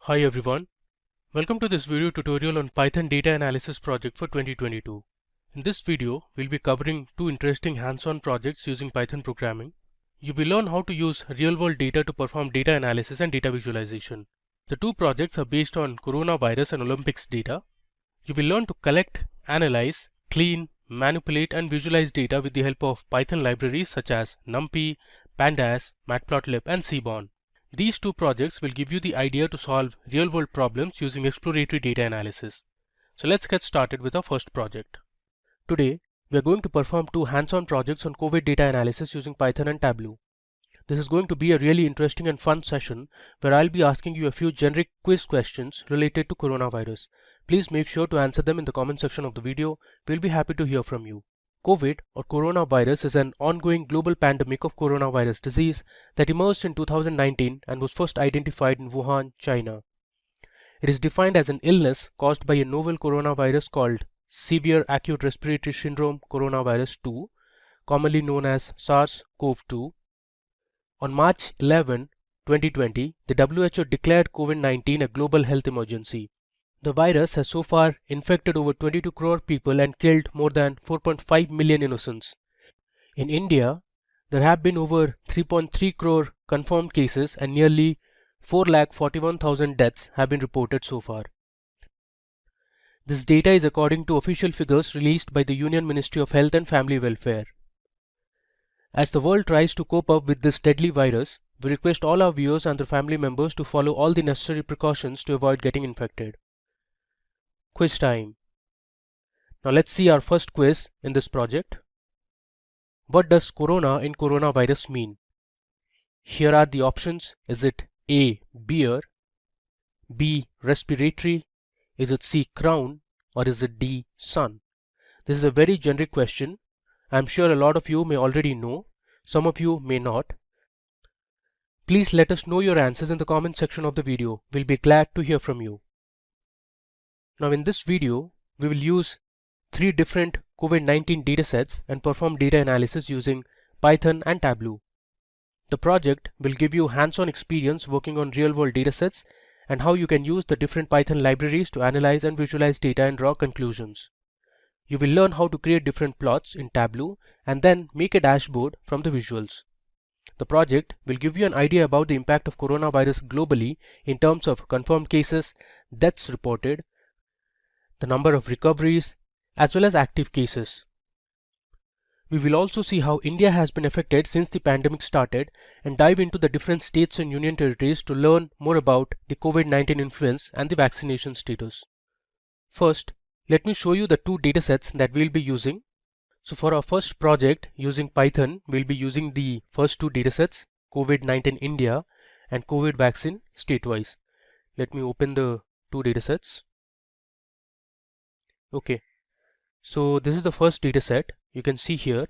Hi everyone, welcome to this video tutorial on Python data analysis project for 2022. In this video, we'll be covering two interesting hands-on projects using Python programming. You will learn how to use real-world data to perform data analysis and data visualization. The two projects are based on coronavirus and Olympics data. You will learn to collect, analyze, clean, manipulate and visualize data with the help of Python libraries such as NumPy, Pandas, Matplotlib and Seaborn. These two projects will give you the idea to solve real-world problems using exploratory data analysis. So let's get started with our first project. Today, we are going to perform two hands-on projects on COVID data analysis using Python and Tableau. This is going to be a really interesting and fun session where I'll be asking you a few generic quiz questions related to coronavirus. Please make sure to answer them in the comment section of the video. We'll be happy to hear from you. COVID or coronavirus is an ongoing global pandemic of coronavirus disease that emerged in 2019 and was first identified in Wuhan, China. It is defined as an illness caused by a novel coronavirus called Severe Acute Respiratory Syndrome Coronavirus 2, commonly known as SARS-CoV-2. On March 11, 2020, the WHO declared COVID-19 a global health emergency. The virus has so far infected over 22 crore people and killed more than 4.5 million innocents. In India, there have been over 3.3 crore confirmed cases and nearly 4,41,000 deaths have been reported so far. This data is according to official figures released by the Union Ministry of Health and Family Welfare. As the world tries to cope up with this deadly virus, we request all our viewers and their family members to follow all the necessary precautions to avoid getting infected. Quiz time. Now let's see our first quiz in this project. What does corona in coronavirus mean? Here are the options. Is it A. beer, B. respiratory, is it C. crown, or is it D. sun? This is a very generic question. I'm sure a lot of you may already know, some of you may not. Please let us know your answers in the comment section of the video. We'll be glad to hear from you. Now in this video, we will use three different COVID-19 datasets and perform data analysis using Python and Tableau. The project will give you hands-on experience working on real-world datasets and how you can use the different Python libraries to analyze and visualize data and draw conclusions. You will learn how to create different plots in Tableau and then make a dashboard from the visuals. The project will give you an idea about the impact of coronavirus globally in terms of confirmed cases, deaths reported, the number of recoveries, as well as active cases. We will also see how India has been affected since the pandemic started and dive into the different states and union territories to learn more about the COVID-19 influence and the vaccination status. First, let me show you the two datasets that we'll be using. So for our first project using Python, we'll be using the first two datasets, COVID-19 India and COVID vaccine statewise. Let me open the two datasets. Okay, so this is the first dataset. You can see here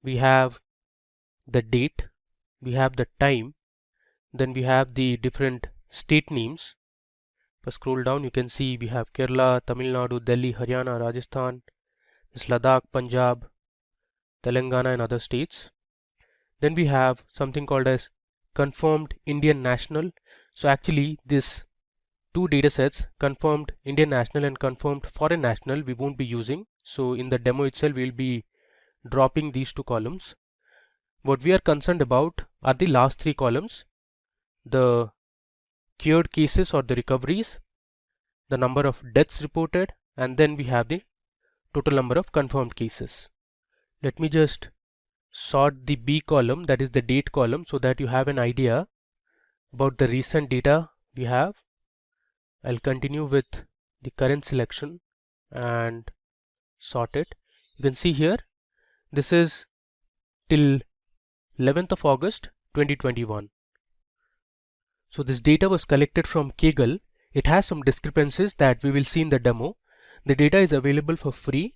we have the date, we have the time, then we have the different state names. If I scroll down, you can see we have Kerala, Tamil Nadu, Delhi, Haryana, Rajasthan, this Ladakh, Punjab, Telangana and other states. Then we have something called as confirmed Indian national. So actually this two datasets, confirmed Indian national and confirmed foreign national, we won't be using. So in the demo itself, we'll be dropping these two columns. What we are concerned about are the last three columns, the cured cases or the recoveries, the number of deaths reported, and then we have the total number of confirmed cases. Let me just sort the B column, that is the date column, so that you have an idea about the recent data we have. I'll continue with the current selection and sort it. You can see here, this is till 11th of August 2021. So this data was collected from Kaggle. It has some discrepancies that we will see in the demo. The data is available for free.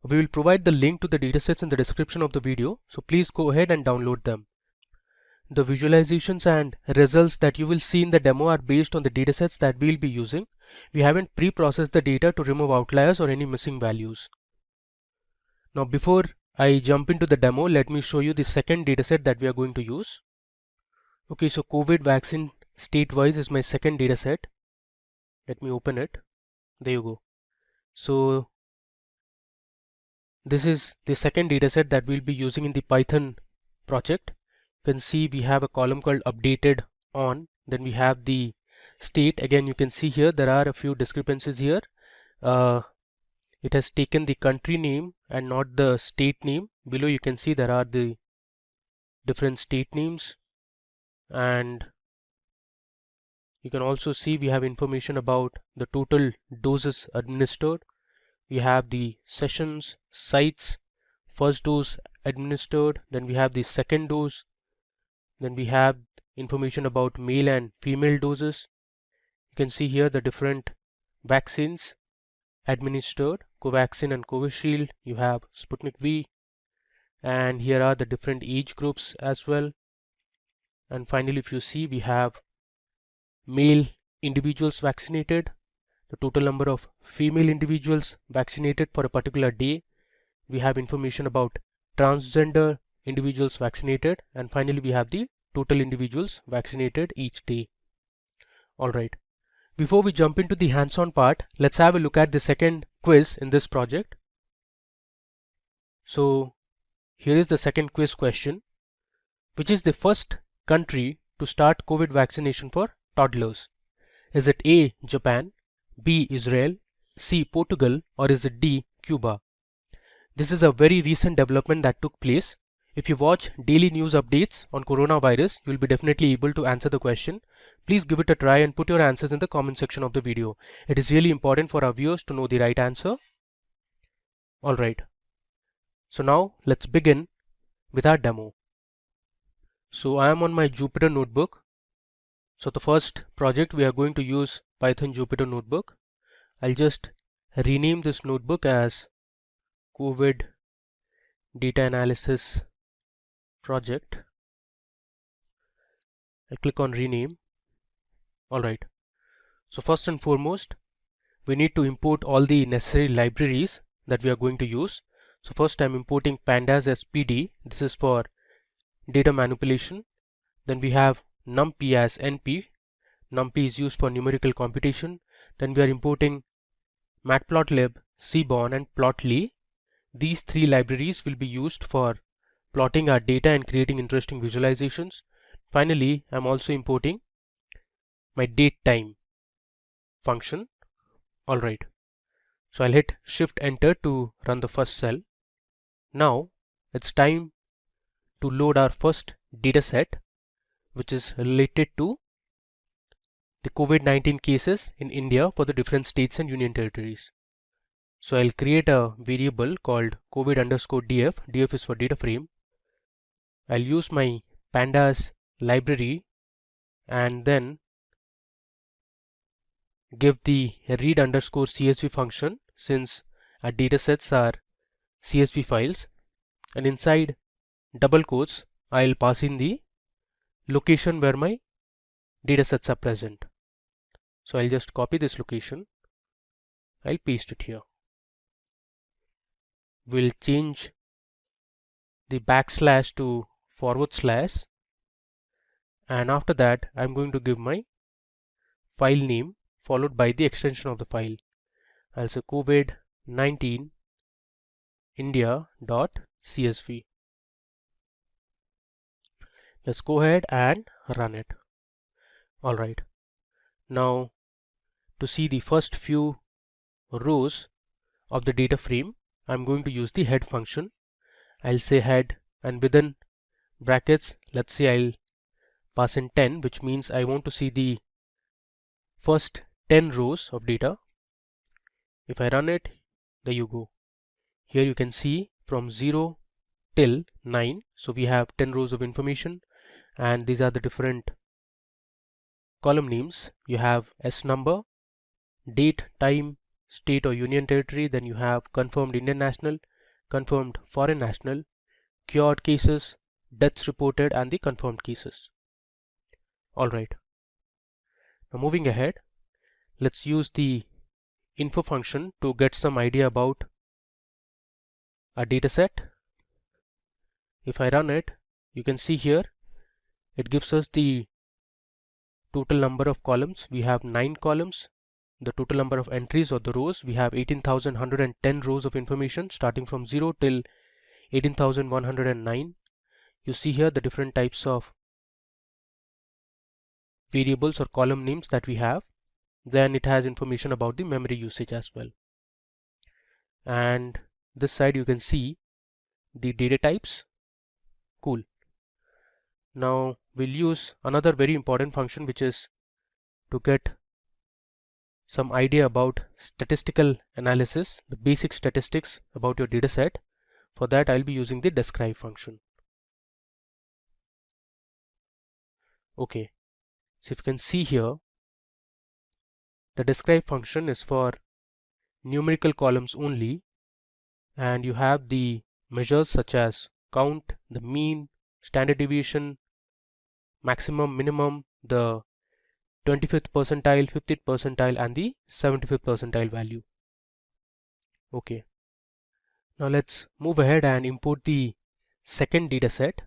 We will provide the link to the datasets in the description of the video, so please go ahead and download them. The visualizations and results that you will see in the demo are based on the datasets that we'll be using. We haven't pre-processed the data to remove outliers or any missing values. Now before I jump into the demo, let me show you the second dataset that we are going to use. Okay, so COVID vaccine state-wise is my second data set. Let me open it. There you go. So this is the second data set that we'll be using in the Python project. You can see we have a column called updated on. Then we have the state. Again, you can see here there are a few discrepancies here. It has taken the country name and not the state name. Below you can see there are the different state names, and you can also see we have information about the total doses administered. We have the sessions, sites, first dose administered, then we have the second dose, then we have information about male and female doses. You can see here the different vaccines administered, Covaxin and Covishield. You have Sputnik V, and here are the different age groups as well. And finally, if you see, we have male individuals vaccinated, the total number of female individuals vaccinated for a particular day. We have information about transgender individuals vaccinated, and finally we have the total individuals vaccinated each day. Alright, before we jump into the hands-on part, let's have a look at the second quiz in this project. So here is the second quiz question. Which is the first country to start COVID vaccination for toddlers? Is it A, Japan, B, Israel, C, Portugal, or is it D, Cuba? This is a very recent development that took place. If you watch daily news updates on coronavirus, you will be definitely able to answer the question. Please give it a try and put your answers in the comment section of the video. It is really important for our viewers to know the right answer. Alright, so now let's begin with our demo. So I am on my Jupyter notebook. So the first project we are going to use Python Jupyter notebook. I'll just rename this notebook as COVID Data Analysis Project. I'll click on rename. Alright, so first and foremost we need to import all the necessary libraries that we are going to use. So first I'm importing Pandas as PD. This is for data manipulation. Then we have NumPy as NP. NumPy is used for numerical computation. Then we are importing Matplotlib, Seaborn and Plotly. These three libraries will be used for plotting our data and creating interesting visualizations. Finally, I'm also importing my datetime function. Alright, so I'll hit Shift Enter to run the first cell. Now it's time to load our first data set, which is related to the COVID-19 cases in India for the different states and union territories. So I'll create a variable called COVID_df. df is for data frame. I'll use my Pandas library and then give the read_CSV function, since our data sets are CSV files, and inside double quotes I'll pass in the location where my data sets are present. So I'll just copy this location, I'll paste it here. We'll change the backslash to /, and after that I'm going to give my file name followed by the extension of the file. I'll say COVID-19 India.csv. Let's go ahead and run it. Alright, now to see the first few rows of the data frame, I'm going to use the head function. I'll say head, and within brackets let's say I'll pass in 10, which means I want to see the first 10 rows of data. If I run it, there you go. Here you can see from 0 till 9, so we have 10 rows of information, and these are the different column names. You have S number, date, time, state or union territory, then you have confirmed Indian national, confirmed foreign national, cured cases, deaths reported, and the confirmed cases. Alright, now moving ahead, let's use the info function to get some idea about our data set. If I run it, you can see here it gives us the total number of columns, we have 9 columns. The total number of entries or the rows, we have 18,110 rows of information starting from 0 till 18,109. You see here the different types of variables or column names that we have. Then it has information about the memory usage as well. And this side you can see the data types. Cool. Now we'll use another very important function, which is to get some idea about statistical analysis, the basic statistics about your data set. For that I'll be using the describe function. Okay, so if you can see here, the describe function is for numerical columns only, and you have the measures such as count, the mean, standard deviation, maximum, minimum, the 25th percentile, 50th percentile, and the 75th percentile value. Okay, now let's move ahead and import the second data set,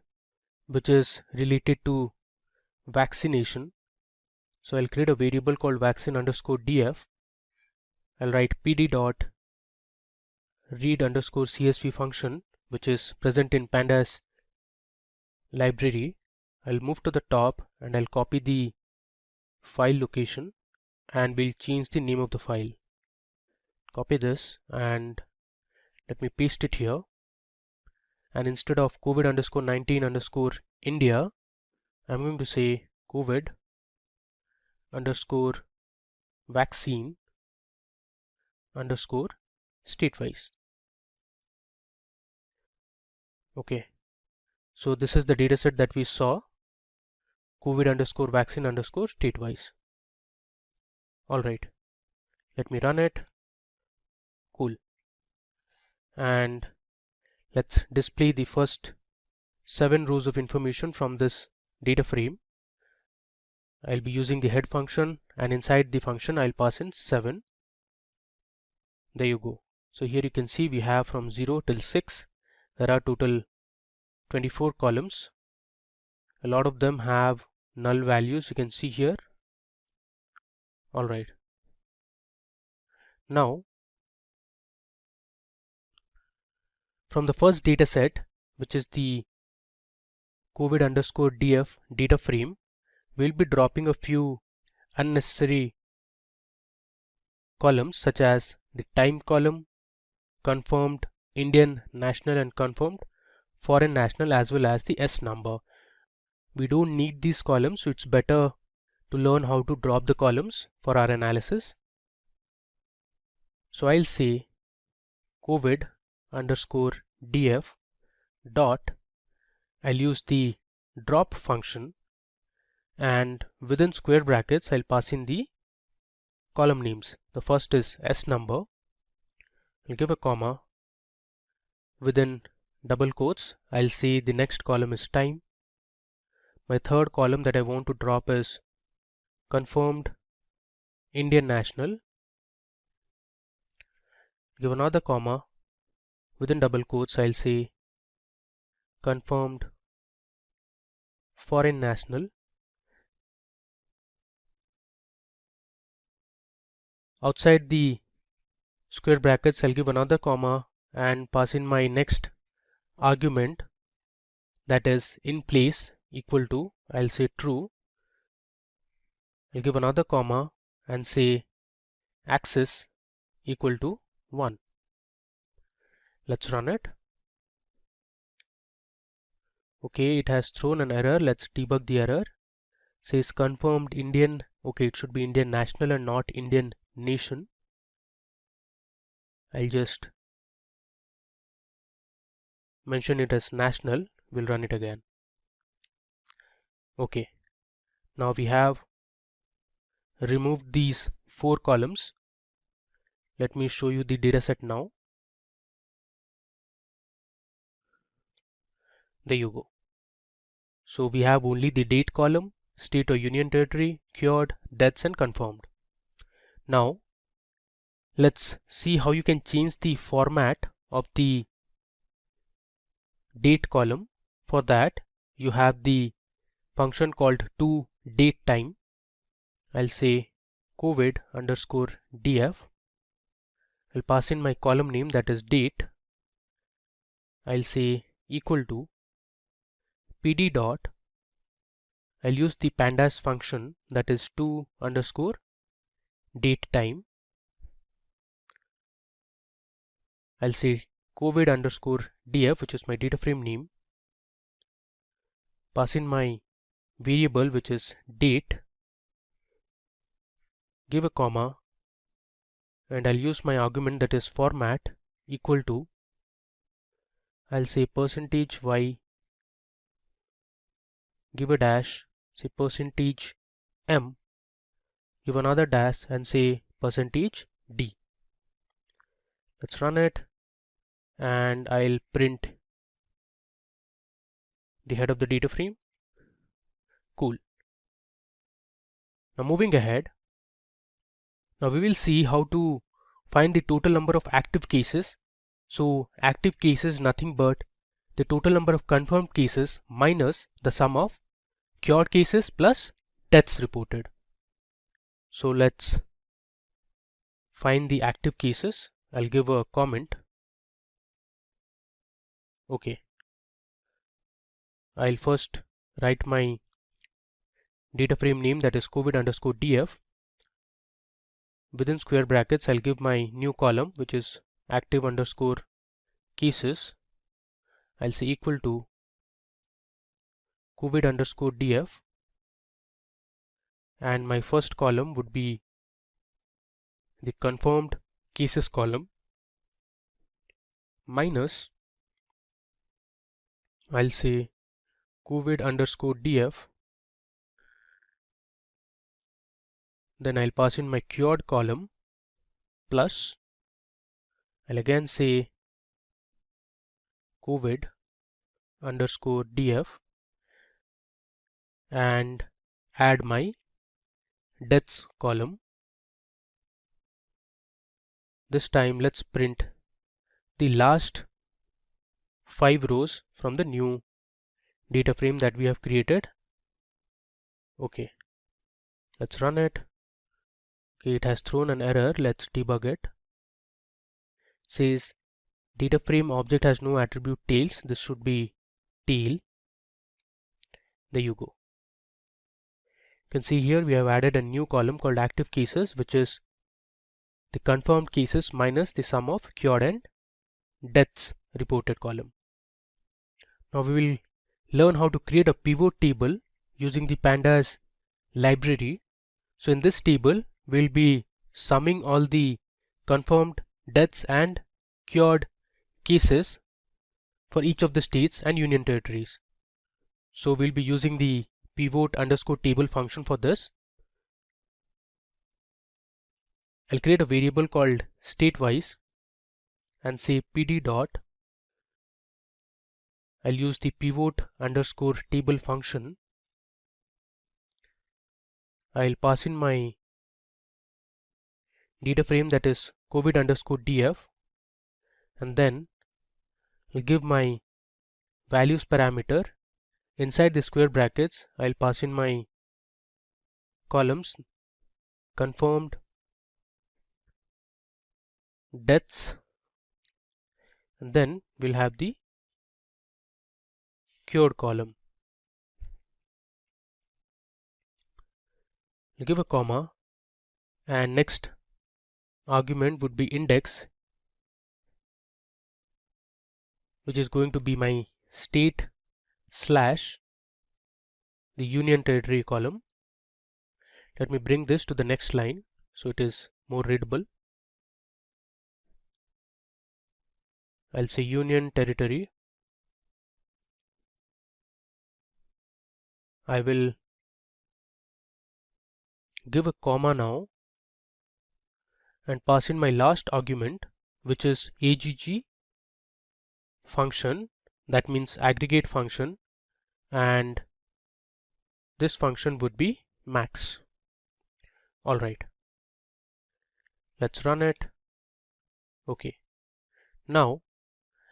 which is related to vaccination. So I'll create a variable called vaccine_df. I'll write pd.read_csv function, which is present in Pandas library. I'll move to the top and I'll copy the file location and we'll change the name of the file. Copy this and let me paste it here, and instead of COVID_19_India, I'm going to say COVID_vaccine_statewise. Okay, so this is the dataset that we saw, COVID_vaccine_statewise. Alright, let me run it. Cool. And let's display the first 7 rows of information from this data frame. I'll be using the head function, and inside the function I'll pass in 7. There you go. So here you can see we have from 0 till 6. There are total 24 columns. A lot of them have null values, you can see here. Alright. Now from the first data set, which is the COVID_df data frame, we'll be dropping a few unnecessary columns such as the time column, confirmed, Indian national and confirmed, foreign national, as well as the S number. We don't need these columns, so it's better to learn how to drop the columns for our analysis. So I'll say COVID_df dot, I'll use the drop function, and within square brackets I'll pass in the column names. The first is S number. I'll give a comma. Within double quotes I'll say the next column is time. My third column that I want to drop is confirmed Indian national. Give another comma. Within double quotes I'll say confirmed foreign national. Outside the square brackets I'll give another comma and pass in my next argument, that is in place equal to, I'll say true. I'll give another comma and say axis equal to 1. Let's run it. Okay, it has thrown an error. Let's debug the error. Says confirmed Indian. Okay, it should be Indian national and not Indian nation. I'll just mention it as national. We'll run it again. Okay, now we have removed these 4 columns. Let me show you the dataset now. There you go. So we have only the date column, state or union territory, cured, deaths, and confirmed. Now let's see how you can change the format of the date column. For that you have the function called toDateTime. I'll say COVID_df. I'll pass in my column name, that is date. I'll say equal to pd dot. I'll use the pandas function, that is to_date time. I'll say COVID_df, which is my data frame name. Pass in my variable, which is date. Give a comma, and I'll use my argument, that is format equal to. I'll say %y. Give a dash, say %m. Give another dash and say %d. Let's run it, and I'll print the head of the data frame. Cool. Now moving ahead, now we will see how to find the total number of active cases. So active cases nothing but the total number of confirmed cases minus the sum of cured cases plus deaths reported. So let's find the active cases. I'll give a comment. Okay. I'll first write my data frame name, that is COVID_df. Within square brackets, I'll give my new column, which is active_cases. I'll say equal to COVID_df, and my first column would be the confirmed cases column minus, I'll say COVID_df. Then I'll pass in my cured column plus, I'll again say COVID_df and add my deaths column. This time let's print the last 5 rows from the new data frame that we have created. Okay, let's run it. Okay, it has thrown an error. Let's debug it. Says data frame object has no attribute tails. This should be tail. There you go. You can see here we have added a new column called active cases, which is the confirmed cases minus the sum of cured and deaths reported column. Now we will learn how to create a pivot table using the Pandas library. So in this table we'll be summing all the confirmed deaths and cured cases for each of the states and union territories. So we'll be using the pivot_table function for this. I'll create a variable called statewise and say pd dot. I'll use the pivot_table function. I'll pass in my data frame, that is COVID_df, and then I'll give my values parameter. Inside the square brackets I'll pass in my columns confirmed deaths, and then we'll have the cured column. I'll give a comma, and next argument would be index, which is going to be my state slash the union territory column. Let me bring this to the next line so it is more readable. I'll say union territory. I will give a comma now and pass in my last argument, which is agg function, that means aggregate function, and this function would be max. Alright, let's run it. Okay, now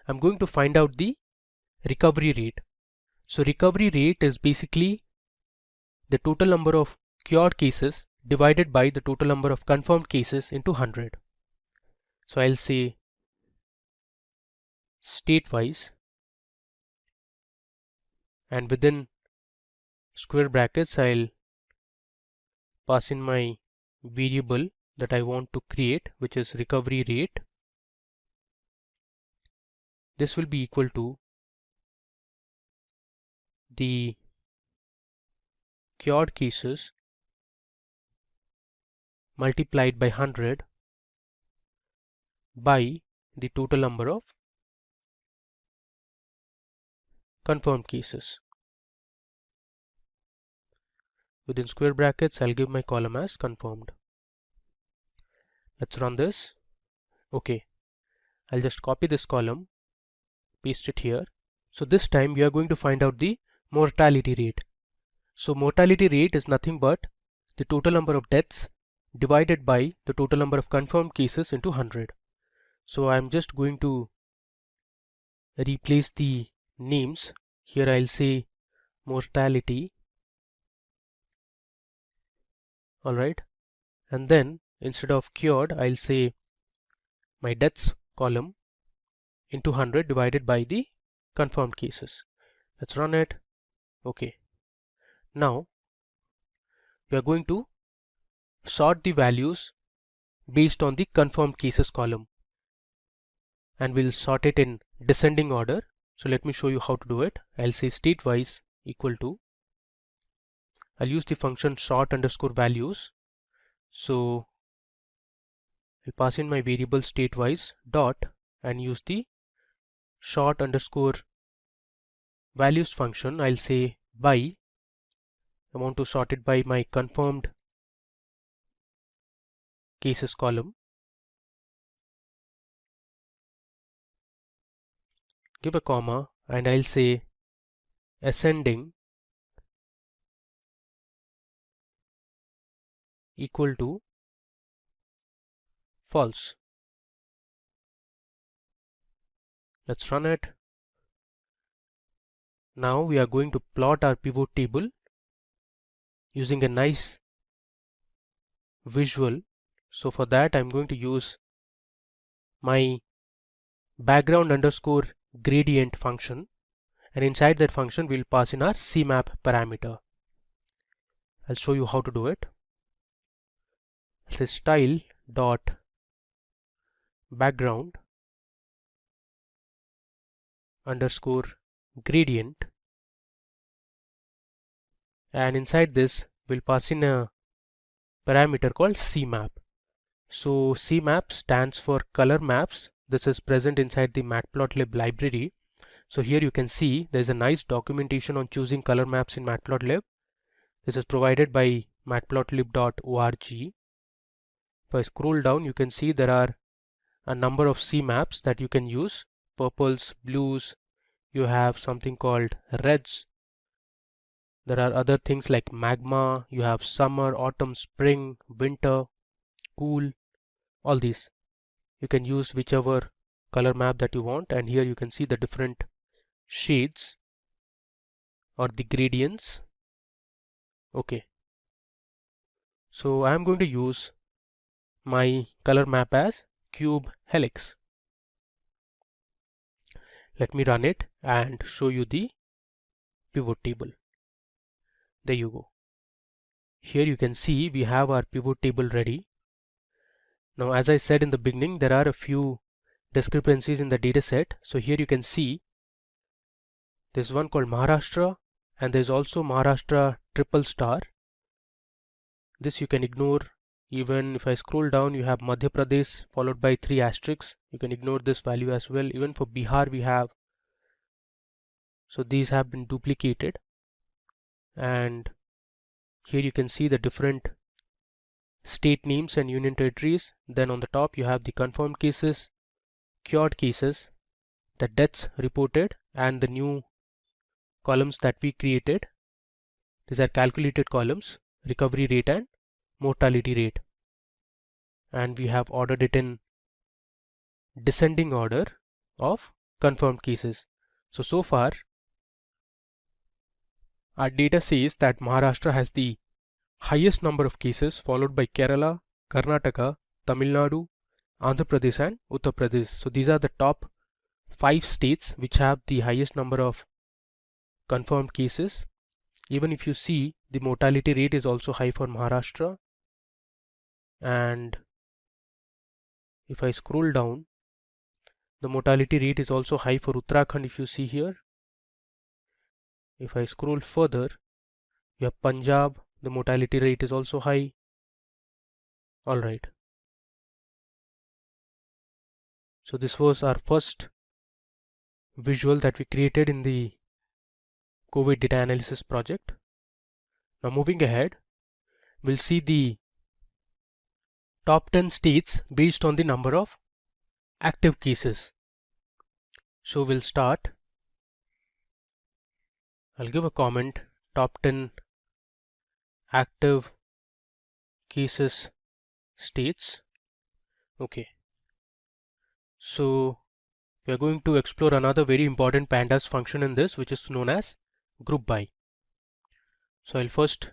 I'm going to find out the recovery rate. So recovery rate is basically the total number of cured cases divided by the total number of confirmed cases into 100. So I'll say state-wise, and within square brackets I'll pass in my variable that I want to create, which is recovery rate. This will be equal to the cured cases multiplied by 100 by the total number of confirmed cases. Within square brackets I'll give my column as confirmed. Let's run this. Okay, I'll just copy this column, paste it here. So this time we are going to find out the mortality rate. So mortality rate is nothing but the total number of deaths divided by the total number of confirmed cases into 100. So I'm just going to replace the names. Here I'll say mortality. Alright, and then instead of cured I'll say my deaths column into 100 divided by the confirmed cases. Let's run it. Okay, now we are going to sort the values based on the confirmed cases column, and we'll sort it in descending order. So let me show you how to do it. I'll say state-wise equal to, I'll use the function sort underscore values. So I'll pass in my variable state-wise dot and use the sort underscore values function. I'll say by, I want to sort it by my confirmed cases column. Give a comma and I'll say ascending equal to false. Let's run it. Now we are going to plot our pivot table using a nice visual. So for that I'm going to use my background underscore gradient function, and inside that function we'll pass in our CMap parameter. I'll show you how to do it. I'll say style dot background underscore gradient, and inside this we'll pass in a parameter called CMap. So CMap stands for color maps. This is present inside the matplotlib library. So here you can see there's a nice documentation on choosing color maps in matplotlib. This is provided by matplotlib.org. If I scroll down, you can see there are a number of CMaps that you can use. Purples, blues, you have something called reds. There are other things like magma, you have summer, autumn, spring, winter, cool, all these. You can use whichever color map that you want, and here you can see the different shades or the gradients. Okay, so I am going to use my color map as cube helix. Let me run it and show you the pivot table. There you go. Here you can see we have our pivot table ready. Now as I said in the beginning, there are a few discrepancies in the data set. So here you can see there's one called Maharashtra, and there's also Maharashtra triple star. This you can ignore. Even if I scroll down, you have Madhya Pradesh followed by 3 asterisks. You can ignore this value as well. Even for Bihar we have. So these have been duplicated, and here you can see the different state names and union territories. Then on the top you have the confirmed cases, cured cases, the deaths reported, and the new columns that we created. These are calculated columns, recovery rate and mortality rate, and we have ordered it in descending order of confirmed cases. So far our data says that Maharashtra has the highest number of cases, followed by Kerala, Karnataka, Tamil Nadu, Andhra Pradesh and Uttar Pradesh. So these are the top 5 states which have the highest number of confirmed cases. Even if you see, the mortality rate is also high for Maharashtra, and if I scroll down, the mortality rate is also high for Uttarakhand. If you see here, if I scroll further, you have Punjab, the mortality rate is also high. Alright, so this was our first visual that we created in the COVID data analysis project. Now moving ahead, we'll see the top 10 states based on the number of active cases. So we'll start. I'll give a comment, top 10 active cases states. Okay. So we are going to explore another very important Pandas function in this, which is known as group by. So I'll first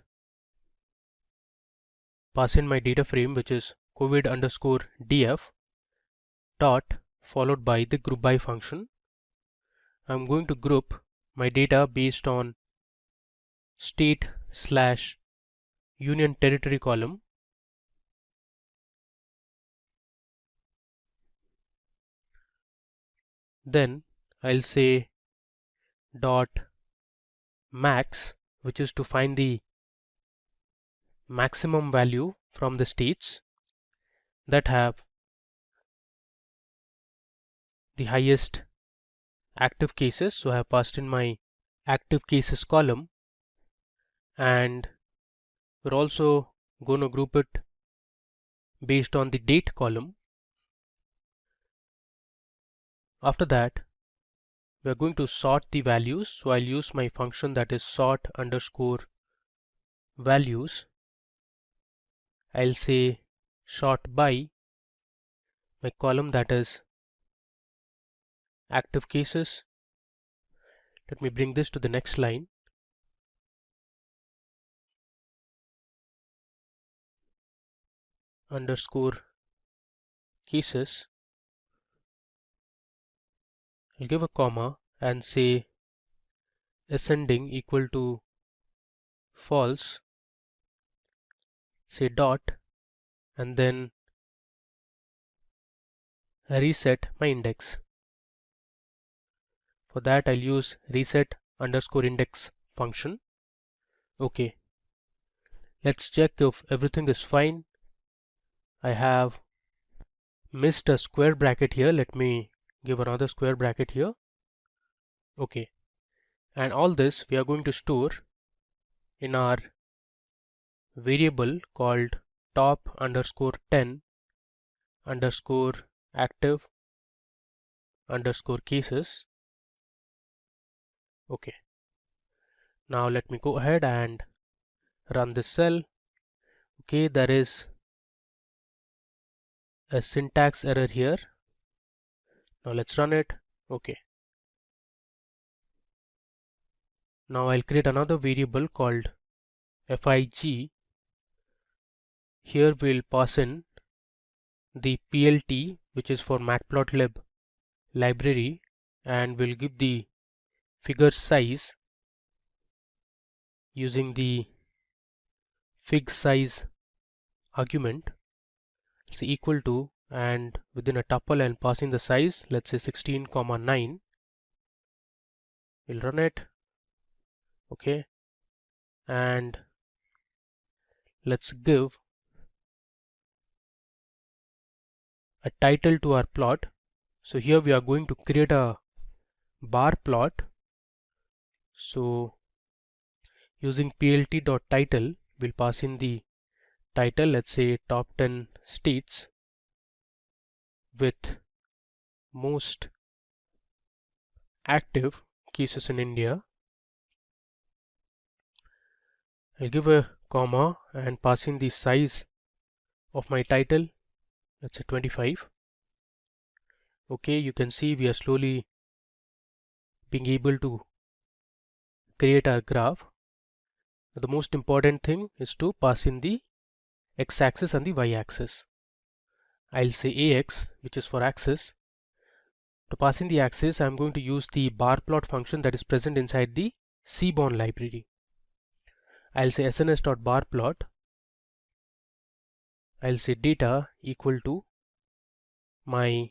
pass in my data frame, which is COVID_df dot followed by the group by function. I'm going to group my data based on state/union territory column. Then I'll say dot max, which is to find the maximum value from the states that have the highest active cases. So I have passed in my active cases column, and we're also going to group it based on the date column. After that, we are going to sort the values. So I'll use my function that is sort underscore values. I'll say sort by my column that is active cases. Let me bring this to the next line. Underscore cases. I'll give a comma and say ascending equal to false. Say dot, and then reset my index. For that I'll use reset underscore index function. Okay, let's check if everything is fine. I have missed a square bracket here. Let me give another square bracket here. Okay, and all this we are going to store in our variable called top underscore 10 underscore active underscore cases. Okay, now let me go ahead and run this cell. Okay, there is a syntax error here. Now let's run it. Okay, now I'll create another variable called fig. Here we'll pass in the plt, which is for matplotlib library, and we'll give the figure size using the fig size argument. It's equal to, and within a tuple and passing the size, let's say 16,9. We'll run it. Okay, and let's give a title to our plot. So here we are going to create a bar plot. So using plt.title, we'll pass in the title, let's say top 10 states with most active cases in India. I'll give a comma and pass in the size of my title, let's say 25. Okay, you can see we are slowly being able to create our graph. The most important thing is to pass in the x-axis and the y-axis. I'll say ax, which is for axis. To pass in the axis, I'm going to use the bar plot function that is present inside the Seaborn library. I'll say sns.barplot. I'll say data equal to my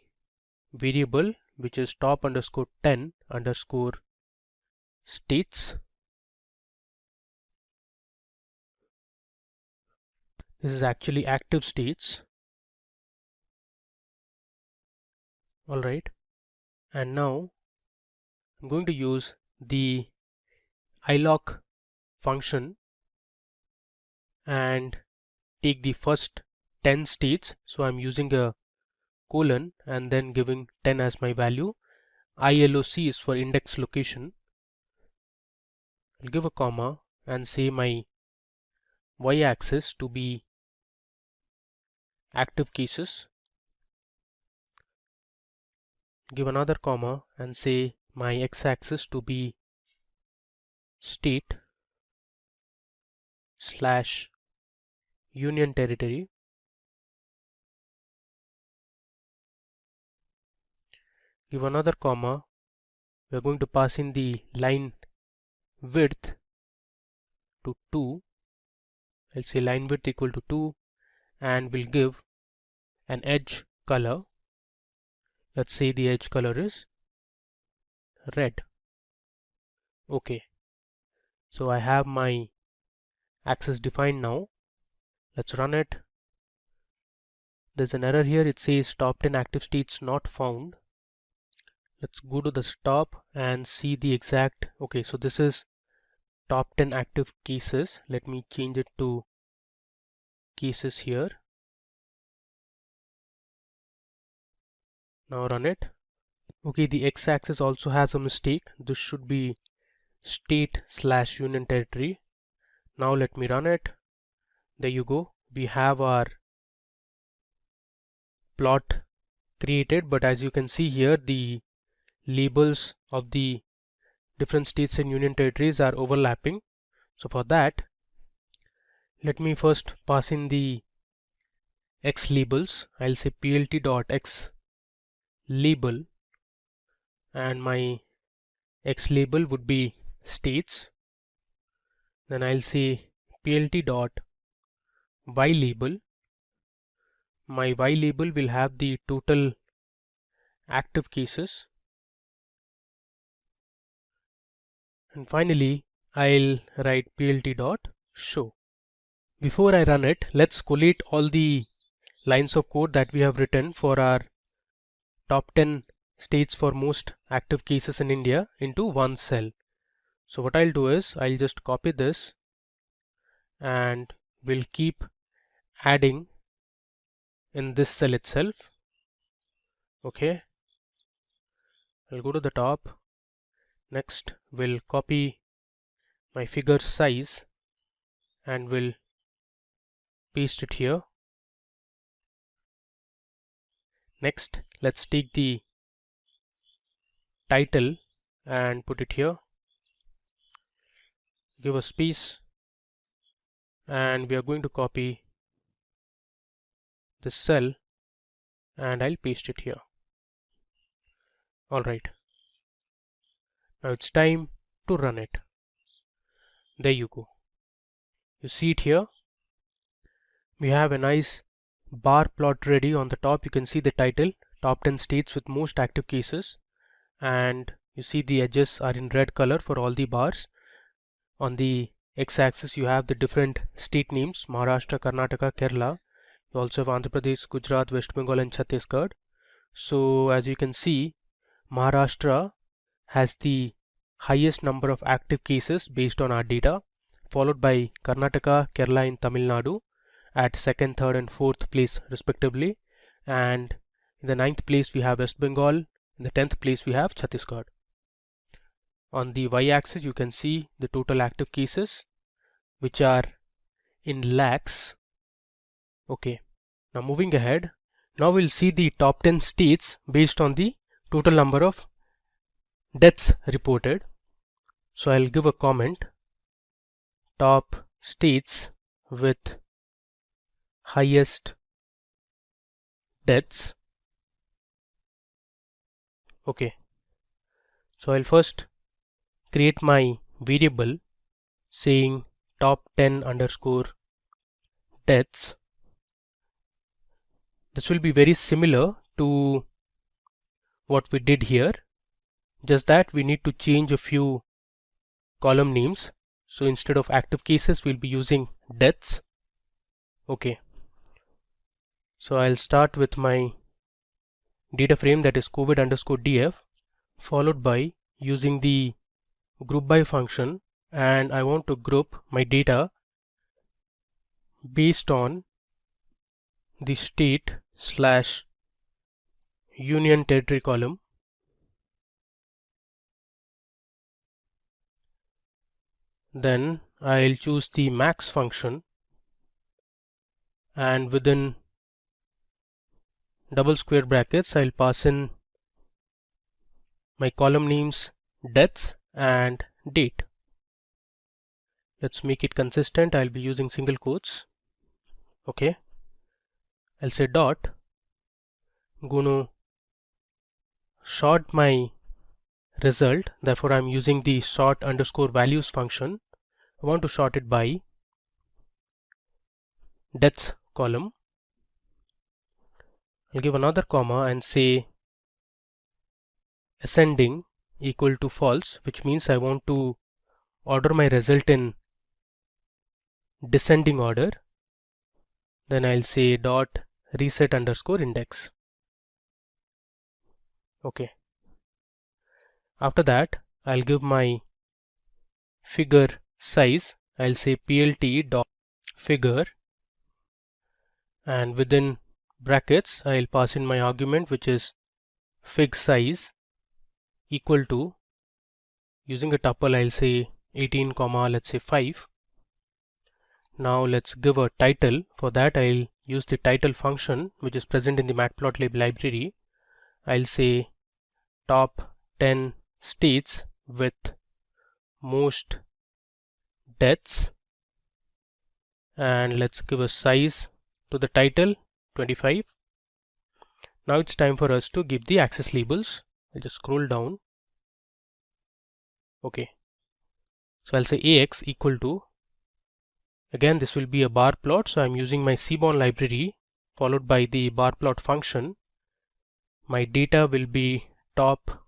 variable, which is top underscore 10 underscore states. This is actually active states. Alright, and now I'm going to use the iloc function and take the first 10 states. So I'm using a colon and then giving 10 as my value. ILOC is for index location. I'll give a comma and say my y-axis to be active cases. Give another comma and say my x-axis to be state / union territory. Give another comma. We are going to pass in the line width to 2. I'll say line width equal to 2 and we'll give an edge color. Let's say the edge color is red. Okay, so I have my axis defined now. Let's run it. There's an error here. It says top 10 active states not found. Let's go to the stop and see the exact. Okay, so this is top 10 active cases. Let me change it to cases here. Now run it. Okay, the x-axis also has a mistake. This should be state / union territory. Now let me run it. There you go. We have our plot created, but as you can see here, the labels of the different states and union territories are overlapping. So for that, let me first pass in the x labels. I'll say plt.x label, and my x label would be states. Then I'll say plt.y label. My y label will have the total active cases. And finally, I'll write plt.show. Before I run it, let's collate all the lines of code that we have written for our top 10 states for most active cases in India into one cell. So what I'll do is I'll just copy this and we'll keep adding in this cell itself. Okay, I'll go to the top. Next, we'll copy my figure size and we'll paste it here. Next, let's take the title and put it here. Give a space, and we are going to copy this cell and I'll paste it here. Alright, now it's time to run it. There you go. You see it here. We have a nice bar plot ready. On the top you can see the title, top 10 states with most active cases, and you see the edges are in red color for all the bars. On the x-axis you have the different state names: Maharashtra, Karnataka, Kerala. You also have Andhra Pradesh, Gujarat, West Bengal and Chhattisgarh. So as you can see, Maharashtra has the highest number of active cases based on our data, followed by Karnataka, Kerala and Tamil Nadu at 2nd, 3rd and 4th place respectively, and in the 9th place we have West Bengal, in the 10th place we have Chhattisgarh. On the y-axis you can see the total active cases, which are in lakhs. Okay, now moving ahead, now we'll see the top 10 states based on the total number of deaths reported. So I'll give a comment, top states with highest deaths. Okay, so I'll first create my variable saying top 10 underscore deaths. This will be very similar to what we did here, just that we need to change a few column names. So instead of active cases, we'll be using deaths. Okay, so I'll start with my data frame, that is COVID underscore df, followed by using the group by function, and I want to group my data based on the state slash union territory column. Then I'll choose the max function, and within double square brackets I'll pass in my column names deaths and date. Let's make it consistent. I'll be using single quotes. Okay, I'll say dot, I'm gonna sort my result, therefore I'm using the sort underscore values function. I want to sort it by deaths column. I'll give another comma and say ascending equal to false, which means I want to order my result in descending order. Then I'll say dot reset underscore index. Okay, after that I'll give my figure size. I'll say plt dot figure, and within brackets I'll pass in my argument, which is fig size equal to, using a tuple, I'll say 18 comma let's say 5. Now let's give a title. For that I'll use the title function, which is present in the matplotlib library. I'll say top 10 states with most deaths, and let's give a size to the title 25. Now it's time for us to give the access labels. I'll just scroll down. Okay, so I'll say ax equal to, again this will be a bar plot, so I'm using my cbourne library followed by the bar plot function. My data will be top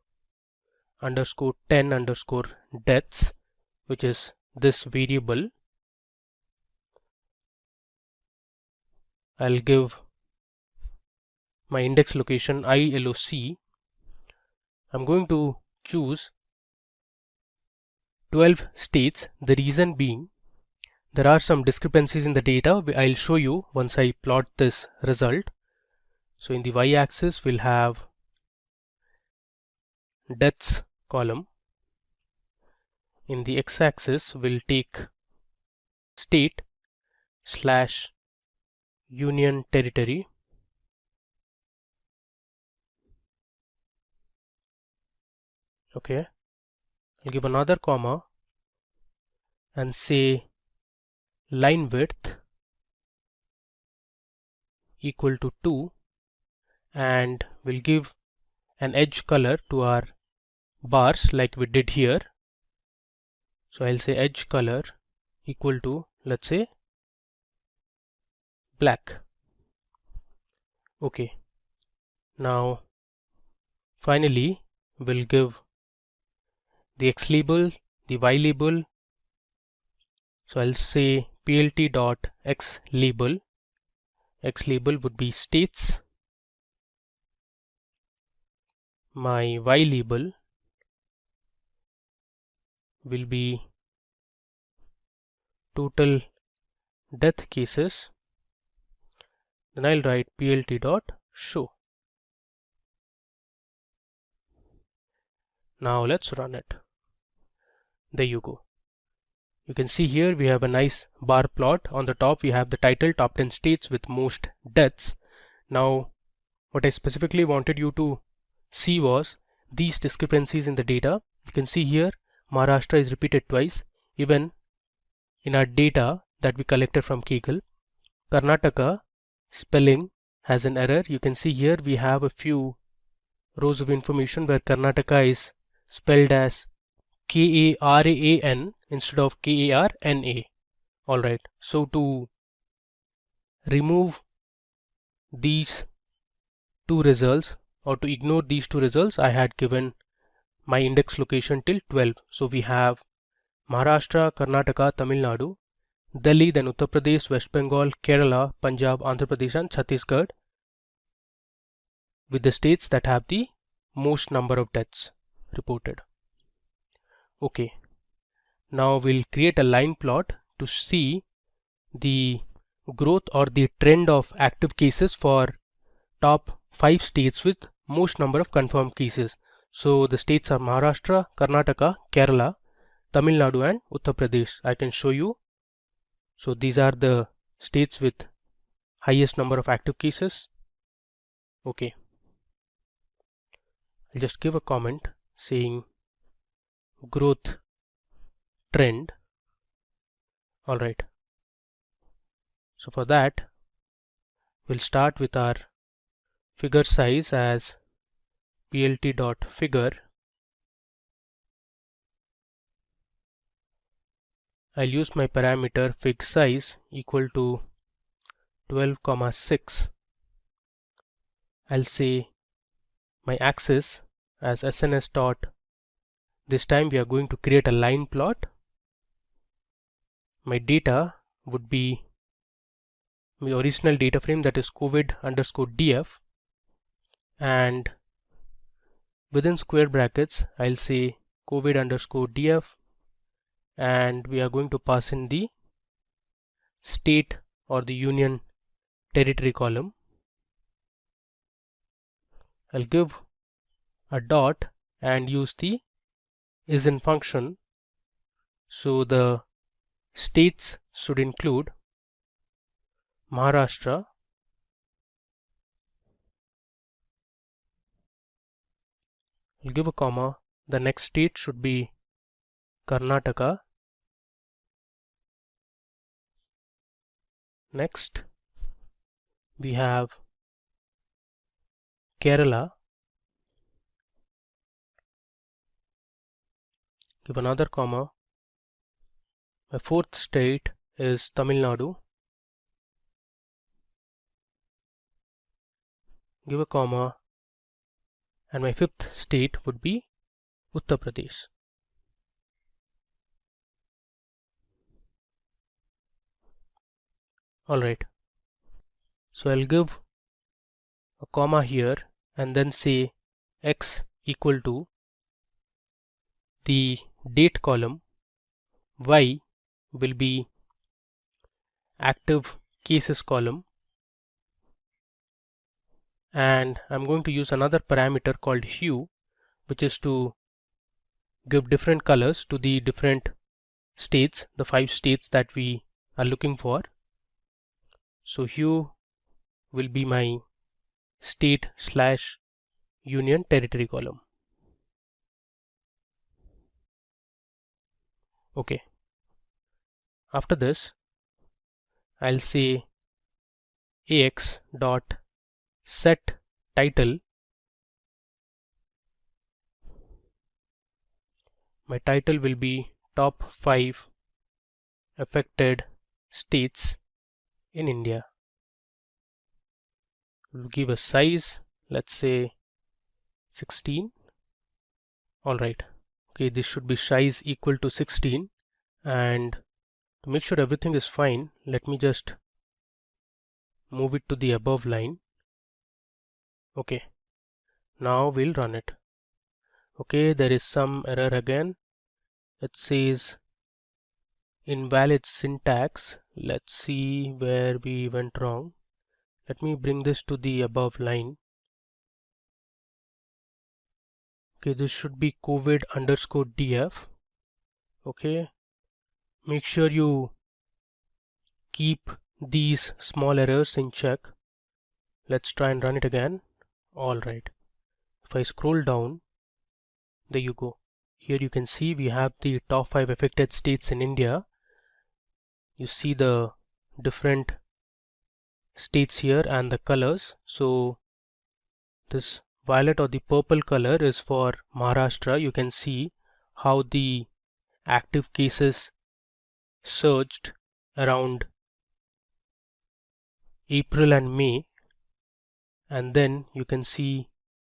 underscore 10 underscore deaths, which is this variable. I'll give my index location ILOC. I'm going to choose 12 states. The reason being, there are some discrepancies in the data. I'll show you once I plot this result. So in the y-axis we'll have deaths column. In the x-axis we'll take state slash union territory. Okay, I'll give another comma and say line width equal to 2, and we'll give an edge color to our bars like we did here. So I'll say edge color equal to, let's say, black. Okay, now finally we'll give the x label, the y label. So I'll say plt dot x label. X label would be states. My y label will be total death cases. Then I'll write plt dot show. Now let's run it. There you go. You can see here we have a nice bar plot. On the top we have the title top 10 states with most deaths. Now what I specifically wanted you to see was these discrepancies in the data. You can see here Maharashtra is repeated twice. Even in our data that we collected from Kaggle. Karnataka spelling has an error. You can see here we have a few rows of information where Karnataka is spelled as K-A-R-A-N instead of K-A-R-N-A. Alright, so to remove these two results or to ignore these two results, I had given my index location till 12. So we have Maharashtra, Karnataka, Tamil Nadu, Delhi, then Uttar Pradesh, West Bengal, Kerala, Punjab, Andhra Pradesh and Chhattisgarh with the states that have the most number of deaths reported. Okay, now we'll create a line plot to see the growth or the trend of active cases for top 5 states with most number of confirmed cases. So the states are Maharashtra, Karnataka, Kerala, Tamil Nadu and Uttar Pradesh. I can show you. So these are the states with highest number of active cases. Okay, I'll just give a comment saying growth trend. Alright, so for that we'll start with our figure size as plt.figure. I'll use my parameter fig size equal to 12,6. I'll say my axis as SNS dot. This time we are going to create a line plot. My data would be my original data frame, that is COVID_df, and within square brackets I'll say COVID_df, and we are going to pass in the state or the union territory column. I'll give a dot and use the isIn function. So the states should include Maharashtra, I'll give a comma, the next state should be Karnataka, next we have Kerala, give another comma, my fourth state is Tamil Nadu, give a comma, and my fifth state would be Uttar Pradesh. Alright, so I'll give a comma here and then say x equal to the date column, y will be active cases column, and I'm going to use another parameter called hue, which is to give different colors to the different states, the 5 states that we are looking for. So hue will be my state/union territory column. Okay, after this I'll say ax dot set title. My title will be top 5 affected states in India. We'll give a size, let's say 16. Alright, okay, this should be size equal to 16, and to make sure everything is fine, let me just move it to the above line. Okay, now we'll run it. Okay, there is some error again. It says invalid syntax. Let's see where we went wrong. Let me bring this to the above line. Okay, this should be COVID_df. Okay, make sure you keep these small errors in check. Let's try and run it again. Alright, if I scroll down, there you go. Here you can see we have the top 5 affected states in India. you see the different states here and the colors. So this violet or the purple color is for Maharashtra. You can see how the active cases surged around April and May, and then you can see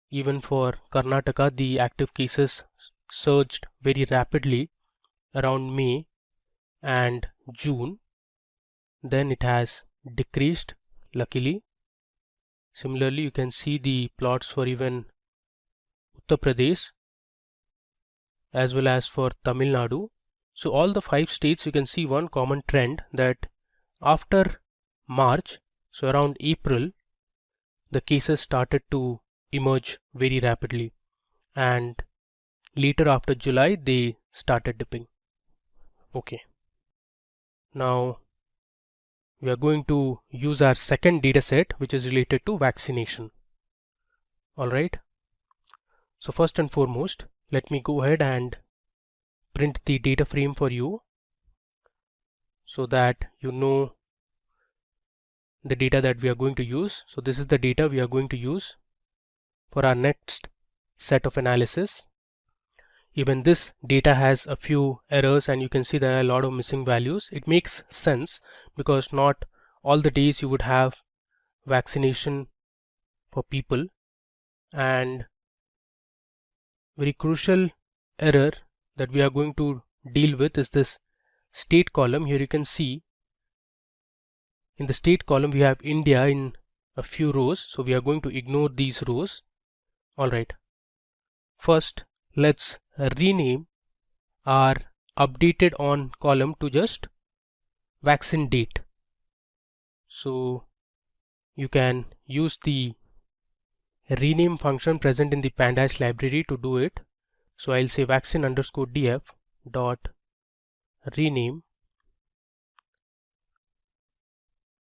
even for Karnataka the active cases surged very rapidly around May and June. Then it has decreased, luckily. Similarly, you can see the plots for even Uttar Pradesh as well as for Tamil Nadu. So all the 5 states, you can see one common trend that after March, so around April, the cases started to emerge very rapidly, and later after July they started dipping. Okay, now we are going to use our second data set, which is related to vaccination. Alright, so first and foremost, let me go ahead and print the data frame for you so that you know the data that we are going to use. So this is the data we are going to use for our next set of analysis. Even this data has a few errors, and you can see there are a lot of missing values. It makes sense because not all the days you would have vaccination for people, and very crucial error that we are going to deal with is this state column. Here you can see in the state column we have India in a few rows, so we are going to ignore these rows. Alright, first let's rename our updated on column to just vaccine date. So you can use the rename function present in the Pandas library to do it. So I'll say vaccine underscore df dot rename.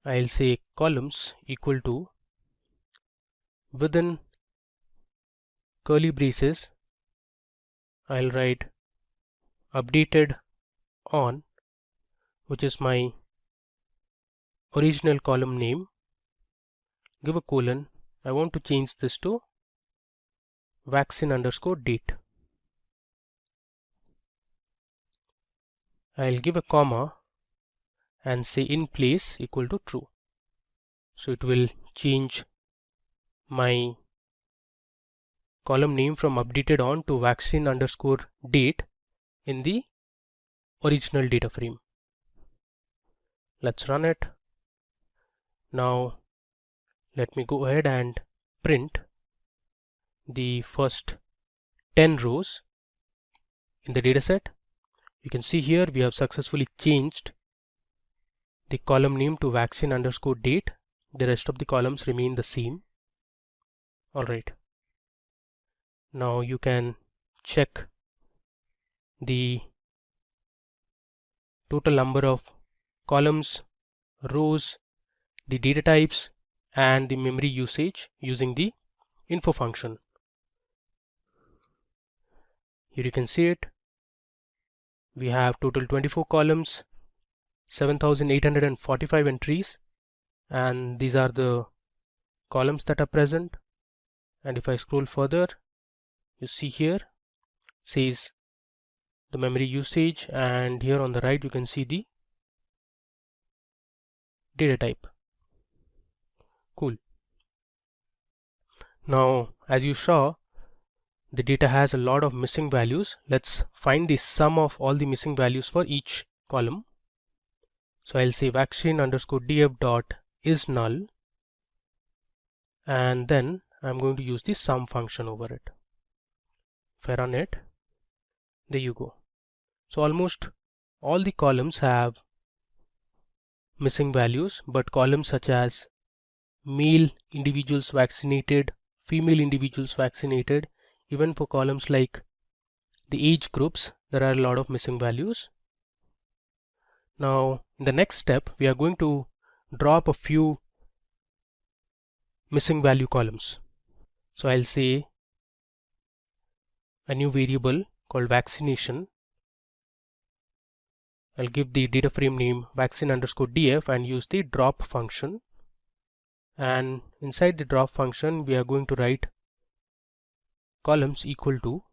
I'll say columns equal to, within curly braces I'll write updated on, which is my original column name, give a colon. I want to change this to vaccine underscore date. I'll give a comma and say in place equal to true. So it will change my column name from updated on to vaccine underscore date in the original data frame. Let's run it. Now let me go ahead and print the first 10 rows in the dataset. You can see here we have successfully changed the column name to vaccine underscore date. The rest of the columns remain the same. Alright, now you can check the total number of columns, rows, the data types, and the memory usage using the info function. Here you can see it. We have total 24 columns, 7,845 entries, and these are the columns that are present. And if I scroll further, you see here says the memory usage, and here on the right you can see the data type. Cool. Now as you saw, the data has a lot of missing values. Let's find the sum of all the missing values for each column. So I'll say vaccine underscore df dot is null, and then I'm going to use the sum function over it. If I run it, there you go. So almost all the columns have missing values, but columns such as male individuals vaccinated, female individuals vaccinated, even for columns like the age groups, there are a lot of missing values. Now in the next step we are going to draw up a few missing value columns. So I'll say a new variable called vaccination, I'll give the data frame name vaccine_df and use the drop function. And inside the drop function, we are going to write columns equal to,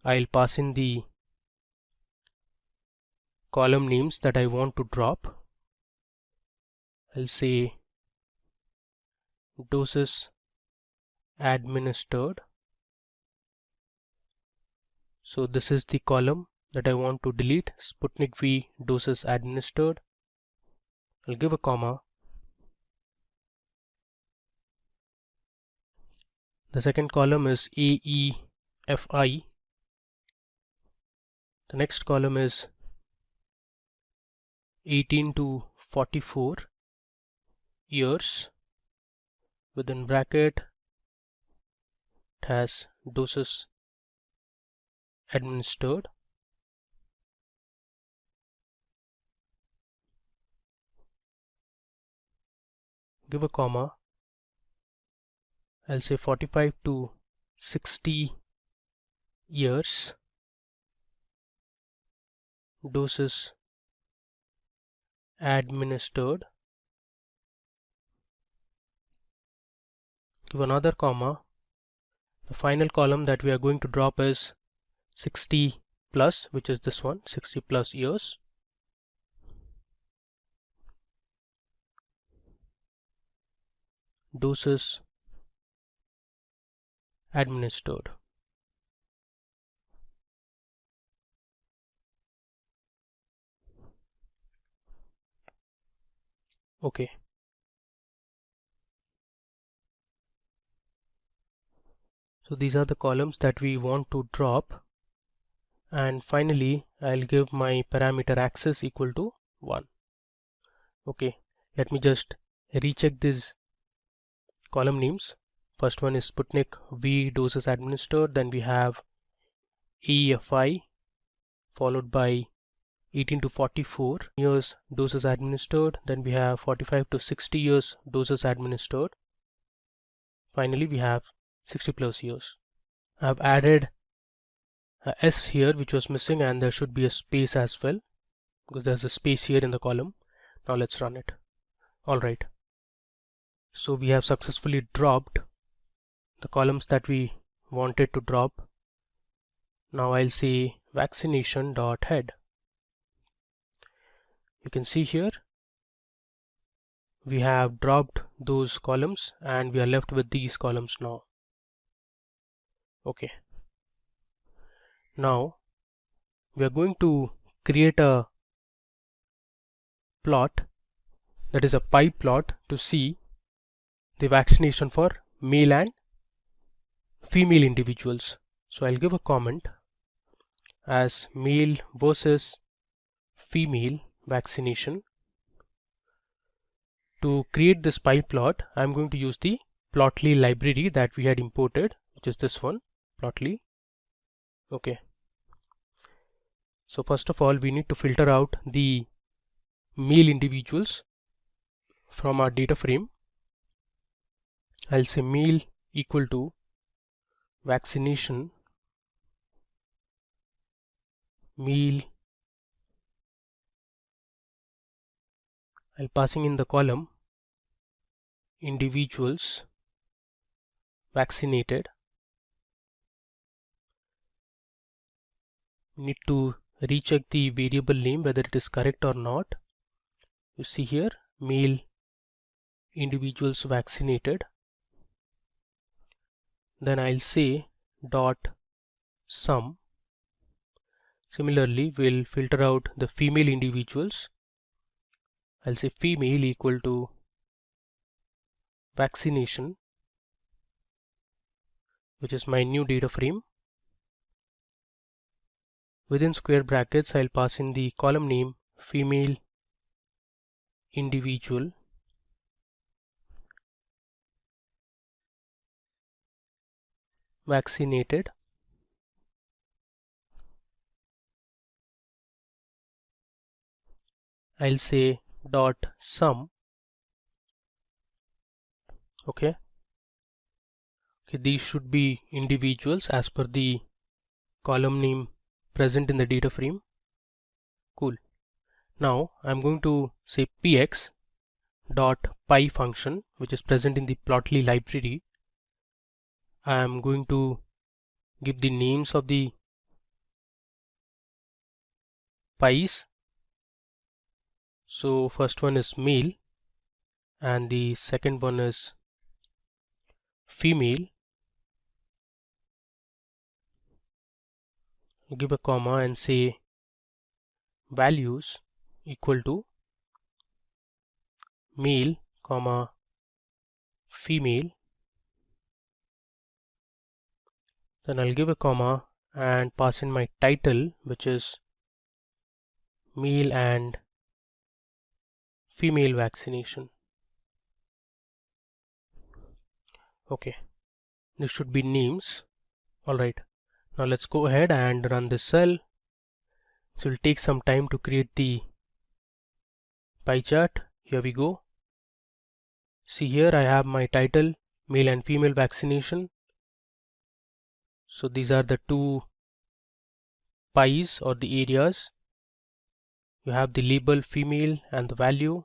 I'll pass in the column names that I want to drop. I'll say doses administered. So this is the column that I want to delete, Sputnik V doses administered. I'll give a comma. The second column is AEFI. The next column is 18 to 44 years. Within bracket it has doses administered. Give a comma. I'll say 45 to 60 years, doses administered. Give another comma. The final column that we are going to drop is 60 plus, which is this one, 60 plus years. Doses administered. Okay. So these are the columns that we want to drop. And finally, I'll give my parameter access equal to 1. Okay, let me just recheck these column names. First one is Sputnik V doses administered, then we have EFI followed by 18 to 44 years doses administered, then we have 45 to 60 years doses administered. Finally, we have 60 plus years. I have added a S here which was missing, and there should be a space as well because there's a space here in the column. Now let's run it. Alright, so we have successfully dropped the columns that we wanted to drop. Now I'll say vaccination.head. You can see here we have dropped those columns and we are left with these columns now. Okay, now we are going to create a plot, that is a pie plot, to see the vaccination for male and female individuals. So I'll give a comment as male versus female vaccination. To create this pie plot, I'm going to use the Plotly library that we had imported, which is this one, Plotly. Okay, so first of all we need to filter out the male individuals from our data frame. I'll say male equal to vaccination male. I'll passing in the column individuals vaccinated. We need to recheck the variable name whether it is correct or not. You see here male individuals vaccinated. Then I'll say dot sum. Similarly, we'll filter out the female individuals. I'll say female equal to vaccination, which is my new data frame. Within square brackets, I'll pass in the column name female individual vaccinated. I'll say dot sum. Okay, these should be individuals as per the column name present in the data frame. Now I'm going to say px dot py function, which is present in the plotly library. I'm going to give the names of the pies. So first one is male and the second one is female. Give a comma and say values equal to male comma female. Then I'll give a comma and pass in my title, which is male and female vaccination. Okay, this should be names. Alright, now let's go ahead and run this cell. So it will take some time to create the pie chart. Here we go. See, here I have my title, male and female vaccination. So these are the two pies or the areas. You have the label female and the value.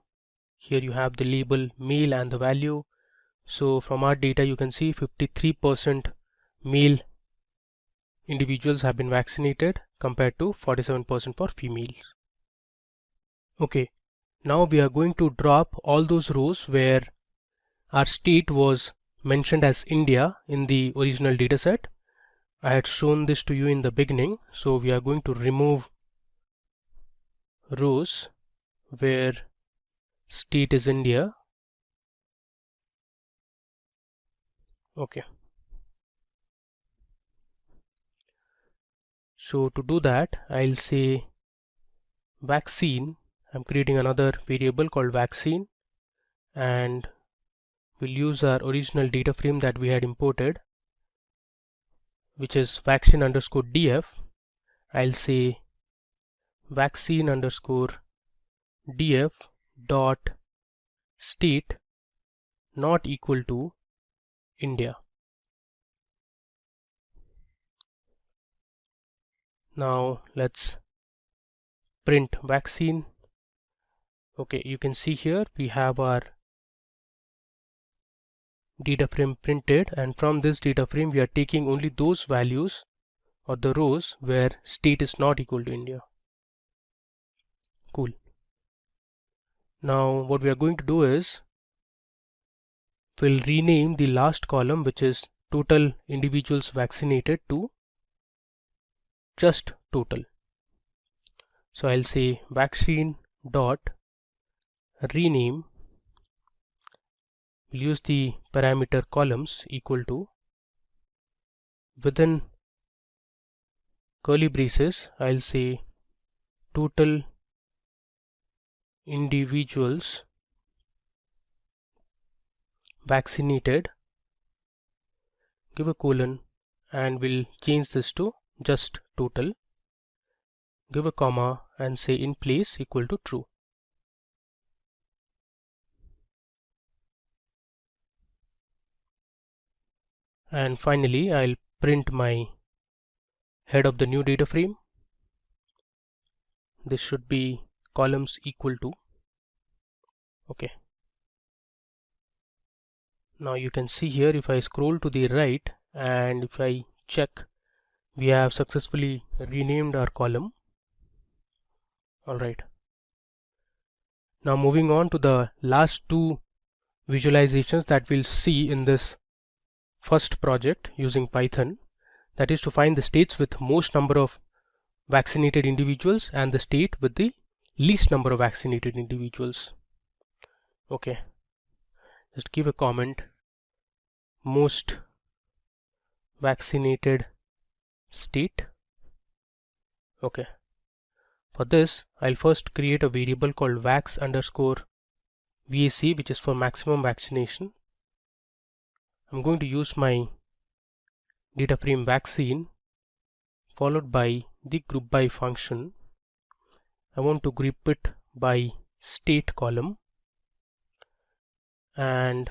Here you have the label male and the value. So from our data you can see 53% male individuals have been vaccinated compared to 47% for females. Okay, now we are going to drop all those rows where our state was mentioned as India in the original dataset. I had shown this to you in the beginning, so we are going to remove rows where state is India. Okay, so to do that I'll say vaccine. I'm creating another variable called vaccine and we'll use our original data frame that we had imported, which is vaccine underscore df. I'll say vaccine underscore df dot state not equal to India. Now let's print vaccine. Okay, you can see here we have our data frame printed, and from this data frame we are taking only those values or the rows where state is not equal to India. Cool. Now what we are going to do is we'll rename the last column, which is total individuals vaccinated, to just total. So I'll say vaccine dot rename. We'll use the parameter columns equal to, within curly braces I'll say total individuals vaccinated, give a colon, and we'll change this to just total, give a comma and say in place equal to true. And finally I'll print my head of the new data frame. This should be columns equal to. Okay, now you can see here, if I scroll to the right and if I check, we have successfully renamed our column. Alright, now moving on to the last two visualizations that we'll see in this first project using Python, that is to find the states with most number of vaccinated individuals and the state with the least number of vaccinated individuals. Okay, just give a comment, most vaccinated state. Okay, for this I'll first create a variable called vax underscore VAC, which is for maximum vaccination. I'm going to use my data frame vaccine followed by the group by function. I want to group it by state column, and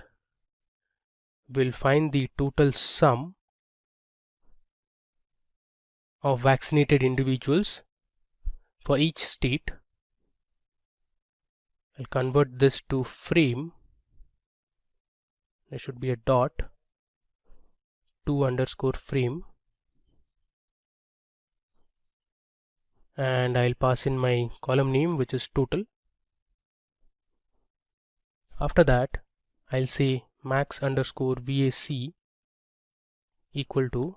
we'll find the total sum of vaccinated individuals for each state. I'll convert this to frame. There should be a dot, 2_frame, and I'll pass in my column name, which is total. After that, I'll say max_VAC equal to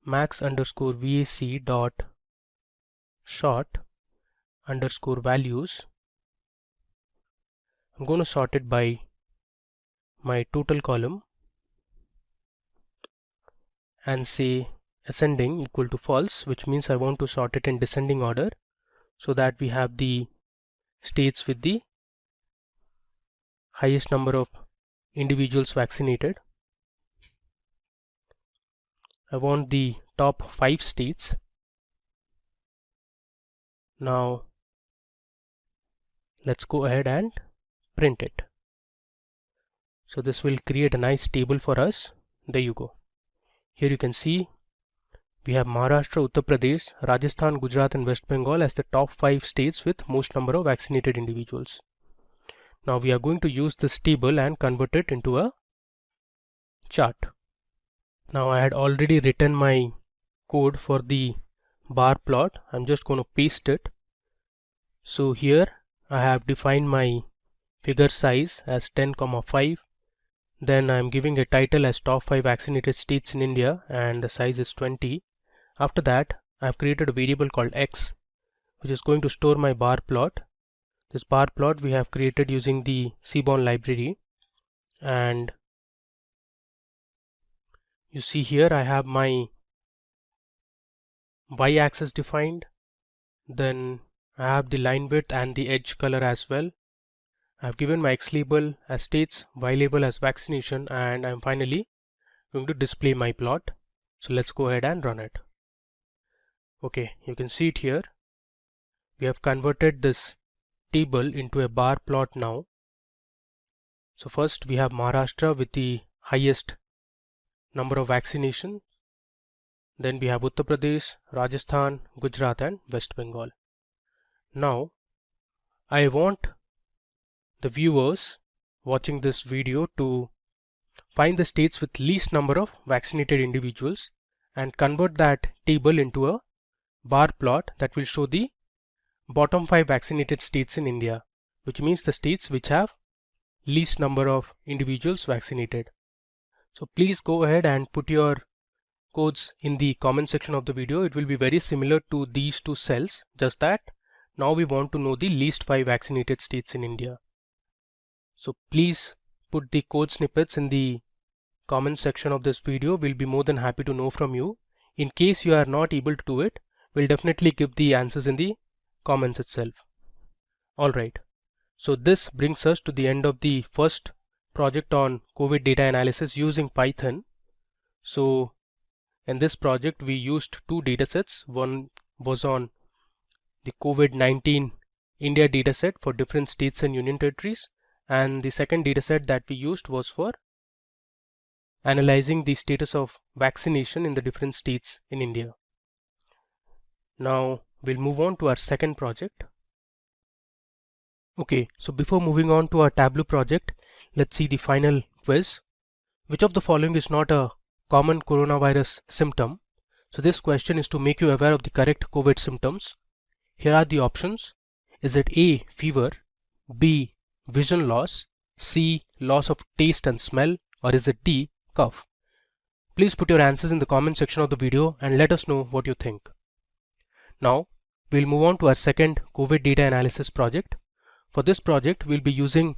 max_VAC dot sort underscore values. I'm going to sort it by my total column and say ascending equal to false, which means I want to sort it in descending order so that we have the states with the highest number of individuals vaccinated. I want the top 5 states. Now let's go ahead and print it. So this will create a nice table for us. There you go. Here you can see we have Maharashtra, Uttar Pradesh, Rajasthan, Gujarat and West Bengal as the top 5 states with most number of vaccinated individuals. Now we are going to use this table and convert it into a chart. Now I had already written my code for the bar plot. I'm just going to paste it. So here I have defined my figure size as 10,5. Then I'm giving a title as top 5 vaccinated states in India and the size is 20. After that, I've created a variable called x, which is going to store my bar plot. This bar plot we have created using the Seaborn library, and you see here I have my y-axis defined. Then I have the line width and the edge color as well. I've given my x label as states, y label as vaccination, and I'm finally going to display my plot. So let's go ahead and run it. Okay, you can see it here. We have converted this table into a bar plot now. So first we have Maharashtra with the highest number of vaccination. Then we have Uttar Pradesh, Rajasthan, Gujarat and West Bengal. Now I want the viewers watching this video to find the states with least number of vaccinated individuals and convert that table into a bar plot that will show the bottom 5 vaccinated states in India, which means the states which have least number of individuals vaccinated. So please go ahead and put your codes in the comment section of the video. It will be very similar to these two cells, just that now we want to know the least 5 vaccinated states in India. So please put the code snippets in the comment section of this video. We'll be more than happy to know from you. In case you are not able to do it, we'll definitely give the answers in the comments itself. Alright, so this brings us to the end of the first project on COVID data analysis using Python. So in this project we used two datasets. One was on the COVID-19 India dataset for different states and union territories, and the second dataset that we used was for analyzing the status of vaccination in the different states in India. Now we'll move on to our second project. Okay, so before moving on to our Tableau project, let's see the final quiz. Which of the following is not a common coronavirus symptom? So this question is to make you aware of the correct COVID symptoms. Here are the options. Is it A, fever, B, vision loss, C, loss of taste and smell, or is it D, cough? Please put your answers in the comment section of the video and let us know what you think. Now we'll move on to our second COVID data analysis project. For this project we'll be using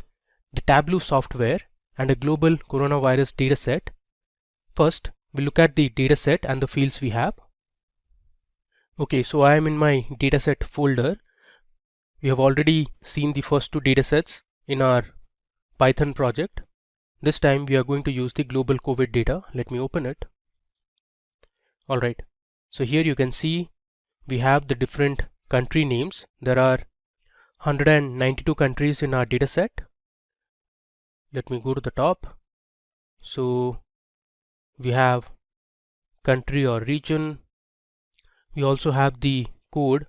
the Tableau software and a global coronavirus dataset. First we'll look at the dataset and the fields we have. Okay, so I am in my dataset folder. We have already seen the first two datasets in our Python project. This time we are going to use the global COVID data. Let me open it. Alright, so here you can see we have the different country names. There are 192 countries in our dataset. Let me go to the top. So we have country or region. We also have the code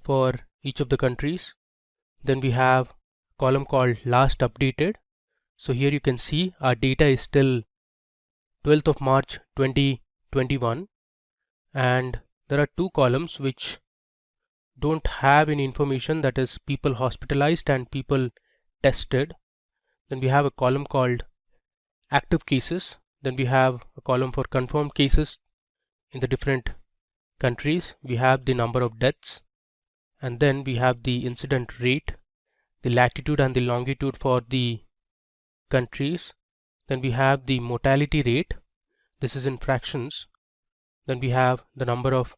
for each of the countries. Then we have a column called last updated. So here you can see our data is still 12th of March 2021, and there are two columns which don't have any information, that is people hospitalized and people tested. Then we have a column called active cases. Then we have a column for confirmed cases in the different countries. We have the number of deaths, and then we have the incident rate, the latitude and the longitude for the countries. Then we have the mortality rate, this is in fractions. Then we have the number of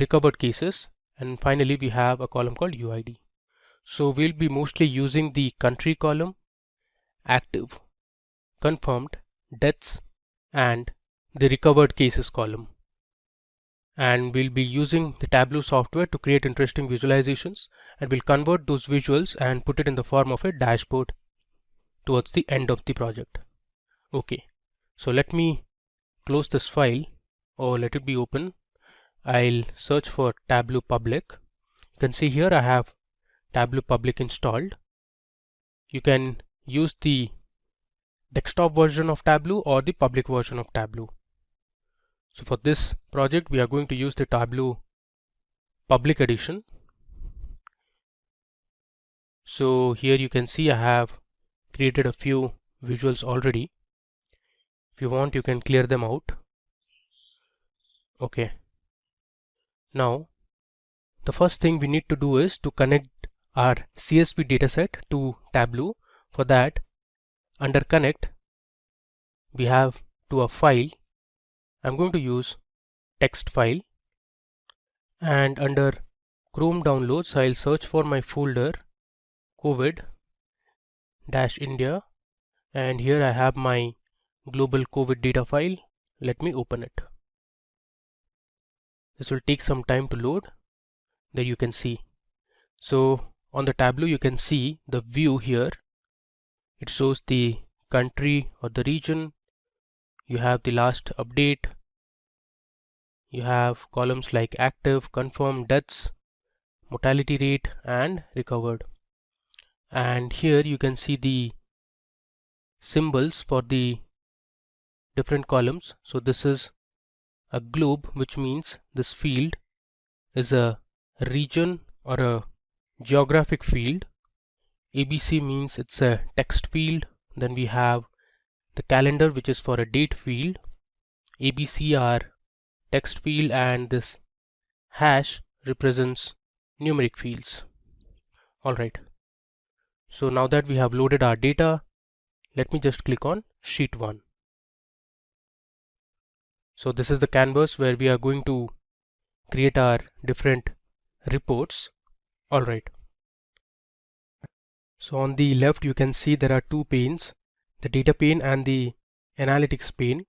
recovered cases, and finally we have a column called UID. So we'll be mostly using the country column, active, confirmed, deaths, and the recovered cases column. And we'll be using the Tableau software to create interesting visualizations, and we'll convert those visuals and put it in the form of a dashboard towards the end of the project. Okay, so let me close this file, or let it be open. I'll search for Tableau Public. You can see here I have Tableau Public installed. You can use the desktop version of Tableau or the public version of Tableau. So for this project we are going to use the Tableau Public Edition. So here you can see I have created a few visuals already. If you want, you can clear them out. Okay. Now the first thing we need to do is to connect our CSV dataset to Tableau. For that, under connect we have to a file. I'm going to use text file, and under Chrome downloads I'll search for my folder COVID-India, and here I have my global COVID data file. Let me open it. This will take some time to load. There you can see. So on the Tableau you can see the view here. It shows the country or the region. You have the last update. You have columns like active, confirmed, deaths, mortality rate, and recovered. And here you can see the symbols for the different columns. So this is a globe, which means this field is a region or a geographic field. ABC means it's a text field. Then we have the calendar, which is for a date field. ABC are text field, and this hash represents numeric fields. Alright, so now that we have loaded our data, let me just click on sheet 1. So this is the canvas where we are going to create our different reports. Alright, so on the left you can see there are two panes, the data pane and the analytics pane.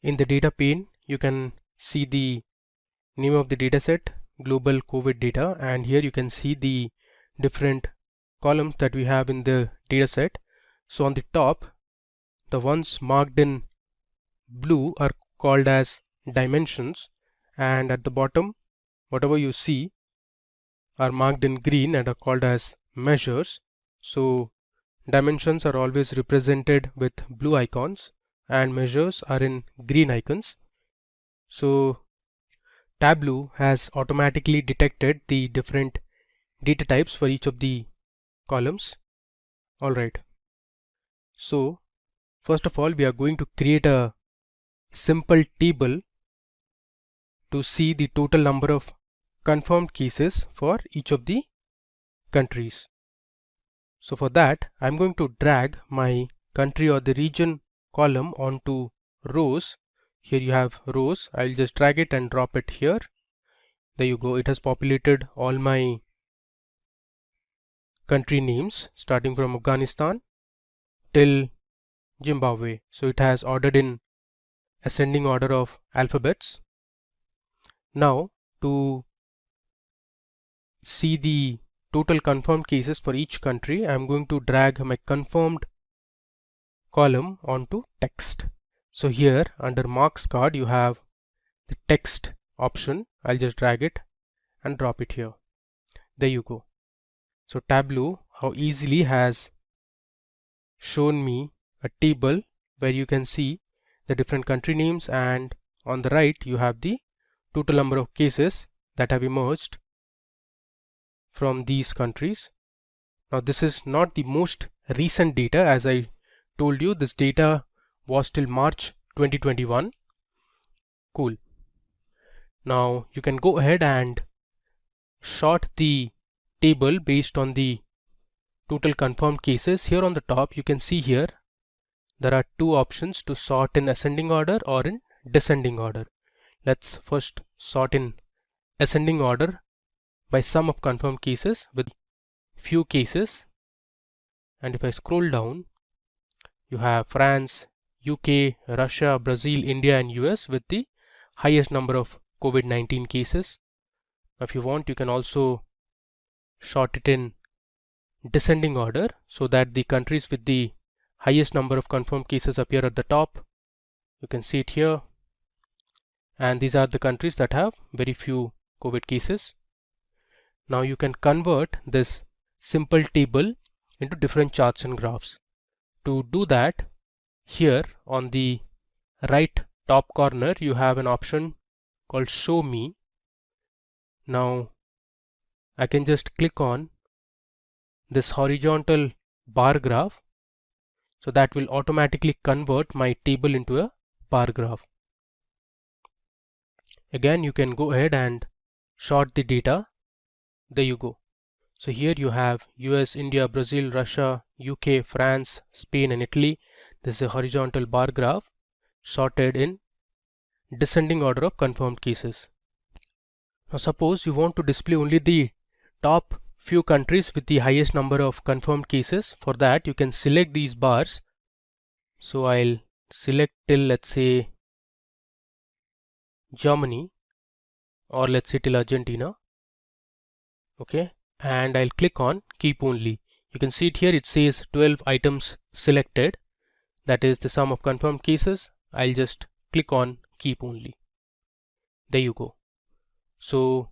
In the data pane you can see the name of the dataset, global COVID data, and here you can see the different columns that we have in the dataset. So on the top, the ones marked in blue are called as dimensions, and at the bottom whatever you see are marked in green and are called as measures. So dimensions are always represented with blue icons and measures are in green icons. So Tableau has automatically detected the different data types for each of the columns. Alright, so first of all we are going to create a simple table to see the total number of confirmed cases for each of the countries. So for that I'm going to drag my country or the region column onto rows. Here you have rows. I'll just drag it and drop it here. There you go. It has populated all my country names starting from Afghanistan till Zimbabwe. So it has ordered in ascending order of alphabets. Now to see the total confirmed cases for each country, I'm going to drag my confirmed column onto text. So here under marks card you have the text option. I'll just drag it and drop it here. There you go. So Tableau how easily has shown me a table where you can see the different country names, and on the right you have the total number of cases that have emerged from these countries. Now this is not the most recent data, as I told you this data was till March 2021. Cool. Now you can go ahead and sort the table based on the total confirmed cases. Here on the top you can see here there are two options to sort in ascending order or in descending order. Let's first sort in ascending order by sum of confirmed cases with few cases, and if I scroll down you have France, UK, Russia, Brazil, India and US with the highest number of COVID-19 cases. If you want you can also sort it in descending order so that the countries with the highest number of confirmed cases appear at the top. You can see it here, and these are the countries that have very few COVID cases. Now you can convert this simple table into different charts and graphs. To do that, here on the right top corner you have an option called show me. Now I can just click on this horizontal bar graph, so that will automatically convert my table into a bar graph. Again you can go ahead and sort the data. There you go. So here you have US, India, Brazil, Russia, UK, France, Spain and Italy. This is a horizontal bar graph sorted in descending order of confirmed cases. Now suppose you want to display only the top few countries with the highest number of confirmed cases. For that you can select these bars. So I'll select till, let's say, Germany, or let's say till Argentina. Okay, and I'll click on keep only. You can see it here, it says 12 items selected, that is the sum of confirmed cases. I'll just click on keep only. There you go. So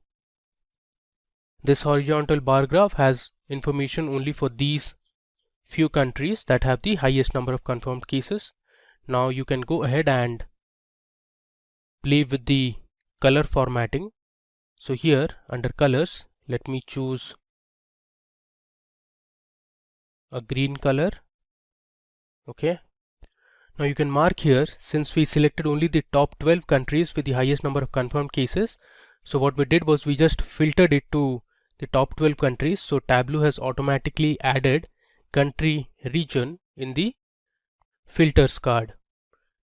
this horizontal bar graph has information only for these few countries that have the highest number of confirmed cases. Now you can go ahead and play with the color formatting. So here under colors, let me choose a green color. Okay, now you can mark here, since we selected only the top 12 countries with the highest number of confirmed cases, so what we did was we just filtered it to the top 12 countries. So Tableau has automatically added country region in the filters card.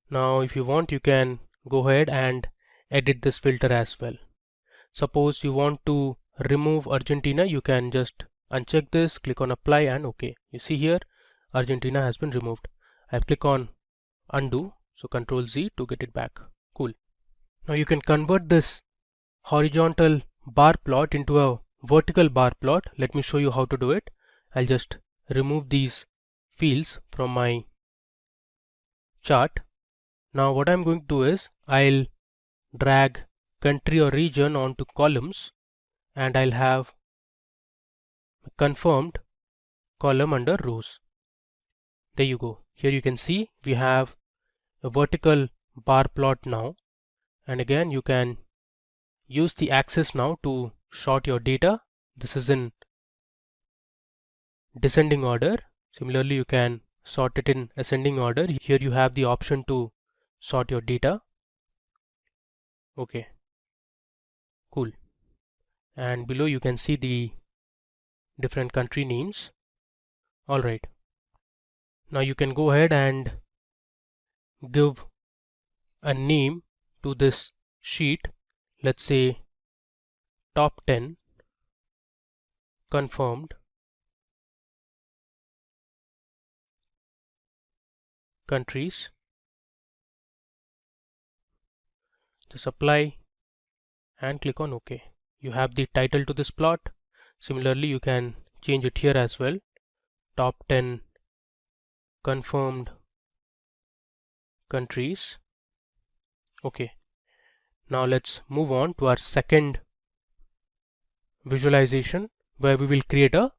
Now if you want you can go ahead and edit this filter as well. Suppose you want to remove Argentina, you can just uncheck this, click on apply and OK. You see here Argentina has been removed. I click on undo, so Control Z to get it back. Cool. Now you can convert this horizontal bar plot into a vertical bar plot. Let me show you how to do it. I'll just remove these fields from my chart. Now what I'm going to do is I'll drag country or region onto columns, and I'll have a confirmed column under rows. There you go. Here you can see we have a vertical bar plot now, and again you can use the axis now to sort your data. This is in descending order. Similarly you can sort it in ascending order. Here you have the option to sort your data. Okay, cool. And below you can see the different country names. Alright, now you can go ahead and give a name to this sheet. Let's say top 10 confirmed countries. Just apply and click on OK. You have the title to this plot. Similarly you can change it here as well. Top 10 confirmed countries. Okay, now let's move on to our second visualization, where we will create a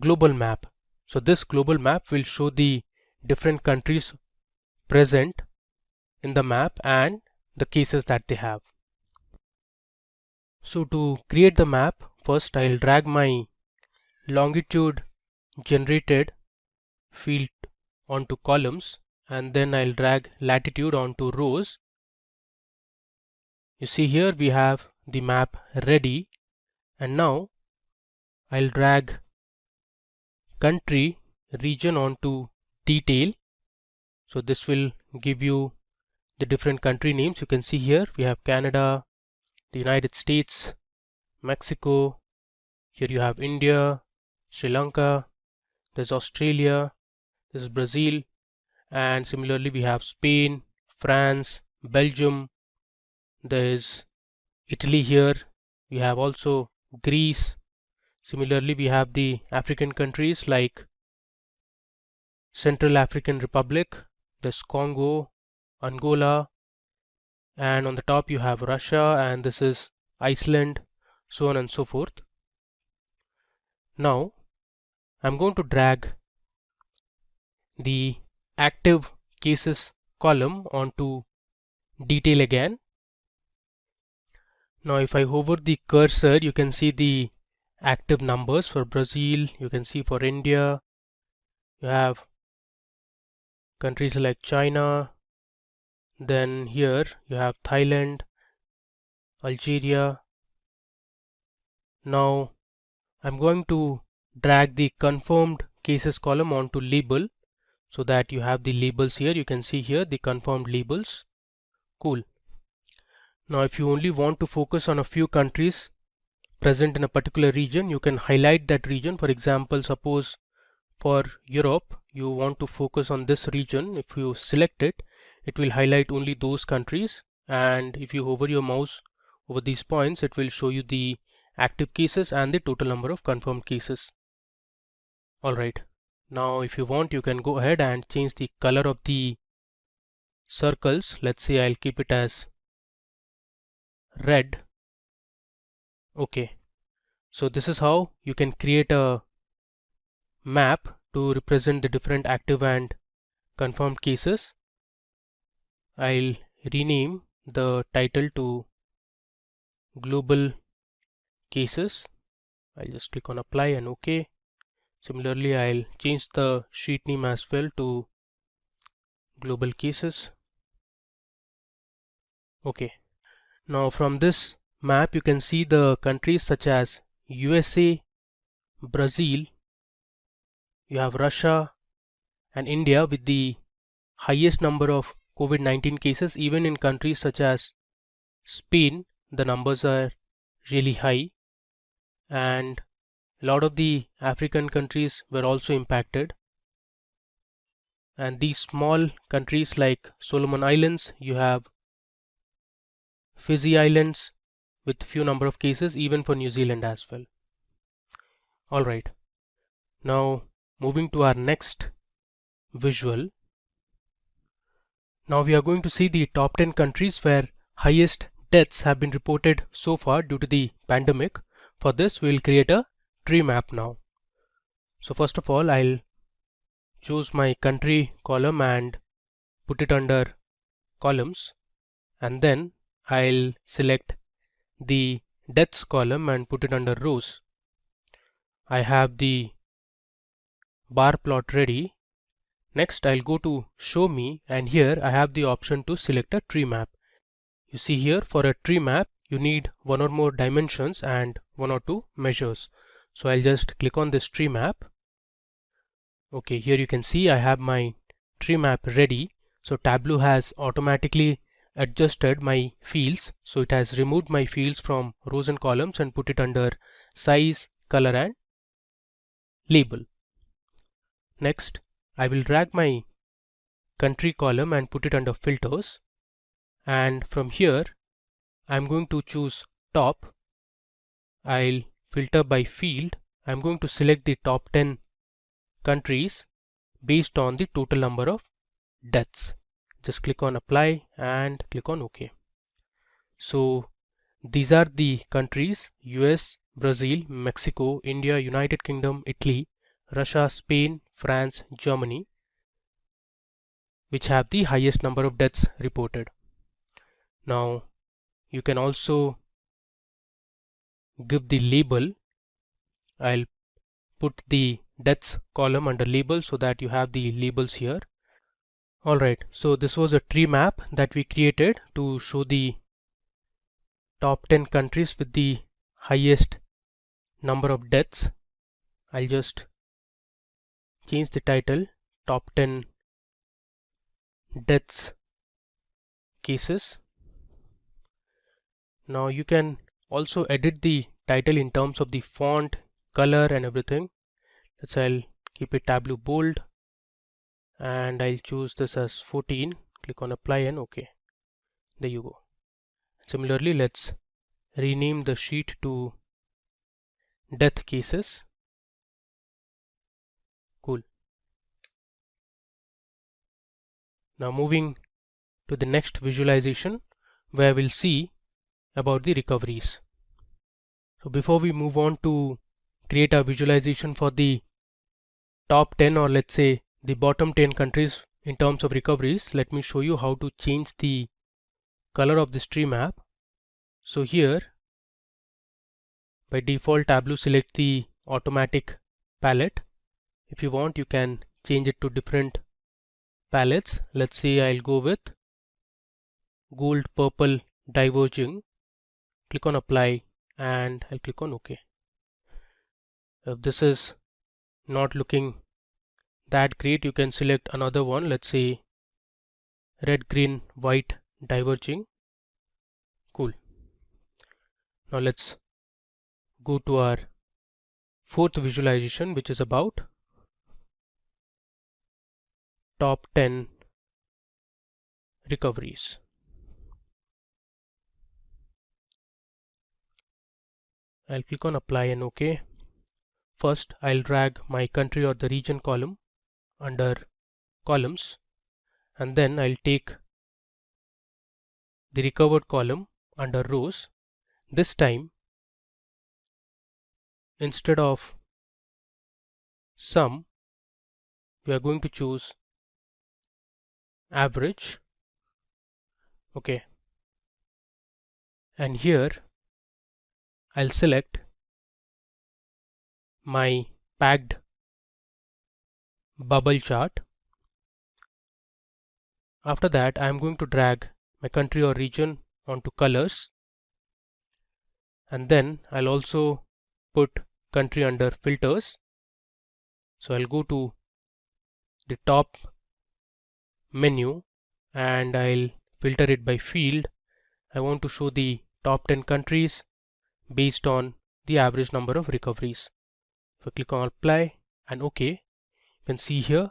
global map. So this global map will show the different countries present in the map and the cases that they have. So to create the map, first I'll drag my longitude generated field onto columns, and then I'll drag latitude onto rows. You see here we have the map ready, and now I'll drag country region onto detail. So this will give you the different country names. You can see here we have Canada, the United States, Mexico, here you have India, Sri Lanka, there's Australia, this is Brazil, and similarly we have Spain, France, Belgium, there's Italy here, we have also Greece. Similarly we have the African countries like Central African Republic, there's Congo, Angola, and on the top you have Russia, and this is Iceland, so on and so forth. Now I'm going to drag the active cases column onto detail again. Now if I hover the cursor, you can see the active numbers for Brazil, you can see for India, you have countries like China, then here you have Thailand, Algeria. Now I'm going to drag the confirmed cases column onto label so that you have the labels here. You can see here the confirmed labels. Cool. Now if you only want to focus on a few countries present in a particular region, you can highlight that region. For example, suppose for Europe you want to focus on this region. If you select it, it will highlight only those countries, and if you hover your mouse over these points, it will show you the active cases and the total number of confirmed cases. Alright, now if you want, you can go ahead and change the color of the circles. Let's say I'll keep it as red. Okay, so this is how you can create a map to represent the different active and confirmed cases. I'll rename the title to global cases. I'll just click on apply and OK. Similarly, I'll change the sheet name as well to global cases. Okay, now from this map you can see the countries such as USA, Brazil, you have Russia and India with the highest number of COVID-19 cases. Even in countries such as Spain, the numbers are really high, and a lot of the African countries were also impacted. And these small countries like Solomon Islands, you have Fiji Islands with few number of cases, even for New Zealand as well. Alright, now moving to our next visual. Now we are going to see the top 10 countries where highest deaths have been reported so far due to the pandemic. For this we will create a tree map now. So first of all, I'll choose my country column and put it under columns, and then I'll select the deaths column and put it under rows. I have the bar plot ready. Next I'll go to show me, and here I have the option to select a tree map. You see here, for a tree map you need one or more dimensions and one or two measures. So I'll just click on this tree map. Okay, here you can see I have my tree map ready. So Tableau has automatically adjusted my fields, so it has removed my fields from rows and columns and put it under size, color and label. Next I will drag my country column and put it under filters, and from here I'm going to choose top. I'll filter by field. I'm going to select the top 10 countries based on the total number of deaths. Just click on apply and click on OK. So these are the countries: US, Brazil, Mexico, India, United Kingdom, Italy, Russia, Spain, France, Germany, which have the highest number of deaths reported. Now you can also give the label. I'll put the deaths column under label so that you have the labels here. Alright, so this was a tree map that we created to show the top 10 countries with the highest number of deaths. I'll just change the title, top 10 deaths cases. Now you can also edit the title in terms of the font, color and everything. I'll keep it tab blue bold and I'll choose this as 14. Click on apply and OK. There you go. Similarly, let's rename the sheet to death cases. Cool. Now moving to the next visualization where we'll see about the recoveries. So before we move on to create a visualization for the top 10 or let's say the bottom 10 countries in terms of recoveries, let me show you how to change the color of this tree map. So here by default Tableau select the automatic palette. If you want, you can change it to different palettes. Let's say I'll go with gold, purple, diverging. Click on apply and I'll click on OK. If this is not looking that great, you can select another one. Let's say red, green, white, diverging. Cool. Now let's go to our fourth visualization, which is about top 10 recoveries. I'll click on apply and OK. First, I'll drag my country or the region column under columns, and then I'll take the recovered column under rows. This time, instead of sum, we are going to choose average. Okay. And here I'll select my packed bubble chart. After that, I'm going to drag my country or region onto colors, and then I'll also put country under filters. So I'll go to the top menu and I'll filter it by field. I want to show the top 10 countries based on the average number of recoveries. So click on apply and OK. You can see here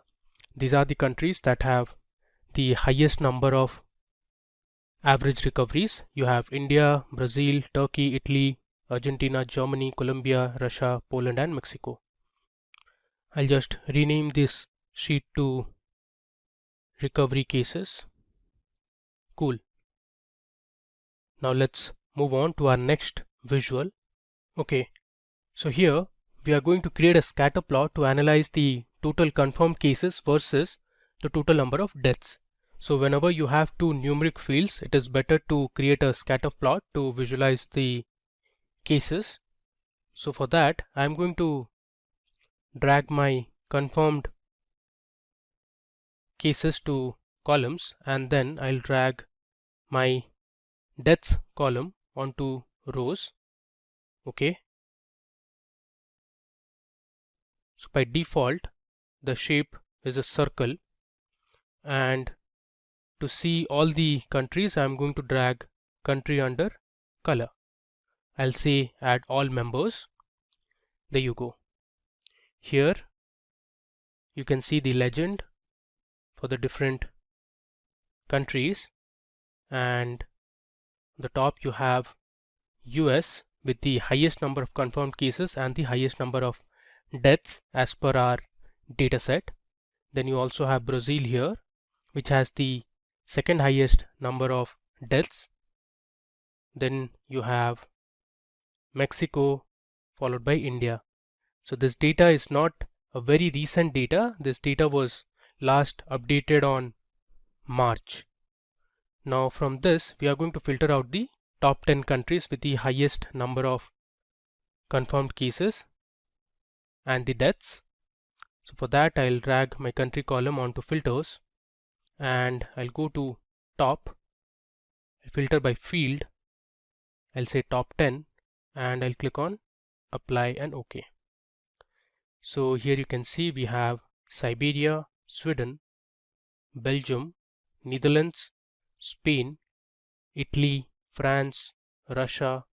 these are the countries that have the highest number of average recoveries. You have India, Brazil, Turkey, Italy, Argentina, Germany, Colombia, Russia, Poland and Mexico. I'll just rename this sheet to recovery cases. Cool. Now let's move on to our next visual. Okay, so here we are going to create a scatter plot to analyze the total confirmed cases versus the total number of deaths. So whenever you have two numeric fields, it is better to create a scatter plot to visualize the cases. So for that, I'm going to drag my confirmed cases to columns, and then I'll drag my deaths column onto rows. Okay. So by default, the shape is a circle, and to see all the countries, I'm going to drag country under color. I'll say add all members. There you go. Here you can see the legend for the different countries, and on the top you have US with the highest number of confirmed cases and the highest number of deaths as per our data set. Then you also have Brazil here, which has the second highest number of deaths. Then you have Mexico followed by India. So this data is not a very recent data. This data was last updated on March. Now from this we are going to filter out the top 10 countries with the highest number of confirmed cases and the deaths. So for that I'll drag my country column onto filters and I'll go to top, I'll filter by field, I'll say top 10 and I'll click on apply and OK. So here you can see we have Siberia, Sweden, Belgium, Netherlands, Spain, Italy, France, Russia,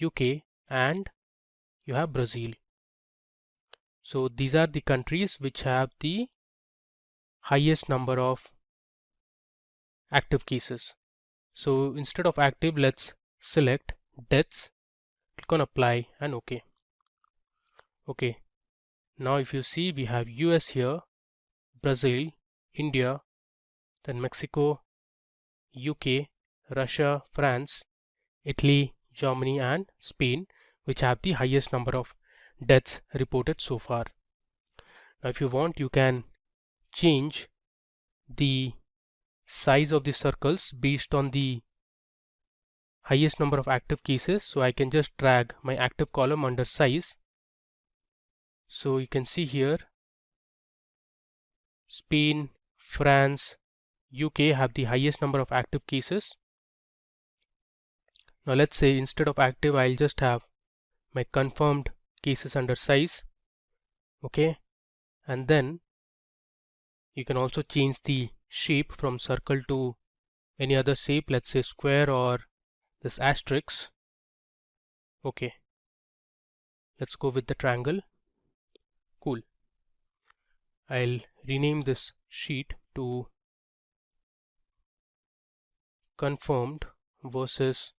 UK, and you have Brazil. So these are the countries which have the highest number of active cases. So instead of active, let's select deaths, click on apply and OK. Okay, now if you see we have US here, Brazil, India, then Mexico, UK, Russia, France, Italy, Germany and Spain, which have the highest number of deaths reported so far. Now if you want, you can change the size of the circles based on the highest number of active cases. So I can just drag my active column under size. So you can see here Spain, France, UK have the highest number of active cases. Now let's say instead of active I'll just have my confirmed cases under size. Okay, and then you can also change the shape from circle to any other shape, let's say square or this asterisk. Okay, let's go with the triangle. Cool. I'll rename this sheet to confirmed versus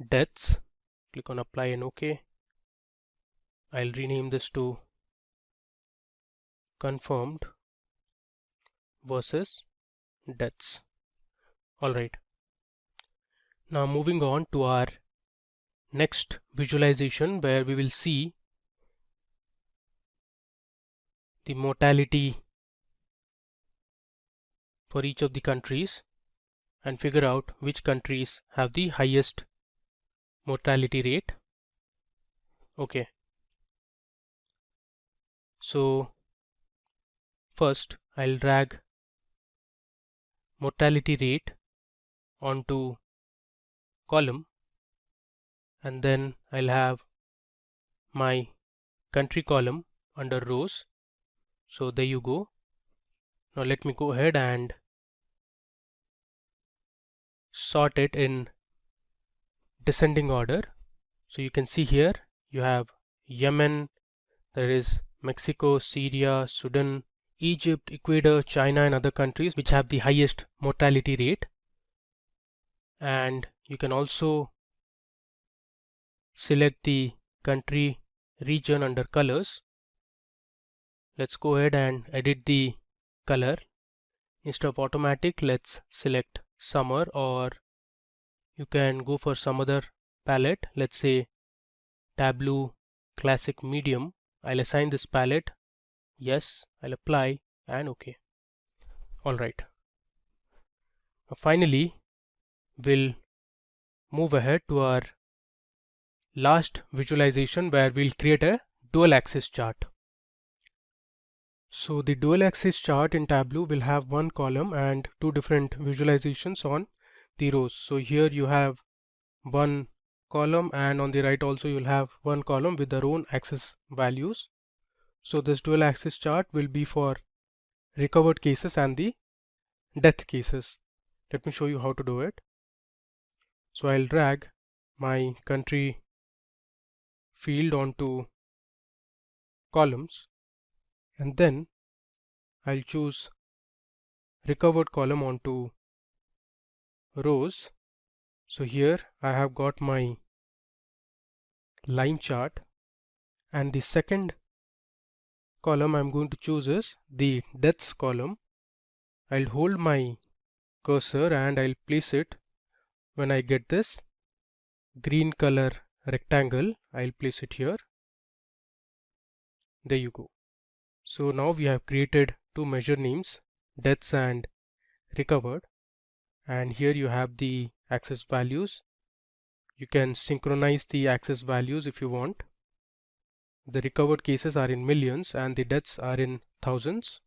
deaths. Click on apply and OK. I'll rename this to confirmed versus deaths. Alright. Now moving on to our next visualization where we will see the mortality for each of the countries and figure out which countries have the highest mortality rate. Okay. So first I'll drag mortality rate onto column and then I'll have my country column under rows. So there you go. Now let me go ahead and sort it in descending order. So you can see here you have Yemen, there is Mexico, Syria, Sudan, Egypt, Ecuador, China and other countries which have the highest mortality rate. And you can also select the country region under colors. Let's go ahead and edit the color. Instead of automatic, let's select summer, or you can go for some other palette. Let's say Tableau Classic Medium. I'll assign this palette. Yes, I'll apply and OK. Alright. Now finally, we'll move ahead to our last visualization where we'll create a dual axis chart. So the dual axis chart in Tableau will have one column and two different visualizations on the rows. So here you have one column and on the right also you'll have one column with their own axis values. So this dual axis chart will be for recovered cases and the death cases. Let me show you how to do it. So I'll drag my country field onto columns and then I'll choose recovered column onto rows. So here I have got my line chart, and the second column I'm going to choose is the deaths column. I'll hold my cursor and I'll place it when I get this green color rectangle. I'll place it here. There you go. So now we have created two measure names, deaths and recovered, and here you have the access values. You can synchronize the access values if you want. The recovered cases are in millions and the deaths are in thousands.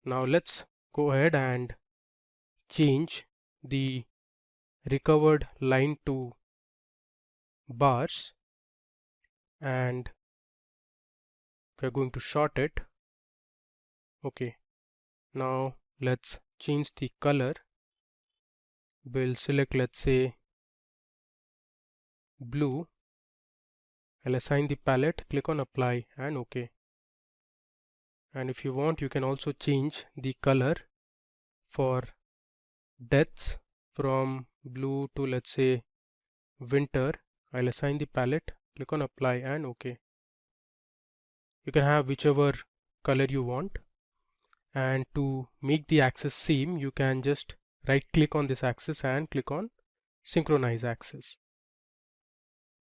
Now let's go ahead and change the recovered line to bars, and we're going to short it. Okay, now let's change the color. We'll select, let's say, blue. I'll assign the palette, click on apply and OK. And if you want, you can also change the color for deaths from blue to, let's say, winter. I'll assign the palette, click on apply and OK. You can have whichever color you want. And to make the axis same, you can just right click on this axis and click on synchronize axis.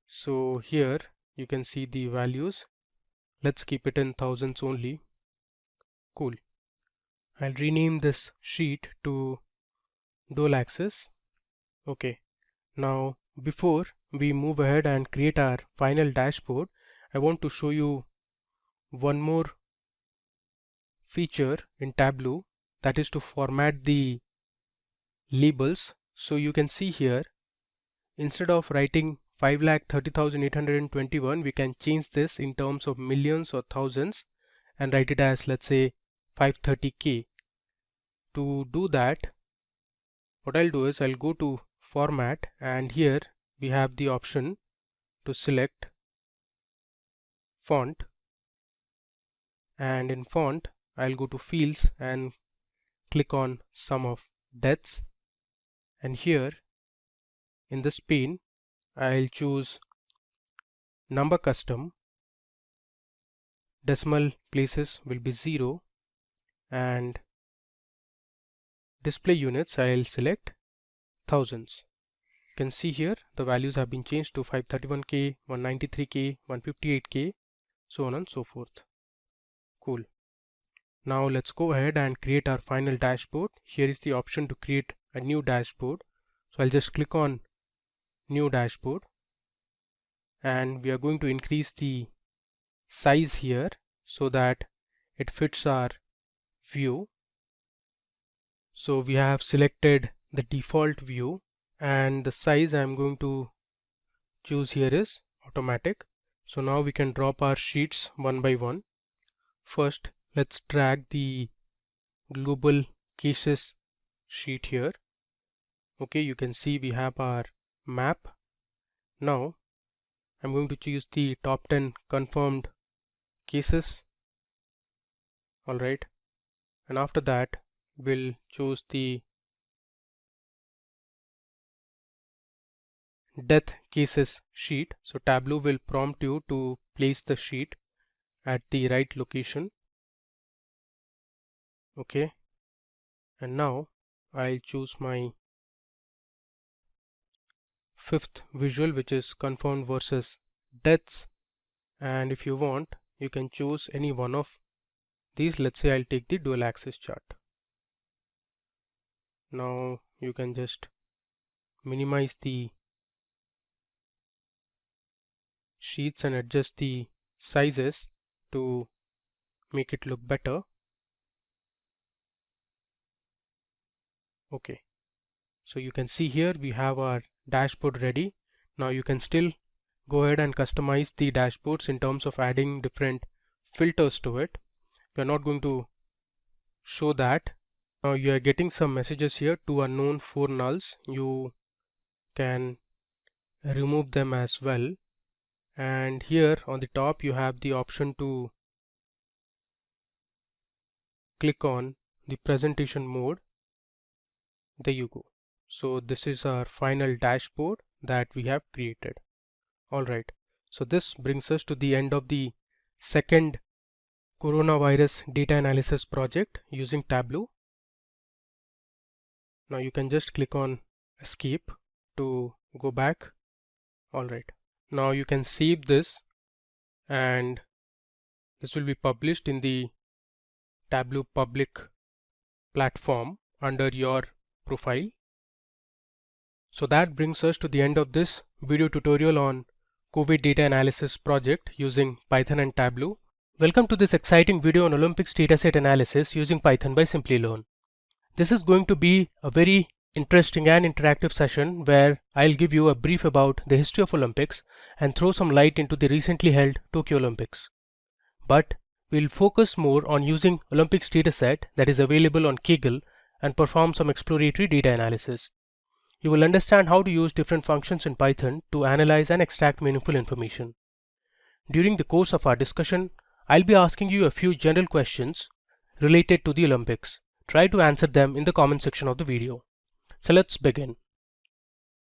So here you can see the values. Let's keep it in thousands only. Cool. I'll rename this sheet to dual axis. Okay. Now before we move ahead and create our final dashboard, I want to show you one more feature in Tableau, that is to format the labels. So you can see here, instead of writing 5,30,821, we can change this in terms of millions or thousands and write it as, let's say, 530k. To do that, what I'll do is I'll go to format, and here we have the option to select font, and in font I'll go to fields and click on sum of deaths, and here in this pane I'll choose number custom, decimal places will be 0, and display units I'll select thousands. You can see here the values have been changed to 531k, 193k, 158k, so on and so forth. Cool. Now let's go ahead and create our final dashboard. Here is the option to create a new dashboard. So I'll just click on new dashboard, and we are going to increase the size here so that it fits our view. So we have selected the default view, and the size I'm going to choose here is automatic. So now we can drop our sheets one by one. First, let's drag the global cases sheet here. Okay, you can see we have our map. Now I'm going to choose the top 10 confirmed cases. Alright, and after that we'll choose the death cases sheet. So Tableau will prompt you to place the sheet at the right location. Okay, and now I'll choose my fifth visual, which is confirmed versus deaths, and if you want you can choose any one of these. Let's say I'll take the dual axis chart. Now you can just minimize the sheets and adjust the sizes to make it look better. Okay, so you can see here we have our dashboard ready. Now you can still go ahead and customize the dashboards in terms of adding different filters to it. We are not going to show that. Now you are getting some messages here, 2 unknown, 4 nulls. You can remove them as well, and here on the top you have the option to click on the presentation mode. There you go. So this is our final dashboard that we have created. Alright, so this brings us to the end of the second coronavirus data analysis project using Tableau. Now you can just click on escape to go back. Alright, now you can save this, and This will be published in the Tableau public platform under your profile. So that brings us to the end of this video tutorial on COVID data analysis project using Python and Tableau. Welcome to this exciting video on Olympics dataset analysis using Python by Simplilearn. This is going to be a very interesting and interactive session where I'll give you a brief about the history of Olympics and throw some light into the recently held Tokyo Olympics. But we'll focus more on using Olympics dataset that is available on Kaggle and perform some exploratory data analysis. You will understand how to use different functions in Python to analyze and extract meaningful information. During the course of our discussion, I'll be asking you a few general questions related to the Olympics. Try to answer them in the comment section of the video. So let's begin.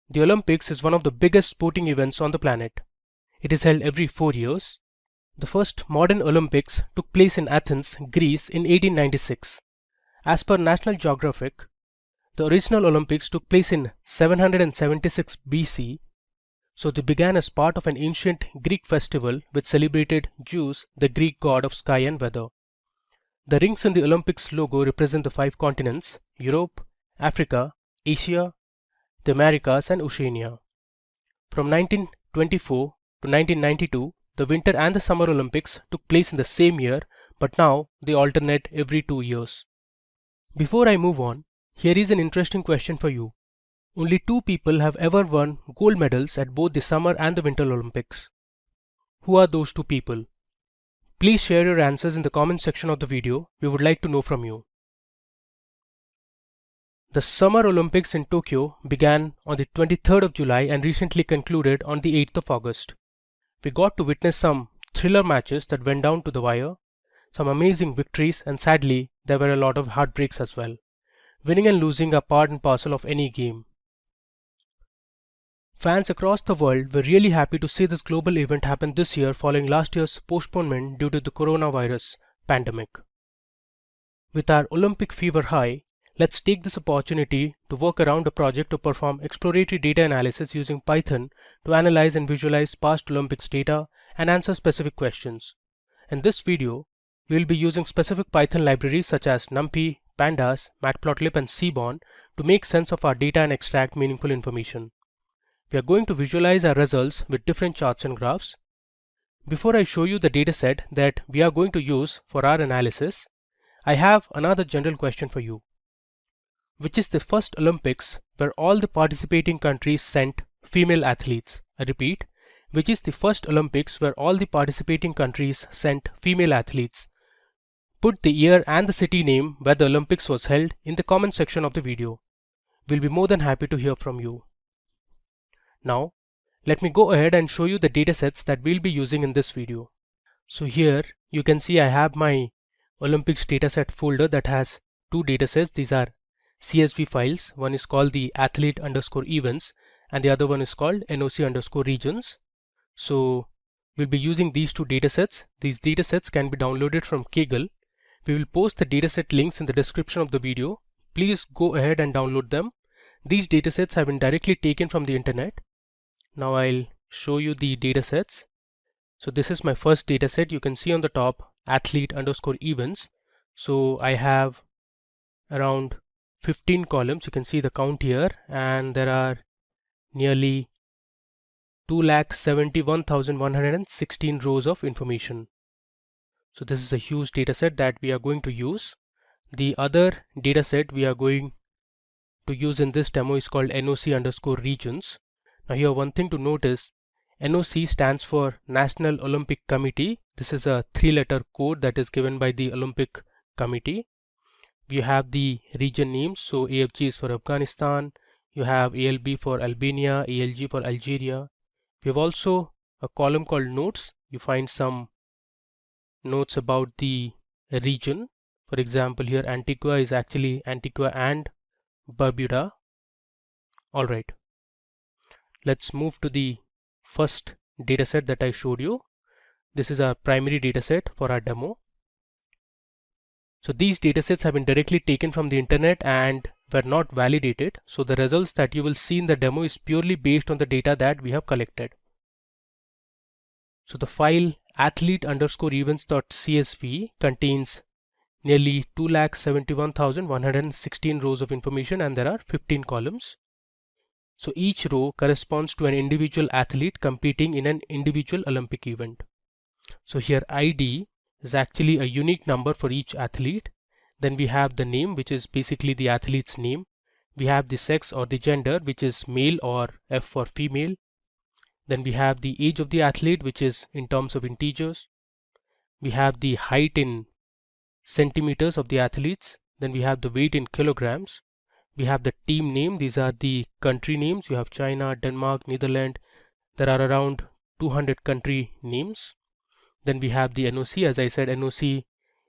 The Olympics is one of the biggest sporting events on the planet. It is held every 4 years. The first modern Olympics took place in Athens, Greece in 1896. As per National Geographic, the original Olympics took place in 776 BC, so they began as part of an ancient Greek festival which celebrated Zeus, the Greek god of sky and weather. The rings in the Olympics logo represent the 5 continents: Europe, Africa, Asia, the Americas and Oceania. From 1924 to 1992, the Winter and the Summer Olympics took place in the same year, but now they alternate every 2 years. Before I move on, here is an interesting question for you. Only 2 people have ever won gold medals at both the Summer and the Winter Olympics. Who are those 2 people? Please share your answers in the comment section of the video. We would like to know from you. The Summer Olympics in Tokyo began on the 23rd of July and recently concluded on the 8th of August. We got to witness some thriller matches that went down to the wire, some amazing victories, and sadly, there were a lot of heartbreaks as well. Winning and losing are part and parcel of any game. Fans across the world were really happy to see this global event happen this year following last year's postponement due to the coronavirus pandemic. With our Olympic fever high, let's take this opportunity to work around a project to perform exploratory data analysis using Python to analyze and visualize past Olympics data and answer specific questions. In this video, we will be using specific Python libraries such as NumPy, Pandas, Matplotlib and Seaborn to make sense of our data and extract meaningful information. We are going to visualize our results with different charts and graphs. Before I show you the dataset that we are going to use for our analysis, I have another general question for you. Which is the first Olympics where all the participating countries sent female athletes? I repeat, which is the first Olympics where all the participating countries sent female athletes? Put the year and the city name where the Olympics was held in the comment section of the video. We'll be more than happy to hear from you. Now, let me go ahead and show you the datasets that we'll be using in this video. So here you can see I have my Olympics dataset folder that has 2 datasets. These are CSV files. One is called the athlete_events and the other one is called NOC_regions. So we'll be using these 2 datasets. These datasets can be downloaded from Kaggle. We will post the dataset links in the description of the video. Please go ahead and download them. These datasets have been directly taken from the internet. Now I'll show you the datasets. So this is my first dataset. You can see on the top athlete_events. So I have around 15 columns. You can see the count here, and there are nearly 2,71,116 rows of information. So this is a huge dataset that we are going to use. The other dataset we are going to use in this demo is called NOC_regions. Now here one thing to note is NOC stands for National Olympic Committee. This is a 3-letter code that is given by the Olympic Committee. You have the region names. So AFG is for Afghanistan. You have ALB for Albania, ALG for Algeria. We have also a column called notes. You find some notes about the region. For example, here Antigua is actually Antigua and Barbuda. Alright, let's move to the first dataset that I showed you. This is our primary dataset for our demo. So these datasets have been directly taken from the internet and were not validated. So the results that you will see in the demo is purely based on the data that we have collected. So the file athlete underscore events.csv contains nearly 2,71,116 rows of information, and there are 15 columns. So each row corresponds to an individual athlete competing in an individual Olympic event. So here ID is actually a unique number for each athlete. Then we have the name, which is basically the athlete's name. We have the sex or the gender, which is male or F for female. Then we have the age of the athlete, which is in terms of integers. We have the height in centimeters of the athletes. Then we have the weight in kilograms. We have the team name. These are the country names. You have China, Denmark, Netherlands. There are around 200 country names. Then we have the NOC. As I said, NOC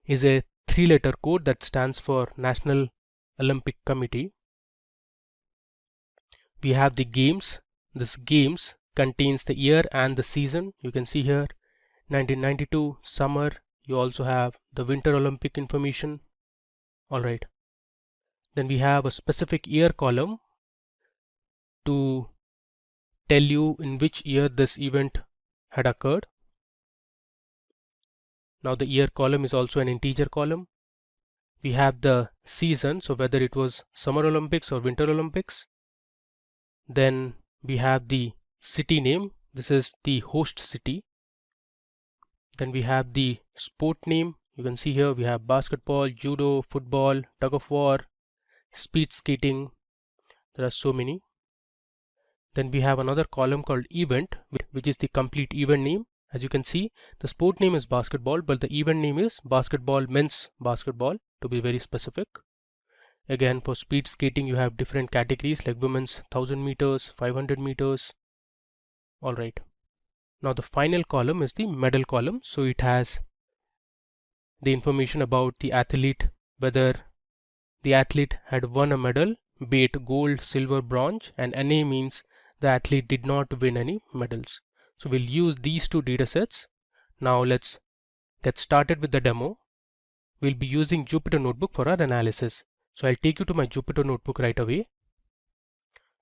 is a 3-letter code that stands for National Olympic Committee. We have the games. This games contains the year and the season. You can see here 1992 summer. You also have the Winter Olympic information. Alright. Then we have a specific year column to tell you in which year this event had occurred. Now the year column is also an integer column. We have the season, so whether it was Summer Olympics or Winter Olympics. Then we have the city name. This is the host city. Then we have the sport name. You can see here we have basketball, judo, football, tug of war, speed skating. There are so many. Then we have another column called event, which is the complete event name. As you can see, the sport name is basketball, but the event name is basketball, men's basketball, to be very specific. Again, for speed skating, you have different categories like women's 1000 meters, 500 meters. Alright. Now the final column is the medal column. So it has the information about the athlete, whether the athlete had won a medal, be it gold, silver, bronze, and NA means the athlete did not win any medals. So we'll use these two data sets. Now let's get started with the demo. We'll be using Jupyter Notebook for our analysis. So I'll take you to my Jupyter Notebook right away.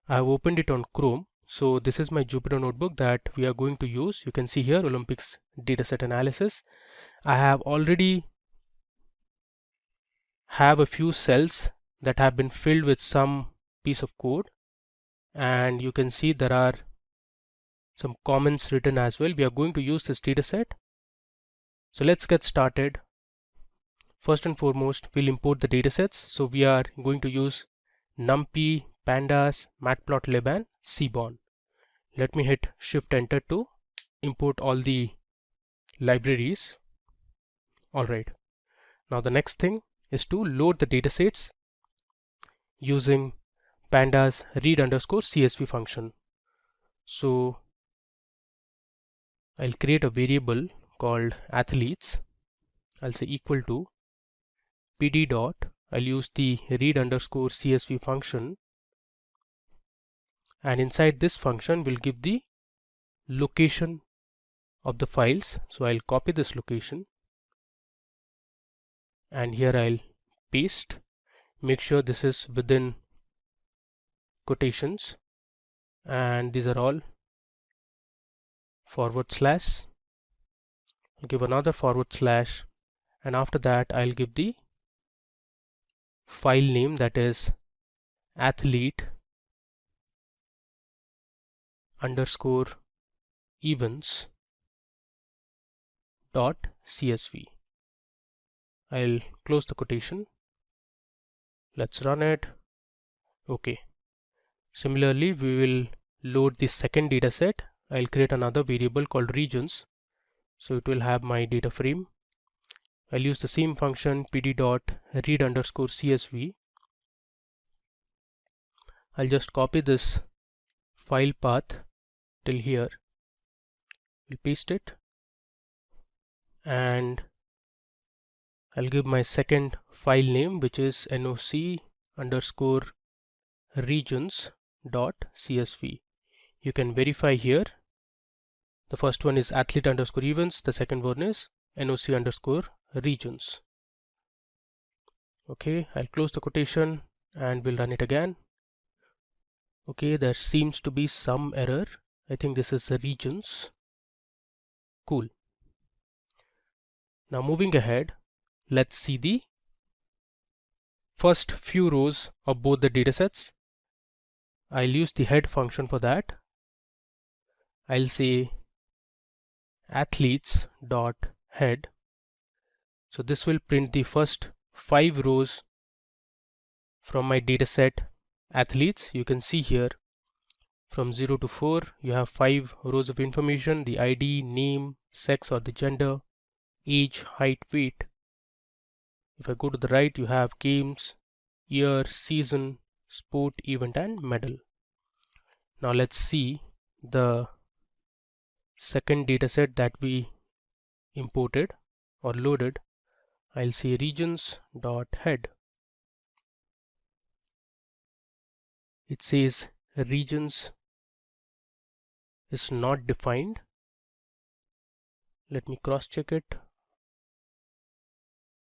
I have opened it on Chrome. So this is my Jupyter Notebook that we are going to use. You can see here Olympics dataset analysis. I have already have a few cells that have been filled with some piece of code, and you can see there are some comments written as well. We are going to use this dataset. So let's get started. First and foremost, we'll import the datasets. So we are going to use NumPy, Pandas, Matplotlib, and Seaborn. Let me hit Shift Enter to import all the libraries. Alright. Now the next thing is to load the datasets using Pandas read_CSV function. So I'll create a variable called athletes. I'll say equal to pd dot. I'll use the read_CSV function, and inside this function we'll give the location of the files. So I'll copy this location and here I'll paste. Make sure this is within quotations, and these are all /. I'll give another /, and after that I'll give the file name, that is athlete underscore events dot CSV. I'll close the quotation. Let's run it. Okay. Similarly, we will load the second data set. I'll create another variable called regions. So it will have my data frame. I'll use the same function pd dot read_CSV. I'll just copy this file path till here. We'll paste it, and I'll give my second file name, which is noc_regions.csv. You can verify here. The first one is athlete_events. The second one is noc_regions. Okay, I'll close the quotation and we'll run it again. Okay, there seems to be some error. I think this is the regions. Cool. Now moving ahead, let's see the first few rows of both the datasets. I'll use the head function for that. I'll say athletes dot head. So this will print the first 5 rows from my dataset athletes. You can see here from 0 to 4 you have 5 rows of information: the ID, name, sex or the gender, age, height, weight. If I go to the right, you have games, year, season, sport, event and medal. Now let's see the second dataset that we imported or loaded. I'll say regions dot head. It says regions is not defined. Let me cross check it.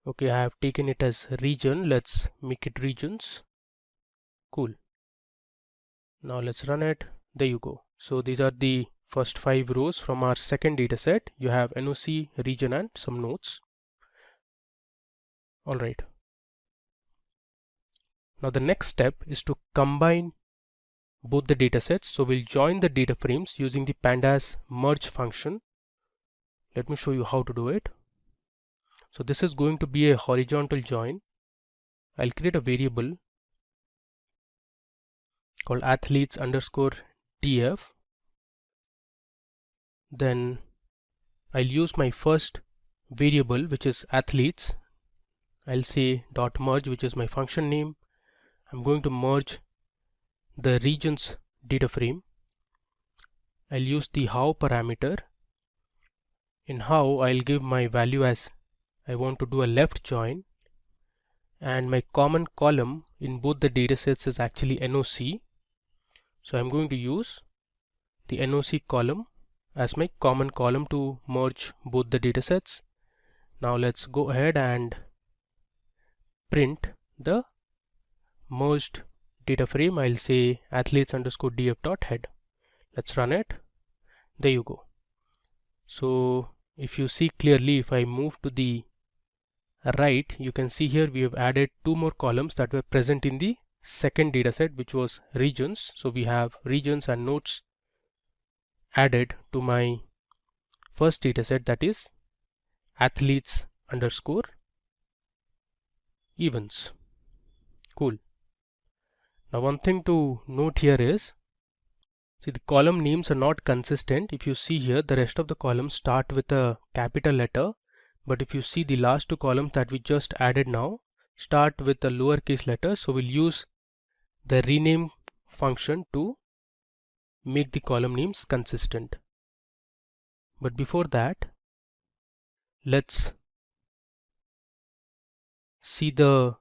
Okay, I have taken it as region. Let's make it regions. Cool. Now let's run it. There you go. So these are the first 5 rows from our second dataset. You have NOC, region and some notes. Alright. Now the next step is to combine both the datasets. So we'll join the data frames using the Pandas merge function. Let me show you how to do it. So this is going to be a horizontal join. I'll create a variable called athletes underscore df. Then I'll use my first variable, which is athletes. I'll say dot merge, which is my function name. I'm going to merge the regions data frame. I'll use the how parameter. In how, I'll give my value as I want to do a left join, and my common column in both the datasets is actually NOC. So I'm going to use the NOC column as my common column to merge both the datasets. Now let's go ahead and print the merged data frame. I'll say athletes underscore df dot head. Let's run it. There you go. So if you see clearly, if I move to the right, you can see here we have added 2 more columns that were present in the second dataset, which was regions. So we have regions and notes added to my first dataset, that is athletes underscore events. Cool. Now one thing to note here is, see, the column names are not consistent. If you see here, the rest of the columns start with a capital letter, but if you see the last 2 columns that we just added now start with a lowercase letter. So we'll use the rename function to make the column names consistent. But before that, let's see the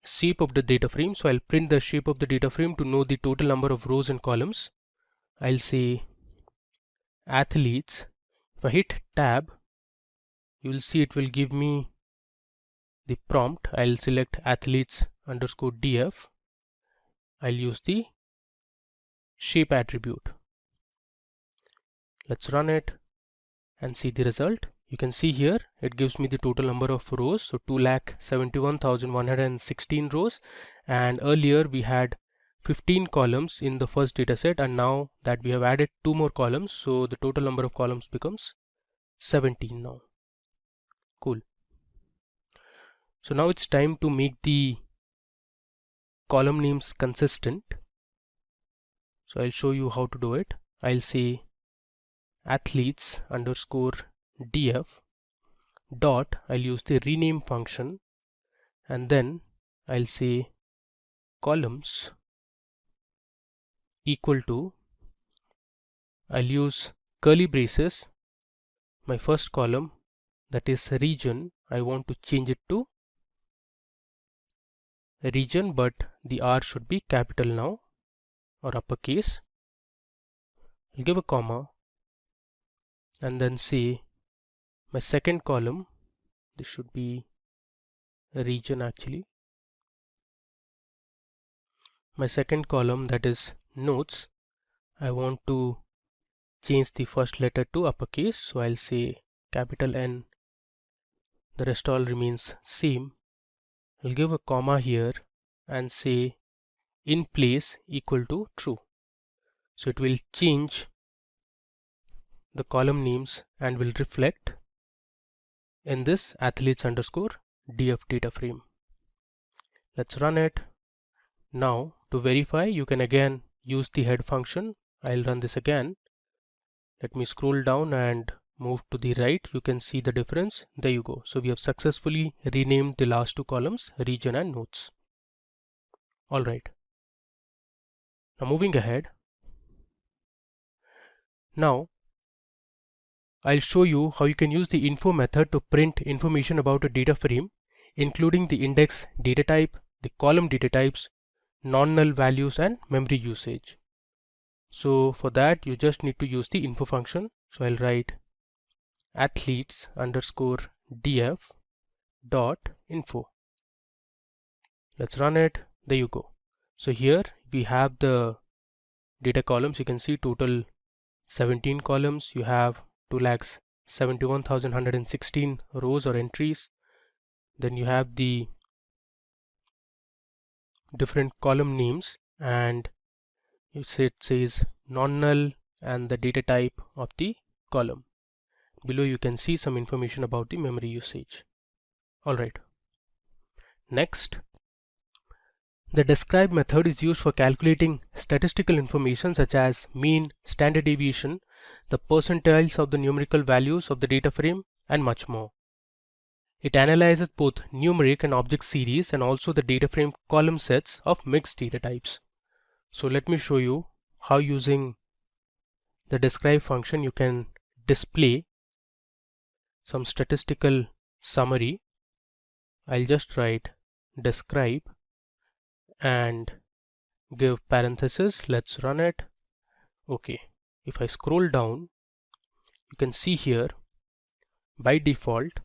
shape of the data frame. So I'll print the shape of the data frame to know the total number of rows and columns. I'll say athletes. If I hit tab, you will see it will give me the prompt. I'll select athletes underscore df. I'll use the shape attribute. Let's run it and see the result. You can see here it gives me the total number of rows. So 2,71,116 rows, and earlier we had 15 columns in the first dataset, and now that we have added 2 more columns, so the total number of columns becomes 17 now. Cool. So now it's time to make the column names consistent. So I'll show you how to do it. I'll say athletes underscore df dot, I'll use the rename function, and then I'll say columns equal to, I'll use curly braces, my first column, that is region. I want to change it to region, but the R should be capital now or uppercase. I'll give a comma and then say my second column, this should be region actually. My second column, that is notes, I want to change the first letter to uppercase, so I'll say capital N the rest all remains same. I'll give a comma here and say in place equal to true. So it will change the column names and will reflect in this athletes underscore df data frame. Let's run it. Now to verify, you can again use the head function. I'll run this again. Let me scroll down and move to the right. You can see the difference. There you go. So we have successfully renamed the last two columns, region and notes. Alright. Now moving ahead. Now I'll show you how you can use the info method to print information about a data frame, including the index data type, the column data types, non-null values and memory usage. So for that you just need to use the info function. So I'll write athletes underscore df dot info. Let's run it. There you go. So here we have the data columns. You can see total 17 columns. You have 2,71,116 rows or entries. Then you have the different column names, and it says non-null and the data type of the column. Below you can see some information about the memory usage. Alright. Next, the describe method is used for calculating statistical information such as mean, standard deviation, the percentiles of the numerical values of the data frame, and much more. It analyzes both numeric and object series and also the data frame column sets of mixed data types. So let me show you how using the describe function you can display some statistical summary. I'll just write describe and give parenthesis. Let's run it. Okay, if I scroll down, you can see here by default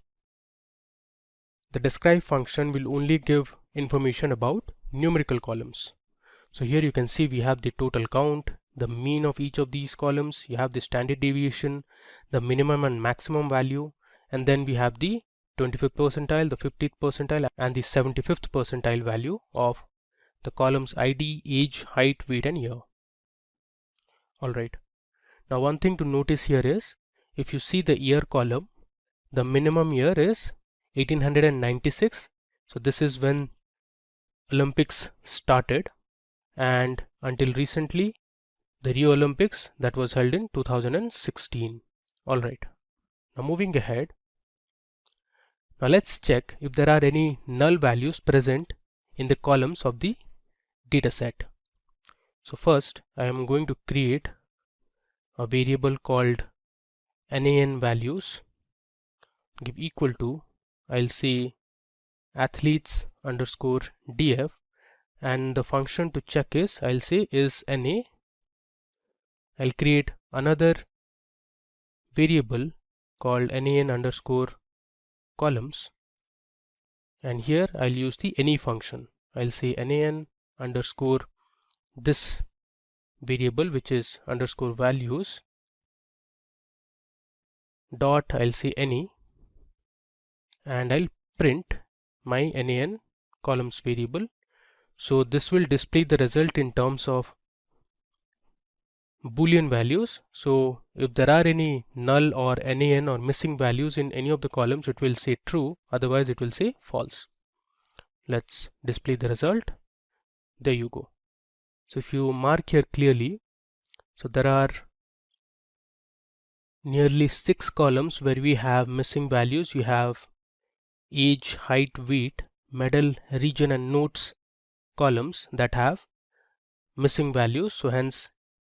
the describe function will only give information about numerical columns. So here you can see we have the total count, the mean of each of these columns, you have the standard deviation, the minimum and maximum value, and then we have the 25th percentile, the 50th percentile and the 75th percentile value of the columns ID, age, height, weight and year. Alright. Now one thing to notice here is if you see the year column, the minimum year is 1896. So this is when Olympics started, and until recently the Rio Olympics that was held in 2016. Alright. Now moving ahead. Now let's check if there are any null values present in the columns of the data set. So first I am going to create a variable called nan values, give equal to, I'll say athletes underscore df, and the function to check is I'll say is na. I'll create another variable called nan underscore columns, and here I'll use the any function. I'll say nan underscore this variable which is underscore values dot I'll say any, and I'll print my nan columns variable. So this will display the result in terms of Boolean values. So if there are any null or nan or missing values in any of the columns, it will say true, otherwise it will say false. Let's display the result. There you go. So if you mark here clearly, so there are nearly 6 columns where we have missing values. You have age, height, weight, medal, region and notes columns that have missing values, so hence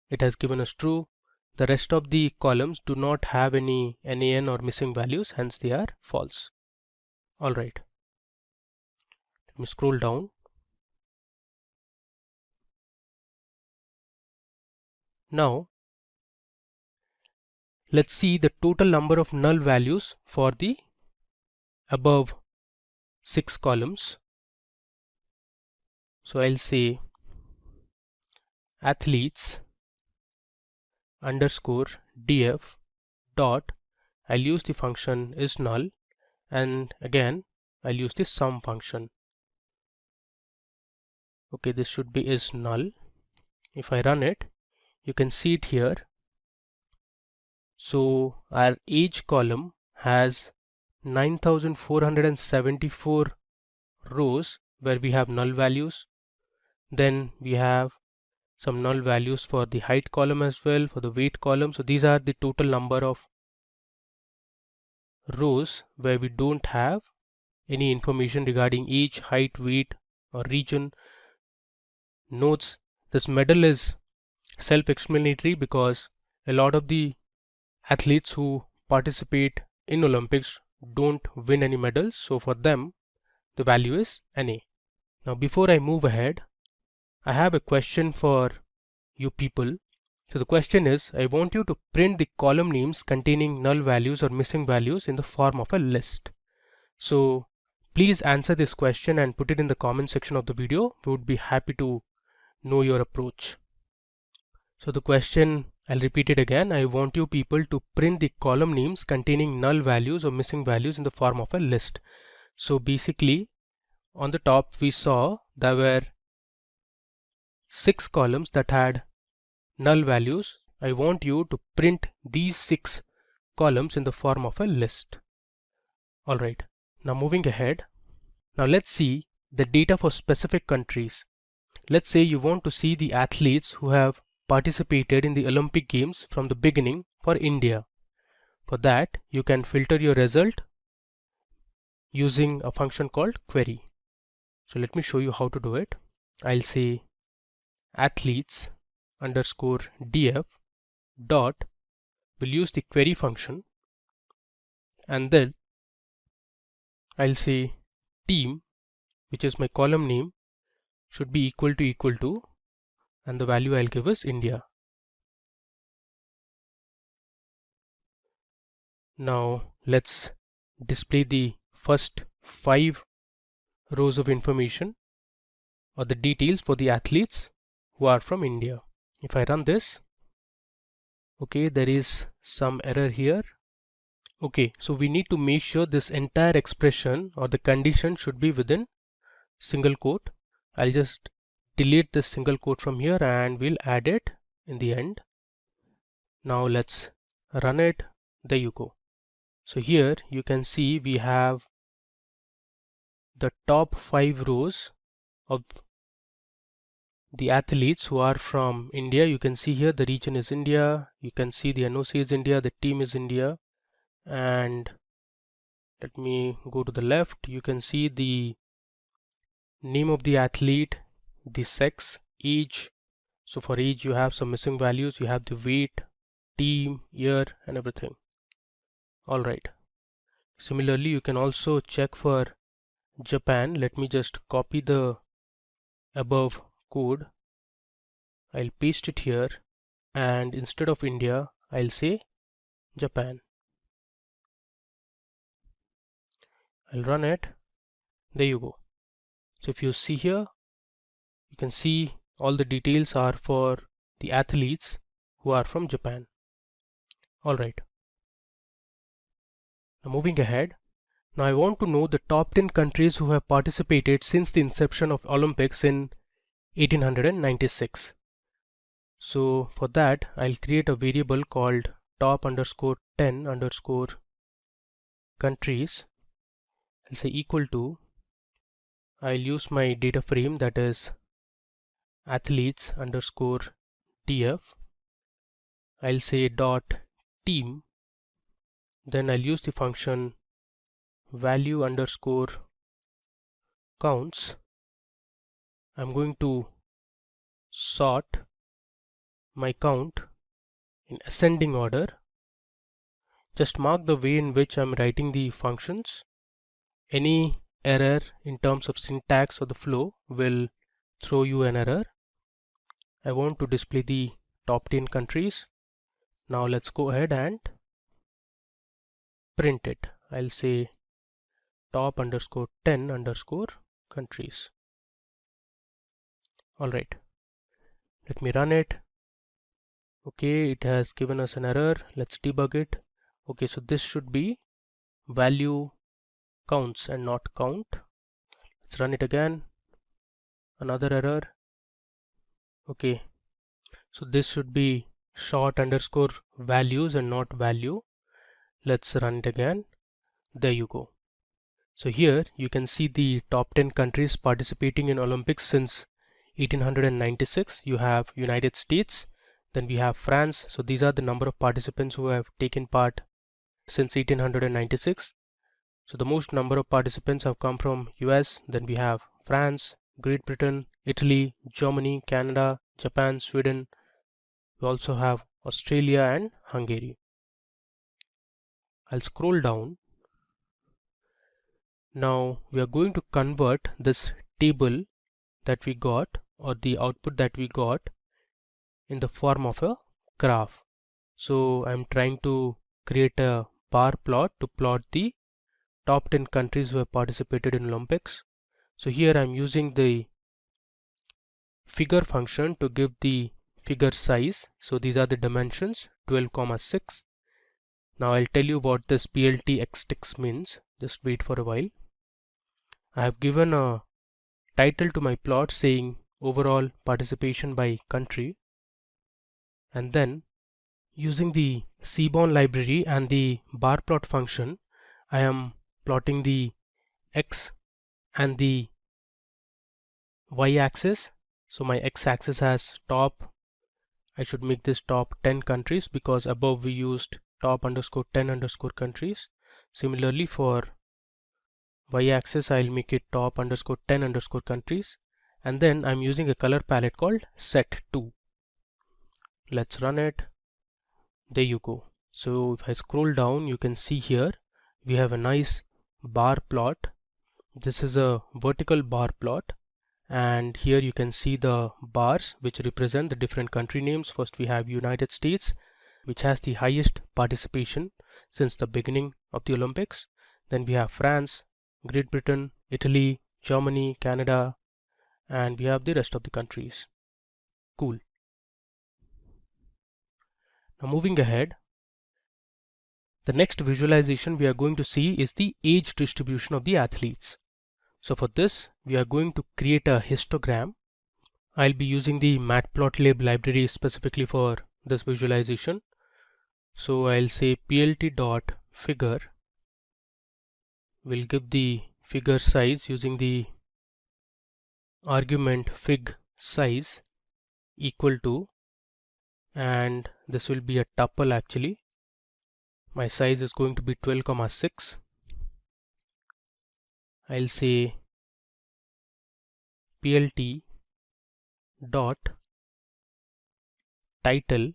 it has given us true. The rest of the columns do not have any nan or missing values, hence they are false. Alright, let me scroll down. Now let's see the total number of null values for the above 6 columns. So I'll say athletes underscore df dot, I'll use the function is null, and again I'll use this sum function. Okay, this should be is null. If I run it, you can see it here. So our age column has 9474 rows where we have null values. Then we have some null values for the height column as well, for the weight column. So these are the total number of rows where we don't have any information regarding age, height, weight or region. Notes, this medal is self-explanatory because a lot of the athletes who participate in Olympics don't win any medals, so for them the value is NA. Now before I move ahead, I have a question for you people. So the question is, I want you to print the column names containing null values or missing values in the form of a list. So please answer this question and put it in the comment section of the video. We would be happy to know your approach. So the question, I'll repeat it again. I want you people to print the column names containing null values or missing values in the form of a list. So basically on the top we saw there were 6 columns that had null values. I want you to print these 6 columns in the form of a list. Alright, now moving ahead. Now let's see the data for specific countries. Let's say you want to see the athletes who have participated in the Olympic Games from the beginning for India. For that, you can filter your result using a function called query. So let me show you how to do it. I'll say athletes underscore df dot, will use the query function, and then I'll say team, which is my column name, should be equal to, and the value I'll give is India. Now let's display the first 5 rows of information or the details for the athletes who are from India. If I run this, okay, there is some error here. Okay, so we need to make sure this entire expression or the condition should be within single quote. I'll just delete this single quote from here and we'll add it in the end. Now let's run it. There you go. So here you can see we have the top 5 rows of the athletes who are from India. You can see here the region is India, you can see the NOC is India, the team is India, and let me go to the left. You can see the name of the athlete, the sex, age. So for age you have some missing values, you have the weight, team, year and everything. Alright, similarly you can also check for Japan. Let me just copy the above code, I'll paste it here, and instead of India I'll say Japan. I'll run it. There you go. So if you see here, you can see all the details are for the athletes who are from Japan. Alright, now moving ahead. Now I want to know the top 10 countries who have participated since the inception of Olympics in 1896. So for that I'll create a variable called top underscore 10 underscore countries. I'll say equal to, I'll use my data frame, that is athletes underscore df. I'll say dot team, then I'll use the function value underscore counts. I'm going to sort my count in ascending order. Just mark the way in which I'm writing the functions. Any error in terms of syntax or the flow will throw you an error. I want to display the top 10 countries. Now let's go ahead and print it. I'll say top underscore 10 underscore countries. Alright, let me run it. Okay, it has given us an error. Let's debug it. Okay, so this should be value counts and not count. Let's run it again. Another error. Okay, so this should be short underscore values and not value. Let's run it again. There you go. So here you can see the top 10 countries participating in Olympics since 1896. You have United States, then we have France. So these are the number of participants who have taken part since 1896. So the most number of participants have come from US, then we have France, Great Britain, Italy, Germany, Canada, Japan, Sweden. We also have Australia and Hungary. I'll scroll down. Now we are going to convert this table that we got, or the output that we got, in the form of a graph. So I'm trying to create a bar plot to plot the top 10 countries who have participated in Olympics. So here I'm using the figure function to give the figure size. So these are the dimensions 12,6. Now I'll tell you what this pltxtext means. Just wait for a while. I have given a title to my plot saying overall participation by country, and then using the Seaborn library and the bar plot function, I am plotting the x and the y-axis. So my x-axis has top. I should make this top 10 countries because above we used top underscore 10 underscore countries. Similarly for y-axis, I'll make it top underscore 10 underscore countries, and then I'm using a color palette called set2. Let's run it. There you go. So if I scroll down, you can see here we have a nice bar plot. This is a vertical bar plot, and here you can see the bars which represent the different country names. First we have United States, which has the highest participation since the beginning of the Olympics. Then we have France, Great Britain, Italy, Germany, Canada, and we have the rest of the countries. Cool. Now moving ahead, the next visualization we are going to see is the age distribution of the athletes. So for this, we are going to create a histogram. I'll be using the matplotlib library specifically for this visualization. So I'll say plt.figure. We'll give the figure size using the argument fig size equal to, and this will be a tuple actually. My size is going to be 12,6. I'll say plt dot title.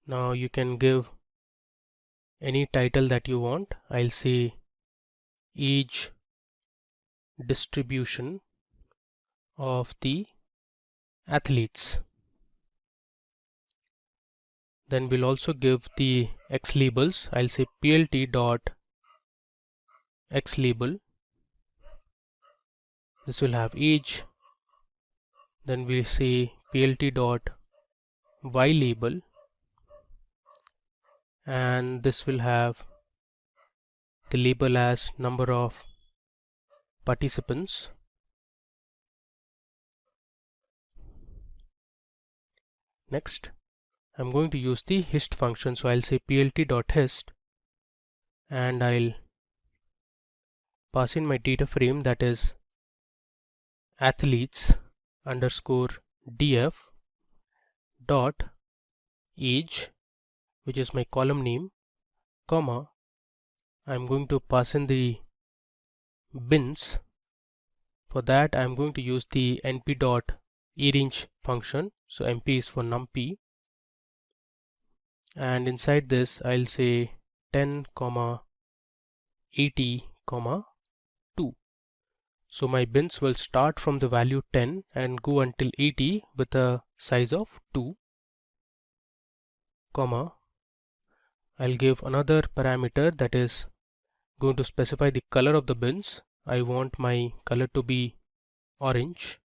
Now you can give any title that you want. I'll say age distribution of the athletes. Then we'll also give the x labels. I'll say plt dot x label. This will have age. Then we'll say plt dot y label, and this will have the label as number of participants. Next, I'm going to use the hist function. So I'll say plt.hist, and I'll pass in my data frame, that is athletes underscore df dot age, which is my column name, comma, I'm going to pass in the bins. For that I'm going to use the np.arange function. So np is for numpy, and inside this I'll say 10, 80, 2. So my bins will start from the value 10 and go until 80 with a size of 2, comma, I'll give another parameter that is going to specify the color of the bins. I want my color to be orange,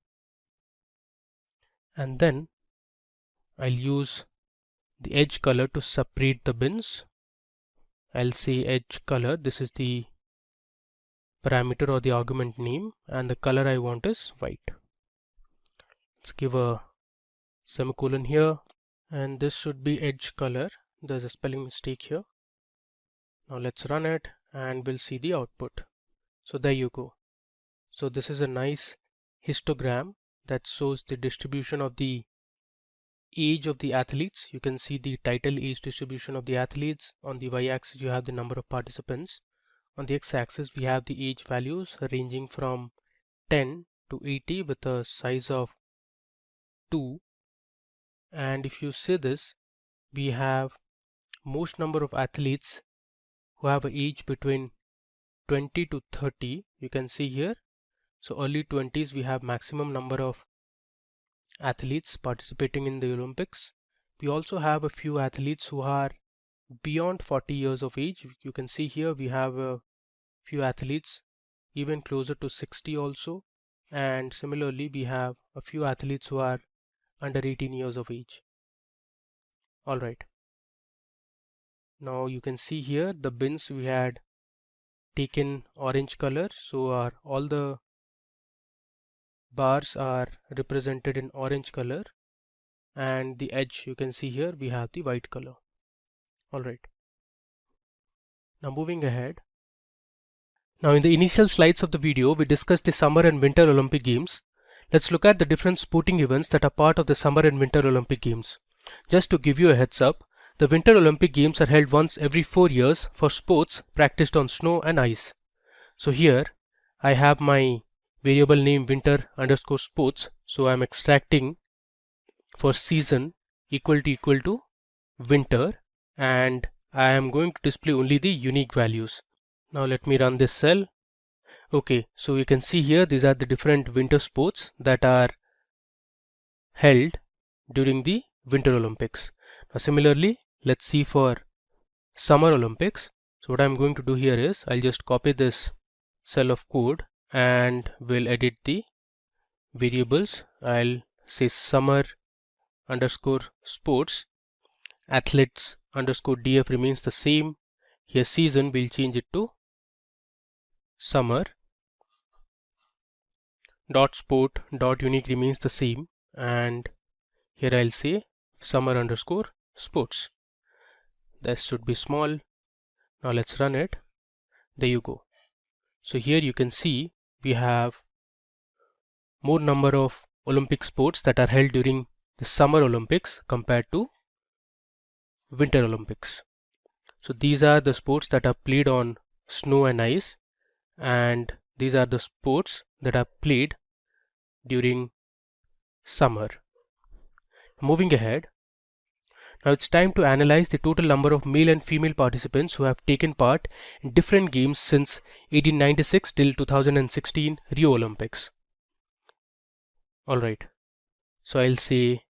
and then I'll use the edge color to separate the bins. I'll say edge color, this is the parameter or the argument name, and the color I want is white. Let's give a semicolon here, and this should be edge color. There's a spelling mistake here. Now let's run it and we'll see the output. So there you go. So this is a nice histogram that shows the distribution of the age of the athletes. You can see the title age distribution of the athletes. On the y-axis you have the number of participants. On the x-axis we have the age values ranging from 10 to 80 with a size of 2. And if you see this, we have most number of athletes who have an age between 20 to 30. You can see here. So early 20s we have maximum number of athletes participating in the Olympics. We also have a few athletes who are beyond 40 years of age. You can see here we have a few athletes even closer to 60 also, and similarly we have a few athletes who are under 18 years of age. Alright, now you can see here the bins we had taken orange color, so all the bars are represented in orange color, and the edge you can see here we have the white color. Alright, now moving ahead. Now in the initial slides of the video we discussed the Summer and Winter Olympic Games. Let's look at the different sporting events that are part of the Summer and Winter Olympic Games. Just to give you a heads up, the Winter Olympic Games are held once every 4 years for sports practiced on snow and ice. So here I have my variable name winter_sports, so I'm extracting for season equal to winter, and I am going to display only the unique values. Now let me run this cell. Okay, so you can see here these are the different winter sports that are held during the Winter Olympics. Now similarly, let's see for Summer Olympics. So what I'm going to do here is I'll just copy this cell of code and we'll edit the variables. I'll say summer_sports, athletes_df remains the same. Here season we'll change it to summer.sport.unique remains the same, and here I'll say summer_sports. This should be small. Now let's run it. There you go. So here you can see we have more number of Olympic sports that are held during the Summer Olympics compared to Winter Olympics. So these are the sports that are played on snow and ice, and these are the sports that are played during summer. Moving ahead, now it's time to analyze the total number of male and female participants who have taken part in different games since 1896 till 2016 Rio Olympics. Alright, so I'll say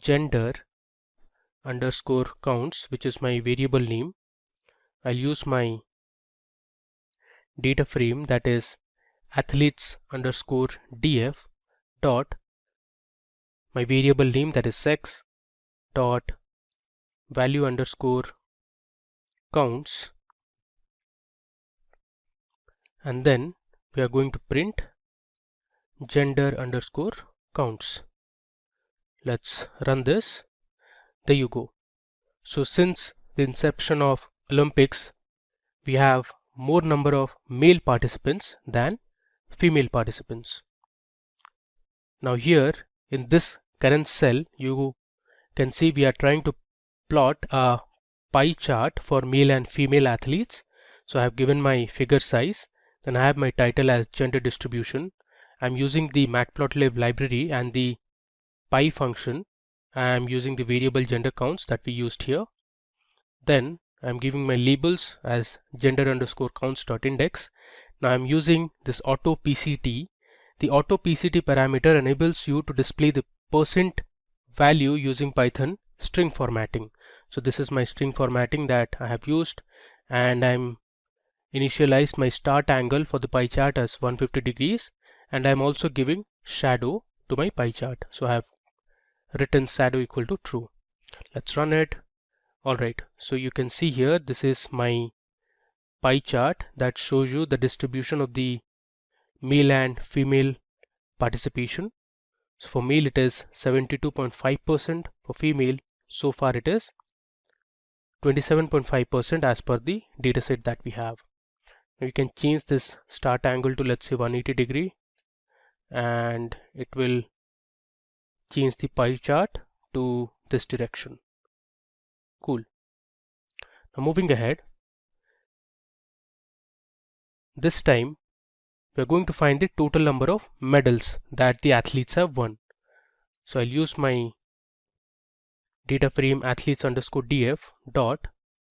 gender_counts, which is my variable name. I'll use my data frame, that is athletes_df dot my variable name, that is sex, dot value_counts, and then we are going to print gender_counts. Let's run this. There you go. So since the inception of Olympics, we have more number of male participants than female participants. Now here in this current cell you can see we are trying to plot a pie chart for male and female athletes. So I have given my figure size, then I have my title as gender distribution. I'm using the matplotlib library and the pie function. I'm using the variable gender counts that we used here. Then I'm giving my labels as gender_counts.index. Now I'm using this auto PCT. The auto PCT parameter enables you to display the percent value using Python string formatting. So this is my string formatting that I have used, and I'm initialized my start angle for the pie chart as 150 degrees, and I'm also giving shadow to my pie chart. So I have written shadow equal to true. Let's run it. Alright, so you can see here this is my pie chart that shows you the distribution of the male and female participation. So for male it is 72.5%, for female so far it is 27.5% as per the dataset that we have. We can change this start angle to, let's say, 180 degree, and it will change the pie chart to this direction. Cool. Now moving ahead, this time we are going to find the total number of medals that the athletes have won. So I'll use my data frame athletes underscore df dot,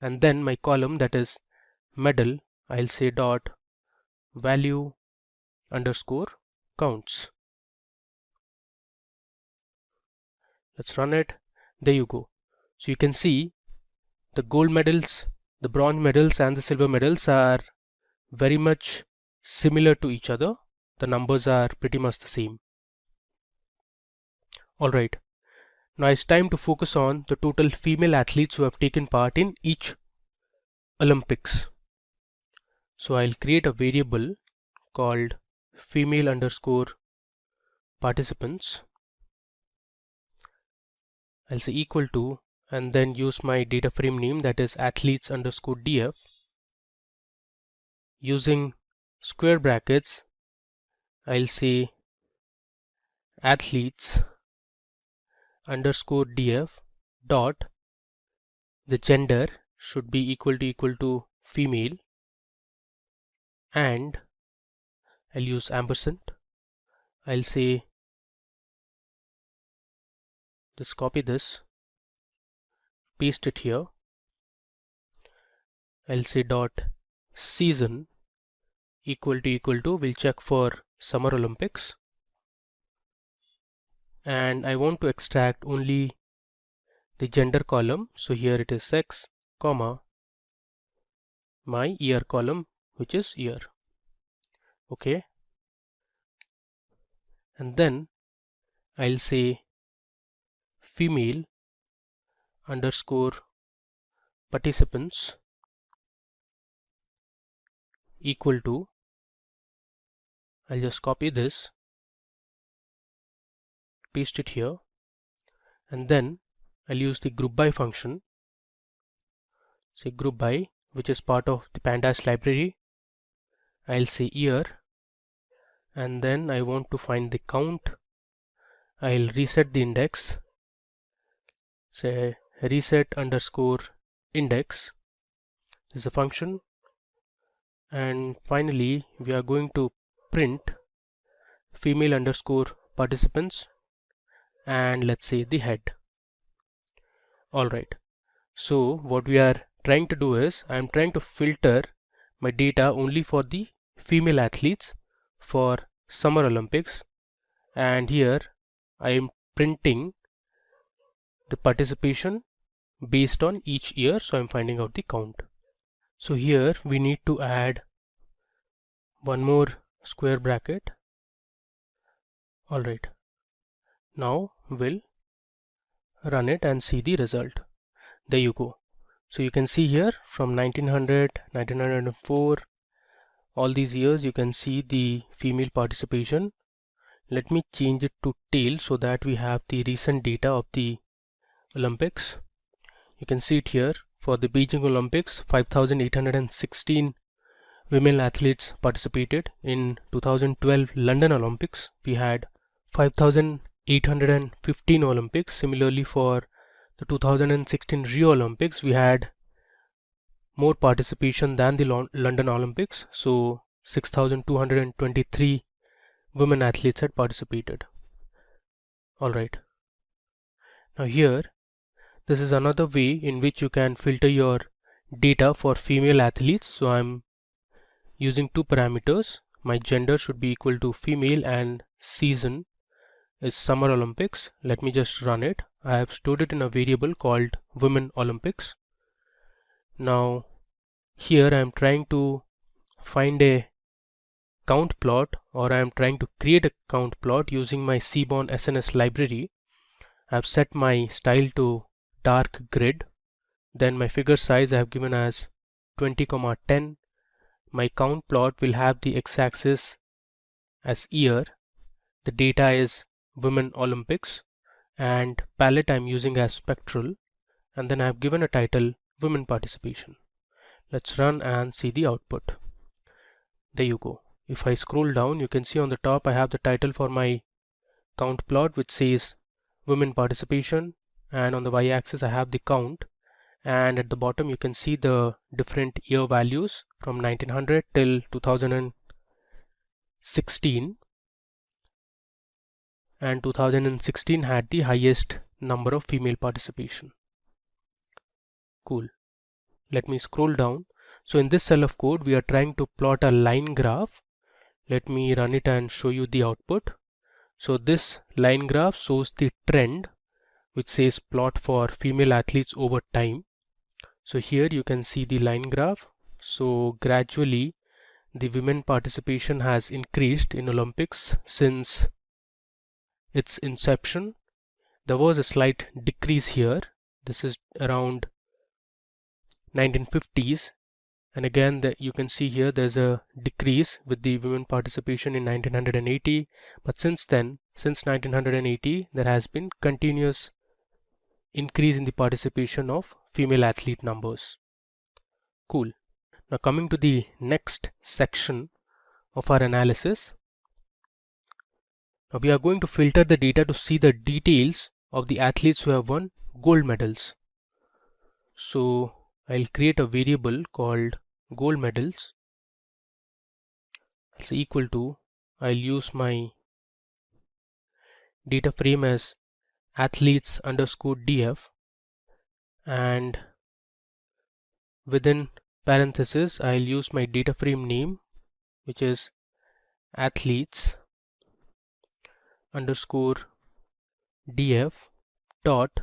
and then my column, that is medal, I'll say dot value underscore counts. Let's run it. There you go. So you can see the gold medals, the bronze medals and the silver medals are very much similar to each other. The numbers are pretty much the same. Alright, now it's time to focus on the total female athletes who have taken part in each Olympics. So I'll create a variable called female underscore participants. I'll say equal to, and then use my data frame name, that is athletes underscore df. Using square brackets, I'll say athletes underscore df dot, the gender should be equal to female, and I'll use ampersand. I'll say, just copy this, paste it here. I'll say dot season equal to, we'll check for Summer Olympics, and I want to extract only the gender column. So here it is sex, comma, my year column, which is year. Okay, and then I'll say female underscore participants equal to, I'll just copy this, paste it here, and then I'll use the group by function. Say group by, which is part of the Pandas library. I'll say year, and then I want to find the count. I'll reset the index, say reset underscore index is a function, and finally we are going to print female underscore participants and let's say the head. Alright, so what we are trying to do is, I'm trying to filter my data only for the female athletes for Summer Olympics, and here I am printing the participation based on each year, so I'm finding out the count. So here we need to add one more square bracket. Alright, now we'll run it and see the result. There you go. So you can see here from 1900, 1904, all these years you can see the female participation. Let me change it to tail so that we have the recent data of the Olympics. You can see it here. For the Beijing Olympics, 5,816 women athletes participated. In 2012 London Olympics, we had 5,815 Olympics. Similarly, for the 2016 Rio Olympics, we had more participation than the London Olympics. So 6,223 women athletes had participated. Alright. Now here, this is another way in which you can filter your data for female athletes. So I'm using two parameters. My gender should be equal to female and season is Summer Olympics. Let me just run it. I have stored it in a variable called Women Olympics. Now here I am trying to find a count plot, or I am trying to create a count plot using my Seaborn SNS library. I have set my style to dark grid. Then my figure size I have given as 20,10. my count plot will have the x-axis as year, the data is Women Olympics, and palette I'm using as spectral, and then I've given a title Women Participation. Let's run and see the output. There you go. If I scroll down, you can see on the top I have the title for my count plot, which says Women Participation, and on the y-axis I have the count, and at the bottom you can see the different year values from 1900 till 2016, and 2016 had the highest number of female participation. Cool. Let me scroll down. So in this cell of code we are trying to plot a line graph. Let me run it and show you the output. So this line graph shows the trend, which says plot for female athletes over time. So here you can see the line graph. So gradually the women participation has increased in Olympics since its inception. There was a slight decrease here. This is around 1950s, and again you can see here there's a decrease with the women participation in 1980, but since then, since 1980, there has been continuous increase in the participation of female athlete numbers. Cool. Now coming to the next section of our analysis, now we are going to filter the data to see the details of the athletes who have won gold medals. So I'll create a variable called gold medals. It's equal to, I'll use my data frame as athletes underscore df, and within parenthesis I'll use my data frame name, which is athletes underscore df dot,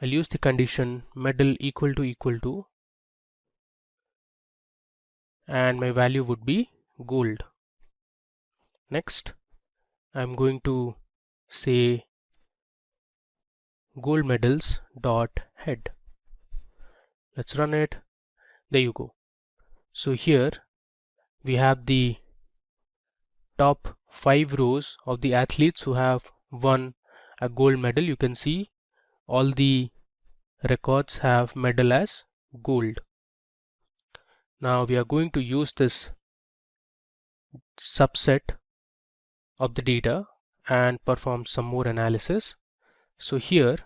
I'll use the condition medal equal to, and my value would be gold. Next I'm going to say gold medals dot head. Let's run it. There you go. So here we have the top 5 rows of the athletes who have won a gold medal. You can see all the records have medal as gold. Now we are going to use this subset of the data and perform some more analysis. So here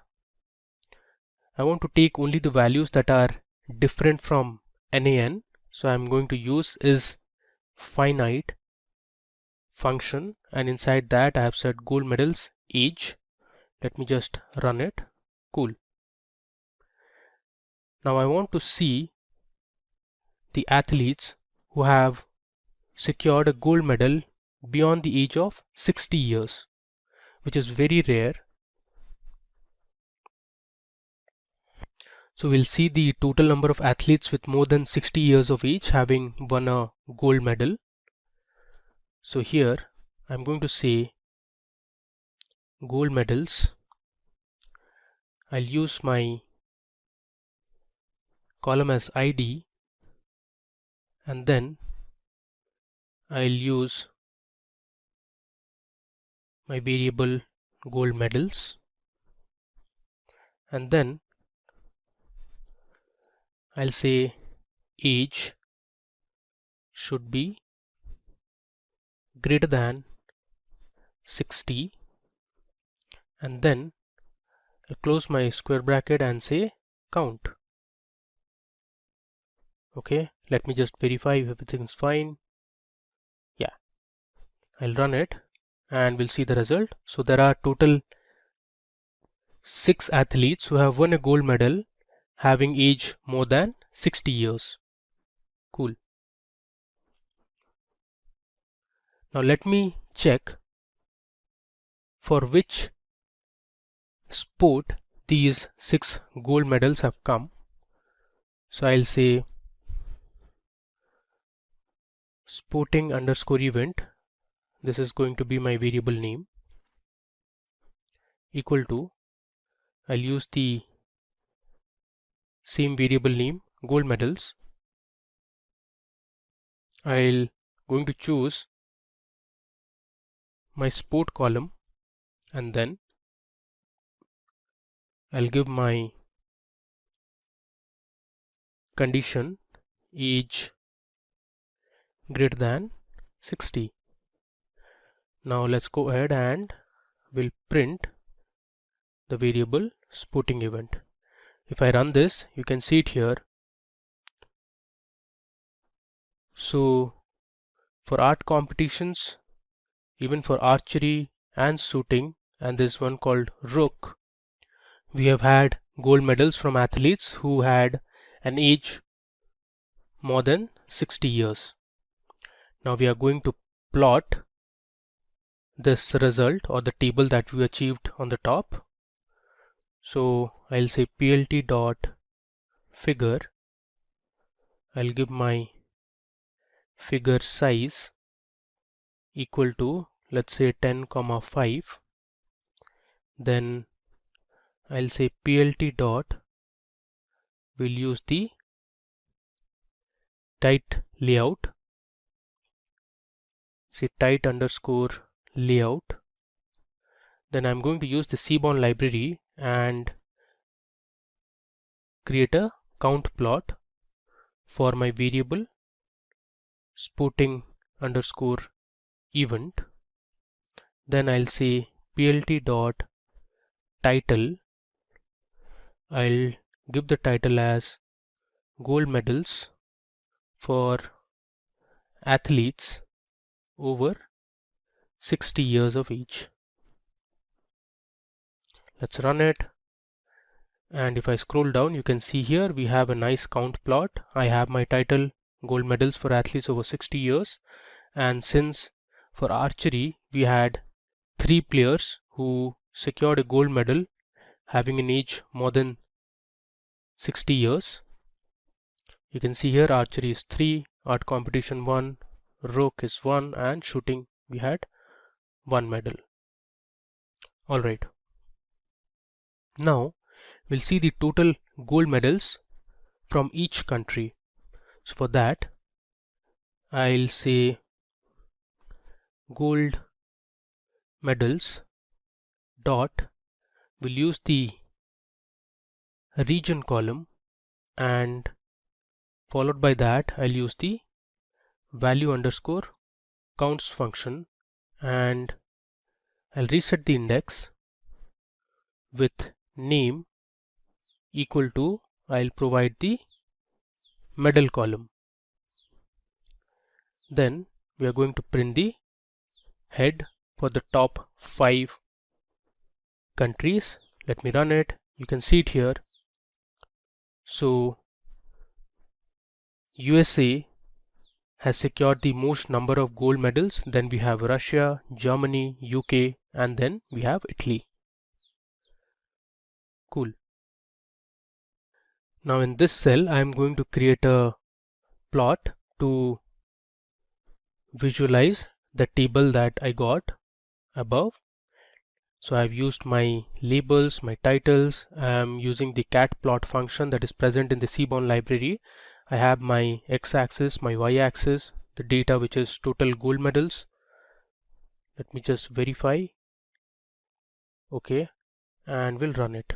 I want to take only the values that are different from NaN. So I'm going to use is finite function, and inside that I have set gold medals age. Let me just run it. Cool. Now I want to see the athletes who have secured a gold medal beyond the age of 60 years, which is very rare. So we'll see the total number of athletes with more than 60 years of age having won a gold medal. So here I'm going to say gold medals. I'll use my column as ID, and then I'll use my variable gold medals, and then I'll say age should be greater than 60, and then I'll close my square bracket and say count. Okay, let me just verify if everything's fine. Yeah, I'll run it and we'll see the result. So there are total 6 athletes who have won a gold medal having age more than 60 years. Cool. Now let me check for which sport these 6 gold medals have come. So I'll say sporting underscore event. This is going to be my variable name, equal to, I'll use the same variable name gold medals, I'll going to choose my sport column, and then I'll give my condition age greater than 60. Now let's go ahead and we'll print the variable sporting event. If I run this, you can see it here. So for art competitions, even for archery and shooting, and this one called rook, we have had gold medals from athletes who had an age more than 60 years. Now we are going to plot this result or the table that we achieved on the top. So I'll say plt dot figure. I'll give my figure size equal to, let's say, 10,5. Then I'll say plt dot, we'll use the tight layout, say tight underscore layout. Then I'm going to use the Seaborn library and create a count plot for my variable sporting underscore event. Then I'll say plt dot title. I'll give the title as gold medals for athletes over 60 years of age. Let's run it. And if I scroll down, you can see here we have a nice count plot. I have my title gold medals for athletes over 60 years. And since for archery we had 3 players who secured a gold medal having an age more than 60 years. You can see here archery is 3, art competition 1, rook is 1, and shooting we had 1 medal. Alright. Now we'll see the total gold medals from each country. So for that I'll say gold medals dot, we'll use the region column, and followed by that I'll use the value underscore counts function, and I'll reset the index with name equal to, I'll provide the medal column. Then we are going to print the head for the top 5 countries. Let me run it. You can see it here. So USA has secured the most number of gold medals. Then we have Russia, Germany, UK, and then we have Italy. Cool. Now in this cell I am going to create a plot to visualize the table that I got above. So I've used my labels, my titles. I'm using the cat plot function that is present in the Seaborn library. I have my x-axis, my y-axis, the data which is total gold medals. Let me just verify. Okay, and we'll run it.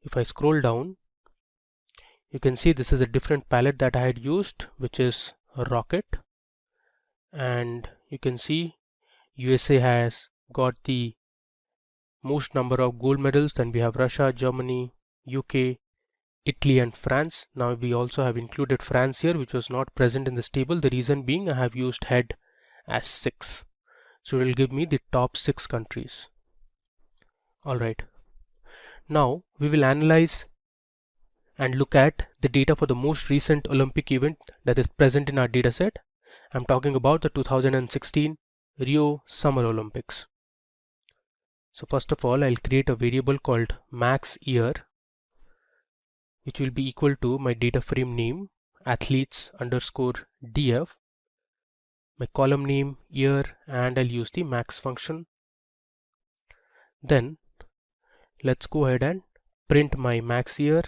If I scroll down, you can see this is a different palette that I had used, which is a rocket, and you can see USA has got the most number of gold medals. Then we have Russia, Germany, UK, Italy, and France. Now we also have included France here, which was not present in this table. The reason being I have used head as 6, so it will give me the top 6 countries. Alright, now we will analyze and look at the data for the most recent Olympic event that is present in our dataset. I'm talking about the 2016 Rio Summer Olympics. So first of all, I'll create a variable called max year, which will be equal to my data frame name athletes underscore df, my column name year, and I'll use the max function. Then let's go ahead and print my max year.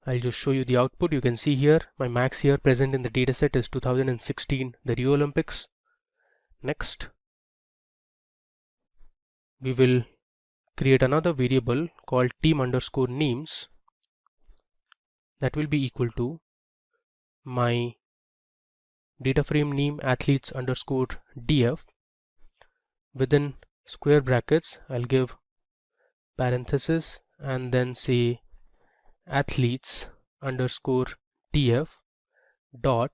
I'll just show you the output. You can see here my max year present in the dataset is 2016, the Rio Olympics. Next, we will create another variable called team_names that will be equal to my data frame name athletes_df. Within square brackets, I'll give parenthesis and then say athletes_df dot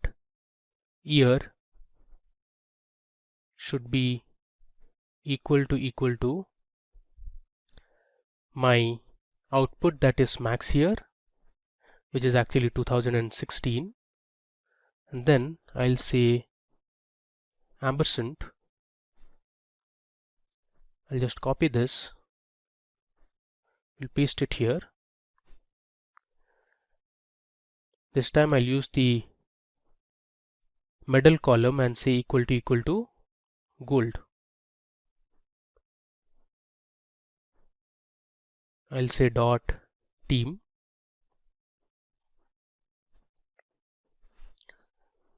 year should be equal to my output, that is max year, which is actually 2016, and then I'll say ampersand. I'll just copy this, we'll paste it here. This time I'll use the medal column and say equal to gold. I'll say dot team,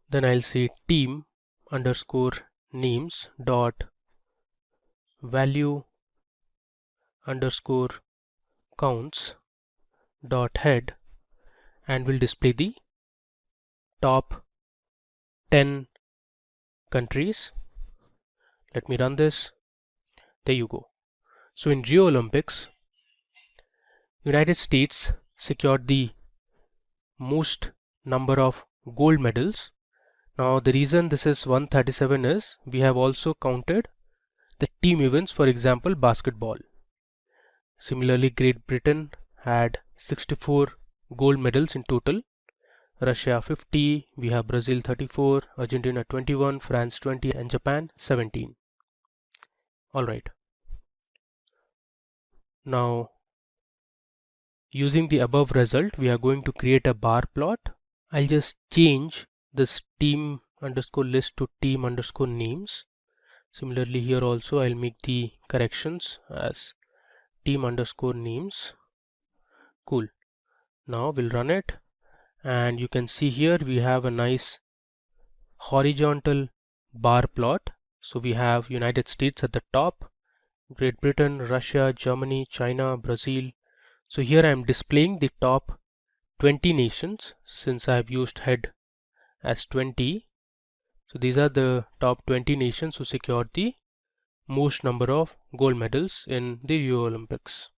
then I'll say team_names dot value underscore counts dot head, and will display the top 10 countries. Let me run this. There you go. So in Rio Olympics, United States secured the most number of gold medals. Now the reason this is 137 is we have also counted the team events, for example basketball. Similarly, Great Britain had 64 gold medals in total, Russia 50, we have Brazil 34, Argentina 21, France 20 and Japan 17. Alright. Now using the above result, we are going to create a bar plot. I'll just change this team_list to team_names. Similarly here also I'll make the corrections as team_names. Cool. Now we'll run it, and you can see here we have a nice horizontal bar plot. So we have United States at the top, Great Britain, Russia, Germany, China, Brazil. So here I am displaying the top 20 nations since I have used head as 20. So these are the top 20 nations who secured the most number of gold medals in the Rio Olympics.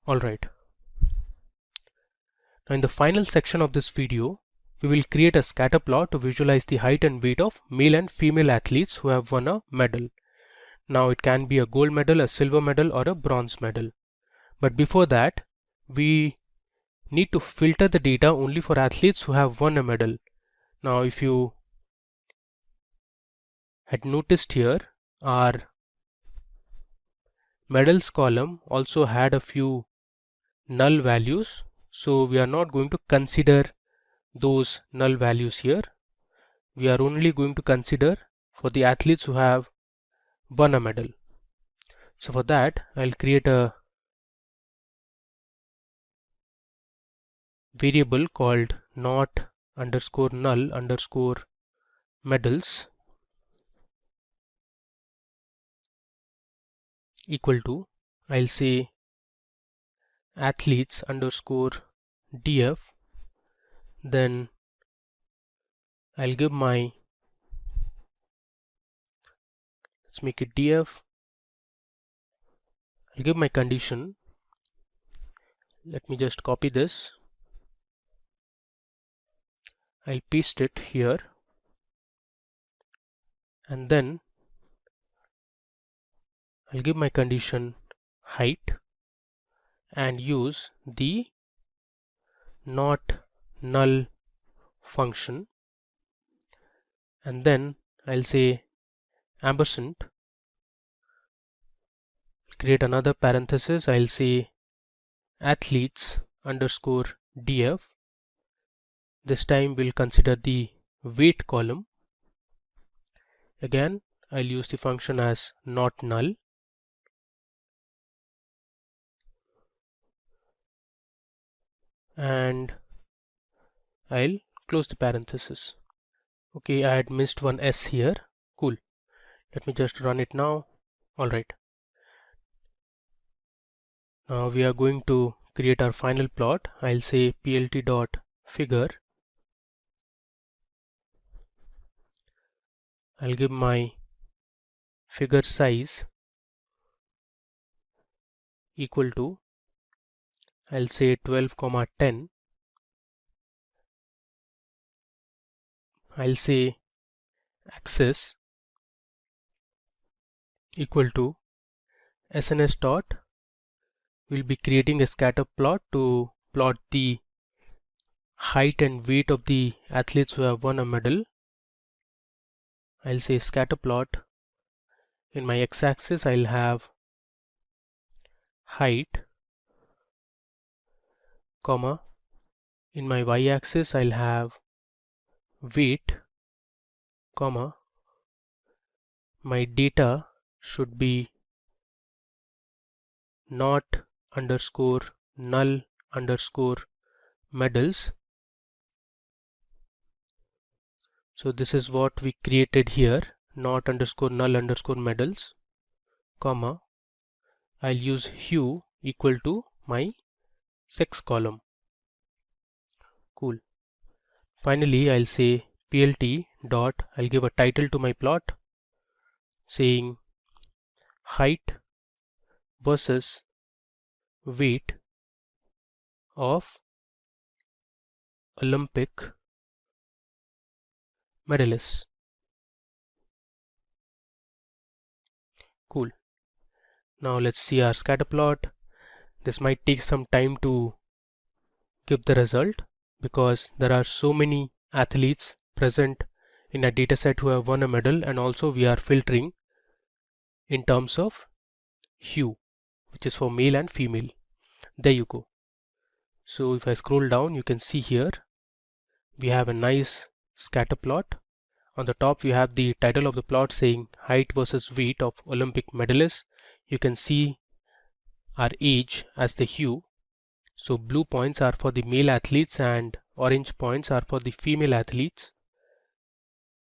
Alright. Now in the final section of this video, we will create a scatter plot to visualize the height and weight of male and female athletes who have won a medal. Now it can be a gold medal, a silver medal or a bronze medal. But before that, we need to filter the data only for athletes who have won a medal. Now if you had noticed here, our medals column also had a few null values, so we are not going to consider those null values here. We are only going to consider for the athletes who have won a medal. So for that, I'll create a variable called not_null_medals equal to, I'll say athletes_df, then I'll give my, let's make it df, I'll give my condition. Let me just copy this, I'll paste it here, and then I'll give my condition height and use the not null function, and then I'll say ampersand, create another parenthesis, I'll say athletes_df. This time we'll consider the weight column. Again I'll use the function as not null, and I'll close the parenthesis. Okay, I had missed one S here. Cool. Let me just run it now. Alright. Now we are going to create our final plot. I'll say plt.figure. I'll give my figure size equal to, I'll say 12, 10. I'll say axis equal to SNS dot. We'll be creating a scatter plot to plot the height and weight of the athletes who have won a medal. I'll say scatter plot. In my x-axis I'll have height, comma. In my y-axis I'll have weight, comma. My data should be not underscore null underscore medals. So this is what we created here, not underscore null underscore medals, comma. I'll use hue equal to my sex column. Cool. Finally I'll say plt dot, I'll give a title to my plot saying height versus weight of Olympic medalists. Cool. Now let's see our scatter plot. This might take some time to give the result because there are so many athletes present in a dataset who have won a medal, and also we are filtering in terms of hue, which is for male and female. There you go. So if I scroll down, you can see here we have a nice scatter plot. On the top we have the title of the plot saying height versus weight of Olympic medalists. You can see our age as the hue. So blue points are for the male athletes and orange points are for the female athletes.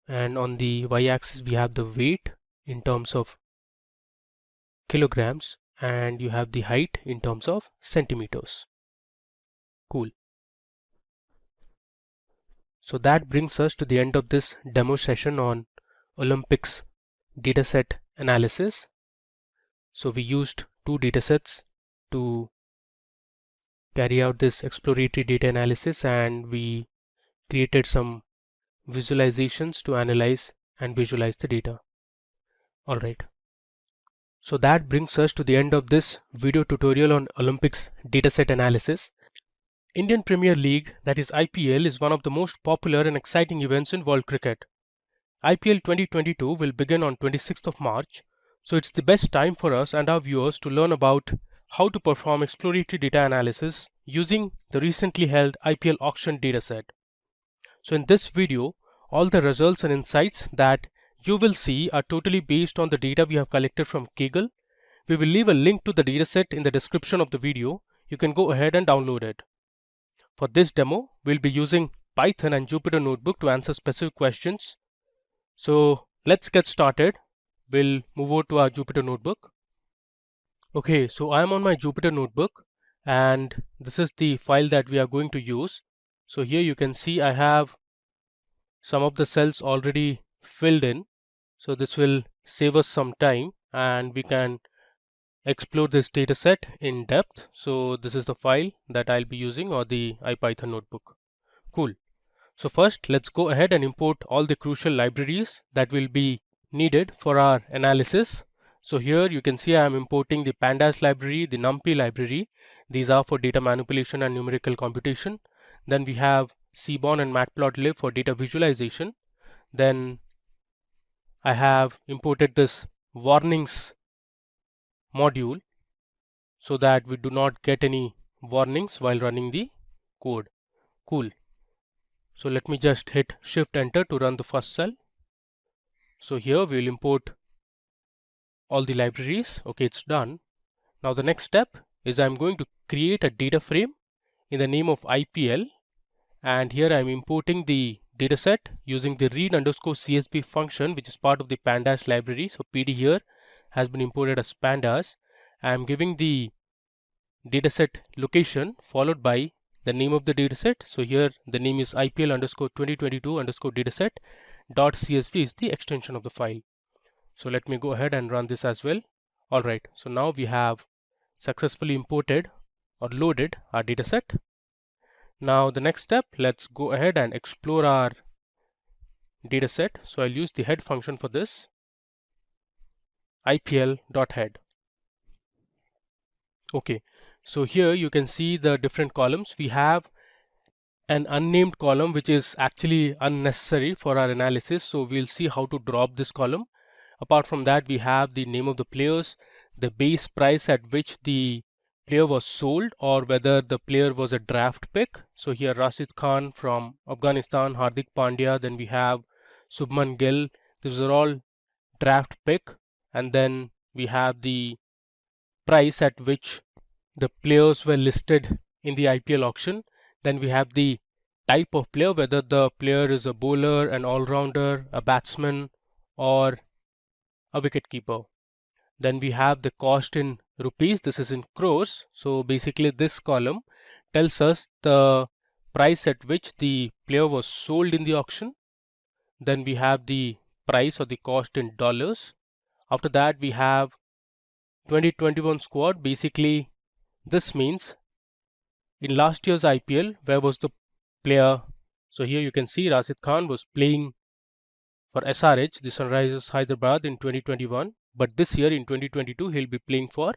And on the y-axis we have the weight in terms of kilograms, and you have the height in terms of centimeters. Cool. So that brings us to the end of this demo session on Olympics dataset analysis. So we used two datasets to carry out this exploratory data analysis, and we created some visualizations to analyze and visualize the data. Alright. So that brings us to the end of this video tutorial on Olympics dataset analysis. Indian Premier League, that is IPL, is one of the most popular and exciting events in world cricket. IPL 2022 will begin on 26th of March, so it's the best time for us and our viewers to learn about how to perform exploratory data analysis using the recently held IPL auction dataset. So in this video, all the results and insights that you will see are totally based on the data we have collected from Kaggle. We will leave a link to the dataset in the description of the video. You can go ahead and download it. For this demo, we'll be using Python and Jupyter Notebook to answer specific questions. So let's get started. We'll move over to our Jupyter Notebook. Okay, so I'm on my Jupyter Notebook and this is the file that we are going to use. So here you can see I have some of the cells already filled in. So this will save us some time and we can explore this data set in depth. So this is the file that I'll be using, or the IPython notebook. Cool. So first let's go ahead and import all the crucial libraries that will be needed for our analysis. So here you can see I am importing the Pandas library, the NumPy library. These are for data manipulation and numerical computation. Then we have Seaborn and Matplotlib for data visualization. Then I have imported this warnings module so that we do not get any warnings while running the code. Cool. So let me just hit Shift Enter to run the first cell. So here we will import all the libraries. Okay, it's done. Now the next step is I'm going to create a data frame in the name of IPL, and here I'm importing the dataset using the read_CSV function, which is part of the Pandas library. So PD here has been imported as Pandas. I'm giving the dataset location followed by the name of the dataset. So here the name is IPL_2022_dataset .csv is the extension of the file. So let me go ahead and run this as well. Alright, so now we have successfully imported or loaded our dataset. Now the next step, let's go ahead and explore our dataset. So I'll use the head function for this, IPL.head. Okay, so here you can see the different columns. We have an unnamed column which is actually unnecessary for our analysis, so we'll see how to drop this column. Apart from that, we have the name of the players, the base price at which the player was sold, or whether the player was a draft pick. So here Rashid Khan from Afghanistan, Hardik Pandya, then we have Subman Gill. These are all draft pick, and then we have the price at which the players were listed in the IPL auction. Then we have the type of player, whether the player is a bowler, an all-rounder, a batsman, or a wicket-keeper. Then we have the cost in rupees. This is in crores. So basically this column tells us the price at which the player was sold in the auction. Then we have the price or the cost in dollars. After that we have 2021 squad. Basically this means in last year's IPL, where was the player? So here you can see Rashid Khan was playing for SRH, the Sunrisers Hyderabad, in 2021. But this year in 2022, he'll be playing for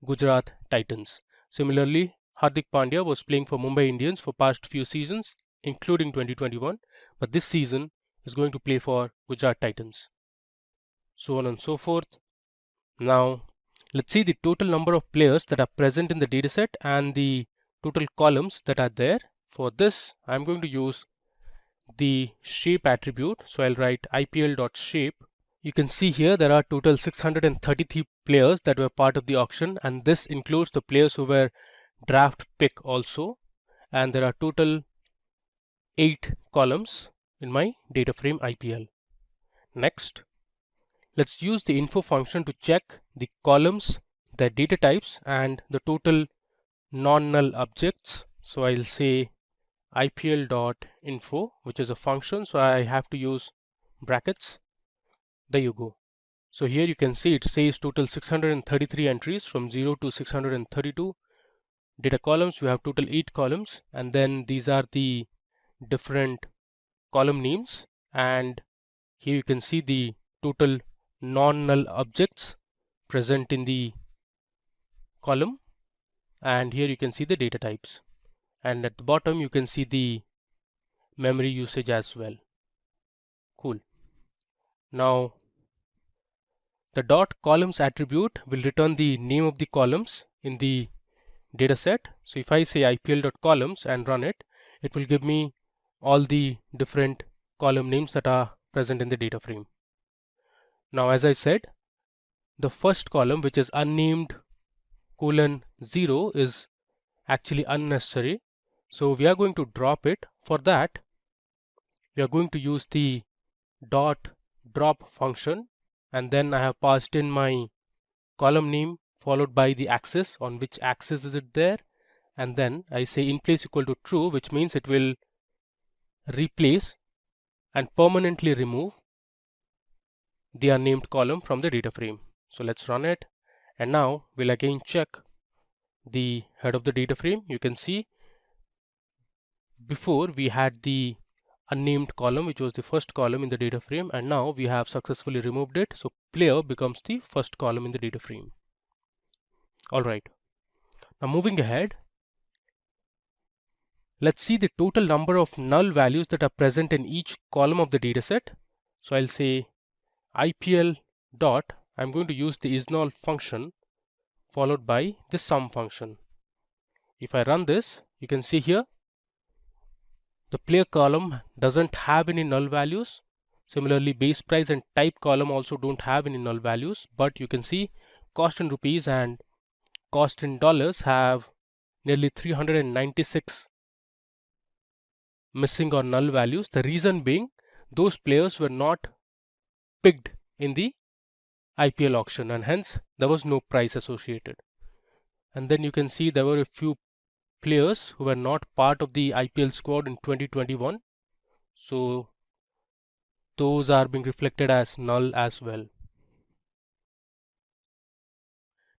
Gujarat Titans. Similarly, Hardik Pandya was playing for Mumbai Indians for past few seasons, including 2021. But this season is going to play for Gujarat Titans. So on and so forth. Now, let's see the total number of players that are present in the dataset and the total columns that are there. For this, I'm going to use the shape attribute. So I'll write IPL.shape. You can see here there are total 633 players that were part of the auction, and this includes the players who were draft pick also. And there are total 8 columns in my data frame IPL. Next, let's use the info function to check the columns, the data types, and the non-null objects. So I'll say IPL.info, which is a function, so I have to use brackets. There you go. So here you can see it says total 633 entries from 0 to 632. Data columns, we have total 8 columns, and then these are the different column names, and here you can see the total non-null objects present in the column, and here you can see the data types, and at the bottom you can see the memory usage as well. Cool. Now the dot columns attribute will return the name of the columns in the dataset. So if I say IPL.columns and run it, it will give me all the different column names that are present in the data frame. Now, as I said, the first column, which is unnamed :0, is actually unnecessary. So we are going to drop it. For that, we are going to use the dot drop function, and then I have passed in my column name followed by the axis, on which axis is it there, and then I say in place equal to true, which means it will replace and permanently remove the unnamed column from the data frame. So let's run it, and now we'll again check the head of the data frame. You can see before we had the unnamed column, which was the first column in the data frame, and now we have successfully removed it, so player becomes the first column in the data frame. Alright, now moving ahead, let's see the total number of null values that are present in each column of the dataset. So I'll say IPL dot, I'm going to use the isNull function followed by the sum function. If I run this, you can see here the player column doesn't have any null values. Similarly, base price and type column also don't have any null values, but you can see cost in rupees and cost in dollars have nearly 396 missing or null values. The reason being those players were not picked in the IPL auction and hence there was no price associated. And then you can see there were a few players who were not part of the IPL squad in 2021. So those are being reflected as null as well.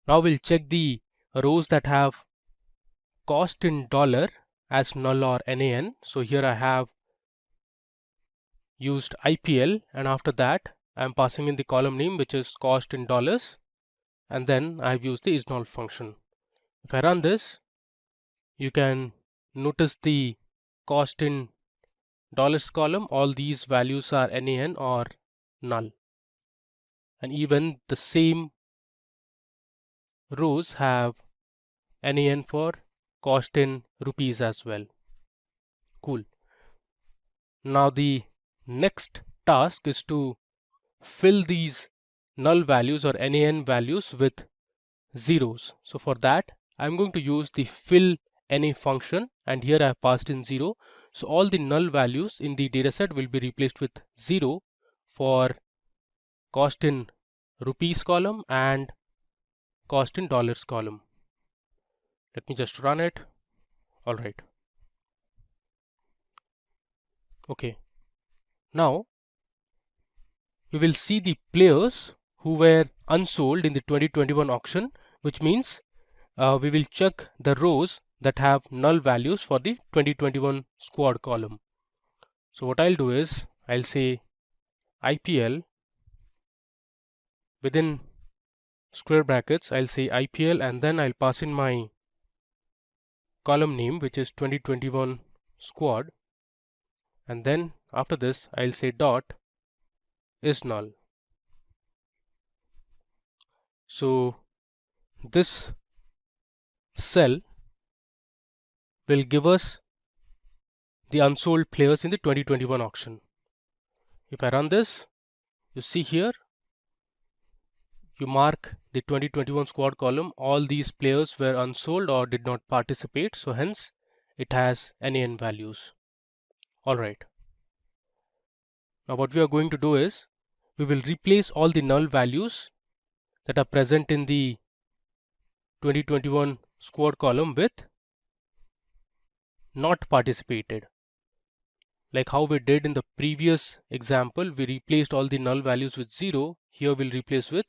Now we'll check the rows that have cost in dollar as null or NaN. So here I have used IPL, and after that I'm passing in the column name, which is cost in dollars, and then I've used the isNull function. If I run this, you can notice the cost in dollars column, all these values are NaN or null, and even the same rows have NaN for cost in rupees as well. Cool. Now the next task is to fill these null values or NaN values with zeros. So for that I'm going to use the fill NA function, and here I have passed in 0. So all the null values in the dataset will be replaced with 0 for cost in rupees column and cost in dollars column. Let me just run it. All right. Okay. Now we will see the players who were unsold in the 2021 auction, which means we will check the rows that have null values for the 2021 squad column. So what I'll do is I'll say IPL, within square brackets I'll say IPL, and then I'll pass in my column name, which is 2021 squad, and then after this I'll say dot is null. So this cell will give us the unsold players in the 2021 auction. If I run this, you see here, you mark the 2021 squad column, all these players were unsold or did not participate, so hence it has NaN values. Alright. Now what we are going to do is we will replace all the null values that are present in the 2021 squad column with not participated. Like how we did in the previous example, we replaced all the null values with 0. Here we'll replace with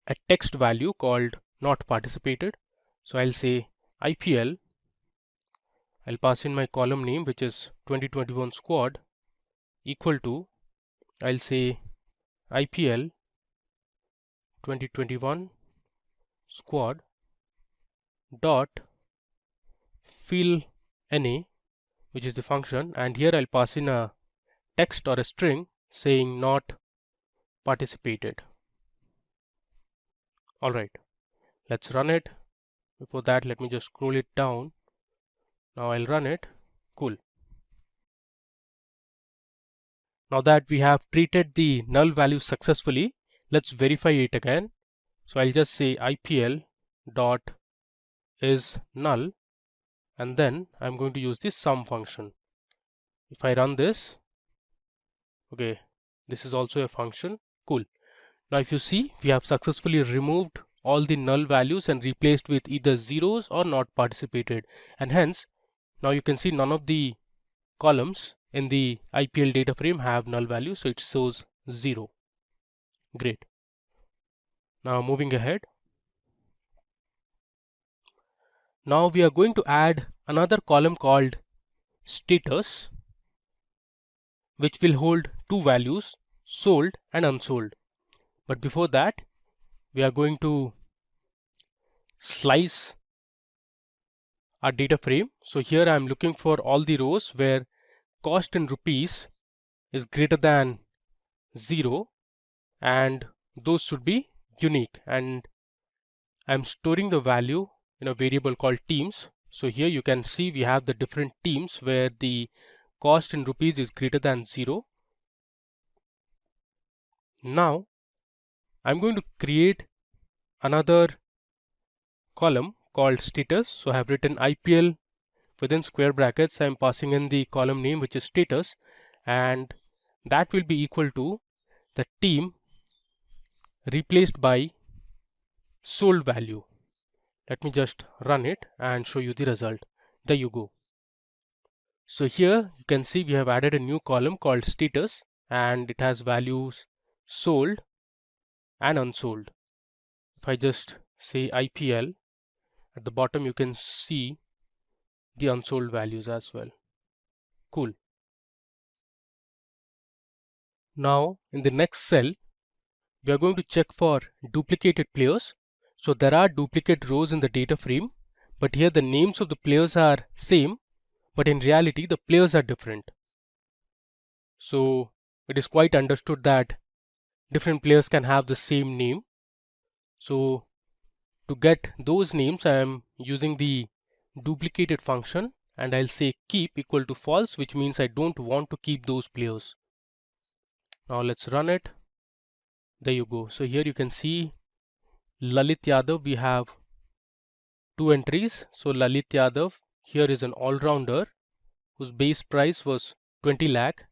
a text value called not participated. So I'll say IPL, I'll pass in my column name, which is 2021 squad, equal to, I'll say IPL 2021 squad dot fill NA, which is the function, and here I'll pass in a text or a string saying not participated. Alright, let's run it. Before that, let me just scroll it down. Now I'll run it. Cool. Now that we have treated the null values successfully, let's verify it again. So I'll just say IPL dot is null, and then I'm going to use the sum function. If I run this, okay, this is also a function. Cool. Now if you see, we have successfully removed all the null values and replaced with either zeros or not participated, and hence now you can see none of the columns in the IPL data frame have null values, so it shows 0. Great. Now moving ahead, now we are going to add another column called status, which will hold two values, sold and unsold. But before that, we are going to slice our data frame. So here I am looking for all the rows where cost in rupees is greater than 0, and those should be unique, and I'm storing the value in a variable called teams. So here you can see we have the different teams where the cost in rupees is greater than 0. Now I'm going to create another column called status. So I have written IPL within square brackets. I am passing in the column name, which is status, and that will be equal to the team replaced by sold value. Let me just run it and show you the result. There you go. So here you can see we have added a new column called status, and it has values sold and unsold. If I just say IPL, at the bottom you can see the unsold values as well. Cool. Now in the next cell, we are going to check for duplicated players. So there are duplicate rows in the data frame, but here the names of the players are same, but in reality the players are different. So it is quite understood that different players can have the same name. So to get those names, I am using the duplicated function, and I'll say keep equal to false, which means I don't want to keep those players. Now let's run it. There you go. So here you can see Lalit Yadav, we have 2 entries. So Lalit Yadav here is an all-rounder whose base price was 20 lakh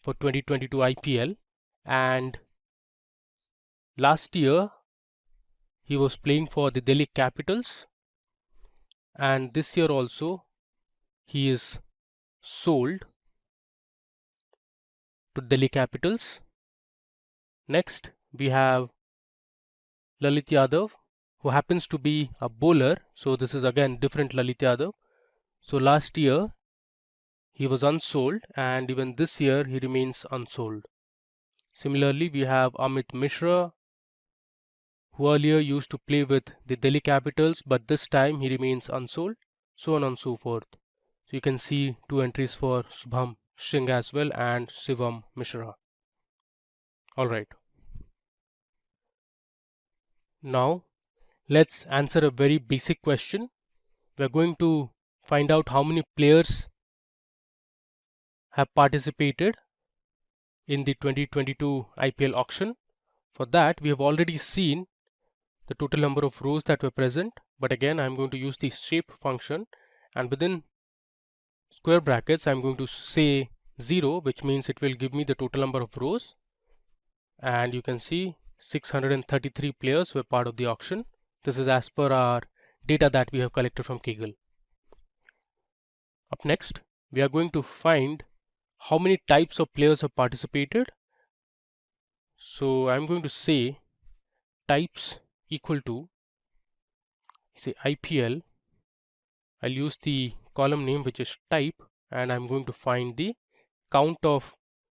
for 2022 IPL, and last year he was playing for the Delhi Capitals, and this year also he is sold to Delhi Capitals. Next we have Lalit Yadav, who happens to be a bowler. So this is again different Lalit Yadav. So last year he was unsold, and even this year he remains unsold. Similarly, we have Amit Mishra, who earlier used to play with the Delhi Capitals, but this time he remains unsold, so on and so forth. So you can see 2 entries for Subham Singh as well and Shivam Mishra. Alright. Now let's answer a very basic question. We're going to find out how many players have participated in the 2022 IPL auction. For that, we have already seen the total number of rows that were present, but again I'm going to use the shape function, and within square brackets I'm going to say 0, which means it will give me the total number of rows. And you can see 633 players were part of the auction. This is as per our data that we have collected from Kaggle. Up next, we are going to find how many types of players have participated. So I'm going to say types equal to, say, IPL. I'll use the column name, which is type, and I'm going to find the count of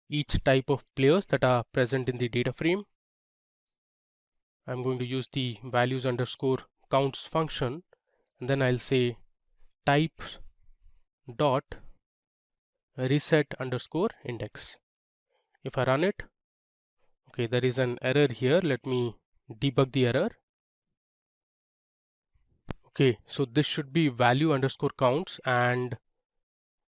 each type of players that are present in the data frame. I'm going to use the values underscore counts function, and then I'll say types dot reset underscore index. If I run it, okay, there is an error here. Let me debug the error. Okay, so this should be value underscore counts, and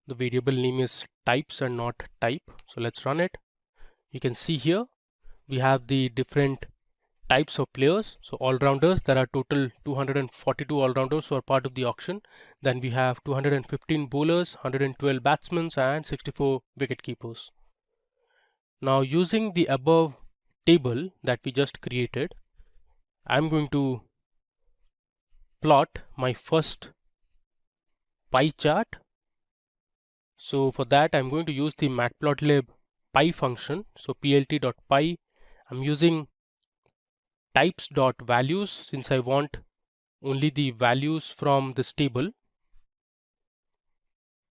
the variable name is types and not type. So let's run it. You can see here we have the different types of players. So all-rounders, there are total 242 all-rounders who are part of the auction. Then we have 215 bowlers, 112 batsmen and 64 wicket keepers. Now using the above table that we just created, I'm going to plot my first pie chart. So for that I'm going to use the matplotlib pie function. So plt.pie, I'm using types.values since I want only the values from this table,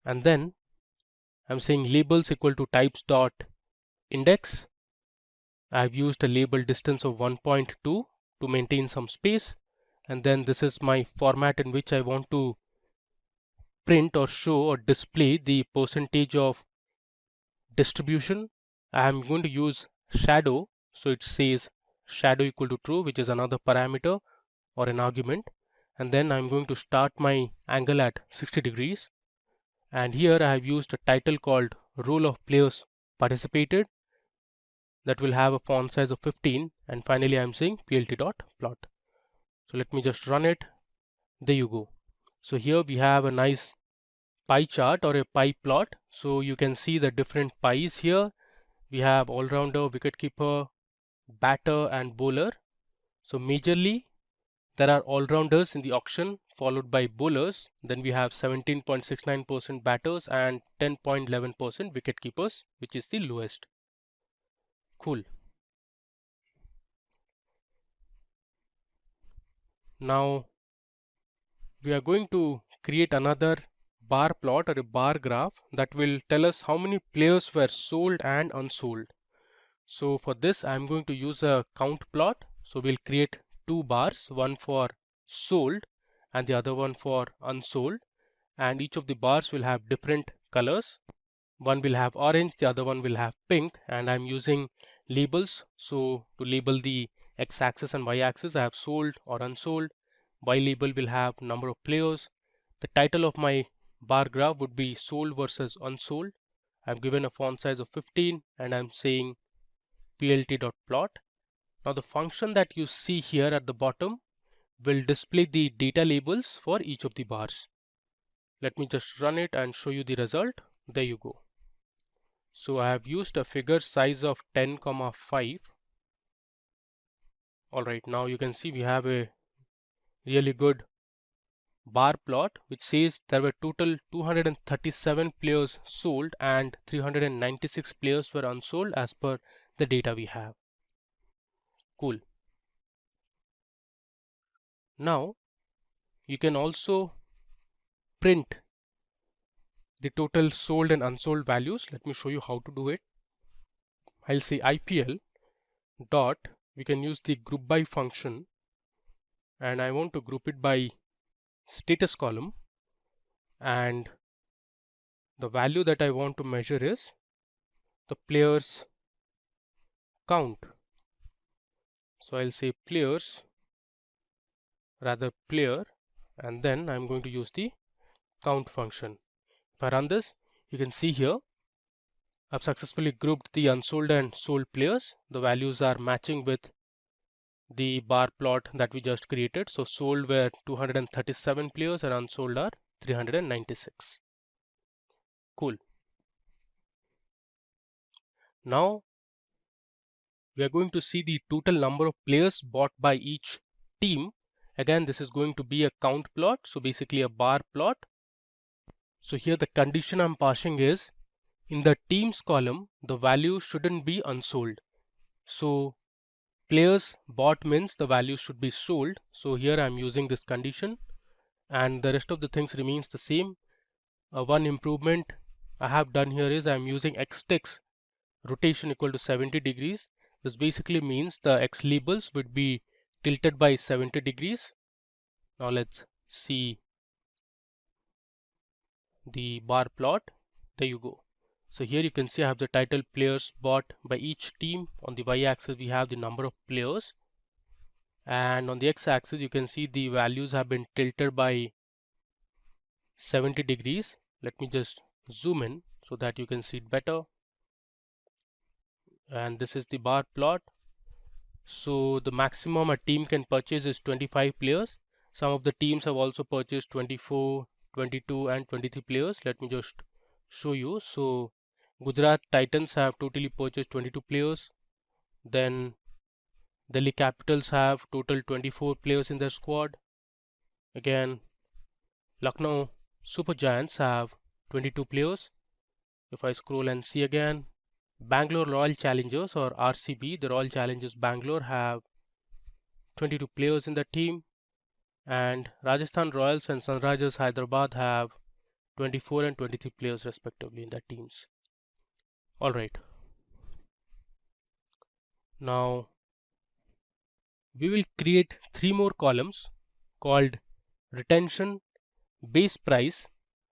and then I'm saying labels equal to types.index. I've used a label distance of 1.2 to maintain some space, and then this is my format in which I want to print or show or display the percentage of distribution. I'm going to use shadow, so it says shadow equal to true, which is another parameter or an argument, and then I'm going to start my angle at 60 degrees, and here I have used a title called roll of players participated that will have a font size of 15, and finally I'm saying plt.plot. So let me just run it. There you go. So here we have a nice pie chart or a pie plot. So you can see the different pies here. We have all-rounder, wicketkeeper, batter and bowler. So majorly there are all-rounders in the auction followed by bowlers. Then we have 17.69% batters and 10.11% wicketkeepers, which is the lowest. Cool. Now we are going to create another bar plot or a bar graph that will tell us how many players were sold and unsold. So for this I'm going to use a count plot. So we'll create two bars, one for sold and the other one for unsold, and each of the bars will have different colors. One will have orange, the other one will have pink, and I'm using labels. So to label the x-axis and y-axis, I have sold or unsold. Y label will have number of players. The title of my bar graph would be sold versus unsold. I've given a font size of 15 and I'm saying plt.plot. Now the function that you see here at the bottom will display the data labels for each of the bars. Let me just run it and show you the result. There you go. So I have used a figure size of 10,5. Alright, now you can see we have a really good bar plot which says there were total 237 players sold and 396 players were unsold as per the data we have. Cool. Now you can also print the total sold and unsold values. Let me show you how to do it. I'll say IPL dot, we can use the group by function, and I want to group it by status column, and the value that I want to measure is the players count. So I'll say players, rather player, and then I'm going to use the count function. If I run this, you can see here I've successfully grouped the unsold and sold players. The values are matching with the bar plot that we just created. So sold were 237 players and unsold are 396. Cool. Now we are going to see the total number of players bought by each team. Again, this is going to be a count plot, so basically a bar plot. So here the condition I'm passing is in the teams column the value shouldn't be unsold. So players bought means the value should be sold. So here I'm using this condition and the rest of the things remains the same. One improvement I have done here is I'm using x-text rotation equal to 70 degrees. This basically means the x labels would be tilted by 70 degrees. Now let's see the bar plot. There you go. So here you can see I have the title players bought by each team. On the y-axis we have the number of players, and on the x-axis you can see the values have been tilted by 70 degrees. Let me just zoom in so that you can see it better. And this is the bar plot. So the maximum a team can purchase is 25 players. Some of the teams have also purchased 24, 22 and 23 players. Let me just show you. So Gujarat Titans have totally purchased 22 players. Then Delhi Capitals have total 24 players in their squad. Again, Lucknow Super Giants have 22 players. If I scroll and see again, Bangalore Royal Challengers or RCB, the Royal Challengers Bangalore have 22 players in the team, and Rajasthan Royals and Sunrisers Hyderabad have 24 and 23 players respectively in their teams. Alright, now we will create 3 more columns called retention, base price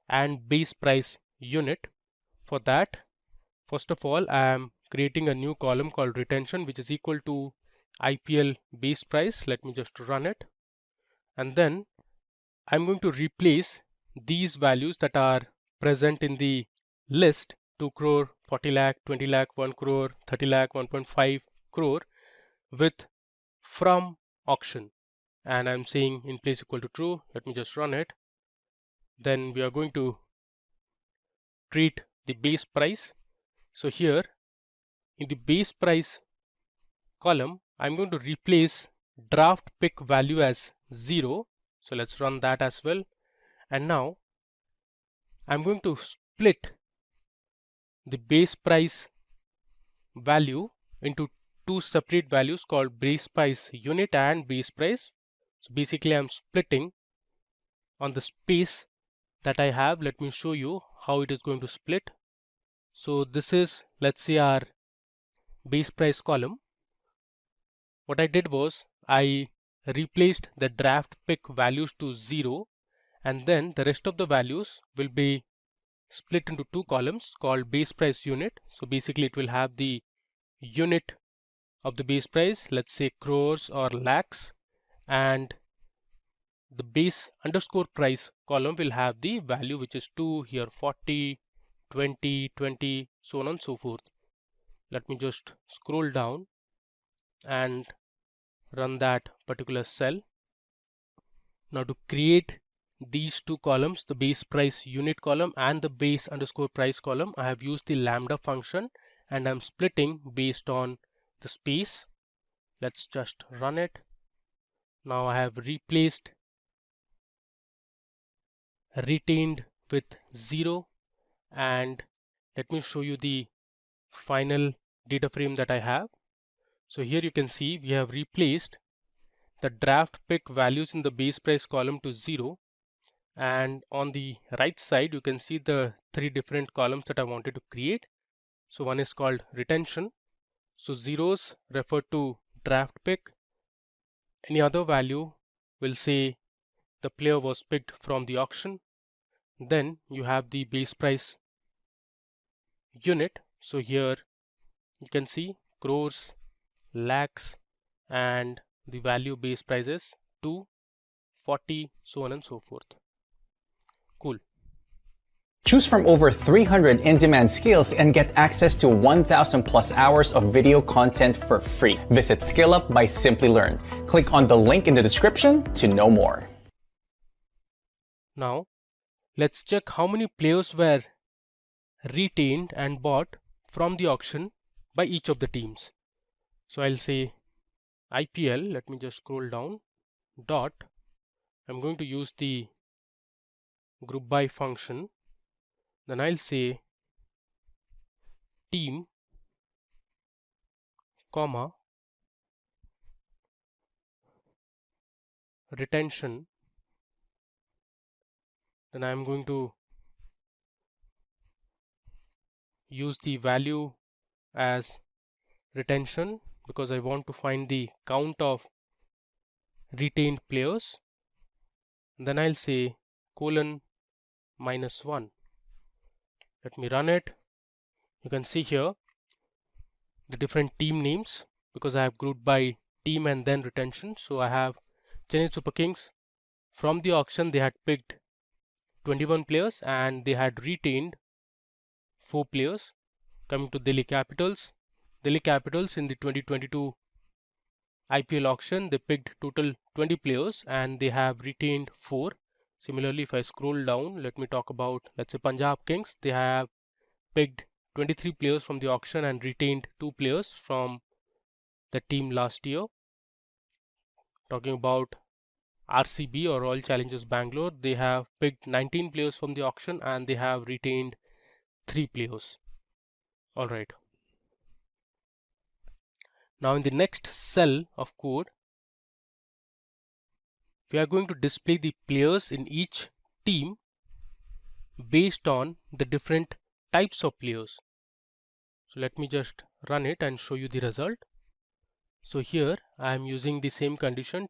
and base price unit. For that, first of all, I am creating a new column called retention, which is equal to IPL base price. Let me just run it, and then I'm going to replace these values that are present in the list 2 crore, 40 lakh, 20 lakh, 1 crore, 30 lakh, 1.5 crore with from auction, and I'm saying in place equal to true. Let me just run it. Then we are going to treat the base price. So here in the base price column, I'm going to replace draft pick value as 0. So let's run that as well. And now I'm going to split the base price value into two separate values called base price unit and base price. So basically I'm splitting on the space that I have. Let me show you how it is going to split. So this is, let's say, our base price column. What I did was I replaced the draft pick values to 0, and then the rest of the values will be split into two columns called base price unit. So basically it will have the unit of the base price, let's say crores or lakhs, and the base underscore price column will have the value, which is 2, here 40, 20, 20, so on and so forth. Let me just scroll down and run that particular cell. Now to create these two columns, the base price unit column and the base underscore price column, I have used the lambda function and I'm splitting based on the space. Let's just run it. Now I have replaced retained with 0, and let me show you the final data frame that I have. So here you can see we have replaced the draft pick values in the base price column to 0, and on the right side you can see the three different columns that I wanted to create. So one is called retention. So zeros refer to draft pick. Any other value will say the player was picked from the auction. Then you have the base price unit. So here you can see crores, lakhs, and the value base price is 2, 40, so on and so forth. Cool. Choose from over 300 in-demand skills and get access to 1,000 plus hours of video content for free. Visit SkillUp by Simplilearn. Click on the link in the description to know more. Now let's check how many players were retained and bought from the auction by each of the teams. So I'll say IPL, let me just scroll down, dot, I'm going to use the group by function. Then I'll say team, comma, retention. Then I'm going to use the value as retention because I want to find the count of retained players. And then I'll say colon -1. Let me run it. You can see here the different team names because I have grouped by team and then retention. So I have Chennai Super Kings. From the auction they had picked 21 players and they had retained 4 players. Coming to Delhi Capitals. Delhi Capitals in the 2022 IPL auction, they picked total 20 players and they have retained 4. Similarly, if I scroll down, let me talk about, let's say, Punjab Kings. They have picked 23 players from the auction and retained 2 players from the team last year. Talking about RCB or Royal Challengers Bangalore, they have picked 19 players from the auction and they have retained 3 players. Alright. Now in the next cell of code, we are going to display the players in each team based on the different types of players. So let me just run it and show you the result. So here I am using the same condition.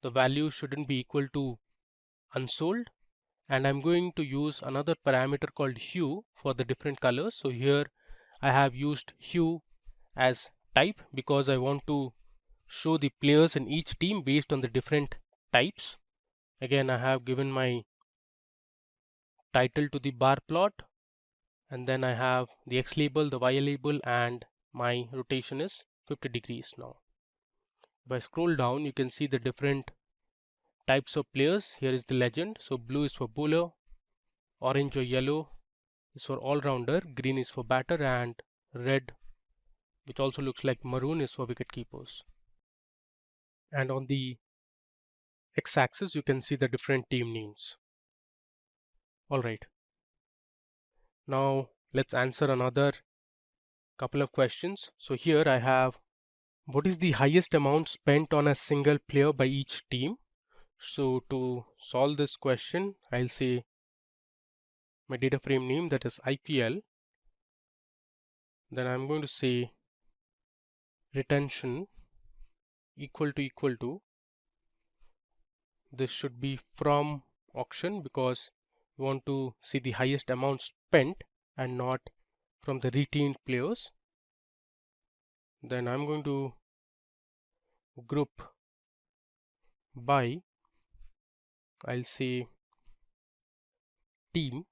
The value shouldn't be equal to unsold, and I'm going to use another parameter called hue for the different colors. So here I have used hue as type because I want to show the players in each team based on the different types. Again, I have given my title to the bar plot, and then I have the X label, the Y label, and my rotation is 50 degrees now. If I scroll down, you can see the different Types of players, here is the legend. So blue is for bowler, orange or yellow is for all-rounder, green is for batter, and red, which also looks like maroon, is for wicket keepers. And on the x-axis you can see the different team names. Alright, now let's answer another couple of questions. So here I have, what is the highest amount spent on a single player by each team? So to solve this question, I'll say my data frame name, that is IPL. Then I'm going to say retention equal to, this should be from auction, because we want to see the highest amount spent and not from the retained players. Then I'm going to group by, I'll say team,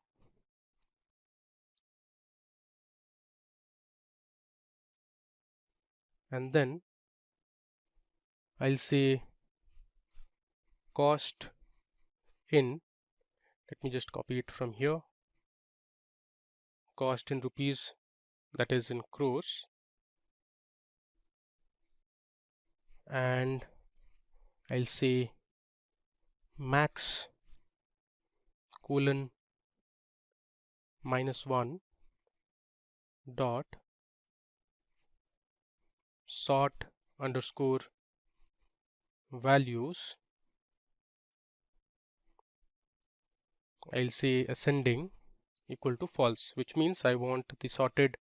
and then I'll say cost in, let me just copy it from here, cost in rupees, that is in crores, and I'll say max colon -1 dot sort underscore values, I'll say ascending equal to false, which means I want the sorted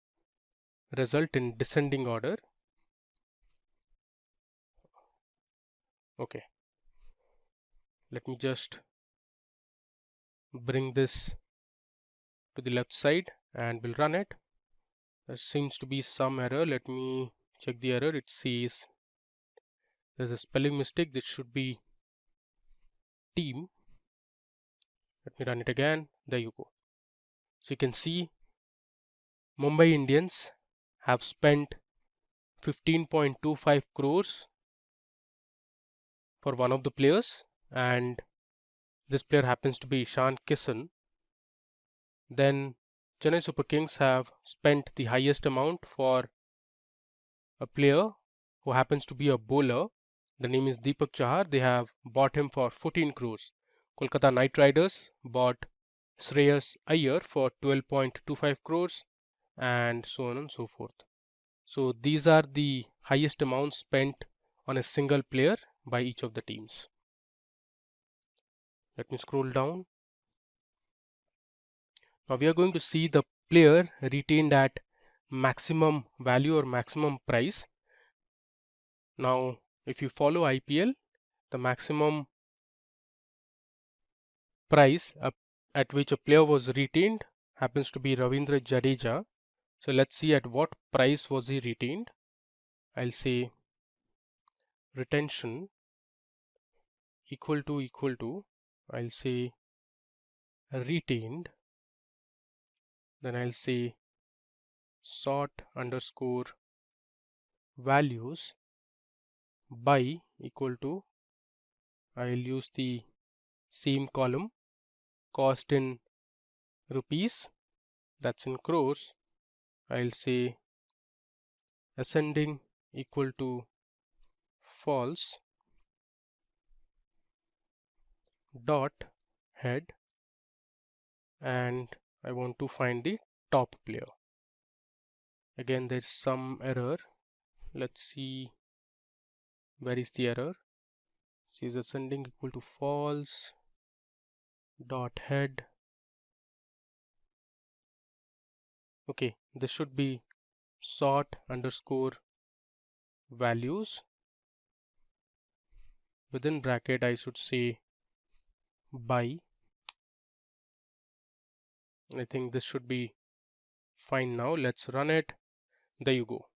result in descending order. Okay, let me just bring this to the left side and we'll run it. There seems to be some error. Let me check the error. It says there's a spelling mistake. This should be team. Let me run it again. There you go. So you can see Mumbai Indians have spent 15.25 crores for one of the players, and this player happens to be Ishan Kishan. Then Chennai Super Kings have spent the highest amount for a player who happens to be a bowler. The name is Deepak Chahar. They have bought him for 14 crores. Kolkata Knight Riders bought Shreyas Iyer for 12.25 crores, and so on and so forth. So these are the highest amounts spent on a single player by each of the teams. Let me scroll down. Now we are going to see the player retained at maximum value or maximum price. Now if you follow IPL, the maximum price at which a player was retained happens to be Ravindra Jadeja. So let's see at what price was he retained. I'll say retention equal to, I'll say retained, then I'll say sort underscore values by equal to, I'll use the same column, cost in rupees, that's in crores. I'll say ascending equal to false dot head, and I want to find the top player. Again there's some error. Let's see where is the error. It says ascending equal to false dot head. Okay, this should be sort underscore values, within bracket I should say by. I think this should be fine now. Let's run it. There you go.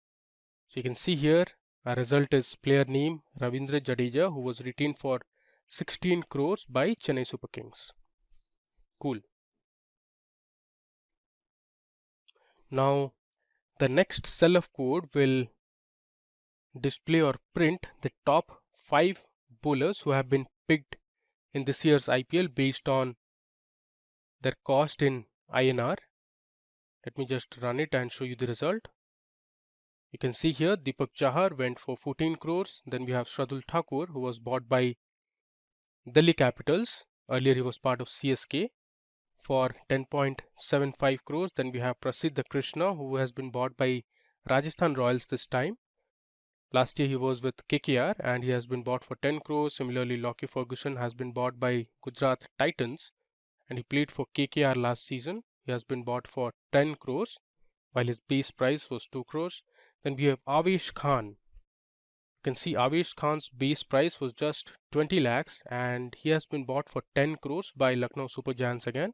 So you can see here our result is player name Ravindra Jadeja, who was retained for 16 crores by Chennai Super Kings. Cool. Now the next cell of code will display or print the top 5 bowlers who have been picked in this year's IPL based on their cost in INR. Let me just run it and show you the result. You can see here Deepak Chahar went for 14 crores. Then we have Shardul Thakur, who was bought by Delhi Capitals. Earlier he was part of CSK for 10.75 crores. Then we have Prasidh Krishna, who has been bought by Rajasthan Royals this time. Last year he was with KKR and he has been bought for 10 crores. Similarly, Lockie Ferguson has been bought by Gujarat Titans and he played for KKR last season. He has been bought for 10 crores while his base price was 2 crores. Then we have Avesh Khan. You can see Avesh Khan's base price was just 20 lakhs and he has been bought for 10 crores by Lucknow Super Giants again.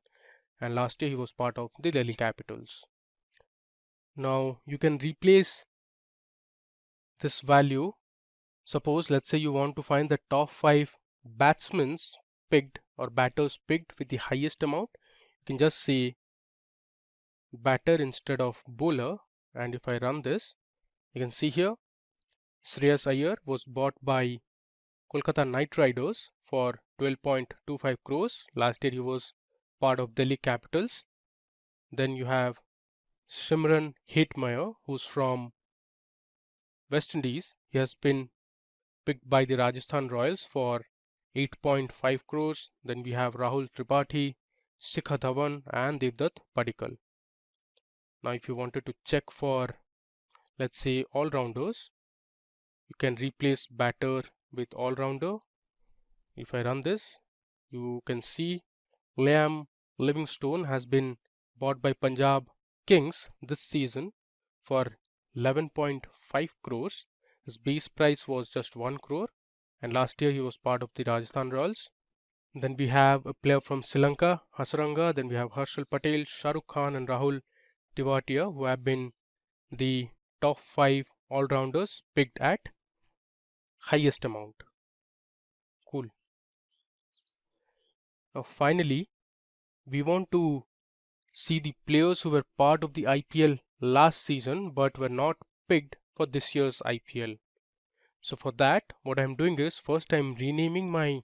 And last year he was part of the Delhi Capitals. Now you can replace this value. Suppose, let's say you want to find the top 5 batsmen picked or batters picked with the highest amount. You can just say batter instead of bowler, and if I run this, you can see here Shreyas Iyer was bought by Kolkata Knight Riders for 12.25 crores. Last year he was part of Delhi Capitals. Then you have Shimron Hetmeyer, who's from West Indies. He has been picked by the Rajasthan Royals for 8.5 crores. Then we have Rahul Tripathi, Shikha Dhawan and Devdutt Padikkal. Now if you wanted to check for, let's say, all-rounders, you can replace batter with all-rounder. If I run this, you can see Liam Livingstone has been bought by Punjab Kings this season for 11.5 crores. His base price was just 1 crore and last year he was part of the Rajasthan Royals. Then we have a player from Sri Lanka, Hasaranga. Then we have Harshal Patel, Shah Rukh Khan and Rahul Tewatia, who have been the top 5 all-rounders picked at highest amount. Cool. Now finally, we want to see the players who were part of the IPL last season but were not picked for this year's IPL. So for that, what I'm doing is, first I'm renaming my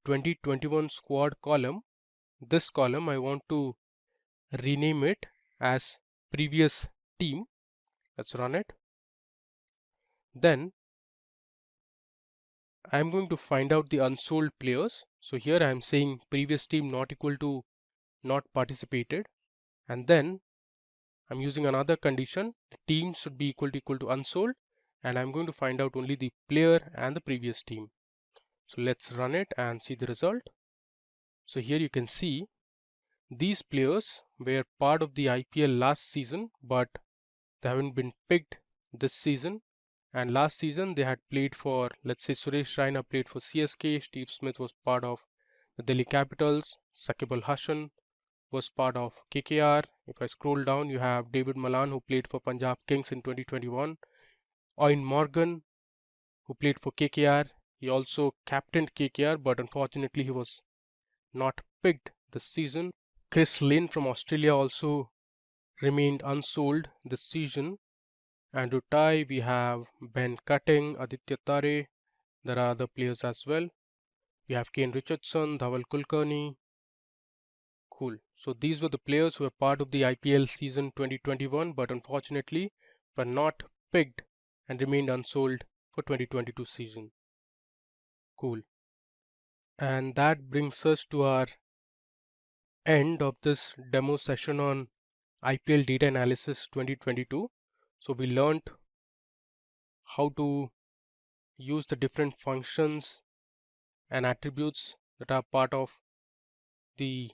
2021 squad column. This column I want to rename it as previous team. Let's run it. Then I'm going to find out the unsold players. So here I'm saying previous team not equal to not participated, and then I'm using another condition. The team should be equal to unsold, and I'm going to find out only the player and the previous team. So let's run it and see the result. So here you can see these players were part of the IPL last season but they haven't been picked this season, and last season they had played for, let's say, Suresh Raina played for CSK, Steve Smith was part of the Delhi Capitals, Saqib Al Hasan was part of KKR. If I scroll down, you have David Malan, who played for Punjab Kings in 2021, Owen Morgan, who played for KKR. He also captained KKR, but unfortunately he was not picked this season. Chris Lynn from Australia also remained unsold this season. Andrew Tye, we have Ben Cutting, Aditya Tare. There are other players as well. We have Kane Richardson, Dhaval Kulkarni. Cool. So these were the players who were part of the IPL season 2021 but unfortunately were not picked and remained unsold for 2022 season. Cool. And that brings us to our end of this demo session on IPL Data Analysis 2022. So we learned how to use the different functions and attributes that are part of the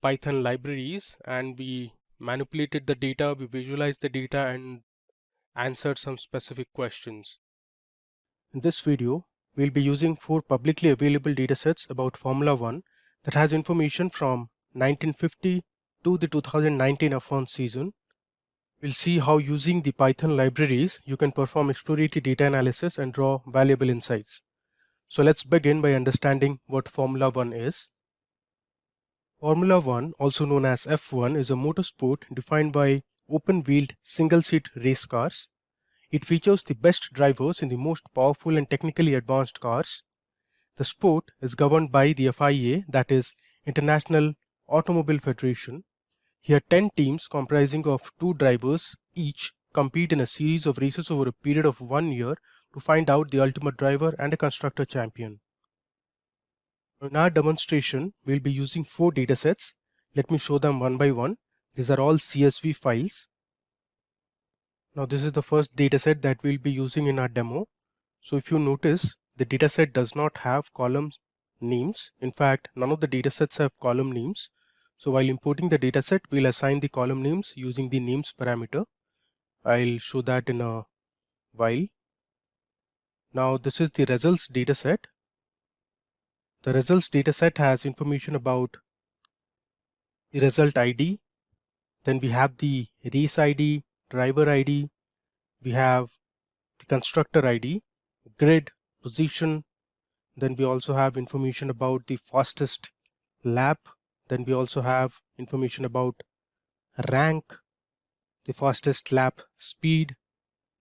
Python libraries, and we manipulated the data, we visualized the data and answered some specific questions. In this video, we'll be using 4 publicly available datasets about Formula 1 that has information from 1950 to the 2019 F1 season. We'll see how using the Python libraries you can perform exploratory data analysis and draw valuable insights. So let's begin by understanding what Formula 1 is. Formula 1, also known as F1, is a motorsport defined by open-wheeled single-seat race cars. It features the best drivers in the most powerful and technically advanced cars. The sport is governed by the FIA, that is International Automobile Federation. Here 10 teams comprising of 2 drivers each compete in a series of races over a period of 1 year to find out the ultimate driver and a constructor champion. In our demonstration, we'll be using 4 datasets. Let me show them one by one. These are all CSV files. Now this is the first dataset that we'll be using in our demo. So if you notice, the dataset does not have column names. In fact, none of the datasets have column names. So while importing the dataset, we'll assign the column names using the names parameter. I'll show that in a while. Now this is the results dataset. The results dataset has information about the result ID. Then we have the race ID, driver ID. We have the constructor ID, grid, position. Then we also have information about the fastest lap. Then we also have information about rank, the fastest lap speed,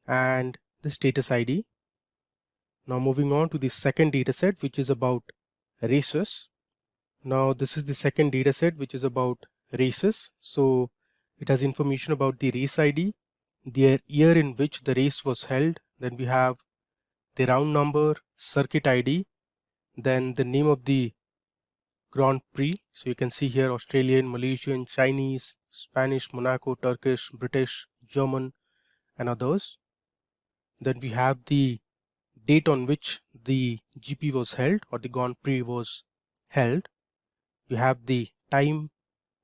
and the status ID. Now moving on to the second dataset, which is about races. Now this is the second dataset, which is about races. So it has information about the race ID, the year in which the race was held. Then we have the round number, circuit ID, then the name of the Grand Prix. So you can see here Australian, Malaysian, Chinese, Spanish, Monaco, Turkish, British, German, and others. Then we have the date on which the GP was held or the Grand Prix was held. We have the time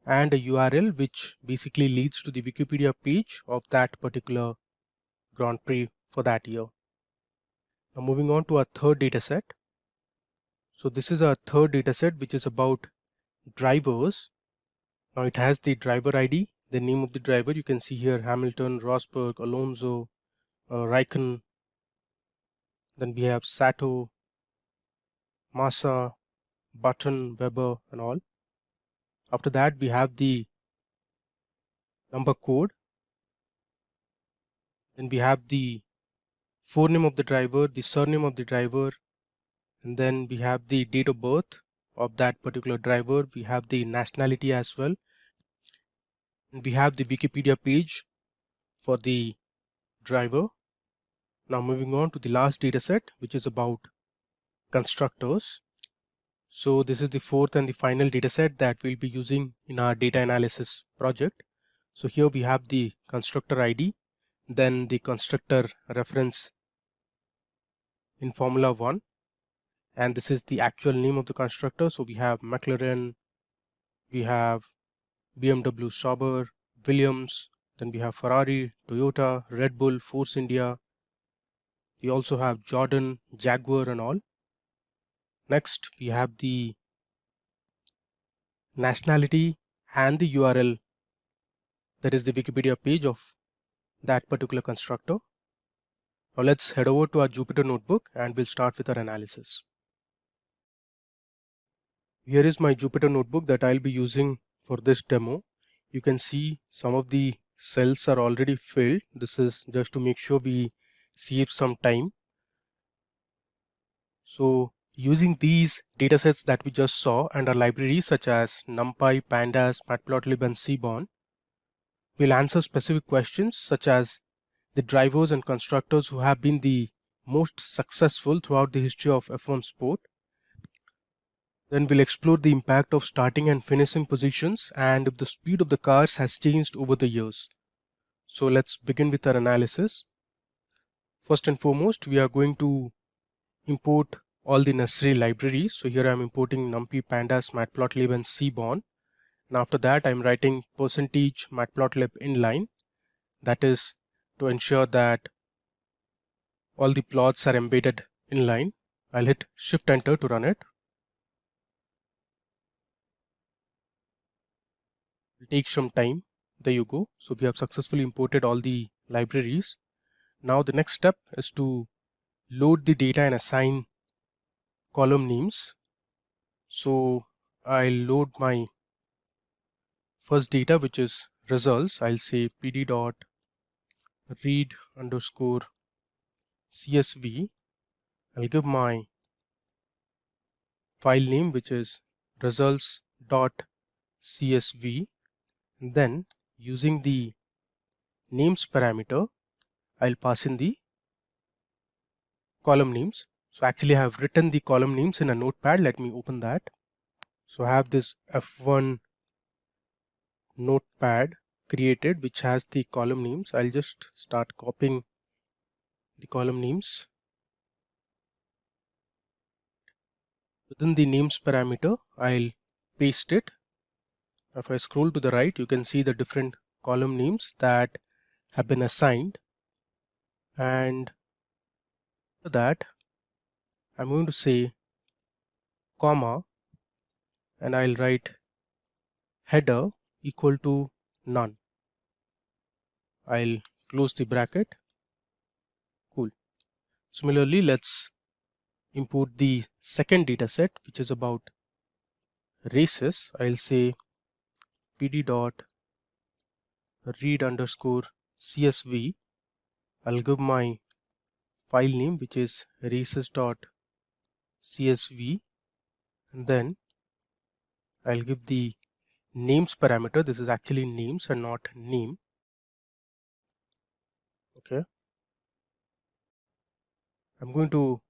and a URL which basically leads to the Wikipedia page of that particular Grand Prix for that year. Now moving on to our third dataset. So this is our third dataset, which is about drivers. Now it has the driver ID, the name of the driver. You can see here Hamilton, Rosberg, Alonso, Raikkonen. Then we have Sato, Massa, Button, Weber, and all. After that, we have the number code. Then we have the forename of the driver, the surname of the driver, and then we have the date of birth of that particular driver. We have the nationality as well. And we have the Wikipedia page for the driver. Now moving on to the last dataset, which is about constructors. So this is the fourth and the final dataset that we'll be using in our data analysis project. So here we have the constructor ID, then the constructor reference in Formula 1, and this is the actual name of the constructor. So we have McLaren, we have BMW Sauber, Williams, then we have Ferrari, Toyota, Red Bull, Force India. We also have Jordan, Jaguar, and all. Next, we have the nationality and the URL, that is the Wikipedia page of that particular constructor. Now let's head over to our Jupyter notebook and we'll start with our analysis. Here is my Jupyter notebook that I'll be using for this demo. You can see some of the cells are already filled. This is just to make sure we save some time. So using these datasets that we just saw and our libraries such as NumPy, Pandas, Matplotlib, and Seaborn, we'll answer specific questions such as the drivers and constructors who have been the most successful throughout the history of F1 sport. Then we'll explore the impact of starting and finishing positions and if the speed of the cars has changed over the years. So let's begin with our analysis. First and foremost, we are going to import all the necessary libraries. So here I'm importing NumPy, Pandas, Matplotlib, and Seaborn. And after that, I'm writing %matplotlib inline. That is to ensure that all the plots are embedded inline. I'll hit Shift Enter to run it. It'll take some time. There you go. So we have successfully imported all the libraries. Now the next step is to load the data and assign column names. So I'll load my first data, which is results. I'll say pd.read_CSV. I'll give my file name which is results.csv, and then using the names parameter I'll pass in the column names. So actually I have written the column names in a notepad. Let me open that. So I have this F1 notepad created which has the column names. I'll just start copying the column names. Within the names parameter, I'll paste it. If I scroll to the right, you can see the different column names that have been assigned. And to that, I'm going to say comma, and I'll write header equal to none. I'll close the bracket. Cool. Similarly, let's import the second data set, which is about races. I'll say pd dot read underscore csv. I'll give my file name which is races.csv, and then I'll give the names parameter. This is actually names and not name. Okay, I'm going to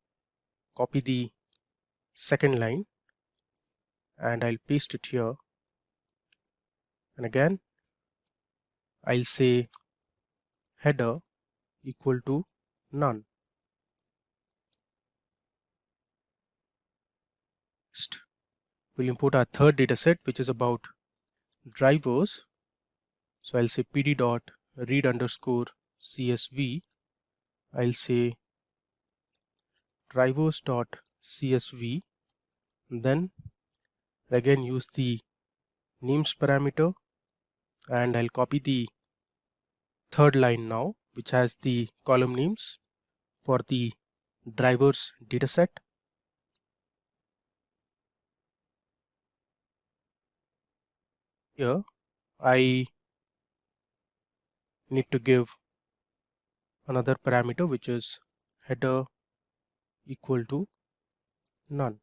copy the second line and I'll paste it here, and again I'll say header equal to none. Next, we'll import our third data set which is about drivers. So I'll say pd dot read underscore csv. I'll say drivers dot csv, and then again use the names parameter, and I'll copy the third line now which has the column names for the drivers dataset. Here I need to give another parameter which is header equal to none.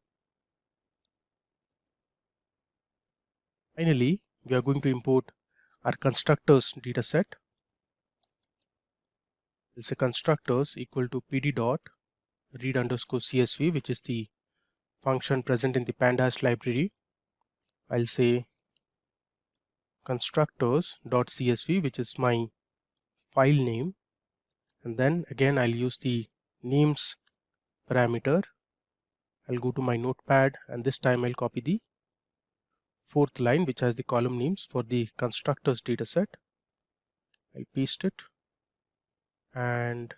Finally, we are going to import our constructors dataset. We'll say constructors equal to pd dot read underscore csv, which is the function present in the Pandas library. I'll say constructors.csv, which is my file name, and then again I'll use the names parameter. I'll go to my notepad, and this time I'll copy the fourth line which has the column names for the constructors dataset. I'll paste it, and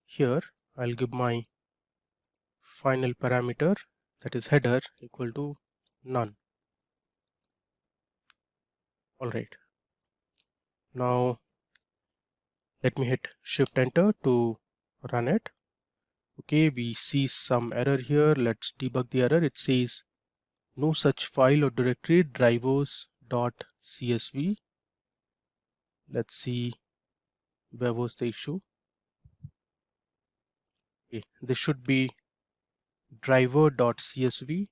here I'll give my final parameter, that is header equal to none. Alright, now let me hit shift enter to run it. Okay, we see some error here. Let's debug the error. It says no such file or directory drivers.csv. Let's see where was the issue. Okay, this should be driver.csv.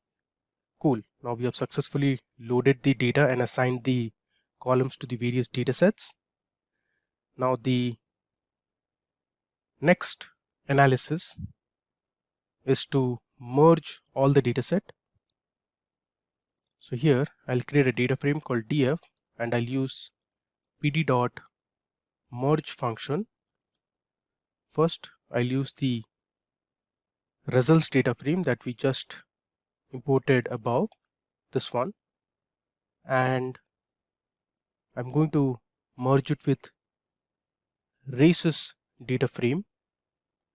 Cool. Now we have successfully loaded the data and assigned the columns to the various data sets. Now the next analysis is to merge all the data set. So here I'll create a data frame called df, and I'll use pd dot merge function. First I'll use the results data frame that we just imported above, this one, and I'm going to merge it with races data frame,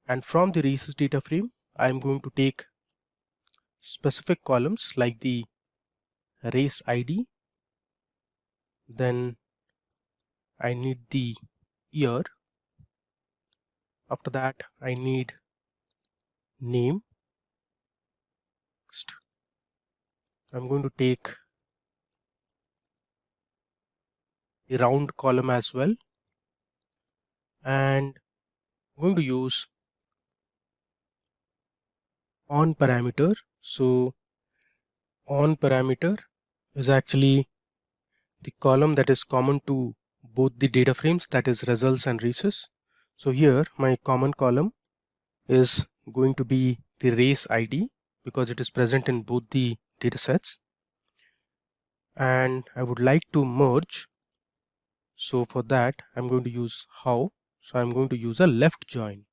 and from the races data frame I'm going to take specific columns like the race ID, then I need the year, after that I need name. Next I'm going to take the round column as well, and I'm going to use on parameter. So on parameter is actually the column that is common to both the data frames, that is results and races. So here my common column is going to be the race ID because it is present in both the data sets, and I would like to merge. So for that I'm going to use how. So I'm going to use a left join.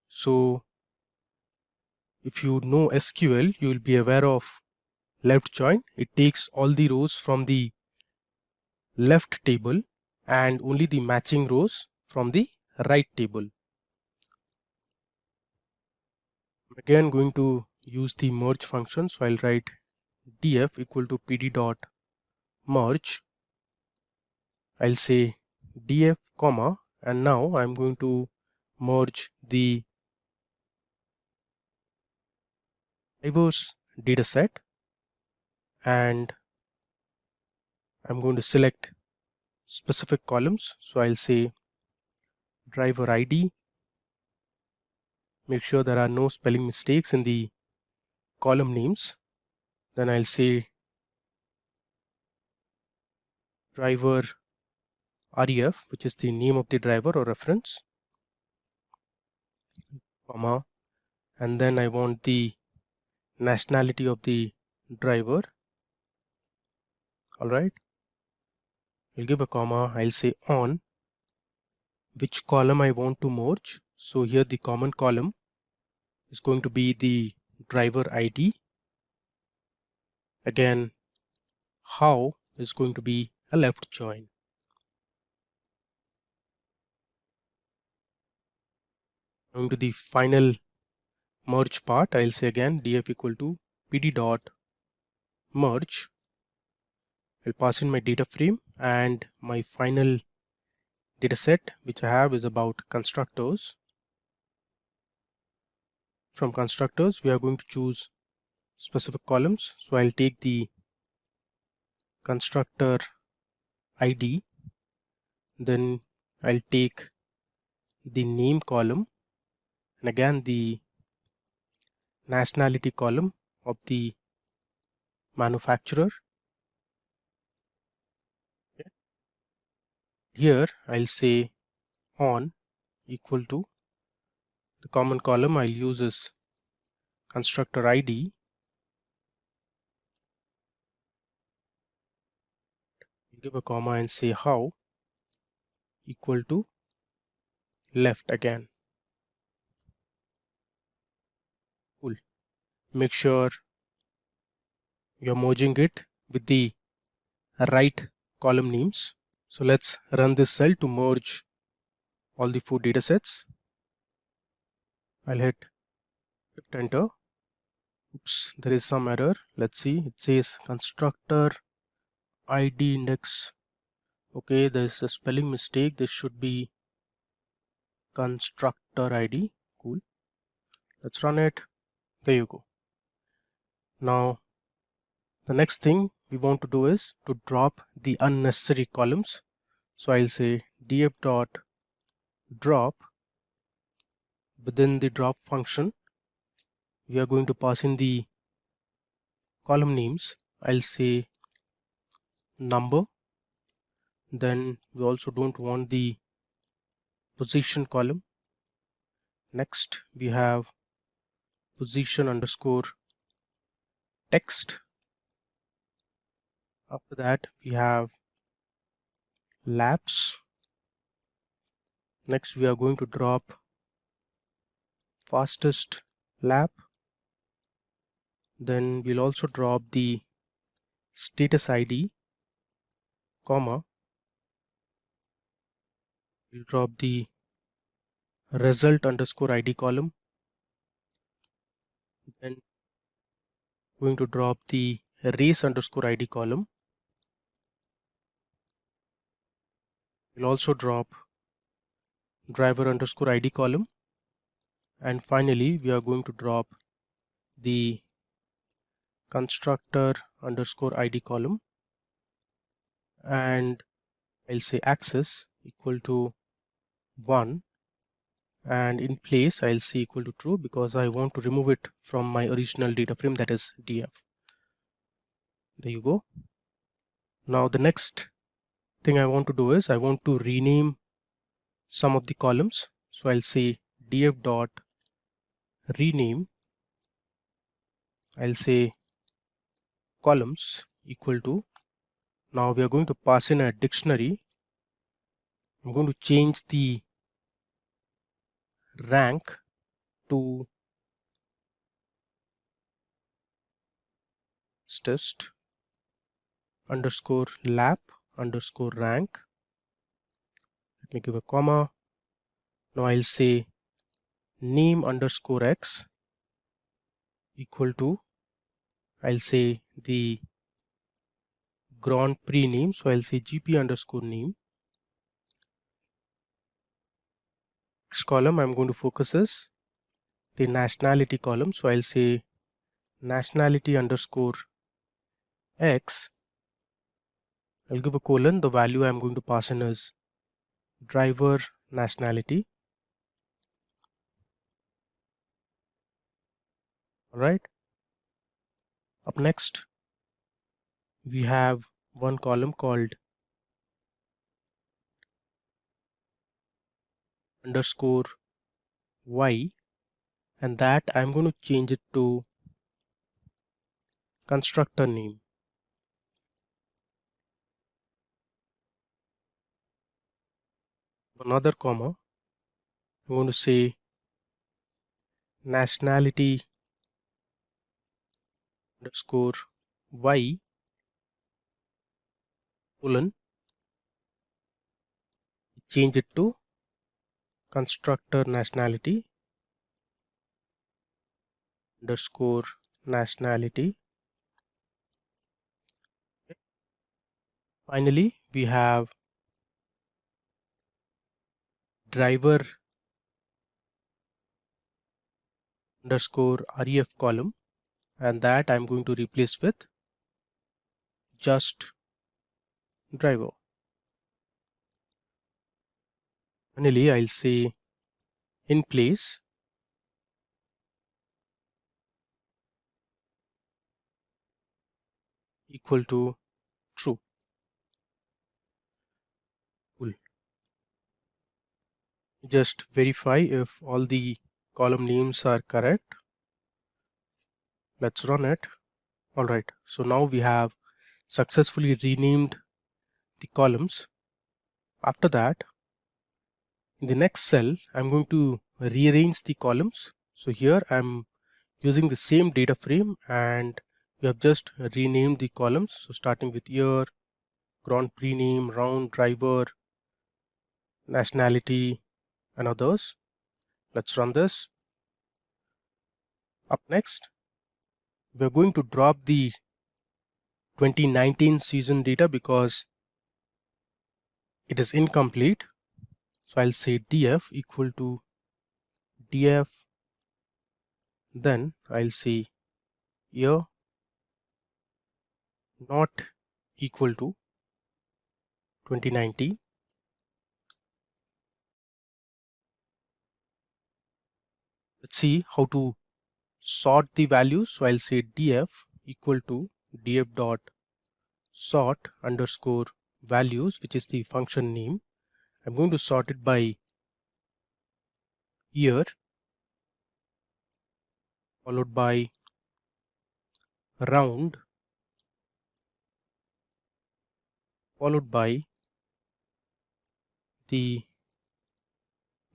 So if you know SQL, you will be aware of left join. It takes all the rows from the left table and only the matching rows from the right table. I'm again going to use the merge function. So I'll write df equal to pd dot merge. I'll say df comma, and now I'm going to merge the diverse data set, and I'm going to select specific columns. So I'll say driver ID. Make sure there are no spelling mistakes in the column names. Then I'll say driver ref, which is the name of the driver or reference, comma, and then I want the nationality of the driver. Alright, I'll give a comma. I'll say on which column I want to merge. So here the common column is going to be the driver ID. Again, how is going to be a left join. Going to the final merge part, I'll say again df equal to pd dot merge. I'll pass in my data frame, and my final data set which I have is about constructors. From constructors we are going to choose specific columns. So I'll take the constructor ID, then I'll take the name column, and again the nationality column of the manufacturer. Here I'll say on equal to the common column I'll use is constructor ID. Give a comma and say how equal to left again. Cool. Make sure you're merging it with the right column names. So let's run this cell to merge all the 4 data sets. I'll hit Shift Enter. Oops, there is some error. Let's see. It says constructor ID index. Okay, there's a spelling mistake. This should be constructor ID. Cool. Let's run it. There you go. Now the next thing we want to do is to drop the unnecessary columns. So I'll say df dot drop. Within the drop function we are going to pass in the column names. I'll say number. Then we also don't want the position column. Next we have position underscore text. After that we have laps. Next we are going to drop fastest lap. Then we'll also drop the status ID, comma, we'll drop the result underscore ID column. Then going to drop the race underscore ID column. We'll also drop driver underscore ID column, and finally we are going to drop the constructor underscore ID column, and I'll say access equal to 1, and in place I'll say equal to true because I want to remove it from my original data frame, that is df. There you go. Now the next thing I want to do is I want to rename some of the columns. So I'll say df dot rename. I'll say columns equal to, now we are going to pass in a dictionary. I'm going to change the rank to test underscore lap underscore rank. Let me give a comma. Now I'll say name underscore x equal to, I'll say the Grand Prix name. So I'll say GP underscore name. Next column I'm going to focus is the nationality column. So I'll say nationality underscore x. I'll give a colon. The value I'm going to pass in is driver nationality. Alright. Up next, we have one column called underscore y, and that I'm going to change it to constructor name. Another comma, I'm going to say nationality underscore y colon, change it to constructor nationality underscore nationality. Finally, we have driver underscore ref column, and that I'm going to replace with just driver. Finally, I'll say in place equal to true. Cool. Just verify if all the column names are correct. Let's run it. Alright, so now we have successfully renamed the columns. After that, in the next cell, I'm going to rearrange the columns. So here I'm using the same data frame and we have just renamed the columns. So starting with year, Grand Prix name, round, driver, nationality, and others. Let's run this. Up next, we're going to drop the 2019 season data because it is incomplete. So I'll say df equal to df, then I'll say year not equal to 2019. Let's see how to sort the values. So I'll say df equal to df dot sort underscore values, which is the function name. I'm going to sort it by year followed by round followed by the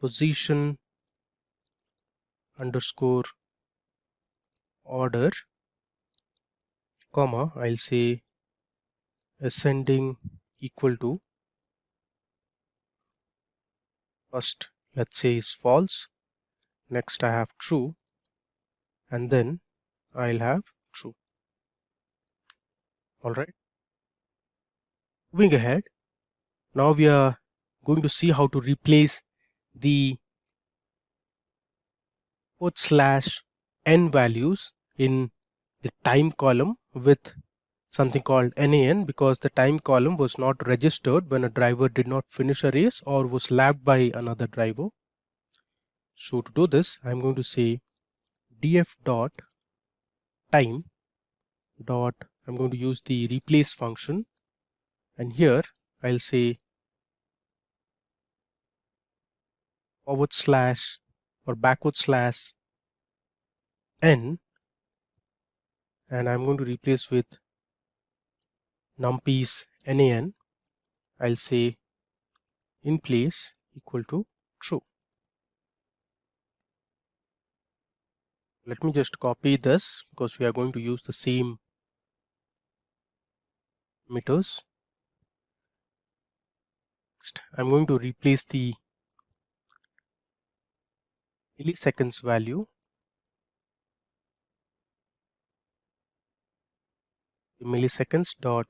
position underscore order, comma, I'll say ascending equal to, first let's say is false, next I have true, and then I'll have true. Alright, moving ahead, now we are going to see how to replace the /n values in the time column with something called NaN, because the time column was not registered when a driver did not finish a race or was lapped by another driver. So to do this, I'm going to say df dot time dot I'm going to use the replace function, and here I'll say / or /n, and I'm going to replace with numpy's nan. I'll say in place equal to true. Let me just copy this because we are going to use the same meters. Next, I'm going to replace the milliseconds value. The milliseconds dot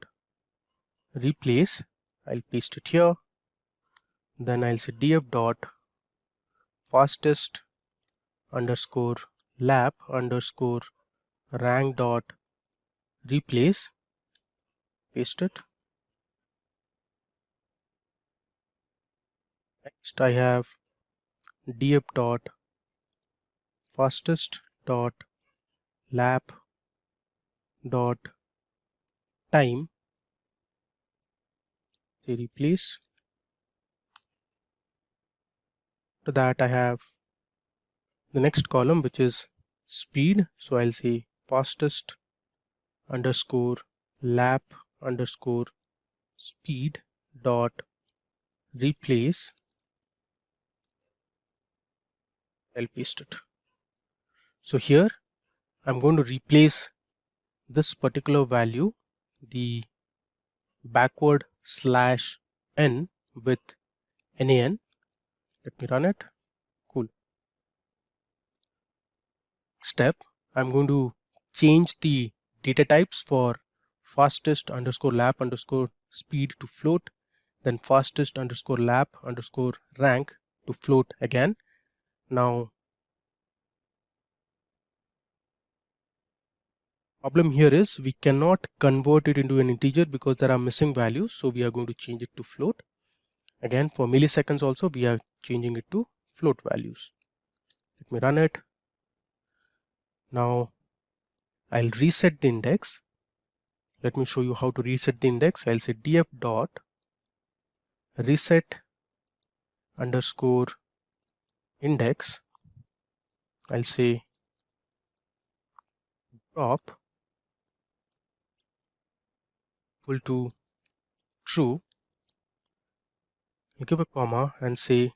replace, I'll paste it here. Then I'll say df dot fastest underscore lap underscore rank dot replace, paste it. Next I have df dot fastest dot lap dot time, say replace. To that I have the next column, which is speed, so I'll say fastest underscore lap underscore speed dot replace. I'll paste it. So here I'm going to replace this particular value, the backward /n, with nan. Let me run it. Cool. Step, I'm going to change the data types for fastest underscore lap underscore speed to float, then fastest underscore lap underscore rank to float again. Now problem here is we cannot convert it into an integer because there are missing values, so we are going to change it to float. Again, for milliseconds also we are changing it to float values. Let me run it. Now I'll reset the index. Let me show you how to reset the index. I'll say df dot reset underscore index. I'll say drop equal to true. I'll give a comma and say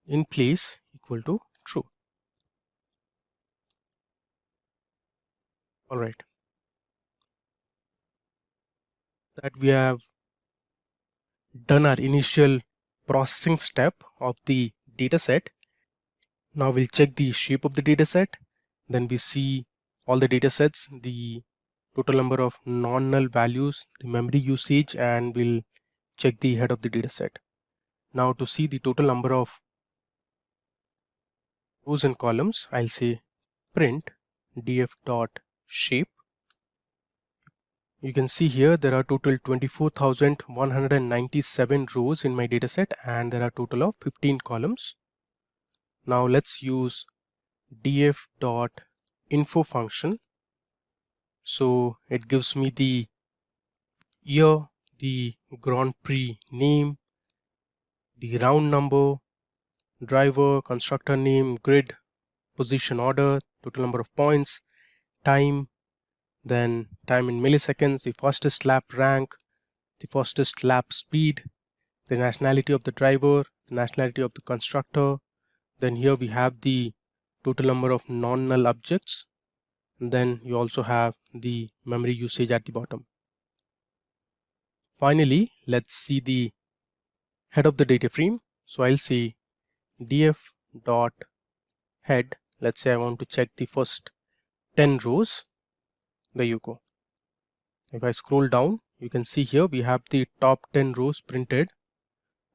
in place equal to true. All right. That we have done our initial processing step of the data set. Now we'll check the shape of the data set. Then we see all the data sets, the total number of non-null values, the memory usage, and we'll check the head of the data set. Now to see the total number of rows and columns, I'll say print df dot shape. You can see here there are total 24,197 rows in my data set, and there are total of 15 columns. Now let's use df dot info function. So it gives me the year, the Grand Prix name, the round number, driver, constructor name, grid, position order, total number of points, time, then time in milliseconds, the fastest lap rank, the fastest lap speed, the nationality of the driver, the nationality of the constructor. Then here we have the total number of non-null objects, and then you also have the memory usage at the bottom. Finally, let's see the head of the data frame. So I'll say df dot head. Let's say I want to check the first 10 rows. There you go. If I scroll down, you can see here we have the top 10 rows printed,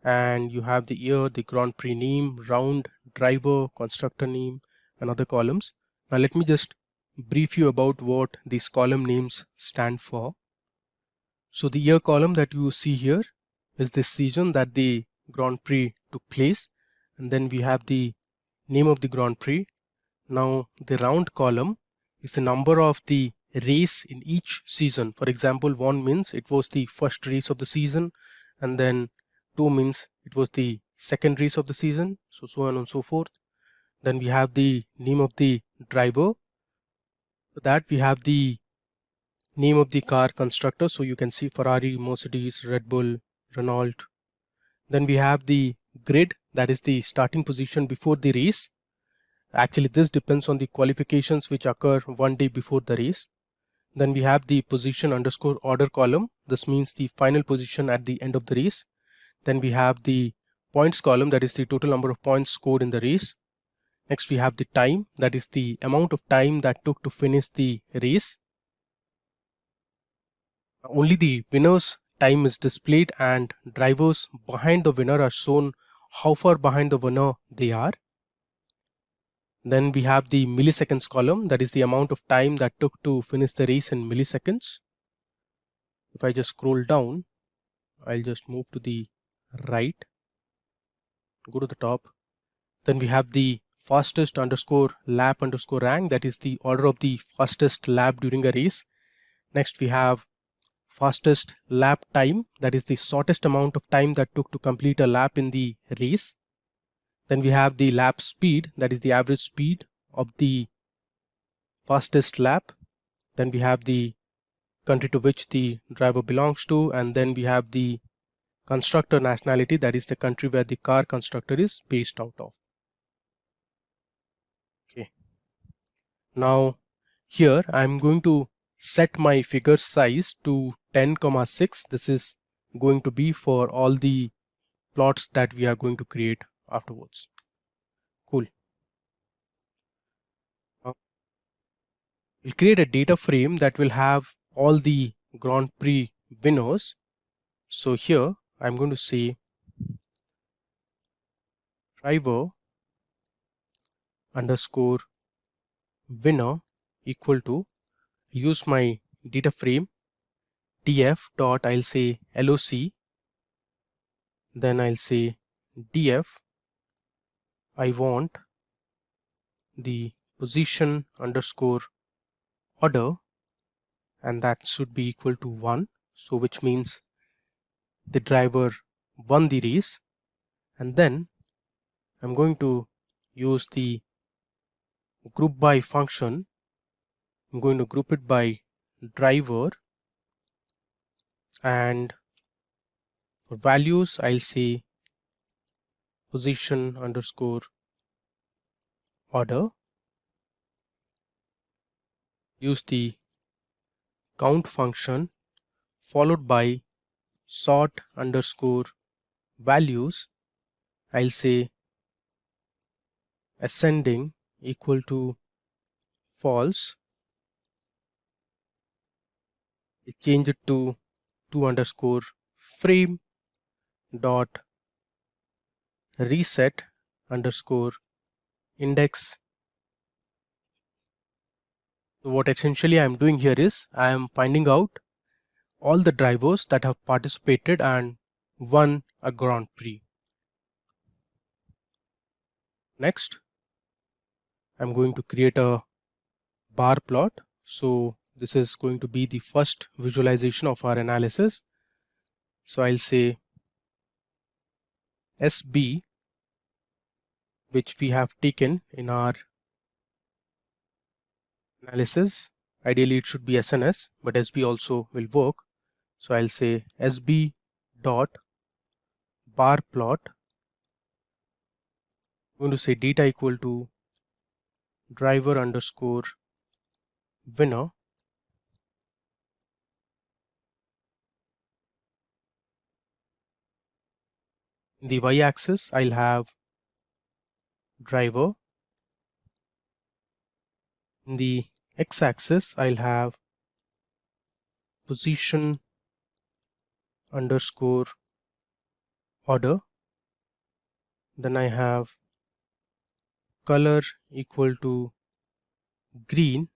and you have the year, the Grand Prix name, round, driver, constructor name, and other columns. Now let me just brief you about what these column names stand for. So the year column that you see here is the season that the Grand Prix took place, and then we have the name of the Grand Prix. Now the round column is the number of the race in each season. For example, 1 means it was the first race of the season, and then 2 means it was the second race of the season, so on and so forth. Then we have the name of the driver. For that we have the name of the car constructor, so you can see Ferrari, Mercedes, Red Bull, Renault. Then we have the grid, that is the starting position before the race. Actually, this depends on the qualifications which occur 1 day before the race. Then we have the position underscore order column. This means the final position at the end of the race. Then we have the points column, that is the total number of points scored in the race. Next we have the time, that is the amount of time that took to finish the race. Only the winner's time is displayed, and drivers behind the winner are shown how far behind the winner they are. Then we have the milliseconds column, that is the amount of time that took to finish the race in milliseconds. If I just scroll down, I'll just move to the right, go to the top. Then we have the fastest underscore lap underscore rank, that is the order of the fastest lap during a race. Next we have fastest lap time, that is the shortest amount of time that took to complete a lap in the race. Then we have the lap speed, that is the average speed of the fastest lap. Then we have the country to which the driver belongs to, and then we have the constructor nationality, that is the country where the car constructor is based out of. Okay. Now here I'm going to set my figure size to 10,6. This is going to be for all the plots that we are going to create afterwards. Cool. Now we'll create a data frame that will have all the Grand Prix winners. So here I'm going to say driver underscore winner equal to, use my data frame df dot, I'll say loc, then I'll say df, I want the position underscore order, and that should be equal to 1, so which means the driver won the race. And then I'm going to use the group by function. I'm going to group it by driver, and for values I'll say position underscore order, use the count function followed by sort underscore values. I'll say ascending equal to false. Change it to 2 underscore frame dot reset underscore index. So what essentially I'm doing here is I am finding out all the drivers that have participated and won a Grand Prix. Next, I'm going to create a bar plot. So this is going to be the first visualization of our analysis. So I'll say SB, which we have taken in our analysis. Ideally it should be SNS, but SB also will work. So I'll say SB dot bar plot. I'm going to say data equal to driver underscore winner. In the y-axis I'll have driver. In the x-axis I'll have position underscore order. Then I have color equal to green,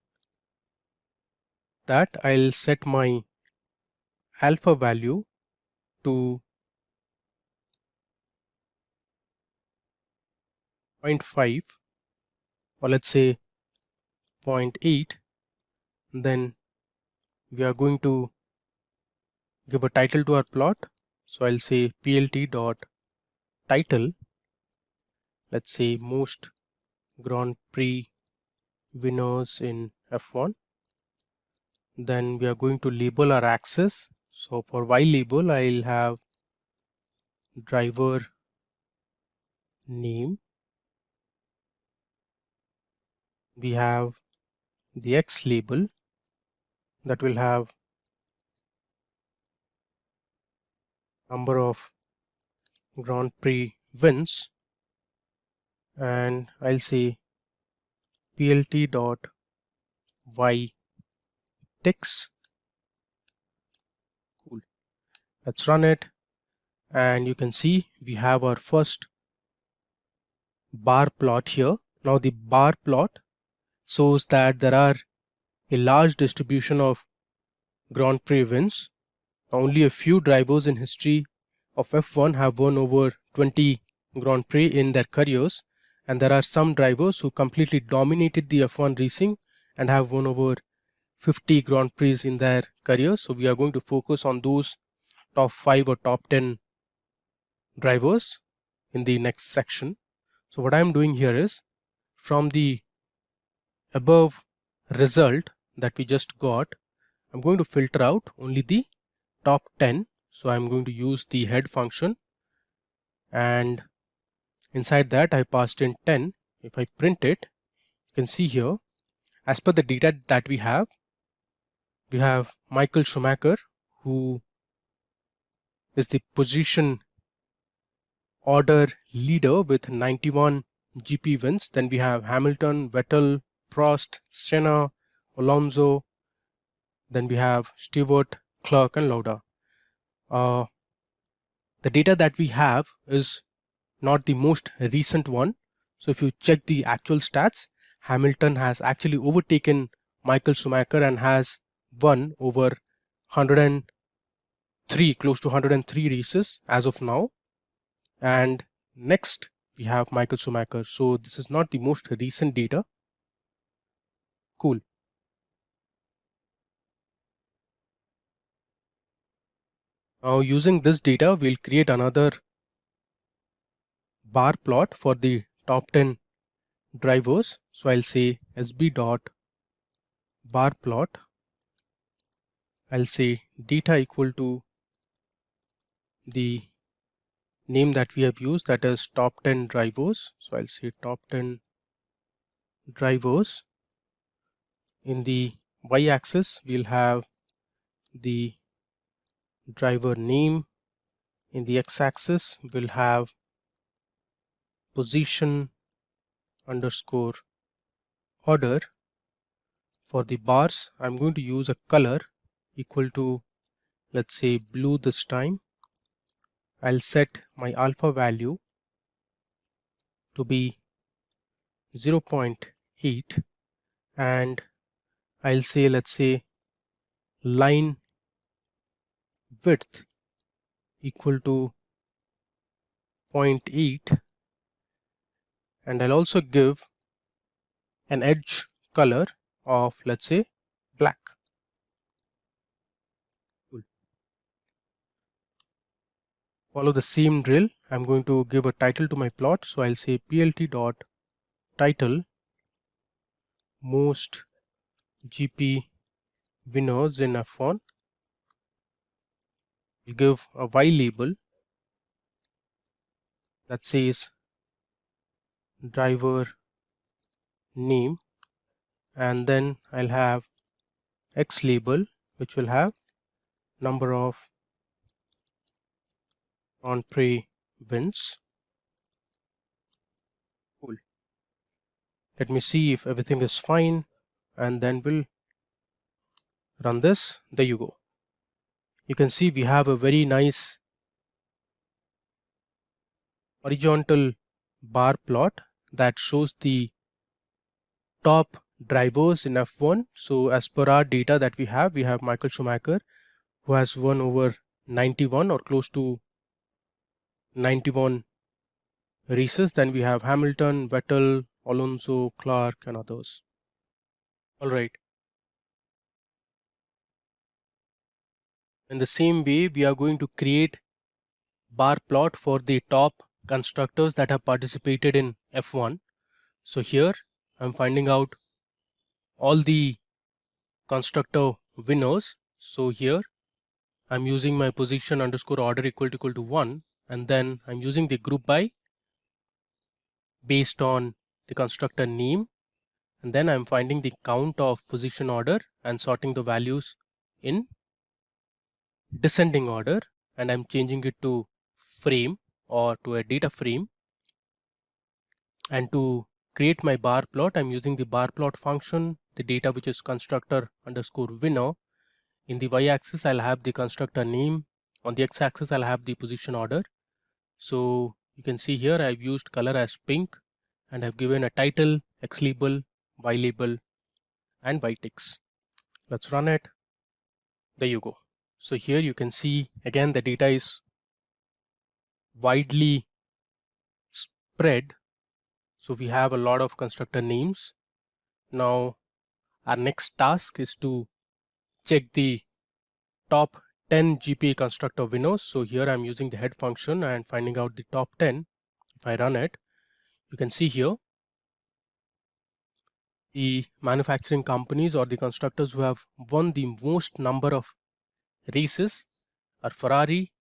that I'll set my alpha value to 0.5, or let's say 0.8. Then we are going to give a title to our plot. So I'll say plt dot title, let's say most Grand Prix winners in F1. Then we are going to label our axis. So for Y label, I'll have driver name. We have the X label that will have number of Grand Prix wins, and I'll say plt dot y ticks. Cool. Let's run it, and you can see we have our first bar plot here. Now the bar plot shows that there are a large distribution of Grand Prix wins. Only a few drivers in history of F1 have won over 20 Grand Prix in their careers, and there are some drivers who completely dominated the F1 racing and have won over 50 Grand Prix in their careers. So we are going to focus on those top 5 or top 10 drivers in the next section. So what I am doing here is, from the above result that we just got, I'm going to filter out only the top 10. So I'm going to use the head function, and inside that I passed in 10. If I print it, you can see here, as per the data that we have Michael Schumacher, who is the position order leader with 91 GP wins. Then we have Hamilton, Vettel, Prost, Senna, Alonso. Then we have Stewart, Clark, and Lauda. The data that we have is not the most recent one. So if you check the actual stats, Hamilton has actually overtaken Michael Schumacher and has won over 103, close to 103 races as of now. And next we have Michael Schumacher. So this is not the most recent data. Cool. Now using this data, we'll create another bar plot for the top 10 drivers. So I'll say sb dot bar plot. I'll say data equal to the name that we have used, that is top 10 drivers. So I'll say top 10 drivers. In the y-axis, we'll have the driver name. In the x-axis, we'll have position underscore order. For the bars, I'm going to use a color equal to, let's say, blue this time. I'll set my alpha value to be 0.8, and I'll say, let's say, line width equal to 0.8, and I'll also give an edge color of, let's say, black. Cool. Follow the same drill. I'm going to give a title to my plot. So I'll say plt dot title most GP winners in F1. We'll give a Y label that says driver name, and then I'll have X label which will have number of Grand Prix wins. Cool. Let me see if everything is fine, and then we'll run this. There you go. You can see we have a very nice horizontal bar plot that shows the top drivers in F1. So as per our data that we have Michael Schumacher, who has won over 91 or close to 91 races. Then we have Hamilton, Vettel, Alonso, Clark, and others. All right. In the same way, we are going to create bar plot for the top constructors that have participated in F1. So here I'm finding out all the constructor winners. So here I'm using my position underscore order equal to 1, and then I'm using the group by based on the constructor name, and then I'm finding the count of position order and sorting the values in descending order, and I'm changing it to frame or to a data frame. And to create my bar plot, I'm using the bar plot function, the data which is constructor underscore winner. In the y-axis I'll have the constructor name, on the x-axis I'll have the position order. So you can see here I've used color as pink, and I've given a title, x label, y label, and y ticks. Let's run it. There you go. So here you can see again the data is widely spread. So we have a lot of constructor names. Now our next task is to check the top 10 GPA constructor winners. So here I'm using the head function and finding out the top 10. If I run it, you can see here the manufacturing companies or the constructors who have won the most number of races are Ferrari,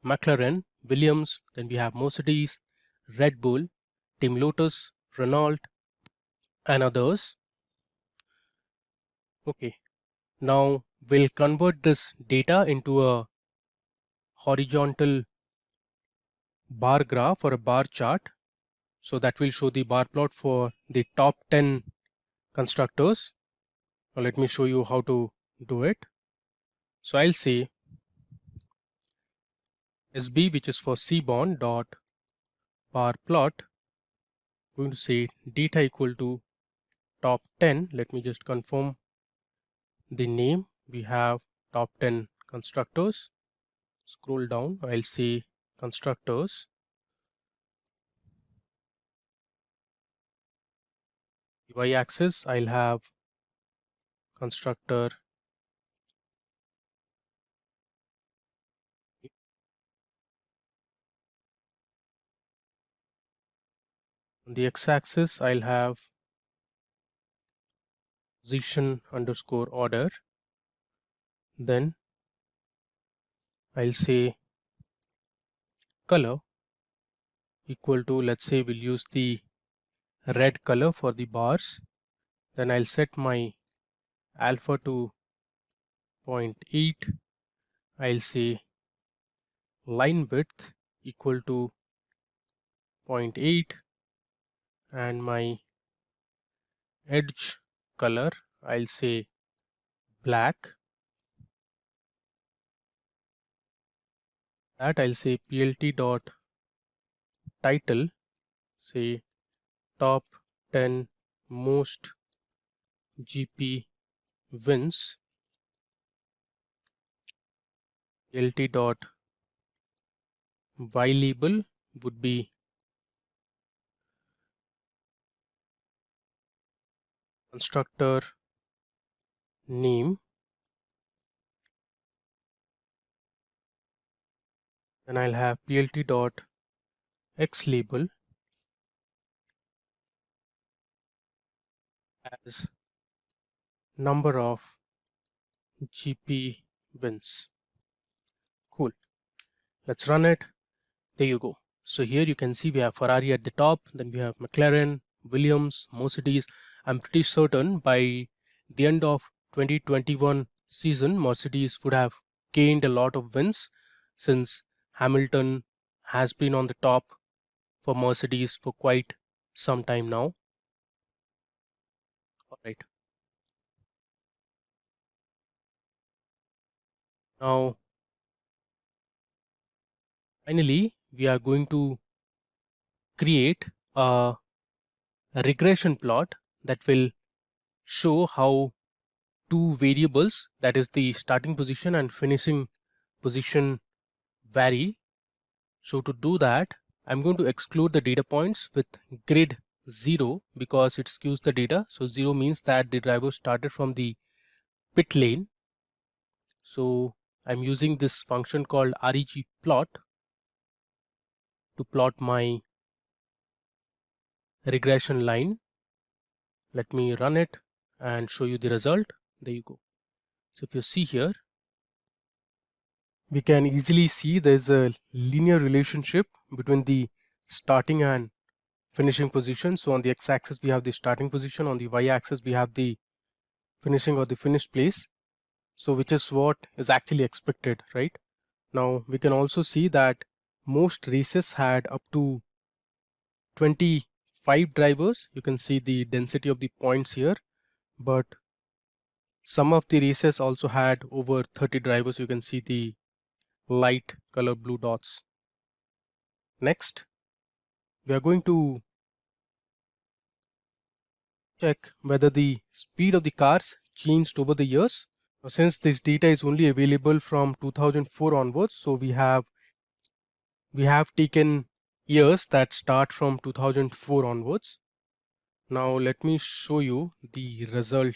McLaren, Williams, then we have Mercedes, Red Bull, Team Lotus, Renault, and others. Okay, now we'll convert this data into a horizontal bar graph or a bar chart. So that will show the bar plot for the top 10 constructors. Now let me show you how to do it. So I'll say SB, which is for Cbond dot bar plot, going to say data equal to top 10. Let me just confirm the name. We have top 10 constructors. Scroll down, I'll say constructors. The y-axis I'll have constructor on the x-axis I'll have position underscore order. Then I'll say color equal to, let's say we'll use the red color for the bars. Then I'll set my alpha to 0.8. I'll say line width equal to 0.8, and my edge color I'll say black. That I'll say plt dot title, say top 10 most GP wins. Plt dot y label would be constructor name, and I'll have plt dot x label as number of GP wins. Cool. Let's run it. There you go. So here you can see we have Ferrari at the top, then we have McLaren, Williams, Mercedes. I'm pretty certain by the end of 2021 season, Mercedes would have gained a lot of wins, since Hamilton has been on the top for Mercedes for quite some time now. All right. Now, finally, we are going to create a regression plot that will show how two variables, that is the starting position and finishing position, vary. So to do that, I'm going to exclude the data points with grid 0 because it skews the data. So 0 means that the driver started from the pit lane. So I'm using this function called regplot to plot my regression line. Let me run it and show you the result. There you go. So if you see here, we can easily see there's a linear relationship between the starting and finishing position. So on the x-axis we have the starting position, on the y-axis we have the finishing or the finished place. So which is what is actually expected, right? Now we can also see that most races had up to 25 drivers. You can see the density of the points here, but some of the races also had over 30 drivers. You can see the light color blue dots. Next, we are going to check whether the speed of the cars changed over the years. Now, since this data is only available from 2004 onwards, so we have taken years that start from 2004 onwards. Now let me show you the result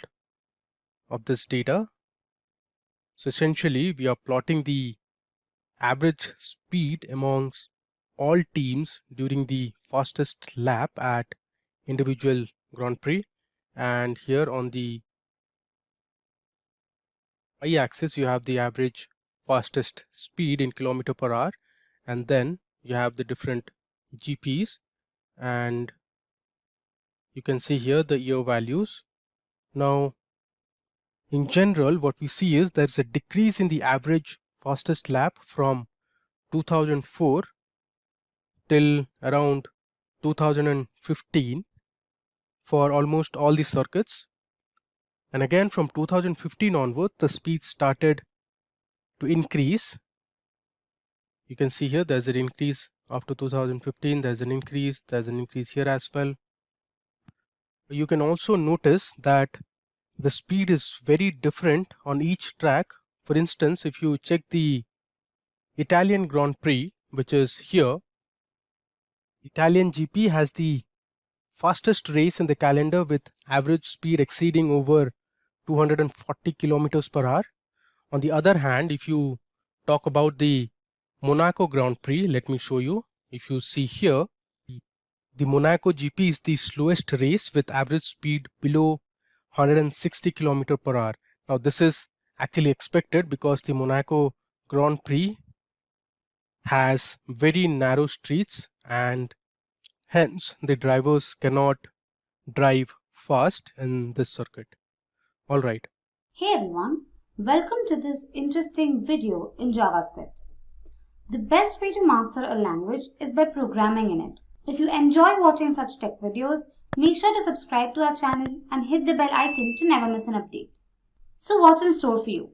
of this data. So essentially we are plotting the average speed amongst all teams during the fastest lap at individual Grand Prix, and here on the y-axis you have the average fastest speed in kilometer per hour, and then you have the different GPs, and you can see here the year values. Now in general what we see is there's a decrease in the average fastest lap from 2004 till around 2015 for almost all the circuits, and again from 2015 onward the speed started to increase. You can see here there's an increase after 2015, there's an increase here as well. You can also notice that the speed is very different on each track. For instance, if you check the Italian Grand Prix, which is here, Italian GP has the fastest race in the calendar with average speed exceeding over 240 kilometers per hour. On the other hand, if you talk about the Monaco Grand Prix, let me show you. If you see here, the Monaco GP is the slowest race with average speed below 160 kilometers per hour. Now this is actually expected because the Monaco Grand Prix has very narrow streets and hence the drivers cannot drive fast in this circuit. Alright. Hey everyone, welcome to this interesting video in JavaScript. The best way to master a language is by programming in it. If you enjoy watching such tech videos, make sure to subscribe to our channel and hit the bell icon to never miss an update. So what's in store for you?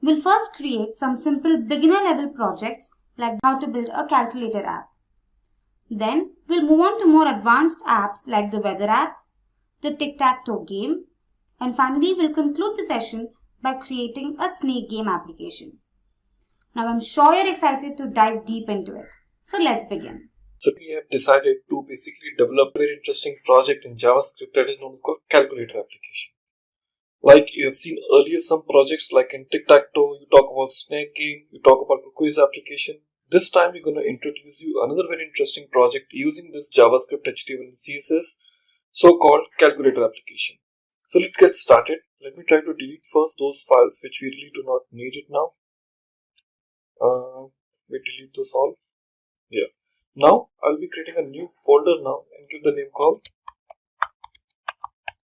We'll first create some simple beginner level projects like how to build a calculator app. Then we'll move on to more advanced apps like the weather app, the tic-tac-toe game, and finally we'll conclude the session by creating a snake game application. Now I'm sure you're excited to dive deep into it. So let's begin. So we have decided to basically develop a very interesting project in JavaScript that is known as called calculator application. Like you have seen earlier some projects like in tic-tac-toe, you talk about snake game, you talk about the quiz application. This time we're going to introduce you another very interesting project using this JavaScript, HTML and CSS, so-called calculator application. So let's get started. Let me try to delete first those files which we really do not need it now. We delete those all. Yeah. Now I'll be creating a new folder now and give the name called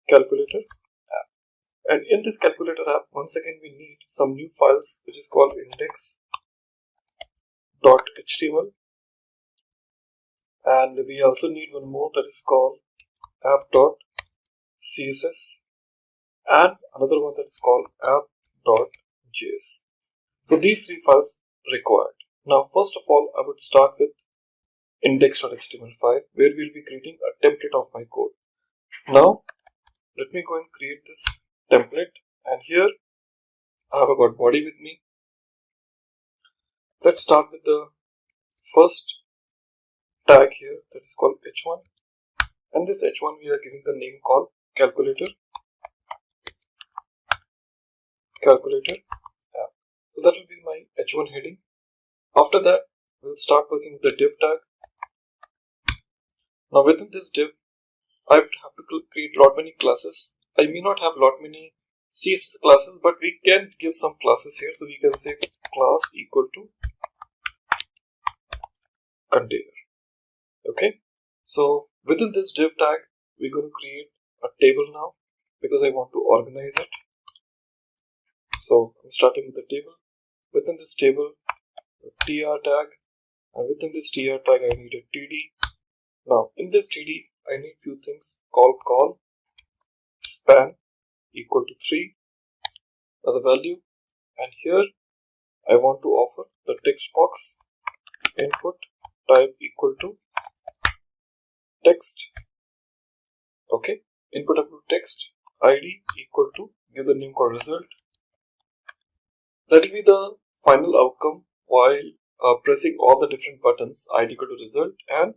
calculator app. And in this calculator app, once again we need some new files which is called index.html, and we also need one more that is called app.css, and another one that is called app.js. So these three files required. Now first of all I would start with index.html file where we'll be creating a template of my code. Now let me go and create this template, and here I have got body with me. Let's start with the first tag here that is called h1, and this h1 we are giving the name called calculator app. So So that will be my h1 heading. After that, we'll start working with the div tag. Now within this div, I would have to create lot many classes. I may not have lot many CSS classes, but we can give some classes here. So we can say class equal to container. Okay. So within this div tag, we're going to create a table now because I want to organize it. So I'm starting with the table. Within this table, a tr tag, and within this tr tag, I need a td. Now in this td, I need few things. Call span equal to 3 as the value, and here I want to offer the text box input type equal to text. Okay, input up to text id equal to give the name called result. That will be the final outcome while pressing all the different buttons. Id equal to result and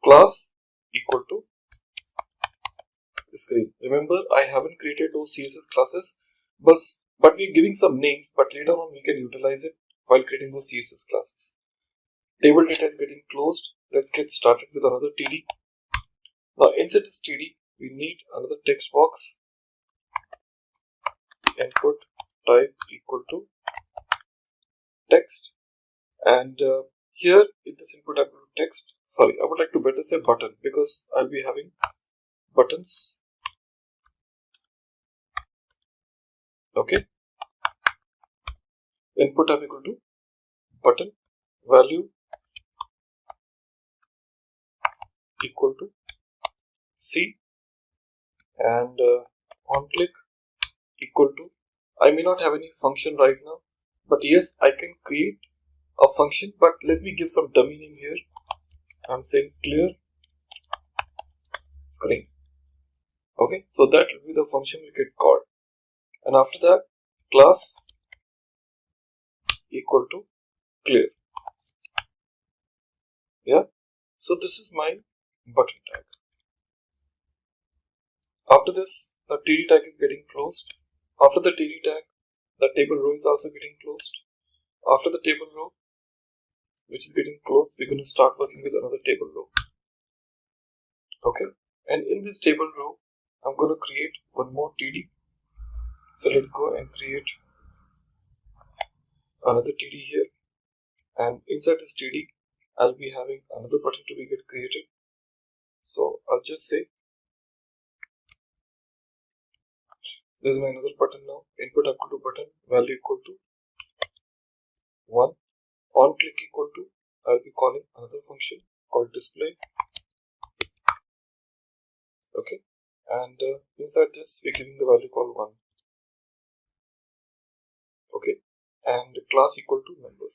class equal to screen. Remember, I haven't created those CSS classes, but we're giving some names, but later on we can utilize it while creating those CSS classes. Table data is getting closed. Let's get started with another TD. Now inside this TD, we need another text box. Input type equal to text, and here in this input type equal to text, sorry, I would like to better say button because I'll be having buttons. Okay, input type equal to button, value equal to C, and on click equal to, I may not have any function right now, but yes, I can create a function, but let me give some dummy name here. I'm saying clear screen. Okay, so that will be the function will get called, and after that class equal to clear. Yeah, so this is my button tag. After this, the TD tag is getting closed. After the TD tag, the table row is also getting closed. After the table row, which is getting closed, we're going to start working with another table row. Okay, and in this table row, I'm going to create one more TD. So let's go and create another TD here, and inside this TD, I'll be having another button to be get created. So I'll just say this is my another button now. Input equal to button, value equal to 1. On click equal to, I'll be calling another function called display. Okay, and inside this we're giving the value called 1. Okay, and class equal to number.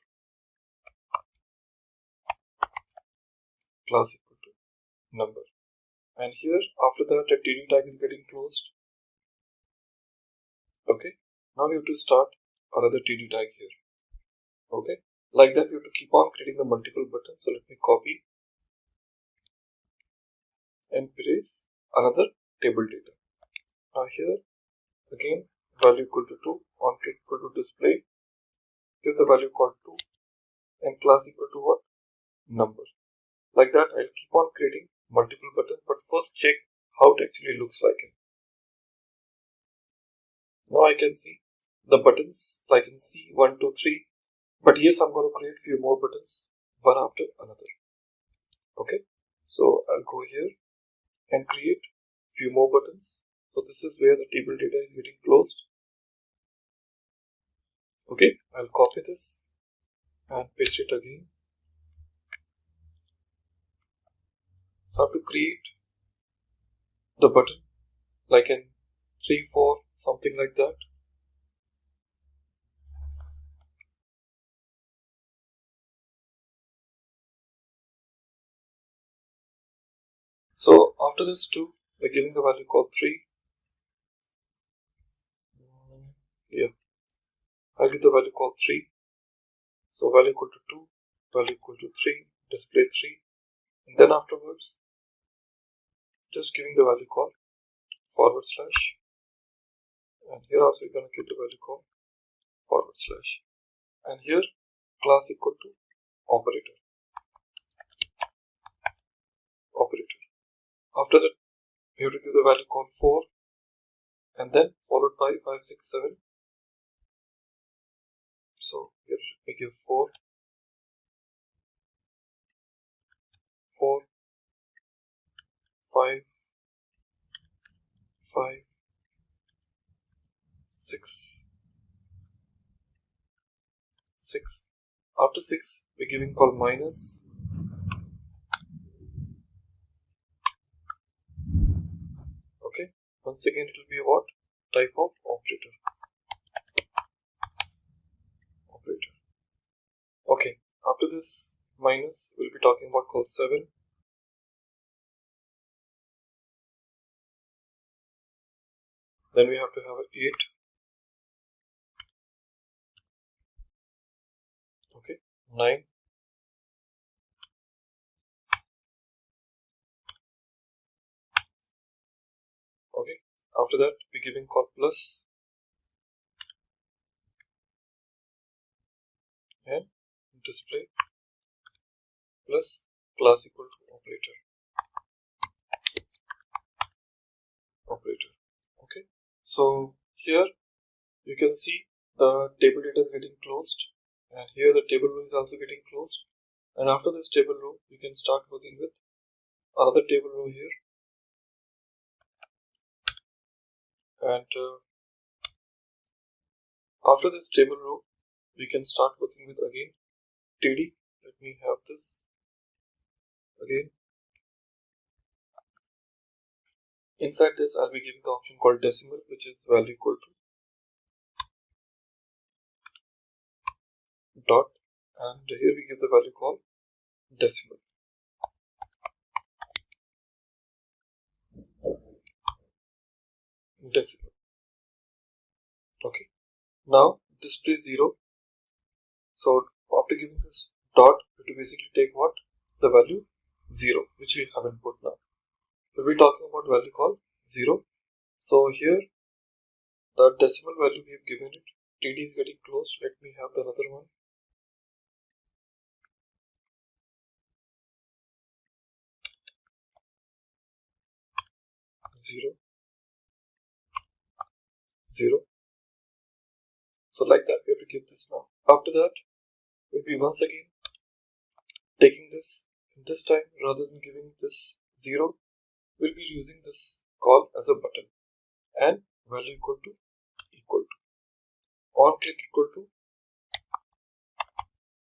Class equal to number. And here after that the TD tag is getting closed. Okay, now we have to start another TD tag here. Okay, like that we have to keep on creating the multiple buttons. So let me copy and paste another table data. Now here again value equal to 2, on click equal to display, give the value called 2, and class equal to what? Number. Like that I'll keep on creating multiple buttons, but first check how it actually looks like it. Now I can see the buttons like in C 1, 2, 3, but yes, I'm going to create few more buttons one after another. Okay, so I'll go here and create few more buttons. So this is where the table data is getting closed. Okay, I'll copy this and paste it again. So I have to create the button like in 3, 4, something like that. So after this 2, we're giving the value called 3. Yeah, I'll give the value called 3. So value equal to 2, value equal to 3, display 3, and then afterwards just giving the value called /, and here also we're going to give the value called /. and here class equal to operator. After that, we have to give the value called 4 and then followed by 5, 6, 7. So here we give 4, 4, 5, 5, 6, 6. After 6, we're giving call minus. Okay. Once again, it will be what? Type of operator. Okay. After this minus, we'll be talking about call 7. Then we have to have 8. Okay. 9. Okay. After that, we're giving call plus and display plus class equal to operator. Okay. So here you can see the table data is getting closed, and here the table row is also getting closed. And after this table row, you can start working with another table row here. And after this table row, we can start working with again TD. Let me have this again. Inside this, I'll be giving the option called decimal, which is value equal to dot, and here we give the value called decimal. Okay. Now display 0. So after giving this dot, it will basically take what? The value 0, which we haven't put now. We'll be talking about value called 0. So here the decimal value we have given it, TD is getting closed. Let me have the another one. Zero. So like that, we have to give this now. After that, we'll be once again taking this. This time, rather than giving this 0, we'll be using this call as a button and value equal to on click equal to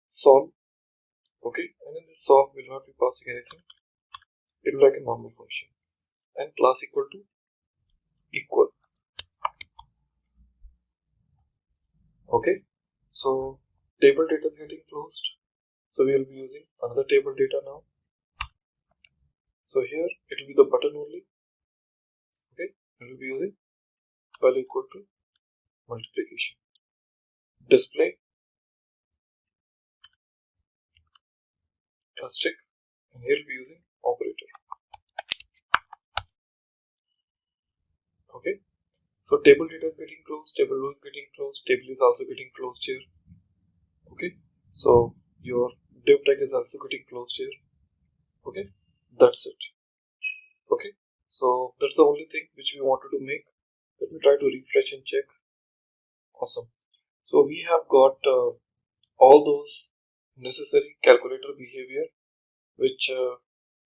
solve. Okay, and in this solve, we'll not be passing anything. It will be like a normal function, and class equal to equal. Okay, so table data is getting closed, so we will be using another table data now. So here it will be the button only. Okay, we will be using value equal to multiplication. Display asterisk, and here we'll be using operator. Okay, so table data is getting closed, table row is getting closed, table is also getting closed here. Okay, so your div tag is also getting closed here. Okay, that's it. Okay, so that's the only thing which we wanted to make. Let me try to refresh and check. Awesome. So we have got all those necessary calculator behavior which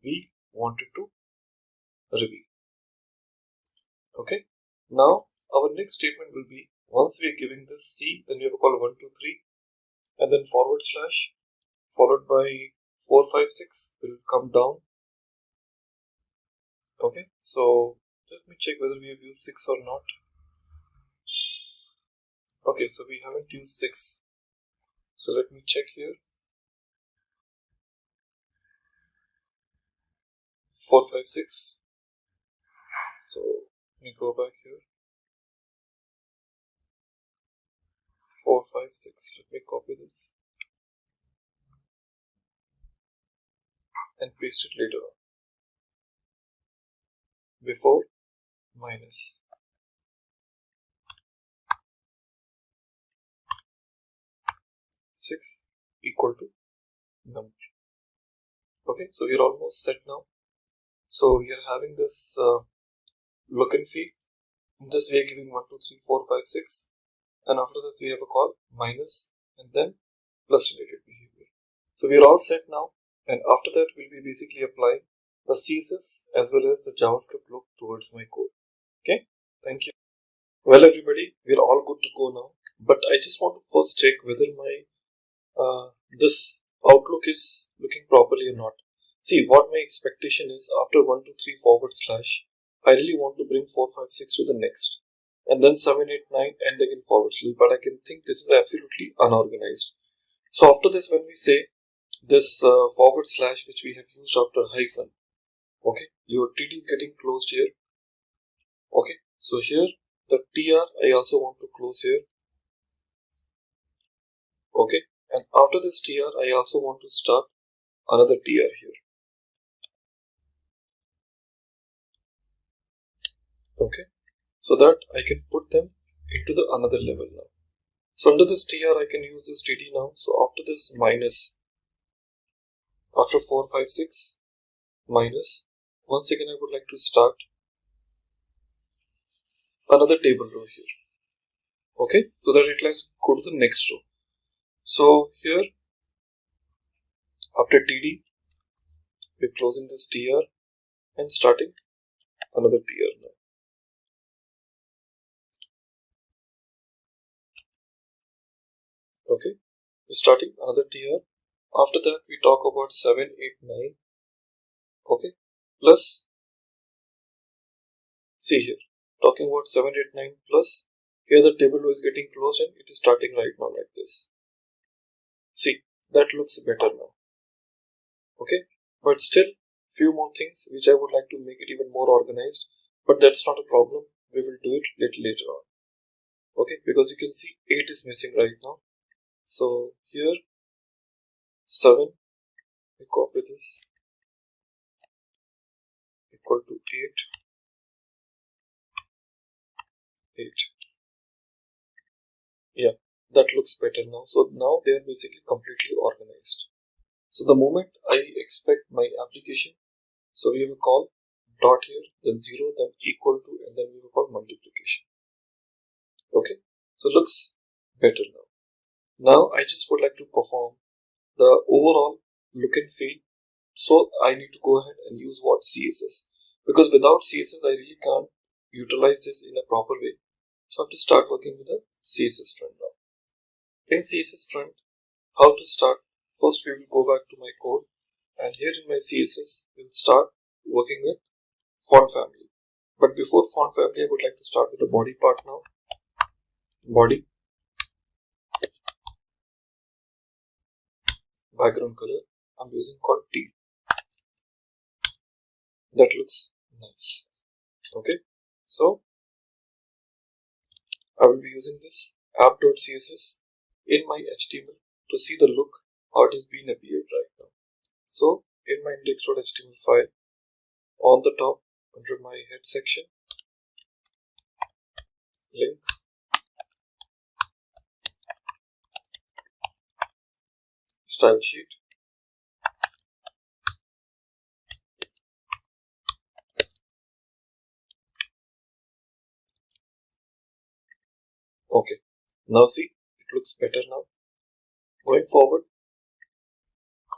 we wanted to reveal. Okay, now our next statement will be, once we are giving this C, then we have to call 1, 2, 3 and then forward slash followed by 4, 5, 6 will come down. Okay, so let me check whether we have used 6 or not. Okay, so we haven't used 6. So let me check here. 4, 5, 6. So let me go back here. 4, 5, 6. Let me copy this and paste it later on. Before minus. 6 equal to number. Okay, so we're almost set now. So we are having this look and feel. In this we are giving 1, 2, 3, 4, 5, 6, and after this we have a call minus and then plus related behavior. So we are all set now, and after that we'll be basically applying the CSS as well as the JavaScript look towards my code. Okay, thank you. Well everybody, we're all good to go now, but I just want to first check whether my this outlook is looking properly or not. See, what my expectation is, after 1, 2, 3 forward slash, I really want to bring 4, 5, 6 to the next, and then 7, 8, 9 and again forward slash, but I can think this is absolutely unorganized. So after this, when we say this forward slash which we have used after hyphen, okay, your TD is getting closed here. Okay, so here the TR I also want to close here. Okay, and after this TR I also want to start another TR here. Okay, so that I can put them into the another level now. So under this TR I can use this TD now. So after this minus, after 4, 5, 6 minus, once again I would like to start another table row here. Okay, so that it let's go to the next row. So here after TD we're closing this TR and starting another TR now. Okay, we're starting another TR. After that we talk about 7, 8, 9. Okay, plus, see here, talking about 7, 8, 9 plus, here the table row is getting closed and it is starting right now like this. See, that looks better now. Okay, but still few more things which I would like to make it even more organized, but that's not a problem. We will do it little later on. Okay, because you can see 8 is missing right now. So here 7, we copy this, equal to 8. Yeah, that looks better now. So now they are basically completely organized. So the moment I expect my application, so we have a call dot here, then 0, then equal to, and then we have a call multiplication. Okay, so looks better now. Now I just would like to perform the overall look and feel. So I need to go ahead and use what CSS, because without CSS I really can't utilize this in a proper way. So I have to start working with the CSS front now. In CSS front, how to start? First we will go back to my code, and here in my CSS we'll start working with font family. But before font family, I would like to start with the body part now. Body, background color I'm using called teal. That looks nice. Okay, so I will be using this app.css in my HTML to see the look how it is being appeared right now. So in my index.html file, on the top under my head section, link, style sheet, okay, now see, it looks better now. Going forward,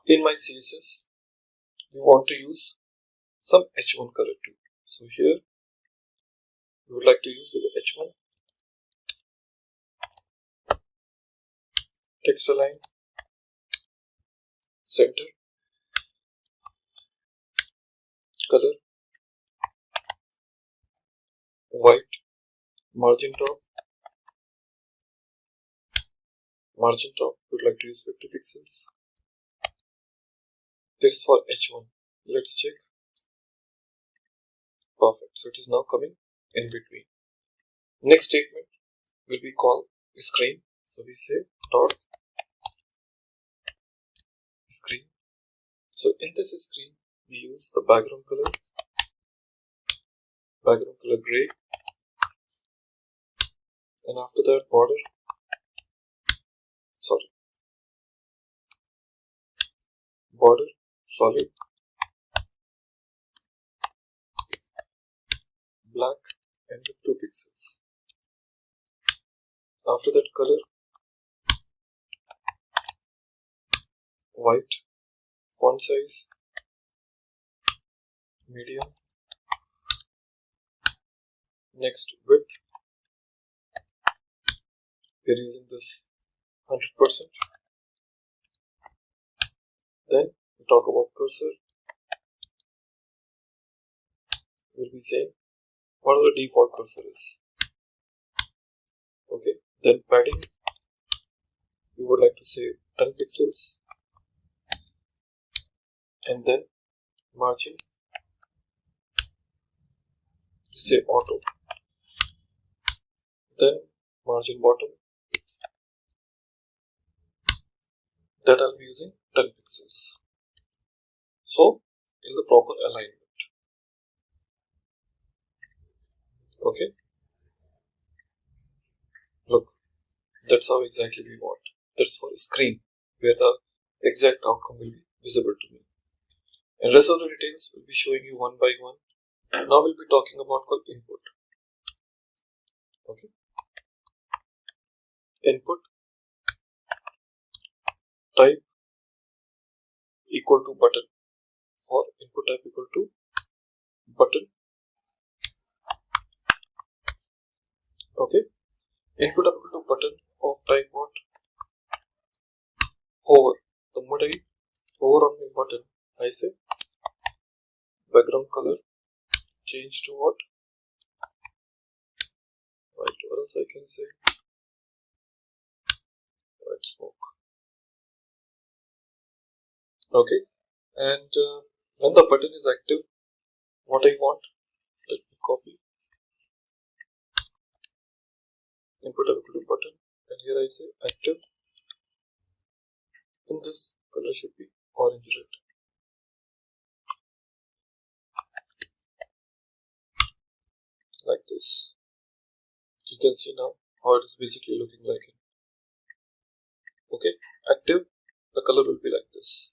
in my CSS, we want to use some H1 color too. So here, we would like to use the H1, text align, center, color, white, margin top, we would like to use 50 pixels. This is for H1. Let's check. Perfect. So it is now coming in between. Next statement will be called screen. So we say dot screen. So in this screen, we use the background color gray, and after that border, border solid, black and with 2 pixels. After that, color white, font size medium. Next, width, we are using this 100%. Then we talk about cursor. We'll be saying what the default cursor is. Okay. Then padding, we would like to say 10 pixels. And then margin, say auto. Then margin bottom, that I'll be using 10 pixels. So is the proper alignment. Okay. Look, that's how exactly we want. That's for a screen where the exact outcome will be visible to me. And rest of the details will be showing you one by one. Now we'll be talking about called input. Okay. Input type equal to button. For input type equal to button. Okay. Input type equal to button of type what? Hover. The moment I hover on my button, I say background color change to what? White, or else I can say white smoke. Okay. And when the button is active, what I want, let me copy input equal to button, and here I say active. In this color should be orange red. Like this. You can see now how it is basically looking like it. Okay, active, the color will be like this.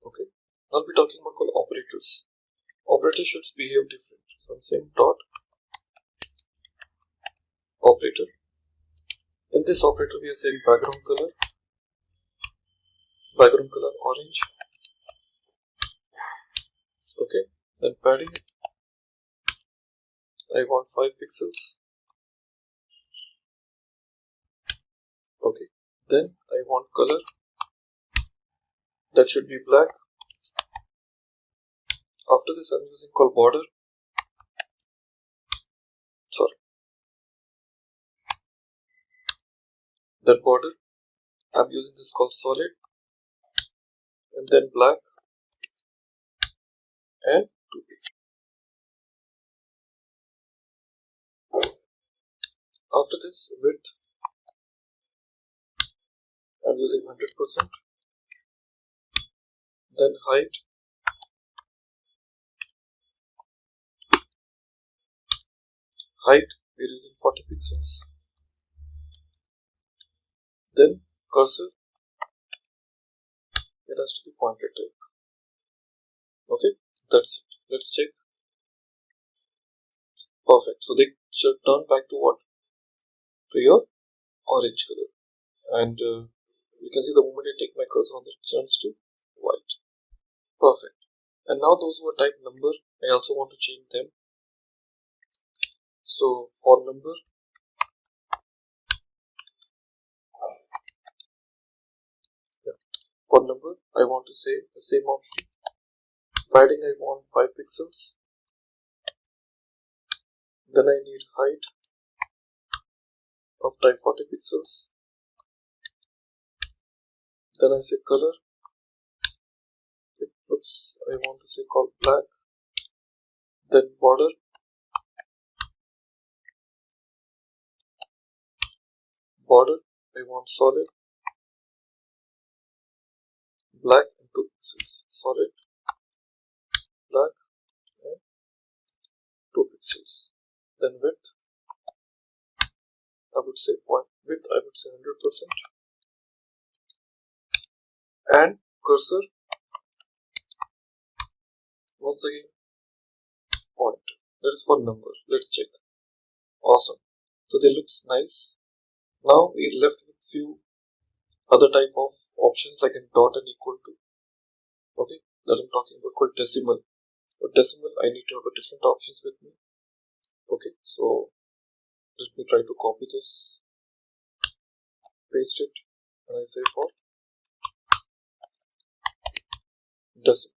Okay, now we'll be talking about called operators. Operators should behave different. So I'm saying dot operator. In this operator, we are saying background color orange. Okay, then padding, I want 5 pixels. Okay, then I want color, that should be black. After this, I'm using called border. That border, I'm using this called solid, and then black and 2 pixels. After this, width, I'm using 100%. Then height, we're using 40 pixels. Then cursor, it has to be pointer type. Okay, that's it. Let's check. Perfect. So they should turn back to what? To your orange color. And you can see the moment I take my cursor on, it turns to white. Perfect. And now those who are type number, I also want to change them. So for number, I want to say the same option. Padding, I want 5 pixels. Then I need height of type 40 pixels. Then I say color. It looks, I want to say called black. Then border. I want solid. Black and 2 pixels. Solid, black and 2 pixels. Then width, I would say 100%. And cursor, once again pointer. That is for number. Let's check. Awesome. So they looks nice. Now we're left with few other type of options like a dot and equal to. Okay, that I'm talking about called decimal. For decimal, I need to have a different options with me. Okay, so let me try to copy this, paste it, and I say for decimal.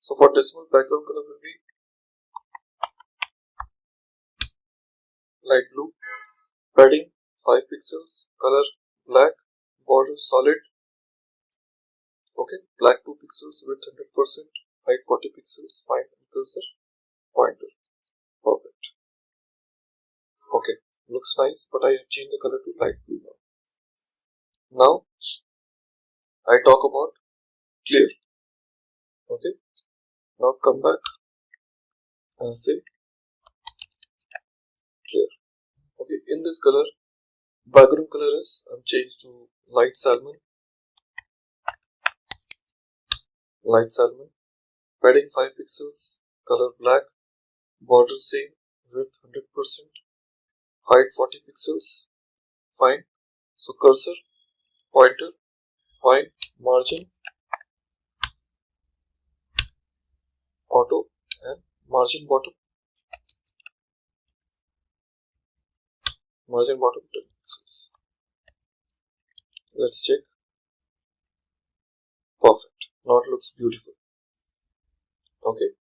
So for decimal, background color will be light blue, padding 5 pixels, color black, border solid. Okay, black 2 pixels, width 100%, height 40 pixels, find cursor, pointer. Perfect. Okay, looks nice, but I have changed the color to light blue now. Now I talk about clear. Okay, now come back and say clear. Okay, in this color, background color is I'm changed to light salmon. Light salmon, padding 5 pixels, color black, border same, width 100%, height 40 pixels, fine. So cursor, pointer, fine, margin, auto, and margin bottom 10 pixels. Let's check. Perfect. Now it looks beautiful. Okay.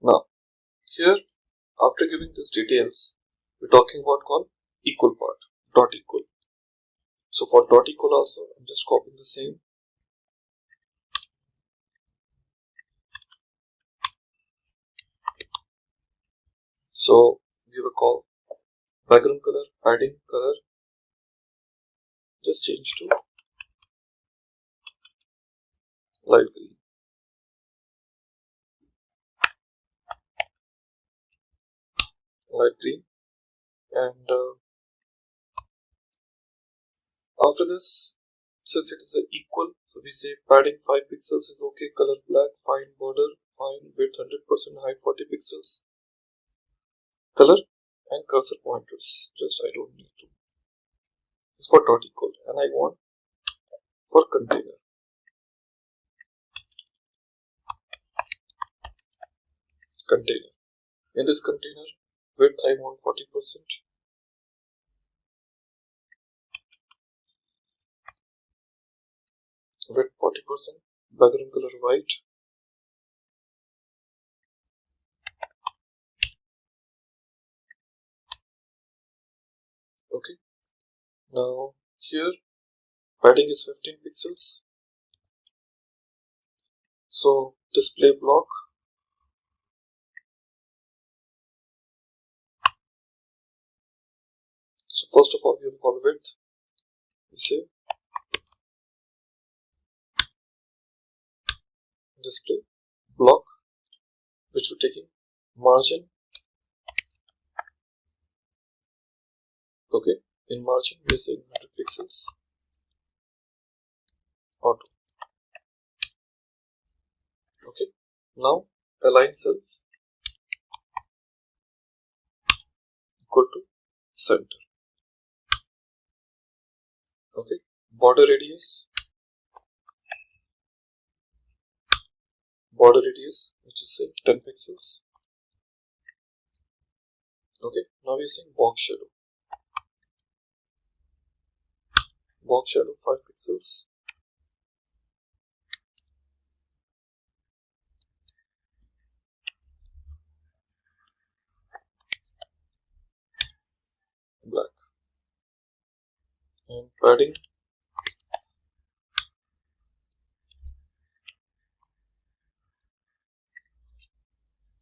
Now here, after giving these details, we're talking about called equal part, dot equal. So for dot equal also, I'm just copying the same. So give a call, background color, padding color, just change to light green. Light green, and after this, since it is an equal, so we say padding 5 pixels is okay, color black, fine, border fine, width 100%, height 40 pixels, color and cursor pointers. Just I don't need to. This is for dot equal, and I want for container. Container. In this container, width I want 40%. Width 40%. Background color white. Okay. Now here padding is 15 pixels. So display block. So first of all we have call width. We say display block, which we're taking margin. Okay, in margin we are saying 100 pixels. Auto. Okay, now align cells equal to center. Okay, border radius. Border radius, which is say 10 pixels. Okay, now we're saying box shadow. Box shadow 5 pixels. Black. And padding.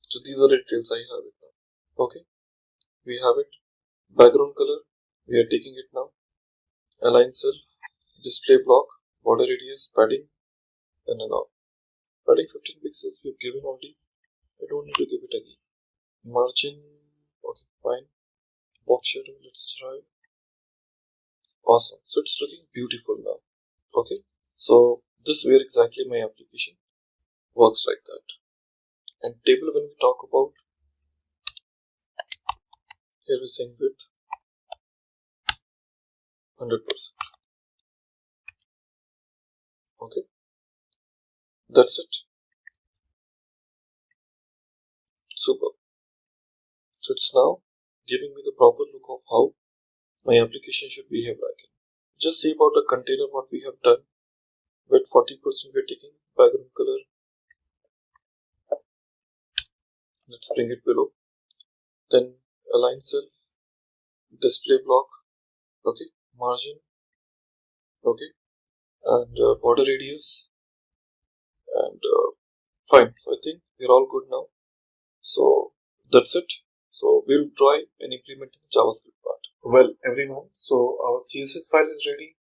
So these are the details I have it now. Okay, we have it. Background color, we are taking it now. Align cell, display block, border radius, padding, and now. Padding 15 pixels we have given already. I don't need to give it again. Margin, okay, fine. Box shadow, let's try. Awesome. So it's looking beautiful now. Okay, so this is where exactly my application works like that. And table, when we talk about, here we're saying width 100%. Okay, that's it. Super. So it's now giving me the proper look of how my application should behave like. Just see about the container what we have done. Width 40% we're taking, background color. Let's bring it below. Then align self, display block, okay, margin, okay, and border radius, and fine. So I think we're all good now. So that's it. So we'll try and implement the JavaScript part. Well, everyone, so our CSS file is ready,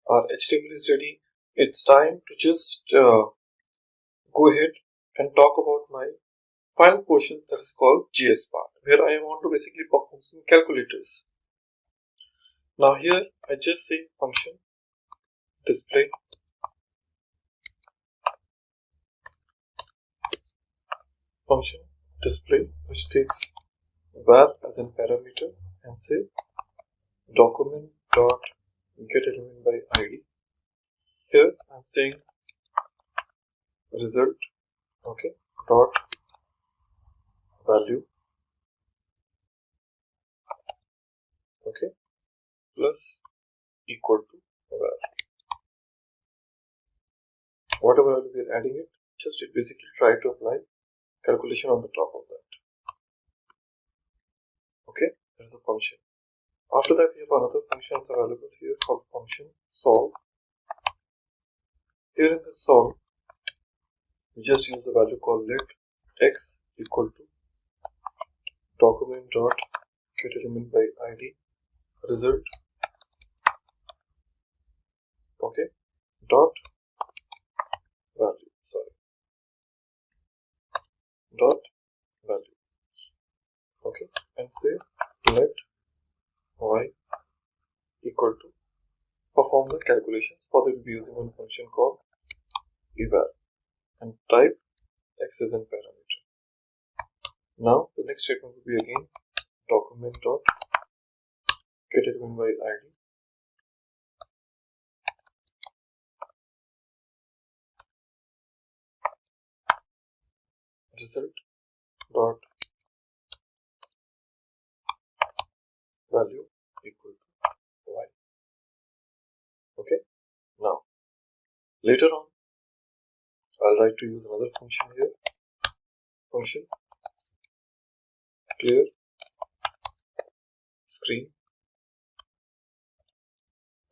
our HTML is ready. It's time to just go ahead and talk about my final portion, that is called JS part, where I want to basically perform some calculators. Now here I just say function display which takes var as a parameter and say document dot get element by id. Here I'm saying result, okay, dot value, okay, plus equal to var. Whatever value we are adding it, just it basically try to apply calculation on the top of that. Okay, that is the function. After that, we have another function available here called function solve. Here in the solve, we just use the value called let x equal to document dot get element by id result, okay, dot value, dot value, okay, and say let y equal to perform the calculations. For that, we'll be using one function called eval and type x as a parameter. Now the next statement will be again document dot get element by id result dot value equal to y. Okay, now later on I'll like to use another function here, function clear screen,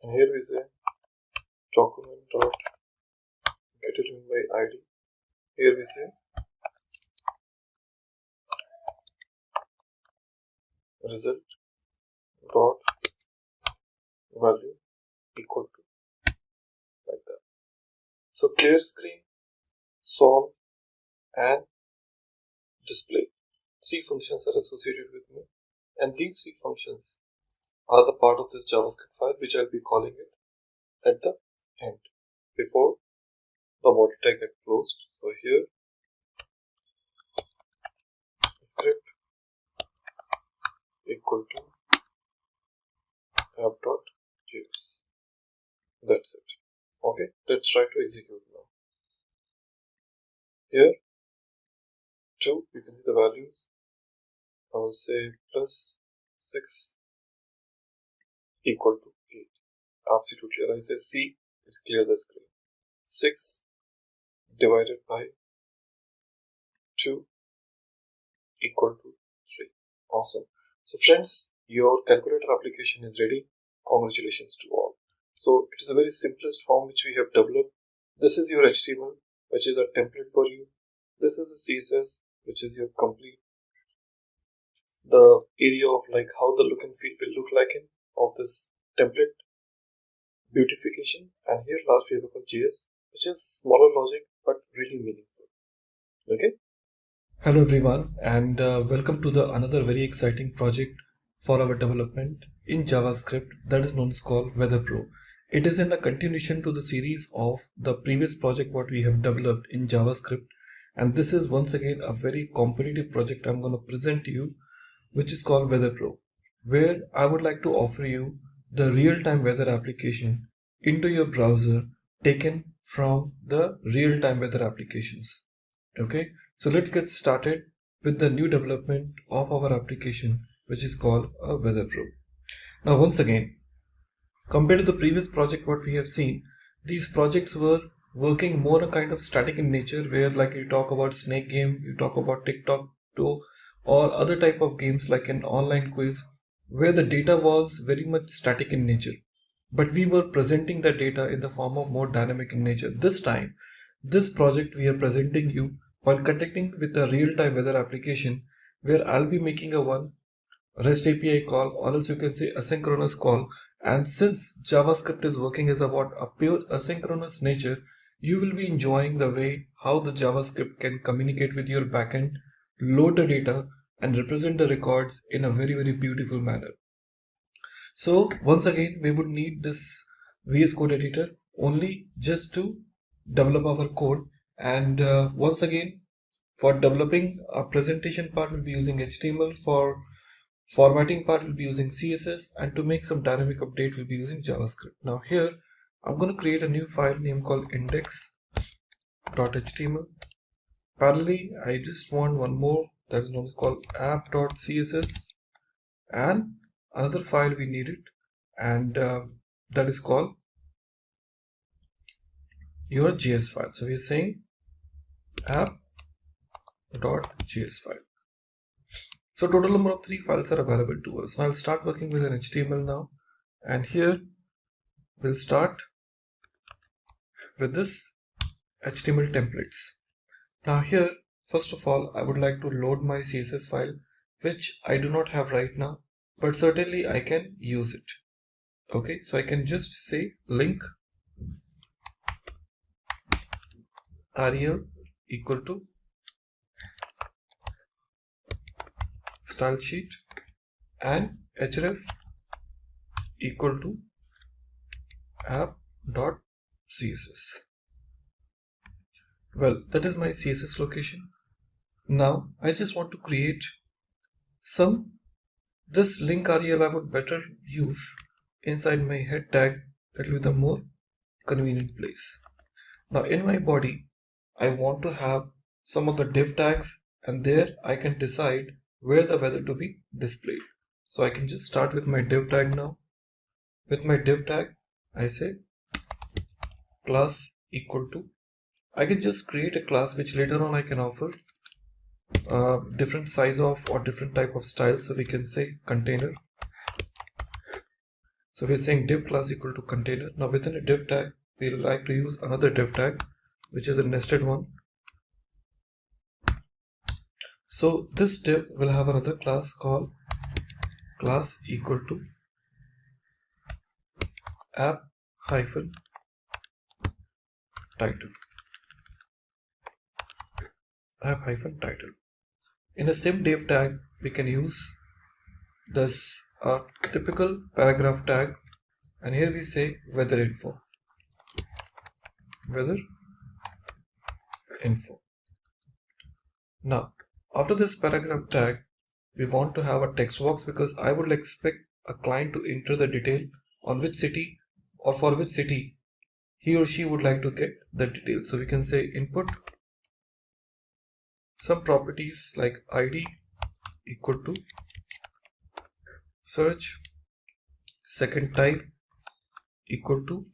and here we say document dot get element by id. Here we say result dot value equal to, like that. So clear screen, solve, and display, three functions are associated with me, and these three functions are the part of this JavaScript file which I'll be calling it at the end before the body tag get closed. So here script equal to app.js. That's it. Okay, let's try to execute now. Here 2, you can see the values. I will say plus 6 equal to 8. Absolutely. And I say C is clear the screen. 6 divided by 2 equal to 3. Awesome. So friends, your calculator application is ready. Congratulations to all. So it is a very simplest form which we have developed. This is your HTML, which is a template for you. This is the CSS, which is your complete the area of like how the look and feel will look like in of this template beautification. And here last we have a JS, which is smaller logic but really meaningful. Okay. Hello everyone, and welcome to the another very exciting project for our development in JavaScript that is known as called Weather Pro. It is in a continuation to the series of the previous project what we have developed in JavaScript, and this is once again a very competitive project I'm going to present to you, which is called Weather Pro, where I would like to offer you the real-time weather application into your browser taken from the real-time weather applications. Okay, so let's get started with the new development of our application, which is called a Weather Pro. Now once again, compared to the previous project what we have seen, these projects were working more a kind of static in nature, where like you talk about snake game, you talk about tic-tac-toe, or other type of games like an online quiz, where the data was very much static in nature. But we were presenting the data in the form of more dynamic in nature. This time, this project we are presenting you while connecting with a real-time weather application, where I'll be making a one REST API call, or else you can say asynchronous call. And since JavaScript is working as about a pure asynchronous nature, you will be enjoying the way how the JavaScript can communicate with your backend, load the data, and represent the records in a very beautiful manner. So once again, we would need this VS Code editor only just to develop our code. And once again, for developing a presentation part, we'll be using HTML. For formatting part, we'll be using CSS, and to make some dynamic update, we'll be using JavaScript. Now here, I'm going to create a new file name called index.html. Parallelly, I just want one more that is known called app.css, and another file we need it, and that is called your JS file. So we are saying app.js file. So total number of 3 files are available to us. Now I'll start working with an HTML now, and here we'll start with this HTML templates. Now here, first of all, I would like to load my CSS file, which I do not have right now, but certainly I can use it. Okay, so I can just say link rel equal to style sheet and href equal to app.css. Well, that is my CSS location. Now I just want to create this link rel I would better use inside my head tag. That will be the more convenient place. Now in my body, I want to have some of the div tags, and there I can decide where the weather to be displayed. So I can just start with my div tag now. With my div tag, I say class equal to, I can just create a class which later on I can offer different size of or different type of styles. So we can say container. So we're saying div class equal to container. Now within a div tag, we like to use another div tag, which is a nested one. So this div will have another class called class equal to app hyphen title. App hyphen title. In the same div tag, we can use this typical paragraph tag, and here we say weather info. Weather info. Now after this paragraph tag, we want to have a text box, because I would expect a client to enter the detail on which city or for which city he or she would like to get the details. So we can say input some properties like ID equal to search, second type equal to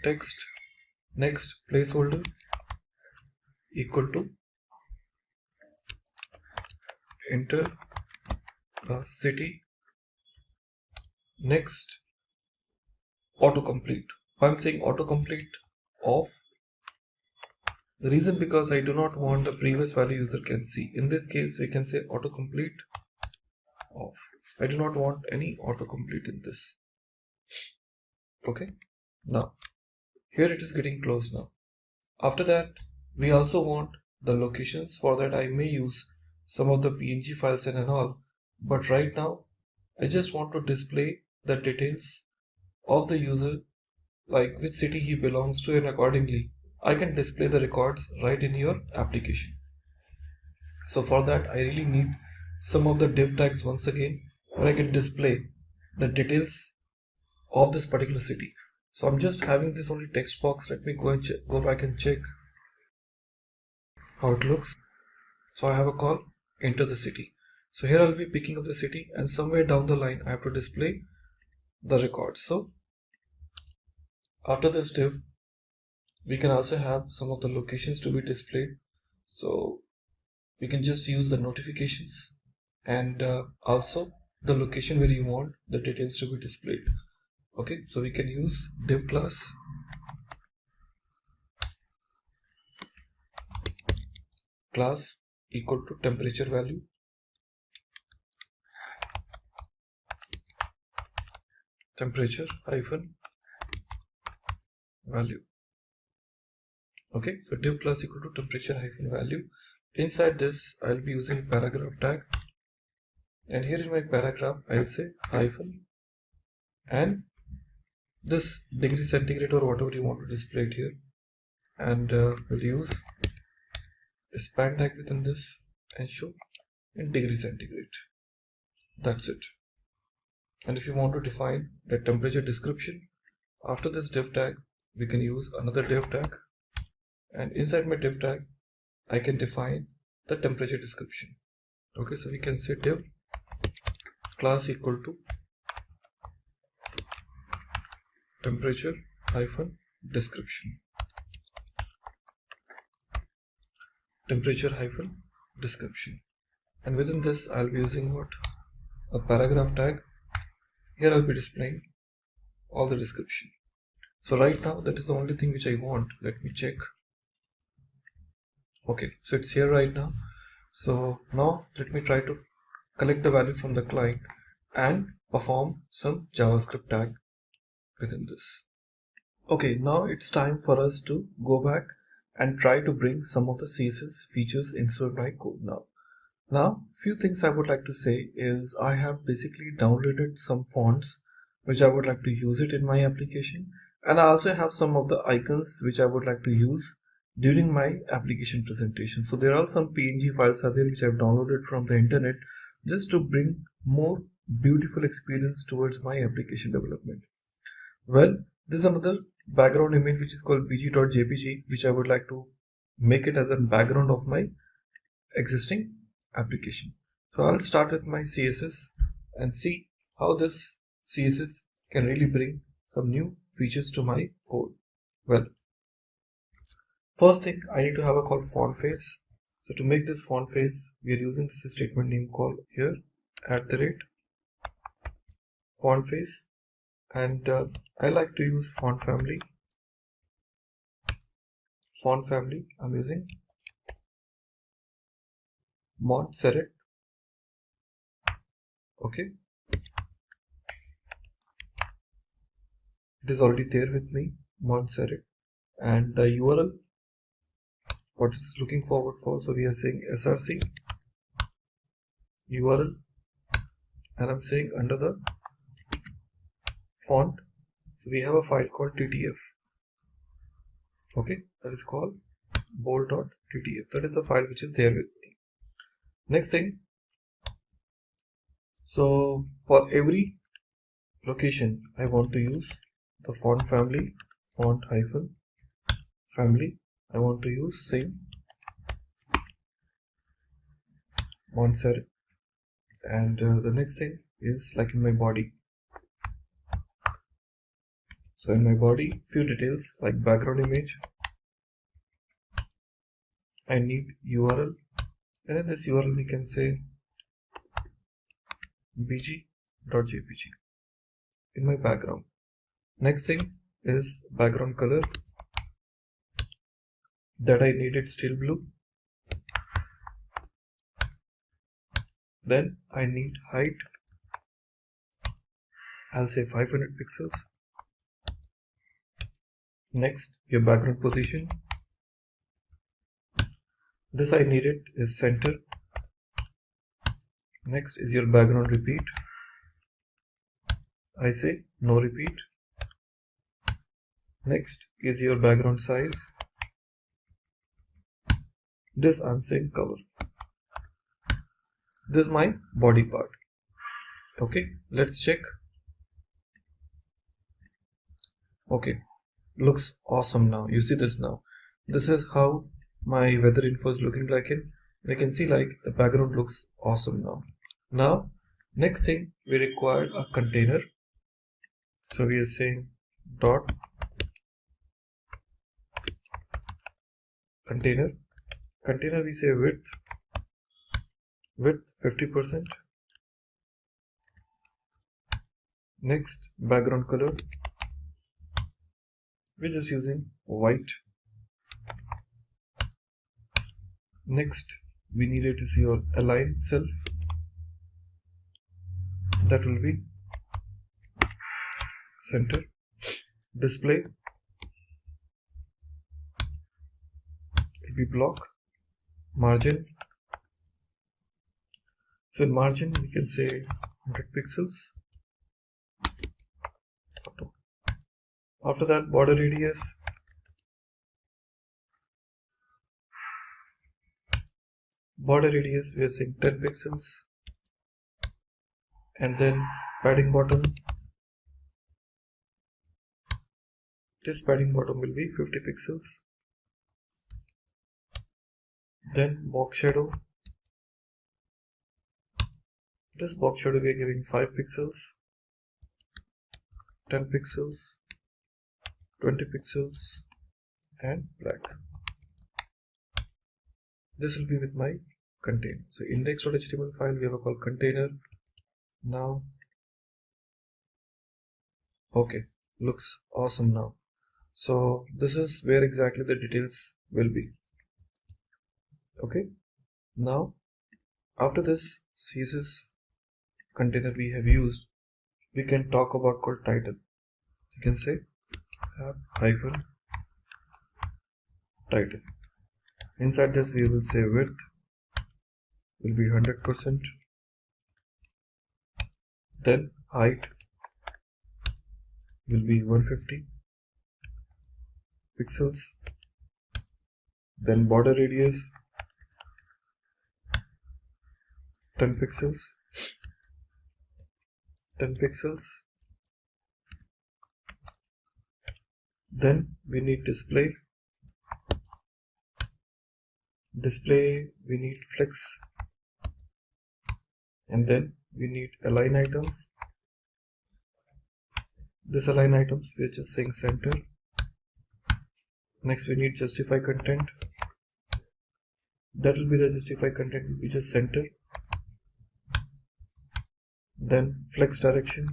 text, next placeholder equal to enter the city, next autocomplete. I'm saying autocomplete off. The reason because I do not want the previous value user can see. In this case, we can say autocomplete off. I do not want any autocomplete in this. Okay. Now, here it is getting close now. After that, we also want the locations. For that, I may use some of the PNG files and all. But right now, I just want to display the details of the user, like which city he belongs to, and accordingly I can display the records right in your application. So for that I really need some of the div tags once again, where I can display the details of this particular city. So I'm just having this only text box. Let me go back and check how it looks. So I have a call, enter the city. So here I'll be picking up the city, and somewhere down the line I have to display the records. So after this div, we can also have some of the locations to be displayed. So we can just use the notifications and also the location where you want the details to be displayed. Okay, so we can use div class equal to temperature value, temperature hyphen value. Okay, so div class equal to temperature hyphen value. Inside this I'll be using paragraph tag, and here in my paragraph I'll say hyphen and this degree centigrade or whatever you want to display it here, and we'll use a span tag within this and show in degree centigrade. That's it. And if you want to define the temperature description, after this div tag we can use another div tag, and inside my div tag I can define the temperature description. Okay, so we can say div class equal to temperature hyphen description, temperature hyphen description, and within this I'll be using what, a paragraph tag. Here I'll be displaying all the description. So right now that is the only thing which I want. Let me check. Okay, so it's here right now. So now let me try to collect the value from the client and perform some JavaScript tag within this. Okay, now it's time for us to go back and try to bring some of the CSS features into my code now. Now, few things I would like to say is I have basically downloaded some fonts which I would like to use it in my application, and I also have some of the icons which I would like to use during my application presentation. So there are some PNG files are there which I've downloaded from the internet just to bring more beautiful experience towards my application development. Well, this is another background image which is called bg.jpg, which I would like to make it as a background of my existing application. So I'll start with my CSS and see how this CSS can really bring some new features to my code. Well, first thing I need to have a called font face. So to make this font face, we are using this statement name called here @font face, and I like to use font family. Font family I'm using Montserrat. Okay, it is already there with me, Montserrat, and the URL what is looking forward for. So we are saying src URL, and I'm saying under the font, so we have a file called ttf. Okay, that is called bold.ttf. That is the file which is there with me. Next thing, so for every location I want to use the font family, font hyphen family, I want to use same Montserrat. And the next thing is like in my body. So in my body, few details like background image, I need URL, and in this URL we can say bg.jpg in my background. Next thing is background color, that I need it still blue. Then I need height, I'll say 500 pixels. Next, your background position, this I need it is center. Next is your background repeat, I say no repeat. Next is your background size. This I'm saying cover. This is my body part. Okay, let's check. Okay, looks awesome now. You see this now. This is how my weather info is looking like it. You can see like the background looks awesome now. Now, next thing we require a container. So we are saying dot container. Container we say width 50%. Next, background color. We're just using white. Next, we needed to see your align self. That will be center. Display will be block. Margin. So in margin we can say 100 pixels. After that, border radius. Border radius we are saying 10 pixels. And then padding bottom. This padding bottom will be 50 pixels. Then box shadow. This box shadow we are giving 5 pixels, 10 pixels, 20 pixels, and black. This will be with my container. So index.html file we have a called container. Now, okay, looks awesome now. So this is where exactly the details will be. Okay, now after this CSS container we have used, we can talk about called title. You can say app-title. Inside this we will say width will be 100%. Then height will be 150 pixels. Then border radius 10 pixels. Then we need display we need flex, and then we need align items. This align items we are just saying center. Next we need justify content. That will be the justify content will be just center. Then flex direction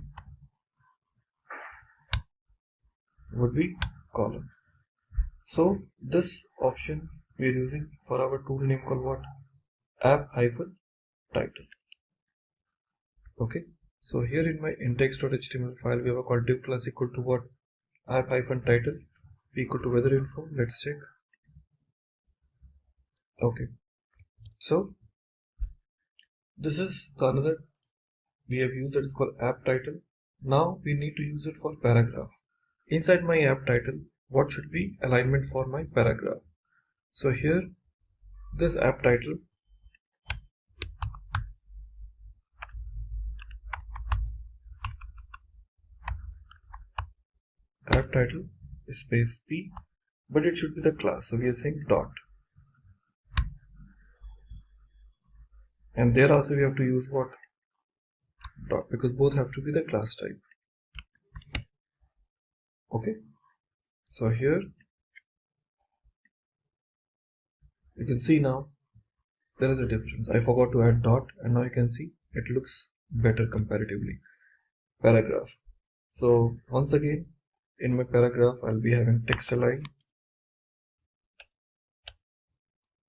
would be column. So this option we are using for our tool name called what? app-title. Okay, so here in my index.html file we have a called div class equal to what? app-title equal to weather info. Let's check. Okay, so this is the another we have used, that is called app title. Now we need to use it for paragraph. Inside my app title, what should be alignment for my paragraph? So here, this app title is space p, but it should be the class. So we are saying dot, and there also we have to use what? Dot, because both have to be the class type. Okay, so here you can see now there is a difference. I forgot to add dot, and now you can see it looks better comparatively. Paragraph. So once again, in my paragraph I'll be having text align,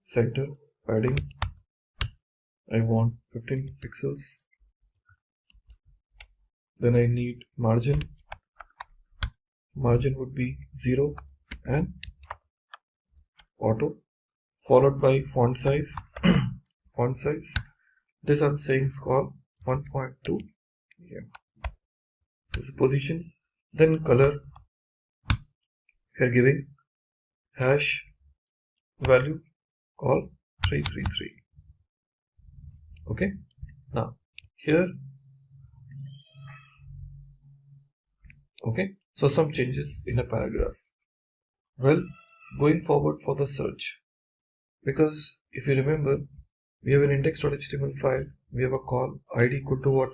center, padding I want 15 pixels. Then I need margin would be 0 and auto, followed by font size. This I'm saying is called 1.2. Yeah, this is position. Then color here giving hash value call 333. Okay, now here, okay, so some changes in a paragraph. Well, going forward for the search, because if you remember, we have an index.html file, we have a call id equal to what?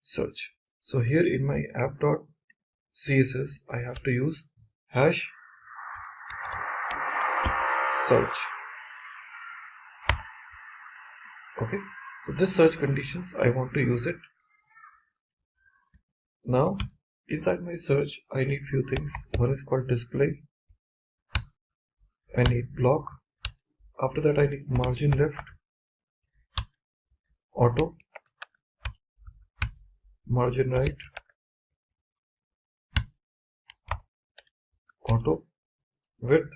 Search. So here in my app.css I have to use hash search. Okay, so this search conditions I want to use it. Now inside my search I need few things. One is called display, I need block, after that I need margin left, auto, margin right, auto, width,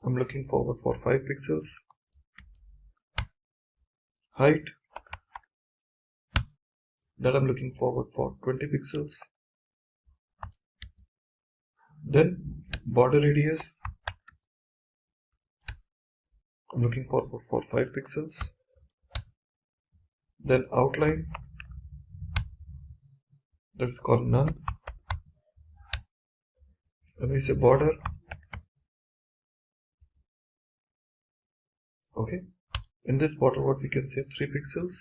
I'm looking forward for 5 pixels, height, that I'm looking forward for 20 pixels, then border radius, I'm looking forward for 5 pixels, then outline, that is called none, when we say border, okay, in this border what we can say 3 pixels,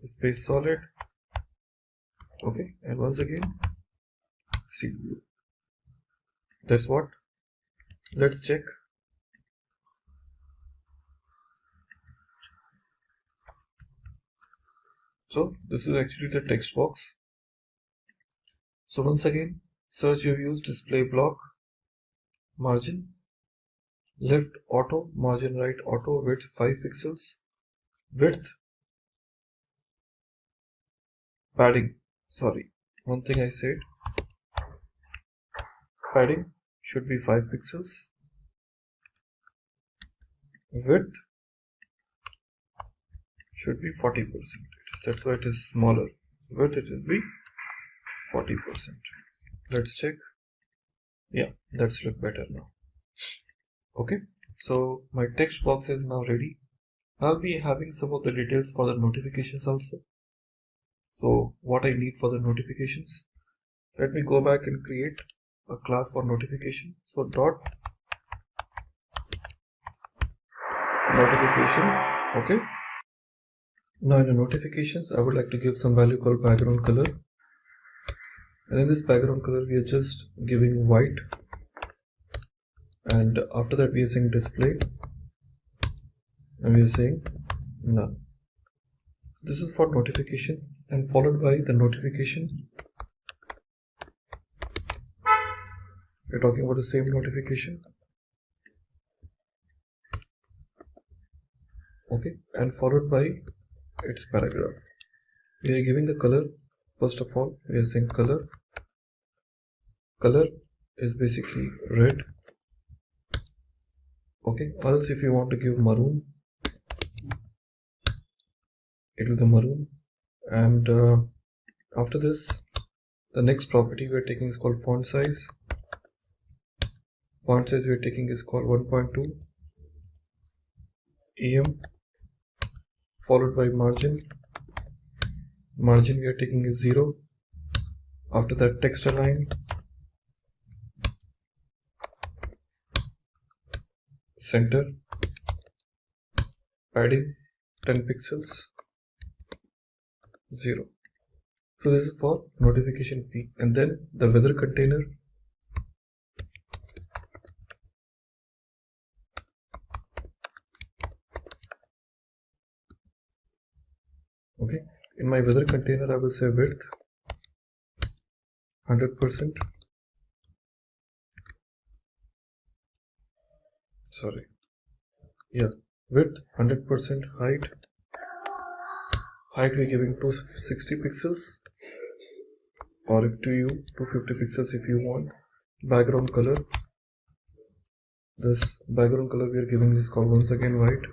space solid, okay, and once again sea blue. That's what. Let's check. So this is actually the text box. So once again, search you've used display block, margin left auto, margin right auto, width 5 pixels, width, padding, sorry, one thing I said, padding should be 5 pixels, width should be 40%, that's why it is smaller, width it will be 40%. Let's check. Yeah, that's look better now. Okay, so my text box is now ready. I'll be having some of the details for the notifications also. So what I need for the notifications, let me go back and create a class for notification. So dot notification. Okay, now in the notifications I would like to give some value called background color, and in this background color we are just giving white, and after that we are saying display, and we are saying none. This is for notification, and followed by the notification, we're talking about the same notification, okay, and followed by its paragraph. We are giving the color. First of all, we are saying color. Color is basically red, okay, or else if you want to give maroon, it will be maroon. And after this, the next property we are taking is called font size. Font size we are taking is called 1.2 em, followed by margin. Margin we are taking is 0. After that, text align, center, padding 10 pixels, 0. So this is for notification P. And then the weather container, okay, in my weather container I will say width 100%, sorry, yeah, width 100%, height we're giving 260 pixels, or if to you 250 pixels if you want. Background color, this background color we are giving is called once again white,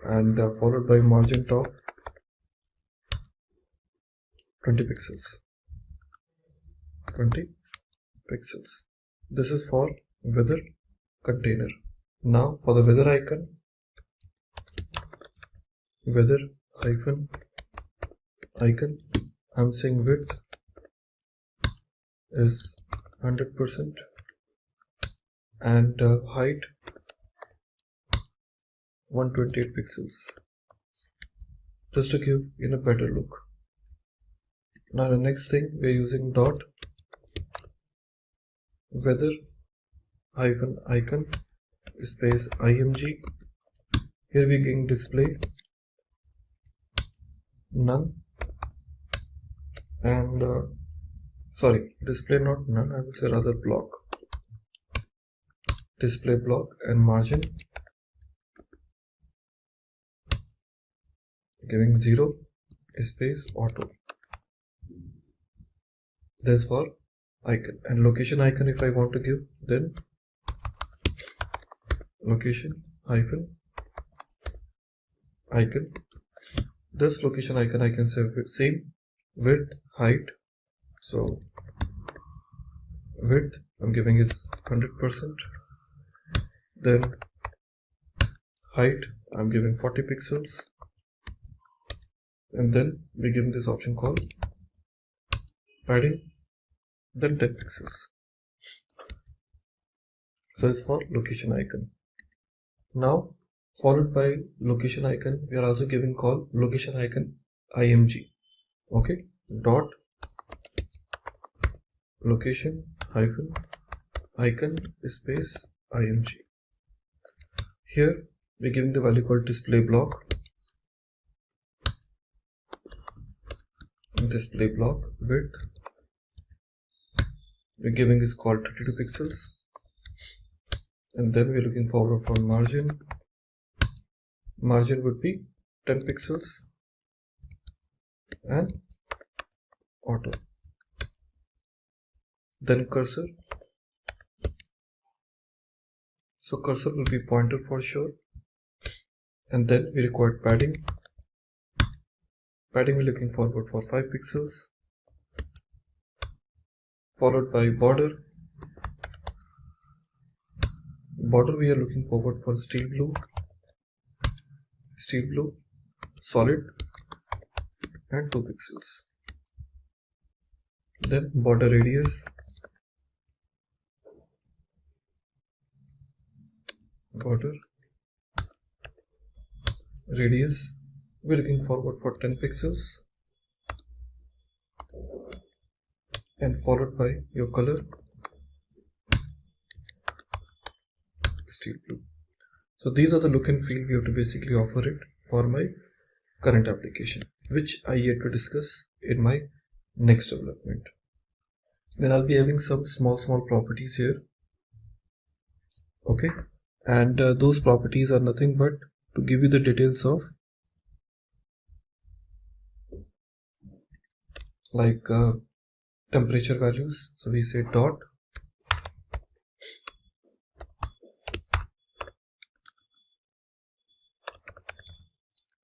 and followed by margin top 20 pixels. 20 pixels. This is for weather container. Now for the weather icon, weather hyphen icon, I'm saying width is 100% and height 128 pixels, just to give in a better look. Now the next thing, we're using dot weather hyphen icon space img. Here we're getting display none and display not none, I would say rather block, display block, and margin giving 0 space auto. This for icon. And location icon, if I want to give, then location hyphen icon. This location icon I can say same width height. So width I'm giving is 100%, then height I'm giving 40 pixels, and then we give this option called padding, then 10 pixels. So it's for location icon. Now followed by location icon, we are also giving call location icon img. Okay, dot location hyphen icon space img. Here we're giving the value called display block, display block width we're giving is called 32 pixels, and then we're looking forward for margin would be 10 pixels and auto. Then cursor, so cursor will be pointer for sure, and then we require padding we're looking forward for 5 pixels, followed by border we are looking forward for steel blue solid and 2 pixels. Then border radius we're looking forward for 10 pixels, and followed by your color steel blue. So these are the look and feel we have to basically offer it for my current application, which I yet to discuss in my next development. Then I'll be having some small properties here. Okay, and those properties are nothing but to give you the details of like temperature values. So we say dot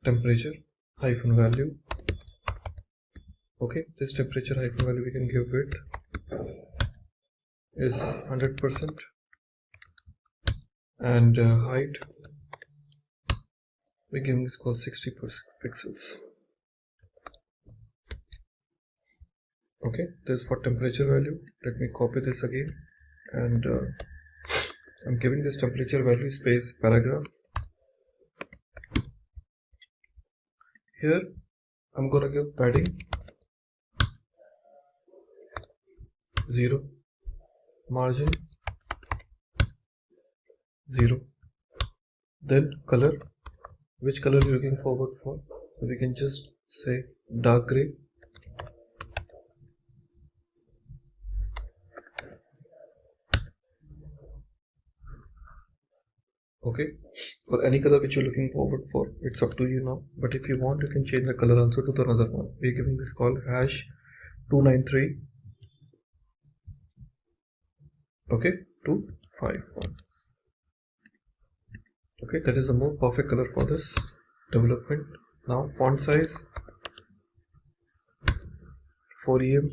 temperature hyphen value. Okay, this temperature hyphen value we can give width is 100% and height we give this called 60 pixels. Okay, this is for temperature value. Let me copy this again, and I'm giving this temperature value space paragraph. Here I'm gonna give padding 0, margin 0, then color, which color we're looking forward for, so we can just say dark gray. Okay, for any color which you're looking forward for, it's up to you now, but if you want you can change the color also to the another one. We're giving this called hash 293, okay, 251. Okay, that is a more perfect color for this development. Now font size 4 EM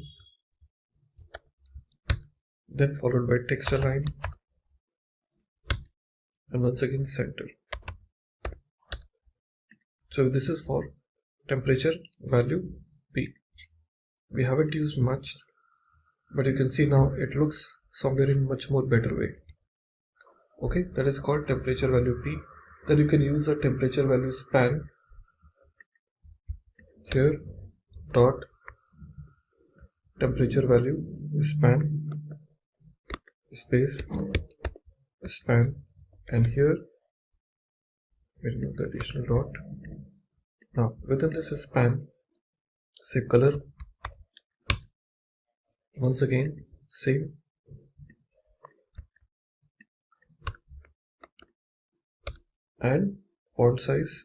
then followed by text align, and once again center. So this is for temperature value P. We haven't used much, but you can see now it looks somewhere in much more better way. Okay, that is called temperature value P. Then you can use a temperature value span here, dot temperature value span space span, and here we remove the additional dot. Now within this span, say color, once again same, and font size,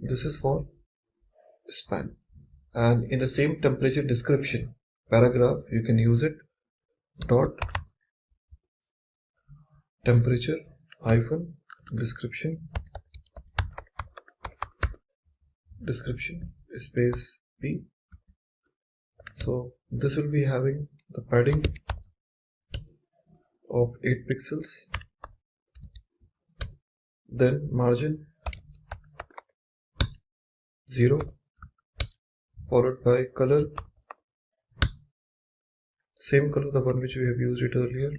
this is for span. And in the same temperature description paragraph, you can use it dot temperature hyphen description space P. So this will be having the padding of 8 pixels, then margin 0, followed by color, same color, the one which we have used it earlier,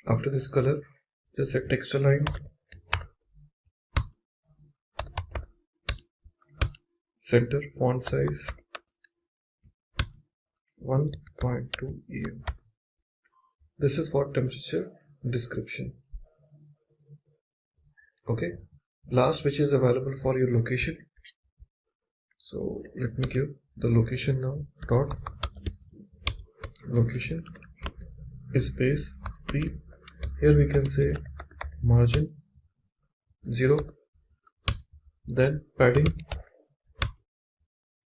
after this color just set text align, center, font size 1.2 EM. This is for temperature description. Okay, last which is available for your location. So let me give the location now, dot location space P. Here we can say margin 0, then padding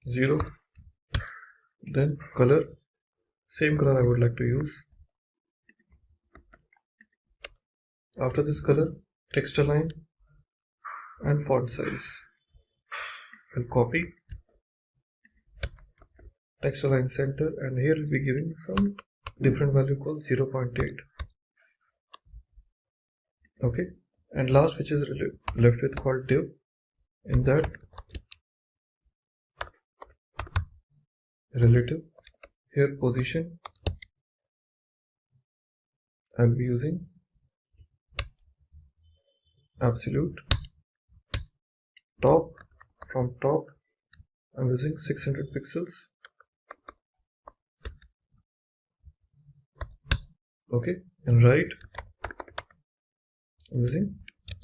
0, then color, same color I would like to use. After this color, text align and font size. I'll copy, text align center, and here we'll be giving some different value called 0.8. Okay, and last which is left with called div. In that, relative, here position, I'll be using absolute, top, from top I'm using 600 pixels. Okay, and right I'm using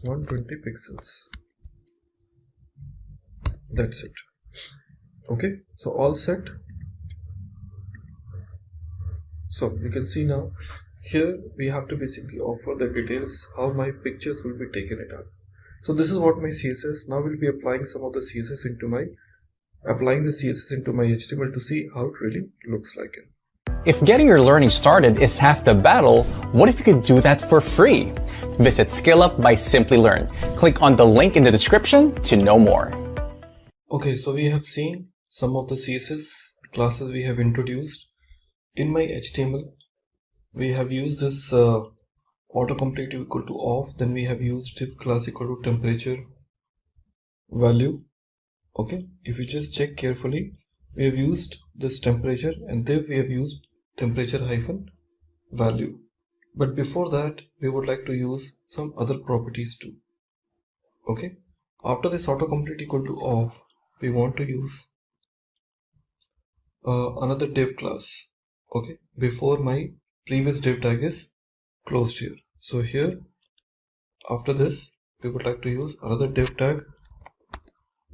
120 pixels. That's it. Okay, so all set. So you can see now here we have to basically offer the details how my pictures will be taken it up. So this is what my CSS. Now we'll be applying some of the CSS into my HTML to see how it really looks like it. If getting your learning started is half the battle, what if you could do that for free? Visit SkillUp by Simplilearn. Click on the link in the description to know more. Okay, so we have seen some of the CSS classes we have introduced. In my HTML, we have used this autocomplete equal to off, then we have used div class equal to temperature value. Okay, if you just check carefully, we have used this temperature, and div we have used temperature hyphen value. But before that, we would like to use some other properties too. Okay, after this autocomplete equal to off, we want to use another div class. Okay, before my previous div tag is closed here. So here, after this, we would like to use another div tag,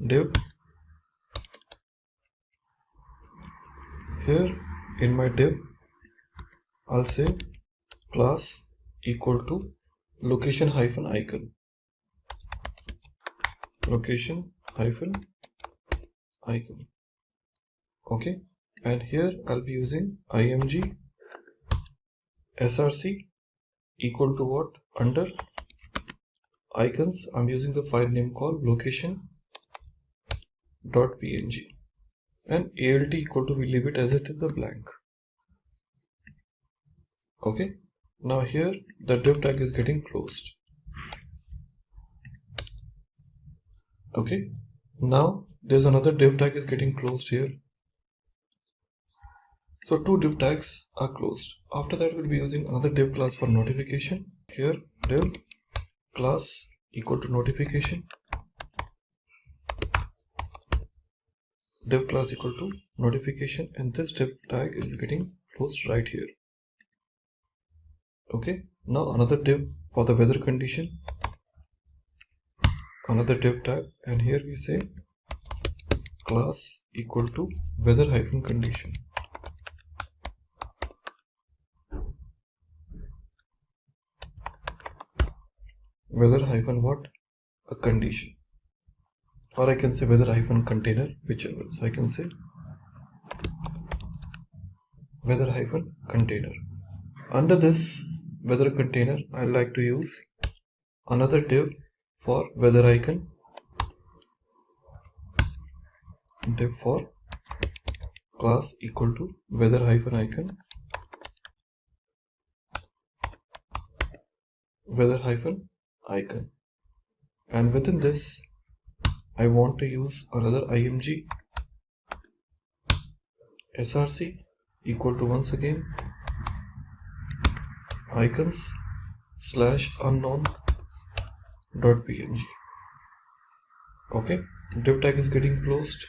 div. Here in my div, I'll say class equal to location hyphen icon. Location hyphen icon. Okay, and here I'll be using img src equal to what? Under icons, I'm using the file name called location.png, and alt equal to, we leave it as it is a blank. Okay, now here the div tag is getting closed. Okay, now there's another div tag is getting closed here. So two div tags are closed. After that, we'll be using another div class for notification. Here div class equal to notification, div class equal to notification, and this div tag is getting closed right here. Okay, now another div for the weather condition, another div tag, and here we say class equal to weather hyphen condition. Weather hyphen what? A condition, or I can say weather hyphen container, whichever. So I can say weather hyphen container. Under this weather container, I like to use another div for weather icon, div for class equal to weather hyphen icon, weather hyphen icon, and within this I want to use another img src equal to, once again, icons slash unknown dot png. Okay, div tag is getting closed.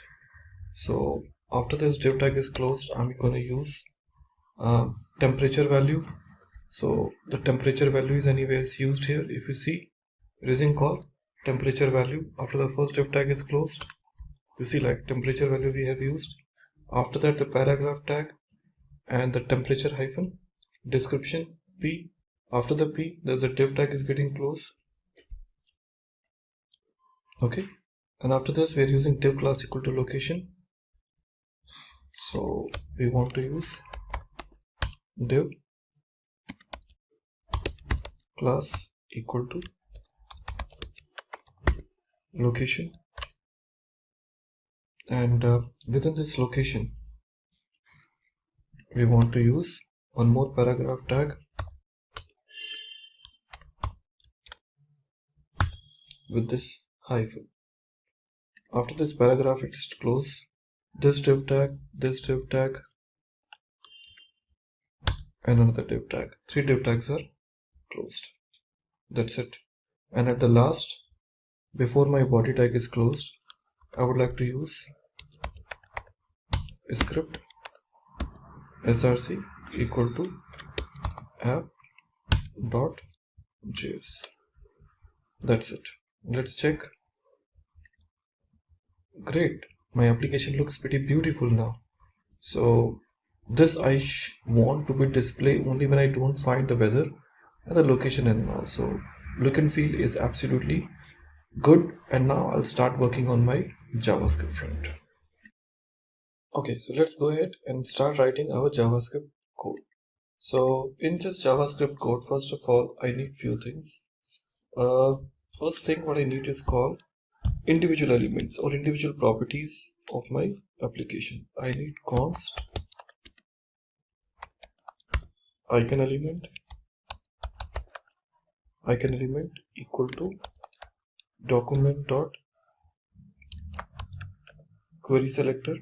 So after this div tag is closed, I'm going to use temperature value. So the temperature value is anyways used here. If you see, using call temperature value after the first div tag is closed, you see like temperature value we have used. After that, the paragraph tag and the temperature hyphen description p. After the p, there's a div tag is getting closed. Okay, and after this we are using div class equal to location. So we want to use div class equal to location, and within this location we want to use one more paragraph tag with this hyphen. After this paragraph it's closed, this div tag, and another div tag. 3 div tags are closed. That's it. And at the last, before my body tag is closed, I would like to use script src equal to app.js. That's it. Let's check. Great, my application looks pretty beautiful now. So this I want to be displayed only when I don't find the weather and the location and all. So look and feel is absolutely good, and now I'll start working on my JavaScript front. Okay, so let's go ahead and start writing our JavaScript code. So in just JavaScript code, first of all, I need few things. First thing what I need is call individual elements or individual properties of my application. I need const icon element equal to document dot query selector,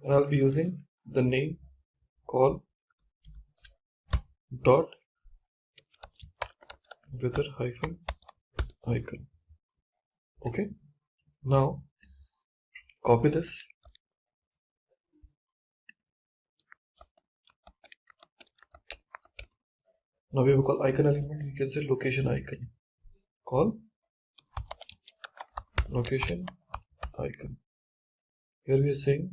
and I'll be using the name call dot weather hyphen icon. Okay, now copy this, now we will call icon element, we can say location icon, call location icon. Here we are saying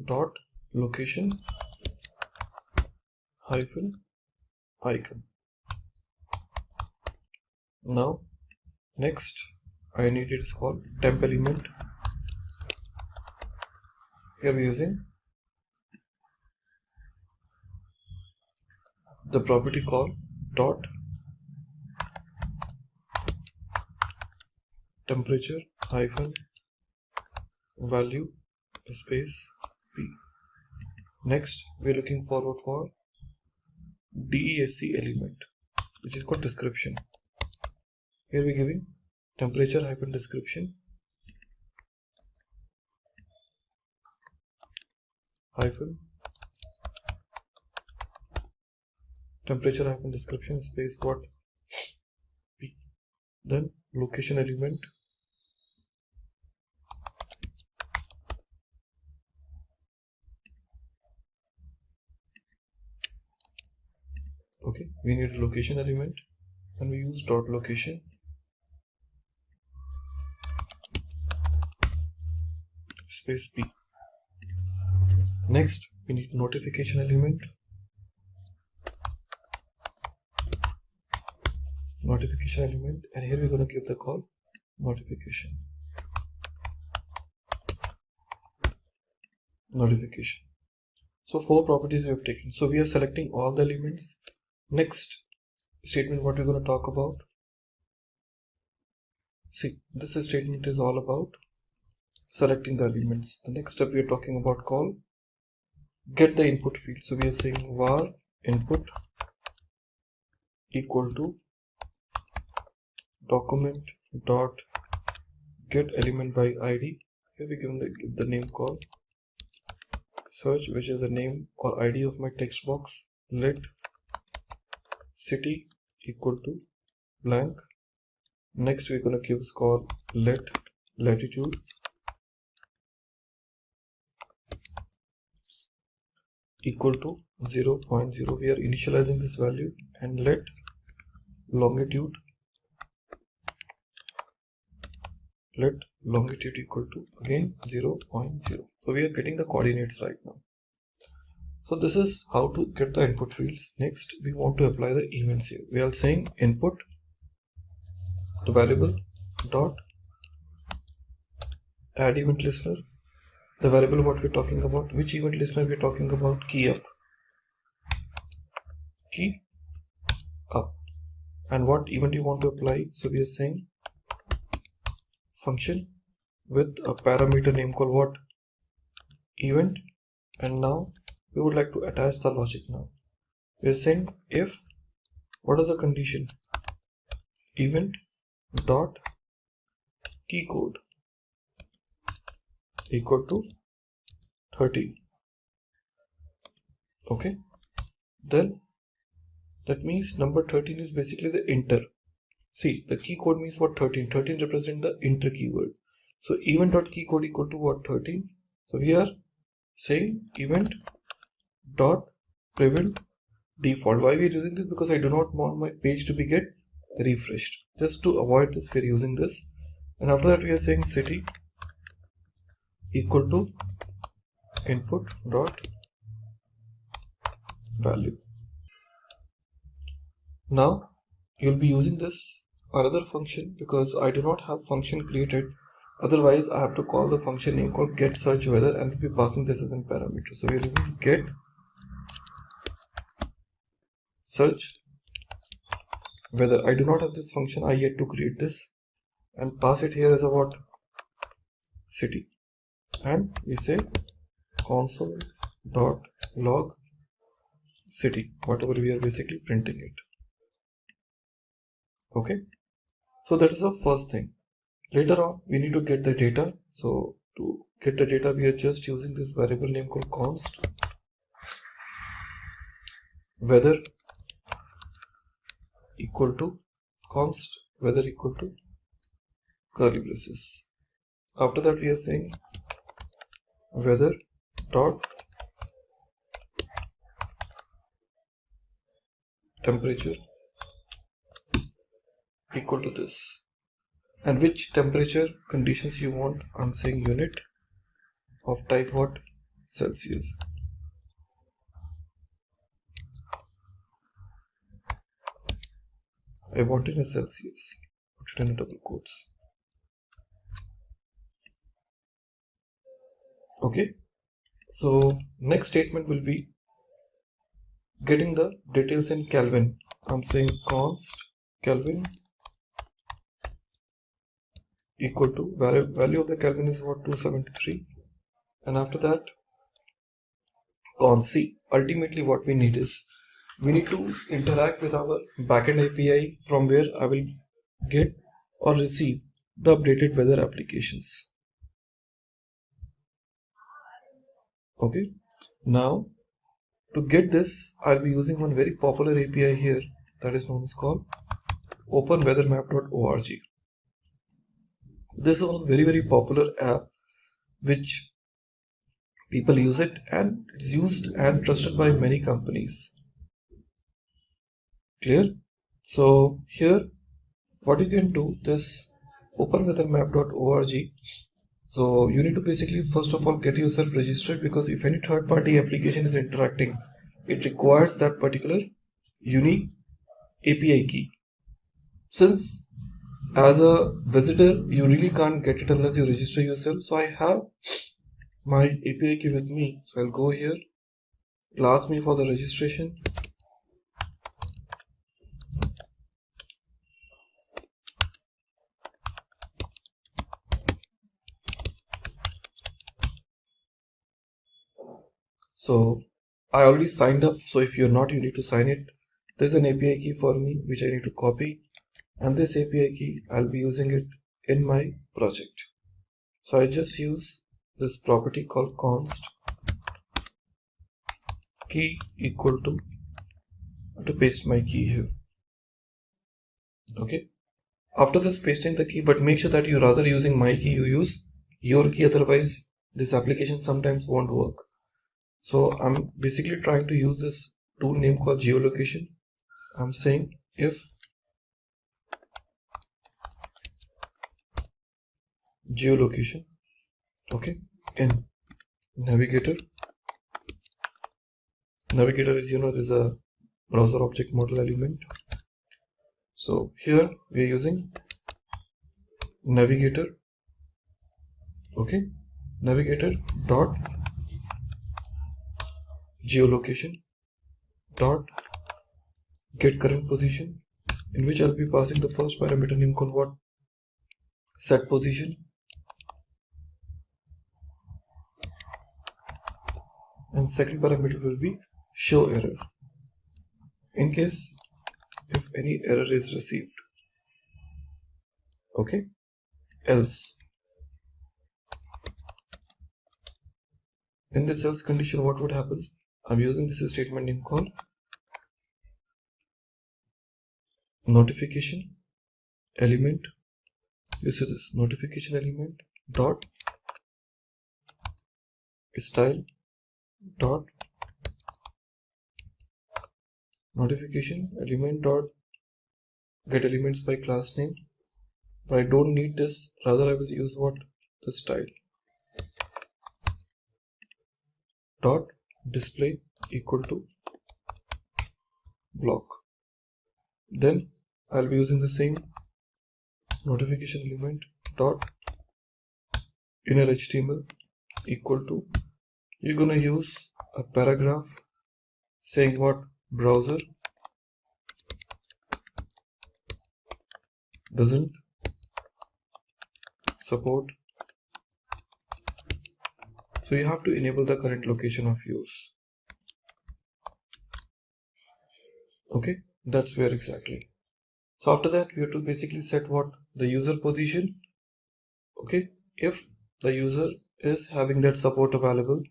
dot location hyphen icon. Now next I need it is called temp element. Here we are using the property called dot temperature hyphen value space P. Next, we're looking forward for DESC element, which is called description. Here we're giving temperature hyphen description hyphen temperature hyphen description space what P. Then location element okay, we need a location element and we use dot location space P. Next, we need notification element and here we're going to give the call notification. So 4 properties we have taken. So we are selecting all the elements. Next statement, what we're going to talk about. See, this statement is all about selecting the elements. The next step we are talking about call get the input field. So we are saying var input equal to document dot get element by id. Here we give the name called search, which is the name or id of my text box. Let city equal to blank. Next we're going to give call let latitude equal to 0.0. We are initializing this value, and let longitude equal to again 0.0. So we are getting the coordinates right now. So this is how to get the input fields. Next we want to apply the events here. We are saying input the variable dot add event listener. The variable what we're talking about, which event listener we're talking about, key up, and what event you want to apply. So we are saying function with a parameter name called what, event, and now we would like to attach the logic. Now we are saying if what is the condition, event dot key code equal to 13. Okay, then that means number 13 is basically the enter. See, the key code means what, 13 represent the enter keyword. So event dot key code equal to what, 13. So we are saying event dot prevent default. Why we are using this? Because I do not want my page to be get refreshed. Just to avoid this, we are using this. And after that we are saying city equal to input dot value. Now you'll be using this another function because I do not have function created. Otherwise I have to call the function name called get search weather and we'll be passing this as a parameter. So we're using get search weather. I do not have this function, I yet to create this, and pass it here as a what, city, and we say console dot log city, whatever we are basically printing it. Okay, so that is the first thing. Later on we need to get the data. So to get the data we are just using this variable name called const weather equal to const weather equal to curly braces. After that we are saying weather dot temperature equal to this, and which temperature conditions you want. I'm saying unit of type what, Celsius. I want in a Celsius, put it in double quotes. Okay, so next statement will be getting the details in Kelvin. I'm saying const Kelvin equal to value of the Kelvin is what, 273, and after that const C. Ultimately what we need is we need to interact with our backend API from where I will get or receive the updated weather applications. Okay, now to get this I'll be using one very popular API here that is known as called openweathermap.org. This is one of the very popular app which people use it, and it's used and trusted by many companies. Clear? So here what you can do, this openweathermap.org, so you need to basically first of all get yourself registered, because if any third-party application is interacting, it requires that particular unique API key. Since as a visitor you really can't get it unless you register yourself, so I have my API key with me, so I'll go here. It'll ask me for the registration. So I already signed up, so if you're not, you need to sign it. There's an API key for me which I need to copy, and this API key I'll be using it in my project. So I just use this property called const key equal to paste my key here. Okay, after this pasting the key, but make sure that you rather using my key, you use your key, otherwise this application sometimes won't work. So I'm basically trying to use this tool name called geolocation. I'm saying if geolocation, okay, in navigator is, there's a browser object model element. So here we are using navigator, okay, navigator dot geolocation dot get current position, in which I'll be passing the first parameter name called what, set position, and second parameter will be show error, in case if any error is received. Okay, else, in this else condition what would happen, I'm using this statement name called notification element. You see this notification element dot style dot notification element dot get elements by class name, but I don't need this, rather I will use what, the style dot display equal to block. Then I'll be using the same notification element dot inner HTML equal to, you're gonna use a paragraph saying what, browser doesn't support, so you have to enable the current location of yours. Okay, that's where exactly. So after that we have to basically set what, the user position. Okay, if the user is having that support available.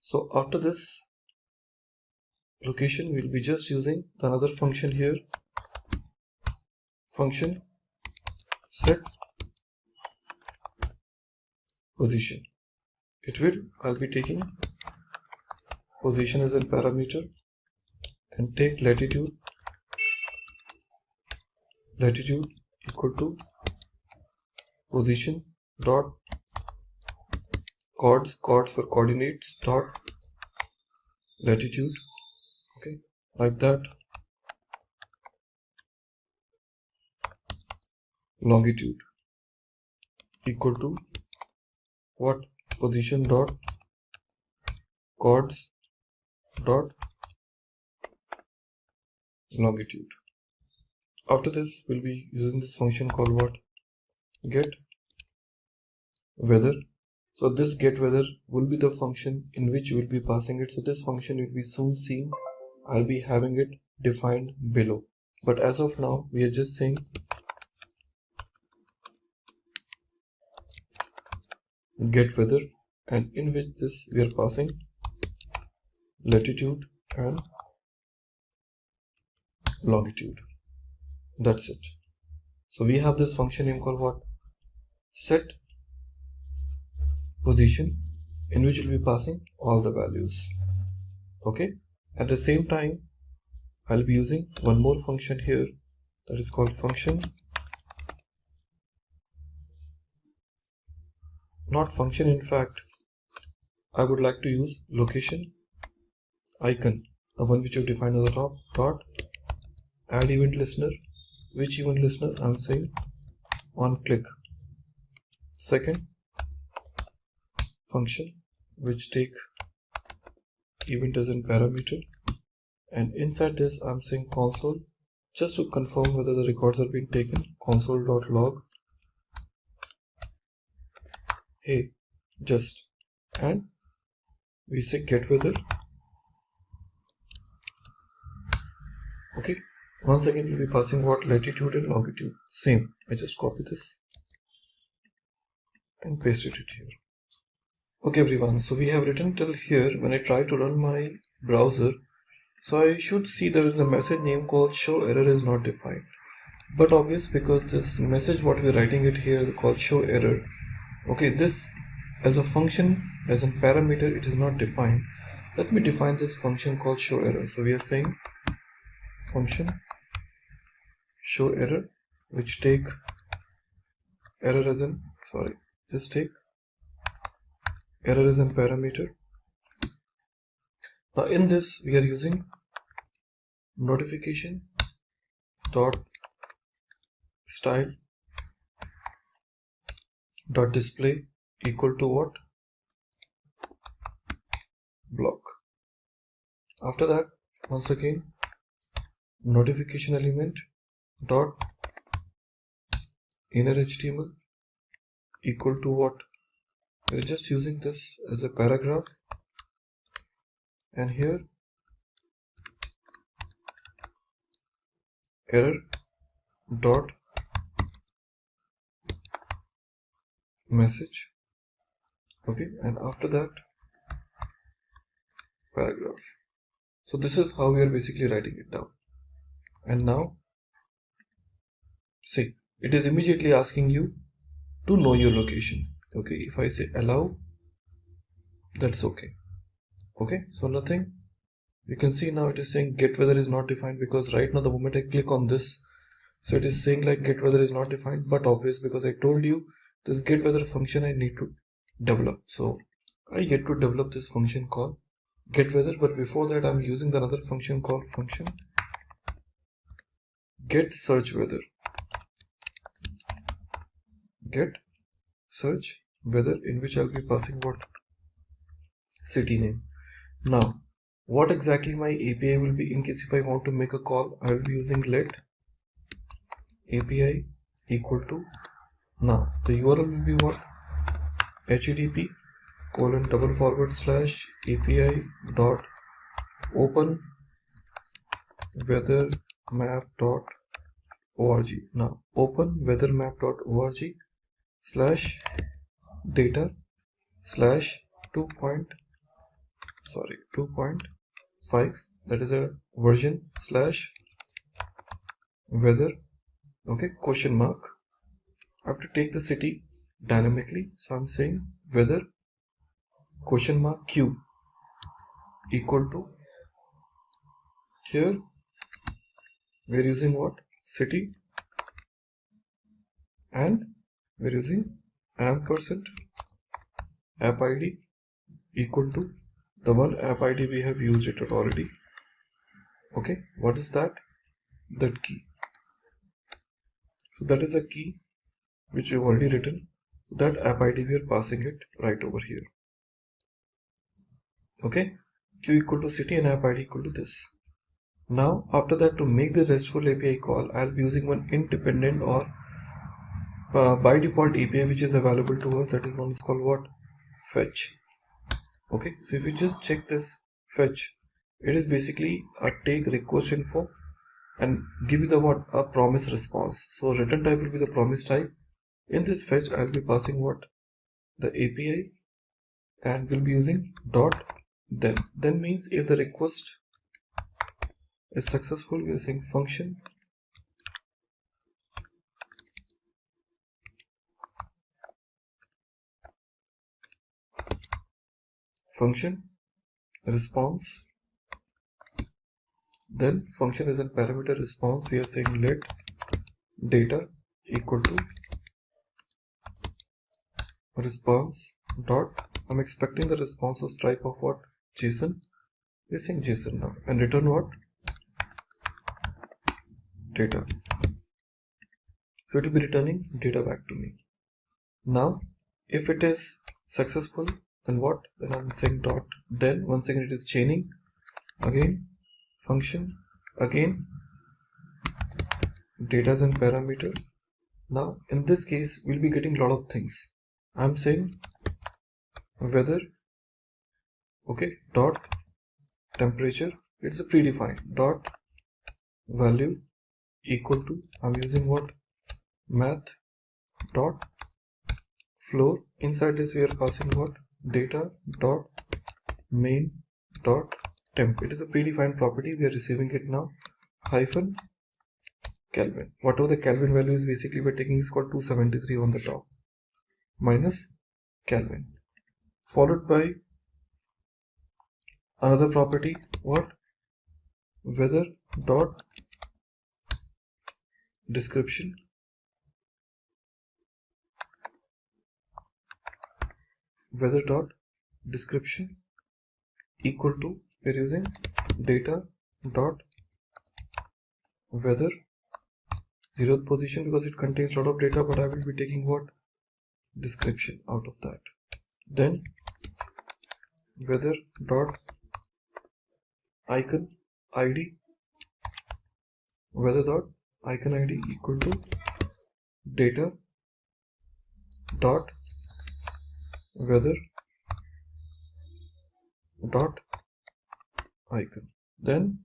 So after this location we'll be just using another function here, function set position. I'll be taking position as a parameter and take latitude equal to position dot chords for coordinates dot latitude, okay, like that. Longitude equal to what, position dot chords dot longitude. After this we'll be using this function called what, get weather. So this get weather will be the function in which we will be passing it. So this function will be soon seen. I'll be having it defined below. But as of now, we are just saying get weather, and in which this we are passing latitude and longitude. That's it. So we have this function name called what? Set position, in which we'll be passing all the values. Okay. At the same time, I'll be using one more function here, that is called function. Not function, in fact, I would like to use location icon, the one which you defined at the top, dot add event listener. Which event listener? I'm saying on click. Second function which take event as an parameter, and inside this I'm saying console, just to confirm whether the records are being taken, console.log hey just, and we say get weather. Okay, once again we'll be passing what? Latitude and longitude. Same, I just copy this and pasted it here. Okay everyone, so we have written till here. When I try to run my browser, so I should see there is a message name called show error is not defined. But obvious, because this message what we're writing it here is called show error. Okay, this as a function, as a parameter, it is not defined. Let me define this function called show error. So we are saying function show error, which take error as an, just take error as a parameter. Now in this we are using notification dot style dot display equal to what? Block. After that, once again, notification element dot inner HTML equal to what? We're just using this as a paragraph, and here error dot message. Okay, and after that paragraph. So this is how we are basically writing it down. And now see, it is immediately asking you to know your location. Okay, if I say allow, that's okay. Okay, so nothing. You can see now it is saying get weather is not defined, because right now the moment I click on this, so it is saying like get weather is not defined. But obvious, because I told you this get weather function I need to develop. So I get to develop this function called get weather, but before that I'm using another function called function get search weather. Get search weather, in which I'll be passing what? City name. Now what exactly my API will be, in case if I want to make a call, I will be using let API equal to, now the URL will be what? http :/API dot open weathermap.org. Now open weathermap.org slash data slash 2.5, that is a version, slash weather, okay, question mark. I have to take the city dynamically, so I'm saying weather question mark q equal to, here we're using what? City, and we're using ampersand app ID equal to the one app ID we have used it already. Okay, what is that? That key. So that is a key which we've already written. That app ID we are passing it right over here. Okay, q equal to city and app ID equal to this. Now after that, to make the RESTful API call, I'll be using one independent or by default API which is available to us, that is known as called what? Fetch. Okay, so if you just check this fetch, it is basically a take request info and give you the what? A promise response. So return type will be the promise type. In this fetch I'll be passing what? The API, and we'll be using dot then. Then means if the request is successful, we are saying function response. Then function is in parameter response, we are saying let data equal to response dot. I'm expecting the response of type of what? JSON. We're saying JSON now, and return what? Data. So it will be returning data back to me. Now if it is successful, then what? Then I'm saying dot. Then once again it is chaining, again function, again data is in parameter. Now in this case we'll be getting a lot of things. I'm saying weather, okay, dot temperature, it's a predefined, dot value equal to, I'm using what? Math dot floor. Inside this we are passing what? Data dot main dot temp. It is a predefined property, we are receiving it now, hyphen Kelvin. Whatever the Kelvin value is, basically we're taking is called 273 on the top, minus Kelvin, followed by another property, what? Weather dot description, weather dot description equal to, we're using data dot weather 0th position because it contains a lot of data, but I will be taking what? Description out of that. Then weather dot icon ID, weather dot icon ID equal to data dot weather dot icon, then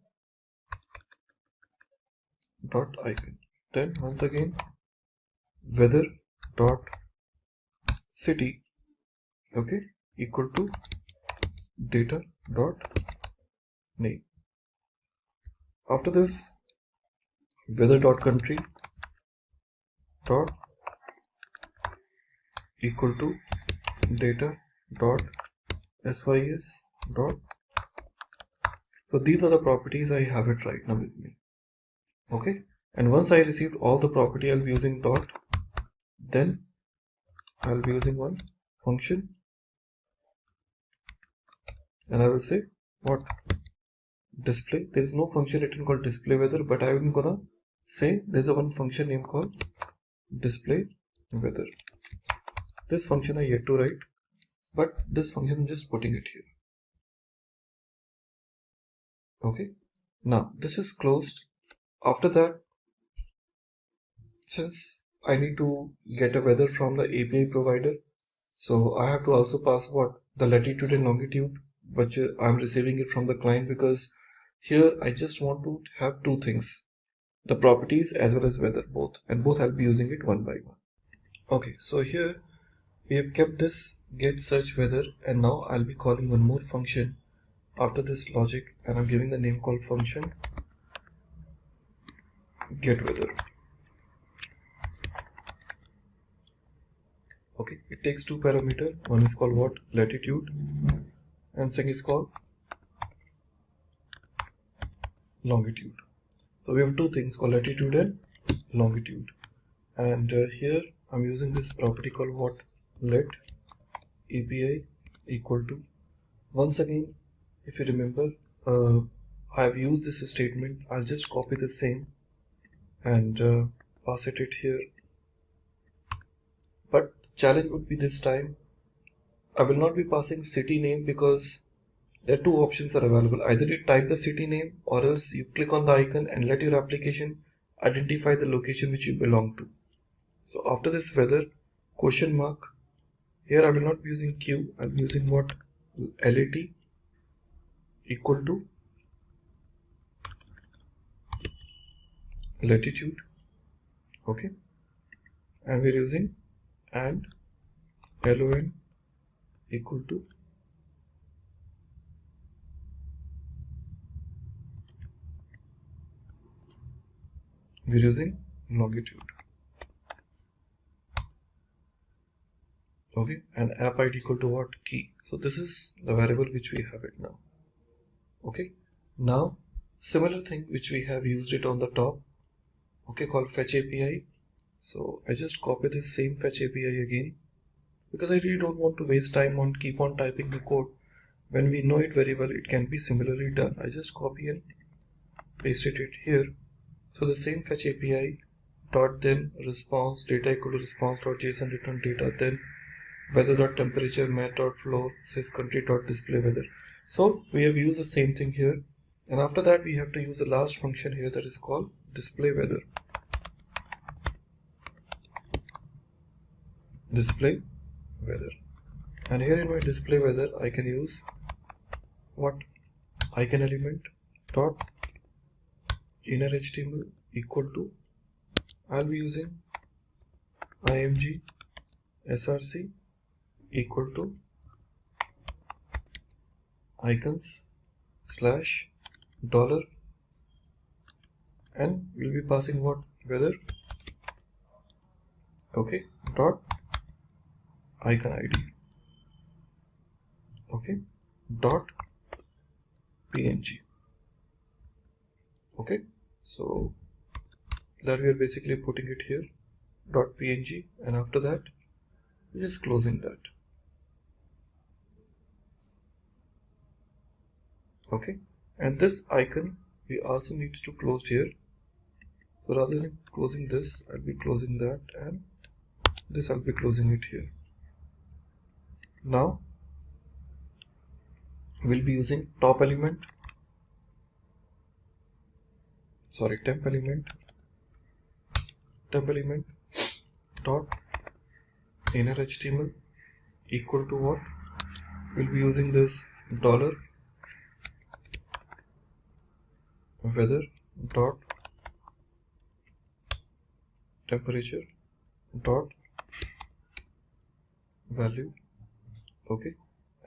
dot icon. Then once again weather dot city, okay, equal to data dot name. After this weather dot country dot equal to data dot sys dot. So these are the properties, I have it right now with me, okay. And once I received all the property, I'll be using dot, then I'll be using one function, and I will say what? Display. There is no function written called display weather, but I'm gonna say there's a one function name called display weather. This function I yet to write, but this function I'm just putting it here, okay. Now this is closed. After that, since I need to get a weather from the API provider, so I have to also pass what? The latitude and longitude, which I'm receiving it from the client, because here I just want to have two things, the properties as well as weather, both, and both I'll be using it one by one. Okay, so here we have kept this get search weather, and now I'll be calling one more function after this logic, and I'm giving the name called function get weather. Okay, it takes two parameters. One is called what? Latitude, and second is called longitude. So we have two things called latitude and longitude, and here I'm using this property called what? Let API equal to. Once again, if you remember, I have used this statement. I'll just copy the same and pass it here. But challenge would be this time I will not be passing city name, because there are two options are available. Either you type the city name, or else you click on the icon and let your application identify the location which you belong to. So after this weather, question mark, here I will not be using Q, I will be using what? LAT equal to latitude, okay, and we're using and LON equal to we're using longitude, okay, and app ID equal to what? Key. So this is the variable which we have it now, okay. Now similar thing which we have used it on the top, okay, called fetch API. So I just copy this same fetch API again, because I really don't want to waste time on keep on typing the code. When we know it very well, it can be similarly done. I just copy and paste it here. So the same fetch API dot then response data equal to response dot JSON return data, then weather dot temperature mat dot floor says country dot display weather. So we have used the same thing here, and after that we have to use the last function here that is called display weather. Display weather, and here in my display weather I can use what? Icon element dot inner HTML equal to, I'll be using img src equal to icons slash dollar, and we'll be passing what? Weather, okay, dot icon ID, okay, dot png, okay. So that we are basically putting it here, dot png, and after that we're just closing that, okay. And this icon we also need to close here, so rather than closing this, I'll be closing that, and this I'll be closing it here. Now we'll be using temp element dot inner HTML equal to what? We'll be using this dollar weather dot temperature dot value, okay.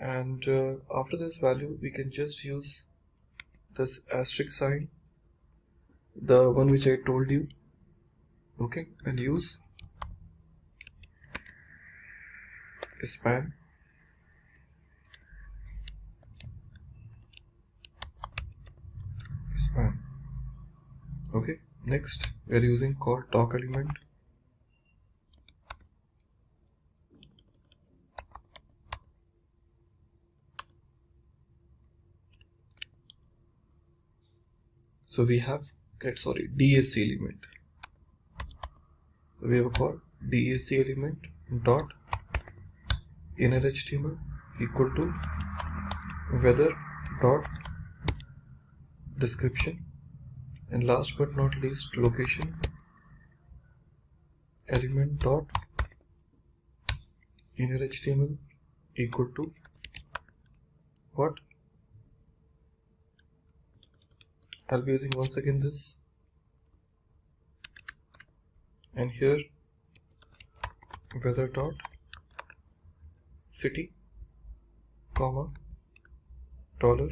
And after this value we can just use this asterisk sign, the one which I told you, okay, and use span okay. Next we are using called talk element, so we have DAC element, so we have a called DAC element dot inner HTML equal to weather dot description, and last but not least location element dot inner HTML equal to what? I'll be using once again this, and here weather dot city comma dollar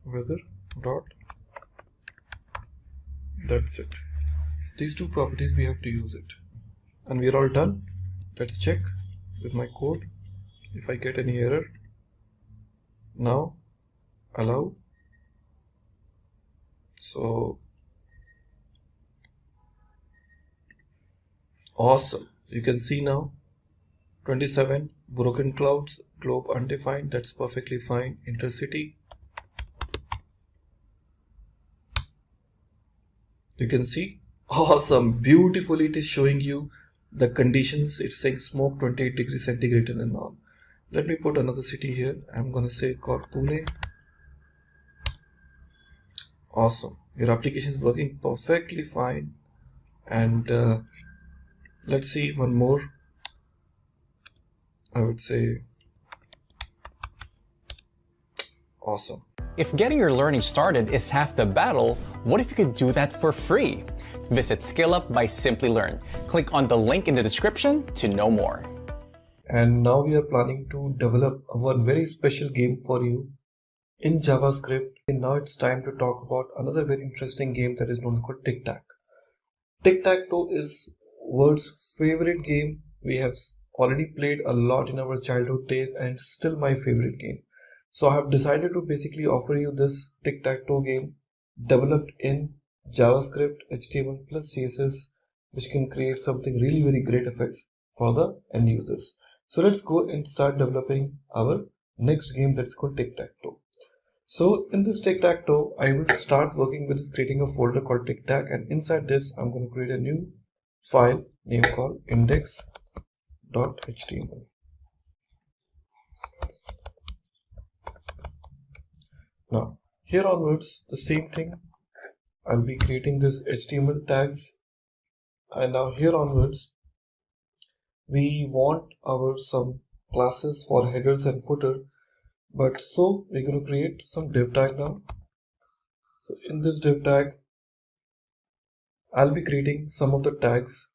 weather dot, that's it. These two properties we have to use it, and we are all done. Let's check with my code if I get any error. Now allow, so awesome, you can see now 27 broken clouds, globe undefined, that's perfectly fine. Intercity, you can see, awesome, beautifully it is showing you the conditions. It's saying smoke 28 degrees centigrade and all. Let me put another city here. I'm gonna say called Pune. Awesome, your application is working perfectly fine, And let's see one more. I would say awesome. If getting your learning started is half the battle, what if you could do that for free? Visit SkillUp by Simplilearn. Click on the link in the description to know more. And now we are planning to develop one very special game for you in JavaScript. And now it's time to talk about another very interesting game that is known called Tic-Tac. Tic-Tac-Toe is world's favorite game. We have already played a lot in our childhood days and it's still my favorite game. So I have decided to basically offer you this Tic-Tac-Toe game developed in JavaScript, HTML plus CSS, which can create something really very great effects for the end users. So let's go and start developing our next game that's called Tic-Tac-Toe. So in this Tic-Tac-Toe, I will start working with creating a folder called Tic-Tac, and inside this I'm going to create a new file name called index.html. Now here onwards the same thing, I'll be creating this HTML tags, and now here onwards we want our some classes for headers and footer, but so we're going to create some div tag now. So in this div tag I'll be creating some of the tags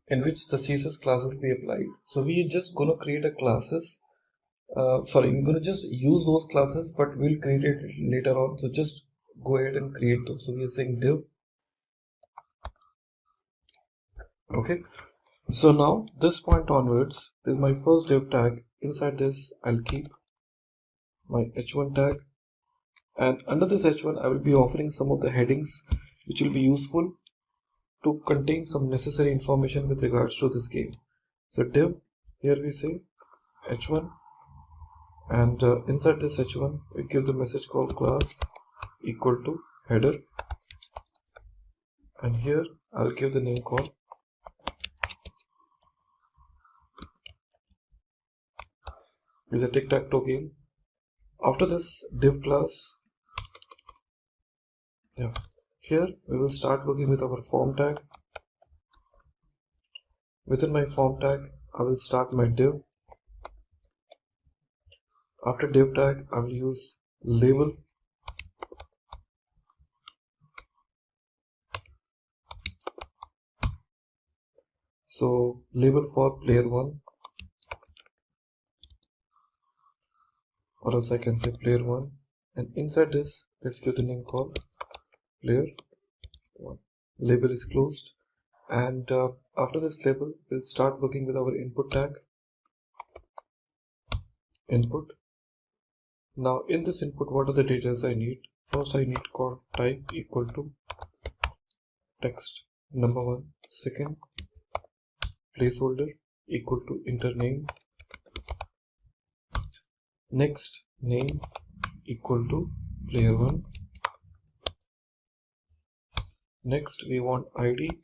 in which the CSS class will be applied. So we're just going to create a classes, we're going to just use those classes, but we'll create it later on. So just go ahead and create those. So we are saying div. Okay, so now this point onwards, this is my first div tag. Inside this I'll keep my h1 tag, and under this h1 I will be offering some of the headings which will be useful to contain some necessary information with regards to this game. So div, here we say h1, and inside this h1 we give the message called class equal to header, and here I'll give the name called is a tic-tac-toe game. After this div class, here we will start working with our form tag. Within my form tag I will start my div. After div tag I will use label. So label for player 1, or else I can say player 1, and inside this let's give the name called player 1. Label is closed, and after this label we'll start working with our input tag, input. Now in this input, what are the details I need? First I need called type equal to text number 1. Second, placeholder equal to enter name. Next, name equal to player 1. Next we want id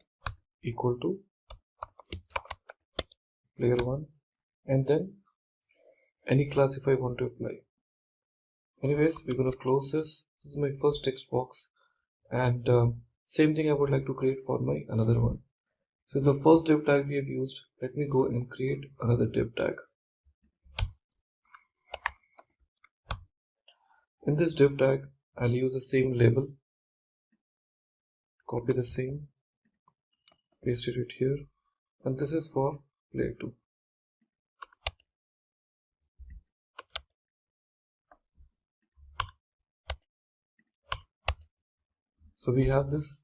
equal to player 1, and then any class if I want to apply. Anyways, we're going to close this. This is my first text box, and same thing I would like to create for my another one. So the first div tag we have used, let me go and create another div tag. In this div tag I'll use the same label, copy the same, paste it here, and this is for player 2. So we have this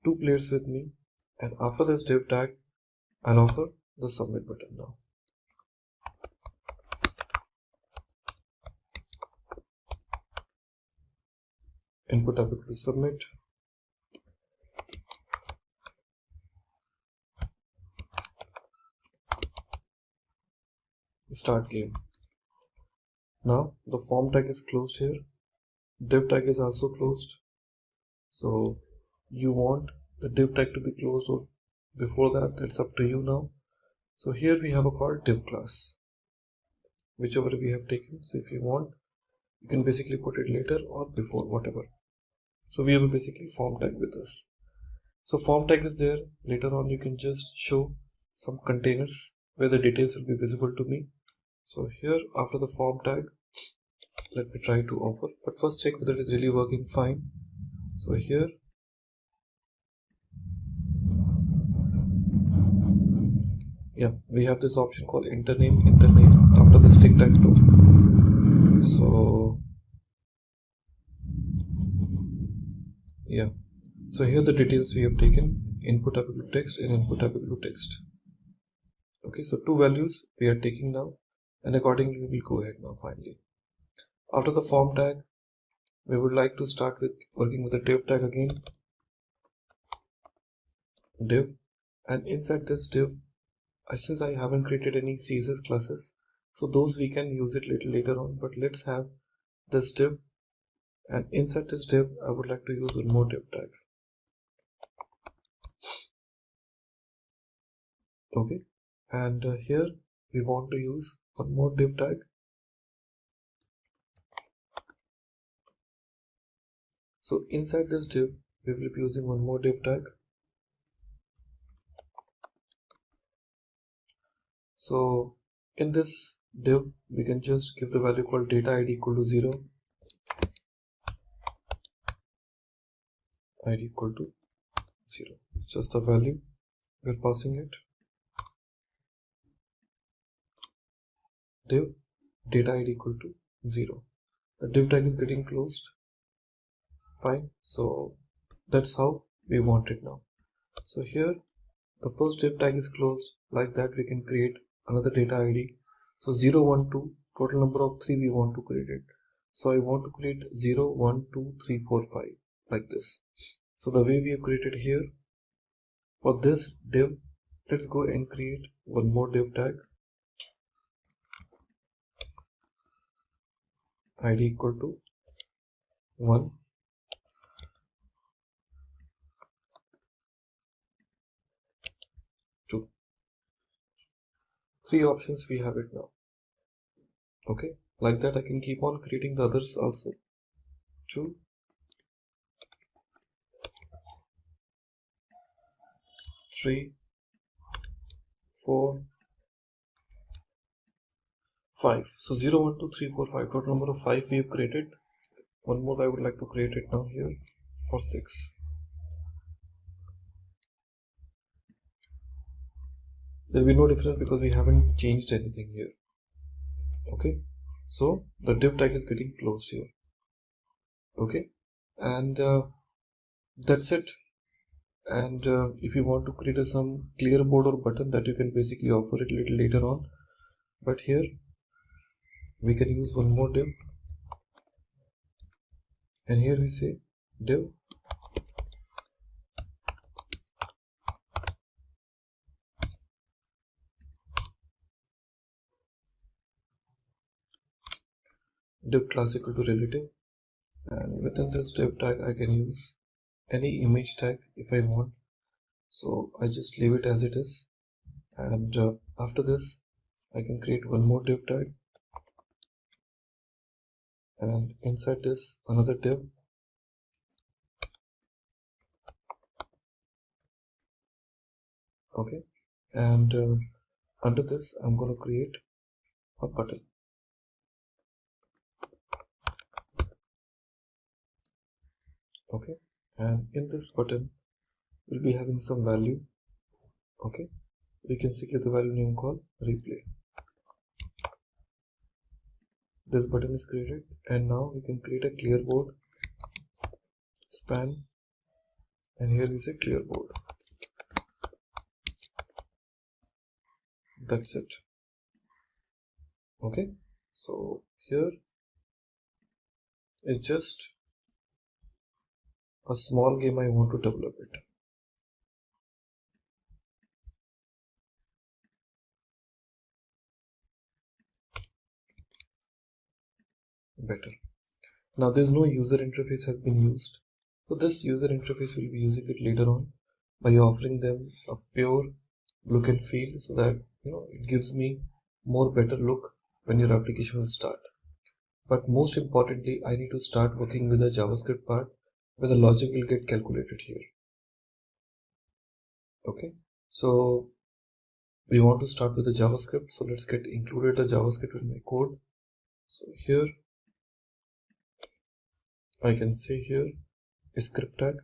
2 players with me, and after this div tag I'll offer the submit button now. Input ability to submit. Start game. Now the form tag is closed here, div tag is also closed. So you want the div tag to be closed or before that, it's up to you now. So here we have a called div class, whichever we have taken. So if you want, you can basically put it later or before, whatever. So we have a basically form tag with us. So form tag is there. Later on you can just show some containers where the details will be visible to me. So here after the form tag, let me try to offer, but first check whether it is really working fine. So here we have this option called enter name after this tic-tac-toe. So here the details we have taken, input applicable text and input applicable text. Okay, so two values we are taking now, and accordingly we will go ahead now finally. After the form tag, we would like to start with working with the div tag again. Div, and inside this div, since I haven't created any CSS classes, so those we can use it little later on, but let's have this div, and inside this div I would like to use one more div tag. Okay, and here we want to use one more div tag. So inside this div we will be using one more div tag. So in this div we can just give the value called data id equal to 0, id equal to 0. It's just the value we're passing it. Div data id equal to 0. The div tag is getting closed. Fine. So that's how we want it now. So here the first div tag is closed. Like that we can create another data id. So 0, 1, 2, total number of 3 we want to create it. So I want to create 0, 1, 2, 3, 4, 5 like this. So the way we have created here, for this div, let's go and create one more div tag. id equal to 1, 2. 3 options we have it now. Okay, like that I can keep on creating the others also. 2, 3, 4, 5. So 0, 1, 2, 3, 4, 5. Total number of 5 we have created. One more I would like to create it now here for 6. There will be no difference because we haven't changed anything here. Okay, so the div tag is getting closed here. Okay, and that's it. And if you want to create some clear board or button, that you can basically offer it a little later on, but here we can use one more div, and here we say div class equal to relative, and within this div tag I can use any image tag if I want. So I just leave it as it is, and after this I can create one more div tag, and inside this another div. Okay, and under this I'm going to create a button. Okay, and in this button we'll be having some value. Okay, we can secure the value name called replay. This button is created, and now we can create a clear board span, and here is a clear board. That's it. Okay, so here is just a small game I want to develop it. Better. Now there's no user interface has been used, so this user interface will be using it later on by offering them a pure look and feel, so that it gives me more better look when your application will start. But most importantly, I need to start working with the JavaScript part where the logic will get calculated here. Okay, so we want to start with the JavaScript, so let's get included the JavaScript in my code. So here I can say here a script tag,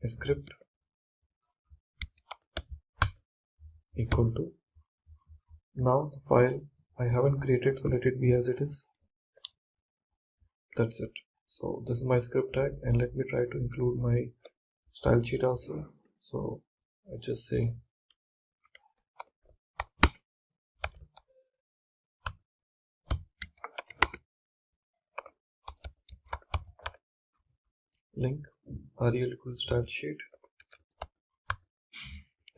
a script equal to, now the file I haven't created, so let it be as it is. That's it. So this is my script tag, and let me try to include my style sheet also. So I just say link rel equals style sheet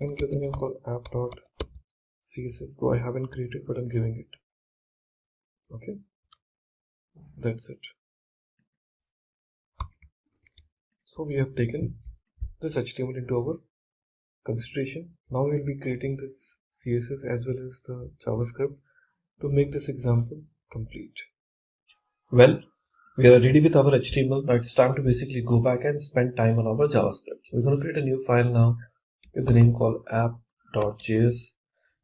and give the name called app.css, though I haven't created, but I'm giving it. Okay, that's it. So we have taken this HTML into our consideration. Now we'll be creating this CSS as well as the JavaScript to make this example complete. Well, we are ready with our HTML. Now it's time to basically go back and spend time on our JavaScript. So we're going to create a new file now with the name called app.js,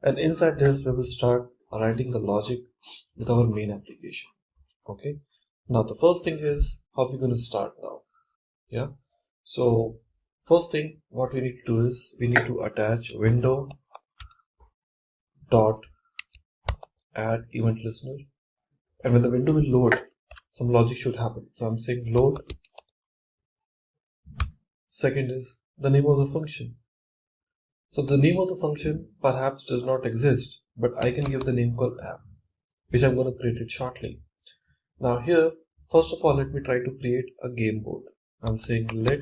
and inside this we will start writing the logic with our main application. Okay, now the first thing is how we're going to start now. Yeah, so first thing what we need to do is we need to attach window dot add event listener, and when the window will load, some logic should happen. So I'm saying load. Second is the name of the function. So the name of the function perhaps does not exist, but I can give the name called app, which I'm going to create it shortly. Now here, first of all, let me try to create a game board. I'm saying let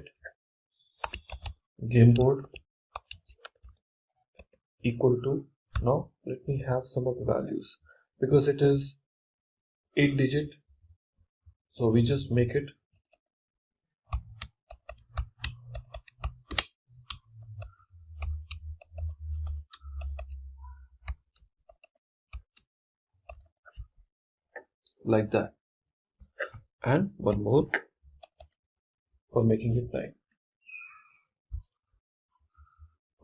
game board equal to, now let me have some of the values because it is 8-digit. So we just make it like that, and one more for making it 9.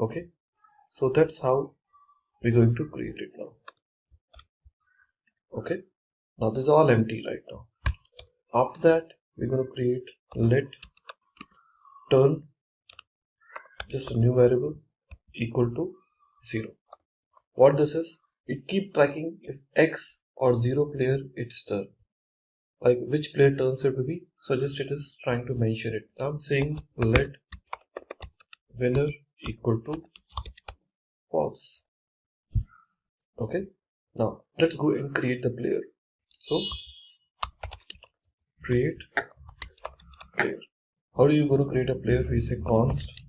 Okay, so that's how we're going to create it now. Okay, now this is all empty right now. After that, we're going to create let turn, just a new variable, equal to 0. What this is, it keep tracking if X or 0 player its turn, like which player turns it to be. So just it is trying to mention it. I'm saying let winner equal to false. Okay, now let's go and create the player. So create player. How are you going to create a player? We say const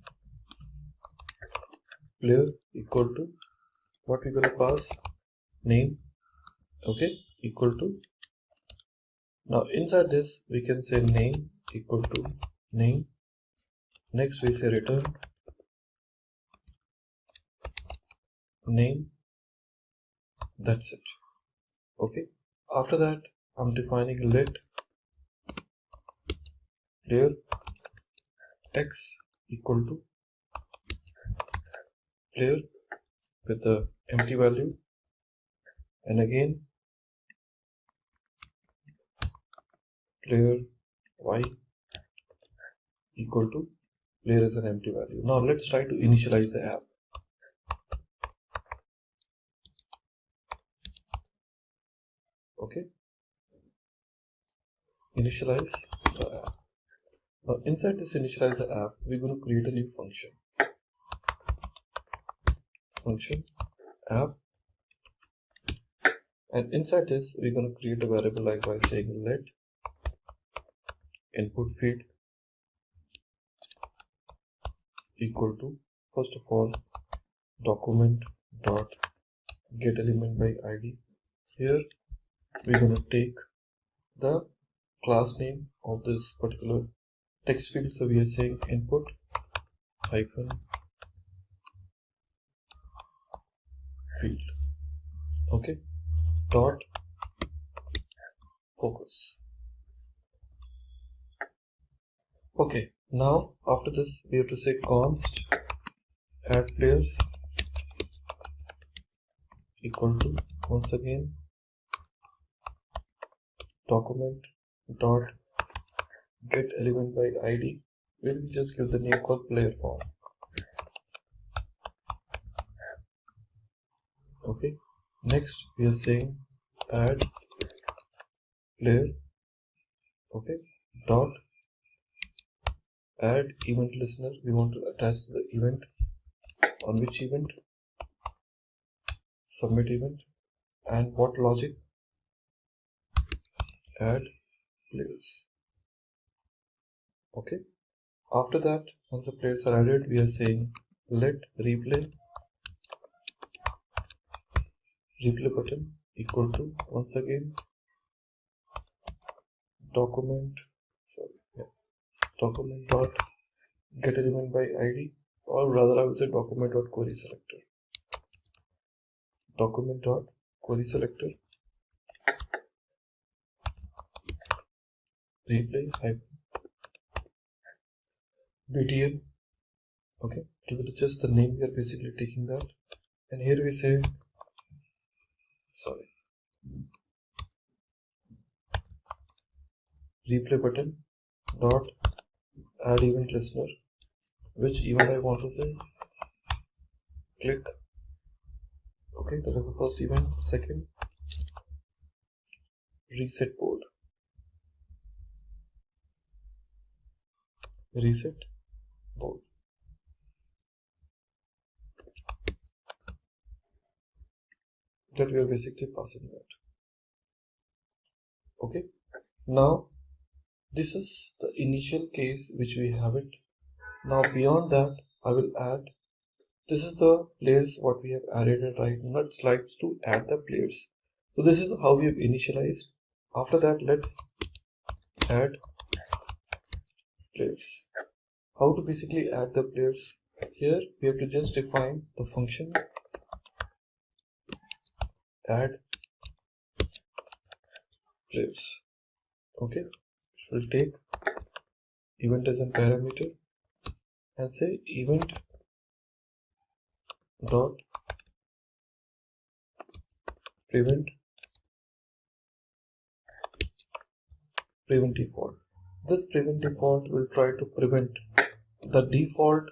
player equal to, what we're going to pass, name. Okay, equal to, now inside this we can say name equal to name. Next we say return name. That's it. Okay, after that I'm defining let player x equal to player with the empty value, and again player y equal to player as an empty value. Now let's try to initialize the app. Okay, initialize the app. Now inside this initialize the app, we're going to create a new function app, and inside this we're going to create a variable like by saying let input field equal to, first of all, document dot get element by id. Here we're going to take the class name of this particular text field, so we are saying input hyphen field. Okay, dot focus. Okay, Now after this we have to say const add players equal to, once again, document dot get element by id. We'll just give the name called player form. Okay, next we are saying add player, okay, dot add event listener. We want to attach the event. On which event? Submit event. And what logic? Add players. Okay, after that, once the players are added, we are saying let replay button equal to, once again, document dot get element by id, or rather I would say document dot query selector. Document dot query selector replay btn. Okay, to just the name, we are basically taking that, and here we say replay button dot add event listener. Which event I want to say? Click. Okay, that is the first event. Second, reset board. Reset board. That we are basically passing that. Okay, now this is the initial case which we have it. Now beyond that, I will add, this is the players what we have added and right now it slides to add the players. So this is how we have initialized. After that, let's add players. How to basically add the players? Here we have to just define the function add players. Okay, which will take event as a parameter and say event dot prevent default. This prevent default will try to prevent the default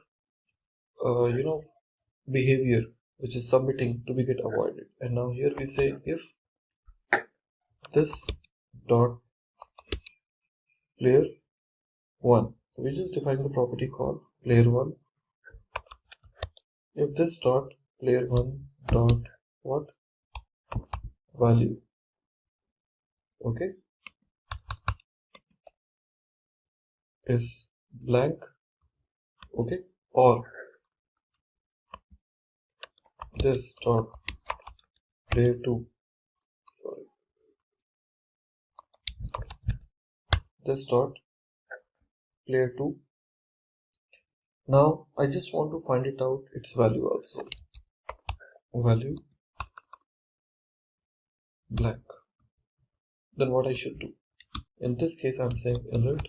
behavior which is submitting to be get avoided. And now here we say if this dot player 1, so we just define the property called player 1. If this dot player 1 dot what value, okay, is blank, okay, or this dot player 2, this dot player 2. Now I just want to find it out its value also. Value blank. Then what I should do? In this case I'm saying alert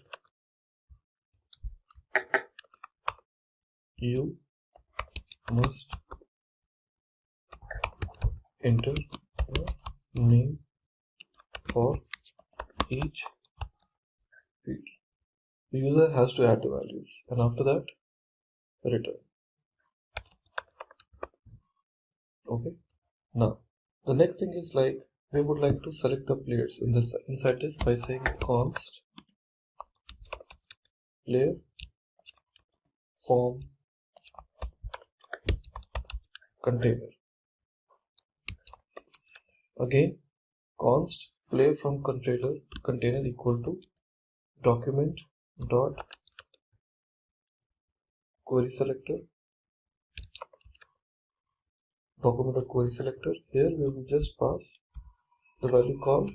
you must enter a name for each field. The user has to add the values, and after that return. Okay, now the next thing is like we would like to select the players in this inside this by saying const player form container. Again, const player from container equal to document dot query selector. Document dot query selector. Here we will just pass the value called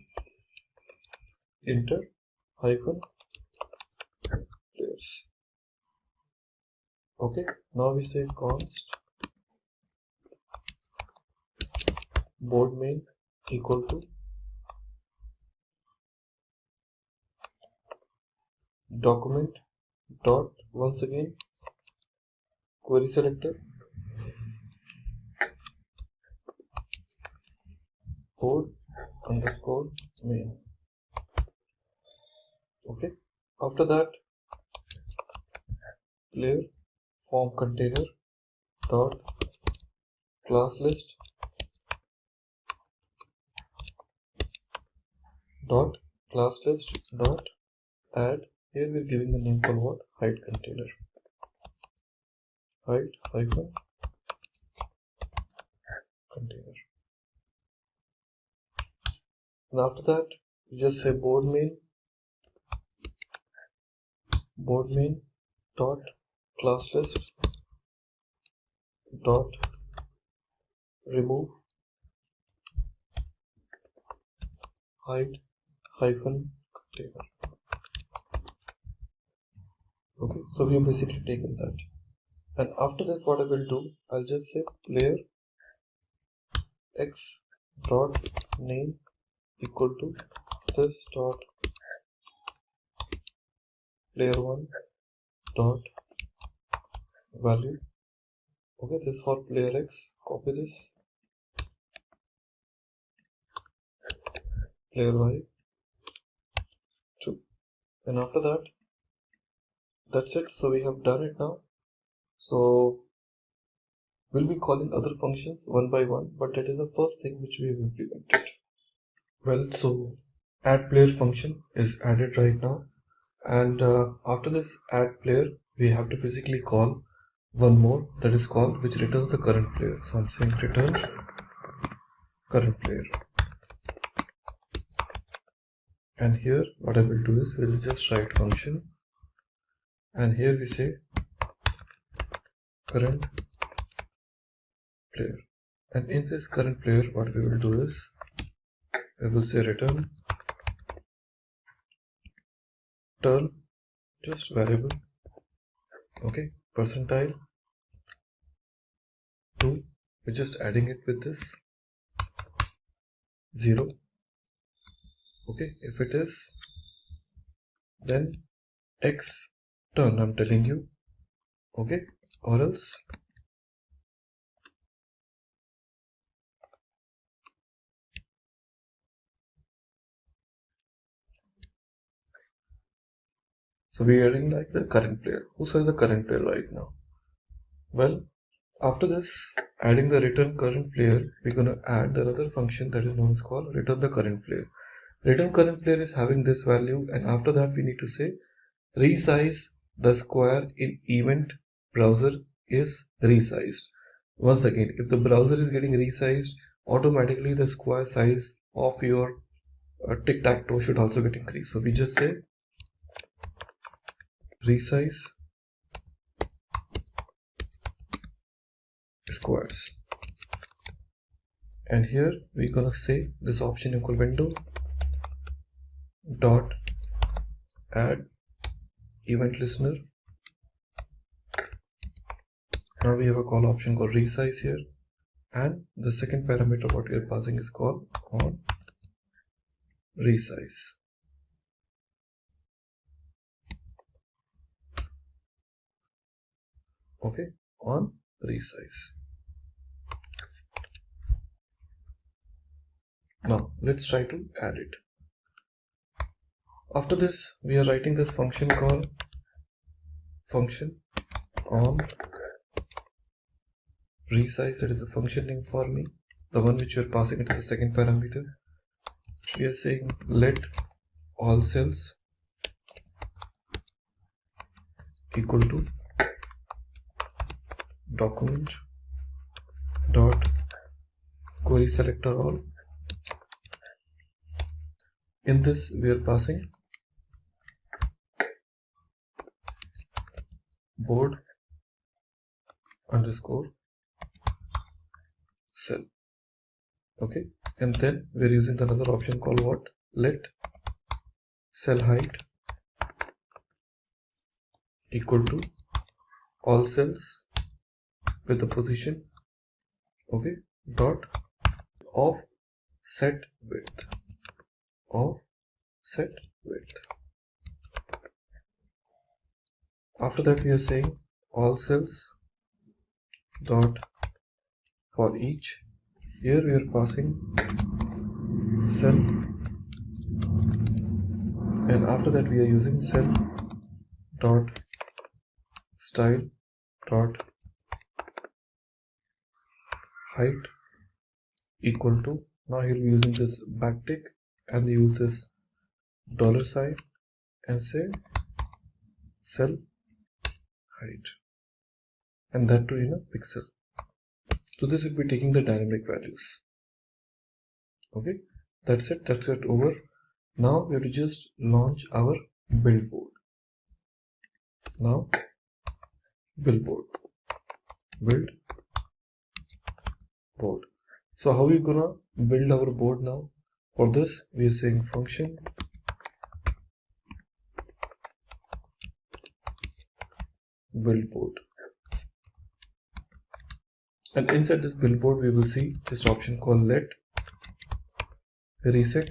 enter hyphen players. Okay, now we say const board main equal to document dot once again query selector, board underscore main. Okay, after that player form container dot class list dot class list dot add. Here we're giving the name called what? Height container. Height hyphen container. And after that you just say board main dot class list dot remove height hyphen container. Okay, so we have basically taken that. And after this, what I will do, I'll just say player x dot name equal to this dot player1 dot value. Okay, this for player x. Copy this. Player y 2. And after that, that's it. So we have done it now. So we'll be calling other functions one by one, but that is the first thing which we have implemented. Well, so add player function is added right now, and after this add player we have to basically call one more, that is called, which returns the current player. So I'm saying return current player, and here what I will do is we'll just write function, and here we say current player, and in this current player what we will do is we will say return turn just variable, okay, percentile 2, we're just adding it with this 0. Okay, if it is, then x turn, I'm telling you, okay, or else so we are adding like the current player. Who says the current player right now? Well, after this adding the return current player, we're gonna add the other function that is known as called return the current player. Return current player is having this value, and after that we need to say resize the square in event browser is resized. Once again, if the browser is getting resized, automatically the square size of your tic-tac-toe should also get increased. So we just say resize squares, and here we're gonna say this option equal window dot add event listener. Now we have a call option called resize here, and the second parameter what we are passing is called on resize. Okay, on resize. Now let's try to add it. After this we are writing this function called function on resize. That is the function name for me, the one which we are passing into the second parameter. We are saying let all cells equal to document dot query selector all. In this we are passing board underscore cell. Okay, and then we are using another option called what? Let cell height equal to all cells with the position, okay, dot of set width, of set width. After that we are saying all cells dot for each. Here we are passing cell, and after that we are using cell dot style dot height equal to, now here we are using this backtick and use this $sign and say cell height, and that too in a pixel. So this will be taking the dynamic values. Okay, that's it over. Now we have to just launch our build board. Now build board, build board. So how are we gonna build our board now? For this we are saying function build board, and inside this build board we will see this option called let reset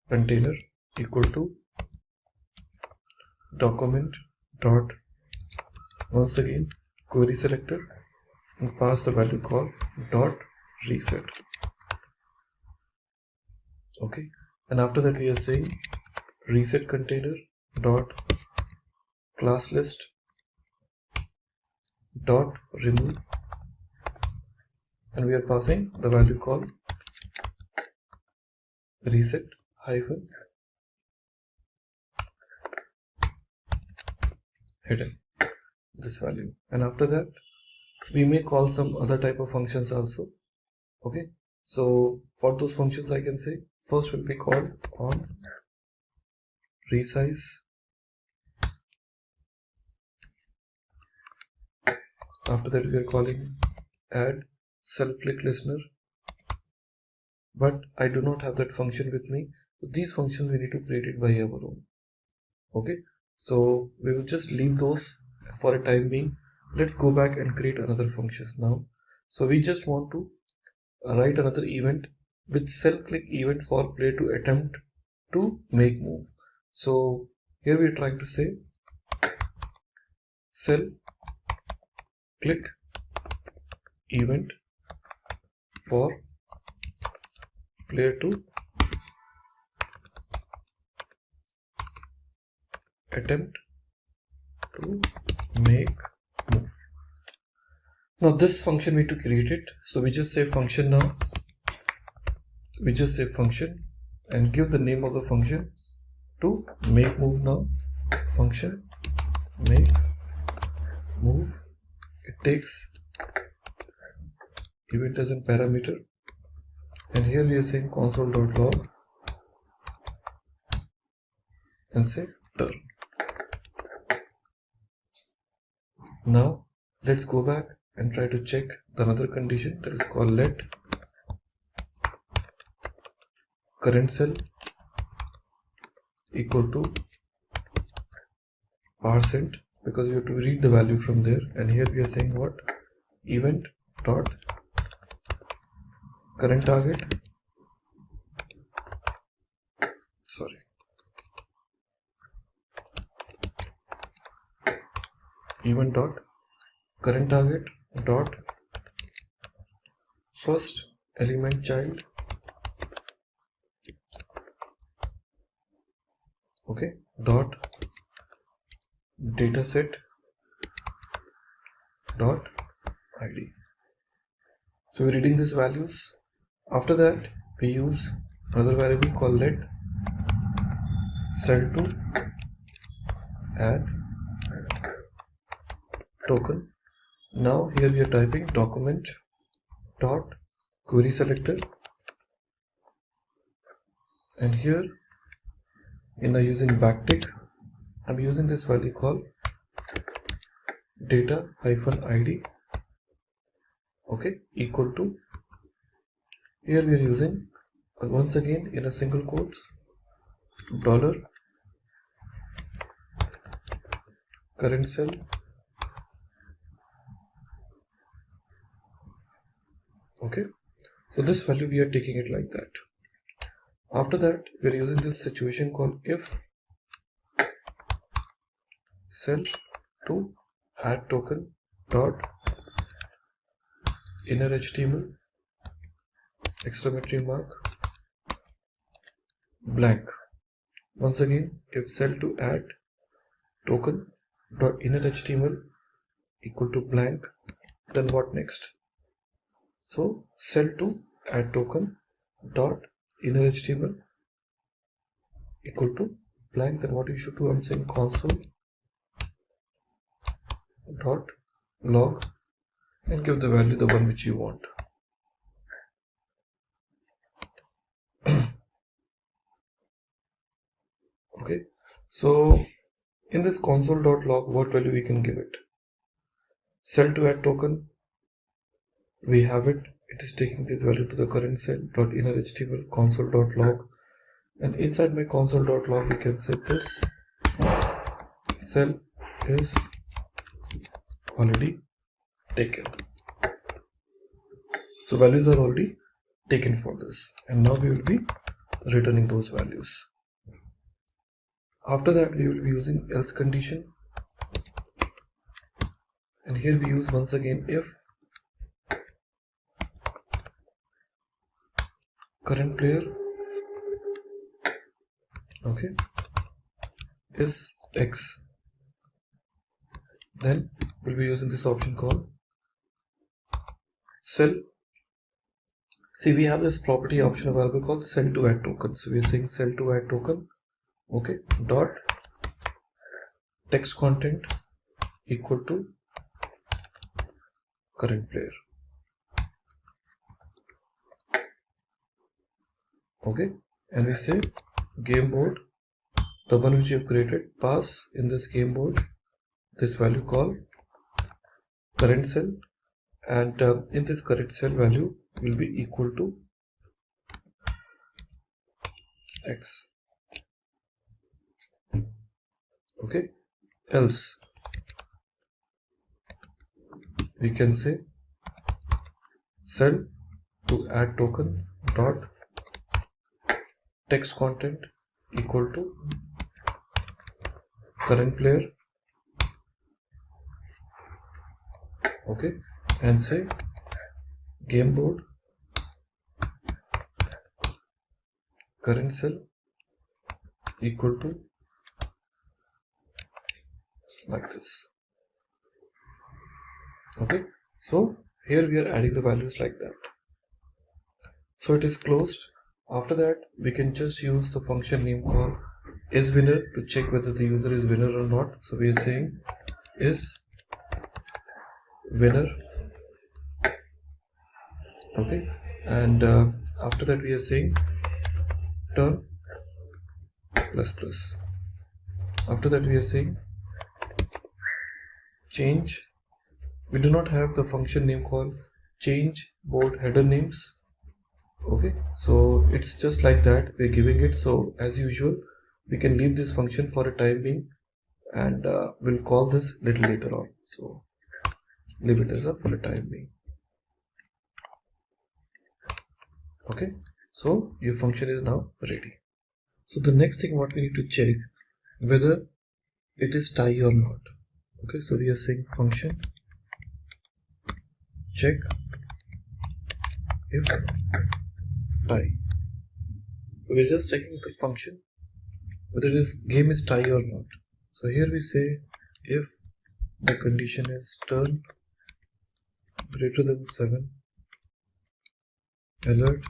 container equal to document dot, once again query selector, and pass the value called dot reset. Okay, and after that we are saying reset container dot class list dot remove, and we are passing the value called reset hyphen hidden, this value. And after that we may call some other type of functions also. Okay, so for those functions I can say first will be called on resize, after that we are calling add cell click listener, but I do not have that function with me, so these functions we need to create it by our own. Okay, so we will just leave those for a time being. Let's go back and create another functions now. So we just want to write another event with cell click event for player to attempt to make move. So here we are trying to say cell click event for player to attempt to make move. Now this function we need to create it, so we just say function now. We just say function and give the name of the function to make move now. Function make move. It takes event as a parameter, and here we are saying console.log and say turn. Now let's go back and try to check the another condition, that is called let current cell equal to %, because we have to read the value from there, and here we are saying what, event dot current target, event dot current target dot first element child, okay, dot dataset dot id. So we're reading these values. After that we use another variable called let cell to add token. Now here we are typing document dot query selector, and here in using backtick I'm using this value called data hyphen id, okay, equal to, here we are using once again in a single quotes dollar current cell okay. So this value we are taking it like that. After that we are using this situation called if cell to add token dot inner HTML exclamatory mark blank. Once again, if cell to add token dot inner HTML equal to blank, then what next? So cell to add token dot inner HTML equal to blank, then what you should do, I'm saying console dot log and give the value the one which you want. Okay, so in this console.log, what value we can give it? Cell to add token, we have it. It is taking this value to the current cell dot inner HTML console.log, and inside my console.log we can say this cell is already taken. So values are already taken for this, and now we will be returning those values. After that, we will be using else condition, and here we use once again if current player, okay, is X, then we'll be using this option called cell. See, we have this property option available called cell to add token. So we are saying cell to add token, okay, dot text content equal to current player. Okay, and we say game board, the one which you have created, pass in this game board this value called current cell, and in this current cell value will be equal to X. Okay, else we can say cell to add token dot text content equal to current player, okay, and say game board current cell equal to like this. Okay, so here we are adding the values like that. So it is closed. After that, we can just use the function name called isWinner to check whether the user is winner or not. So we are saying is winner, okay, and after that we are saying turn plus plus. After that we are saying change. We do not have the function name called change board header names. Okay, so it's just like that we're giving it. So as usual, we can leave this function for a time being, and we'll call this little later on. So leave it as a for a time being. Okay, so your function is now ready. So the next thing what we need to check whether it is tie or not. Okay, so we are saying function check if tie. We're just checking the function whether this game is tie or not. So here we say if the condition is turn greater than 7, alert,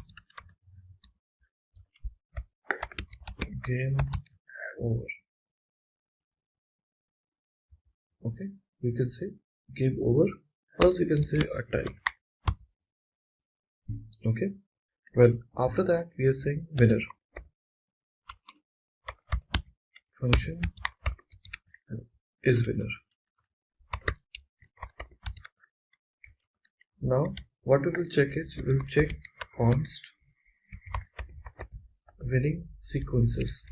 game over. Okay, we can say game over, or else we can say a tie. Okay, well, after that we are saying winner. Function is winner. Now what we will check is we will check const winning sequences.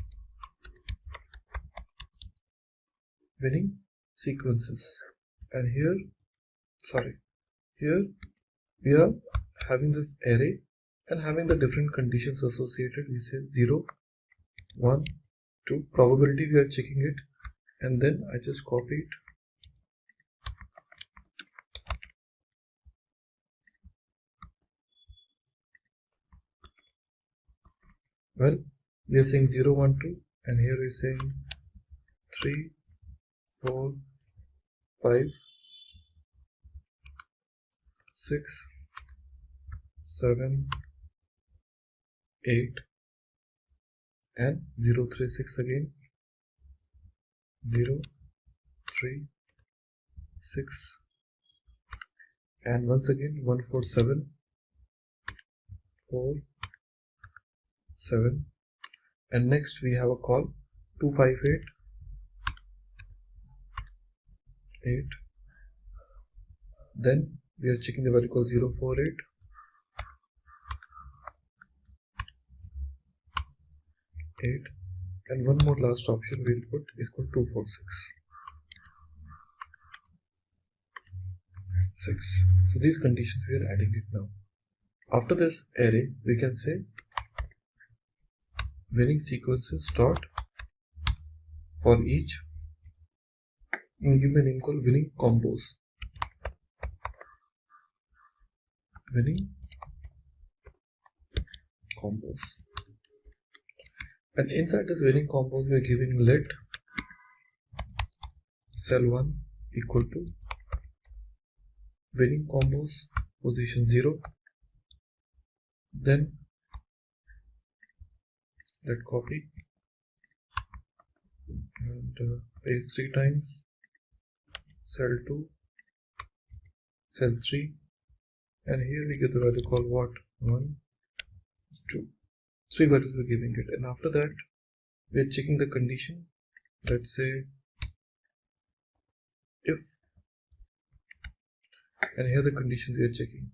Winning sequences, and here we are having this array and having the different conditions associated. We say 0, 1, 2, probability we are checking it, and then I just copy it. Well, we are saying 0, 1, 2, and here we are saying 3, 4, 5, 6, 7, 8, and 0, 3, 6 again. 0, 3, 6, and once again 1, 4, 7, 4, 7, and next we have a call 2, 5, 8, 8. Then we are checking the value called 0, 4, 8, 8, and one more last option we'll put is called 2, 4, 6. 6. So these conditions we are adding it now. After this array, we can say winning sequences dot for each, and give the name called winning combos. Winning combos. And inside this winning combos, we are giving let cell1 equal to winning combos position 0. Then let copy and paste 3 times cell 2, cell 3, and here we get the value called what? 1, 2. 3 values we're giving it, and after that we're checking the condition. Let's say if, and here the conditions we are checking.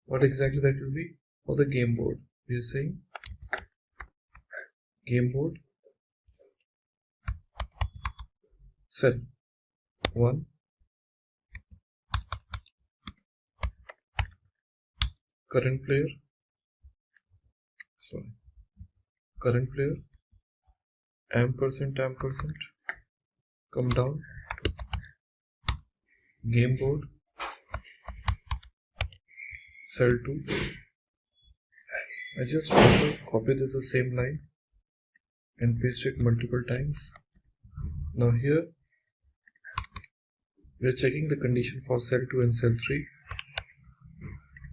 What exactly that will be? For the game board, we are saying game board cell 1, current player ampersand come down, game board cell 2. I just also copy this the same line and paste it multiple times. Now here we are checking the condition for cell 2 and cell 3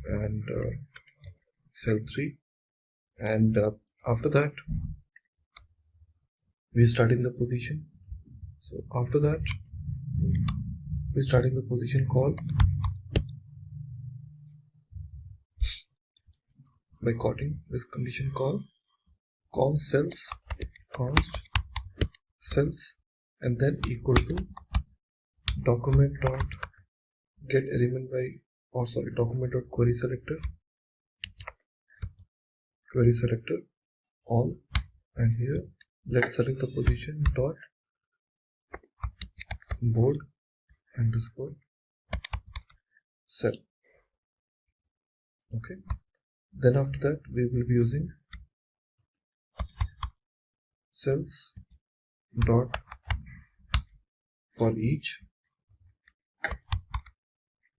and cell 3, and after that we are starting the position. So after that we are starting the position call by calling this condition call const cells, and then equal to document dot get element by, or sorry, document dot query selector all, and here let's select the position dot board underscore cell. Okay, then after that we will be using cells dot for each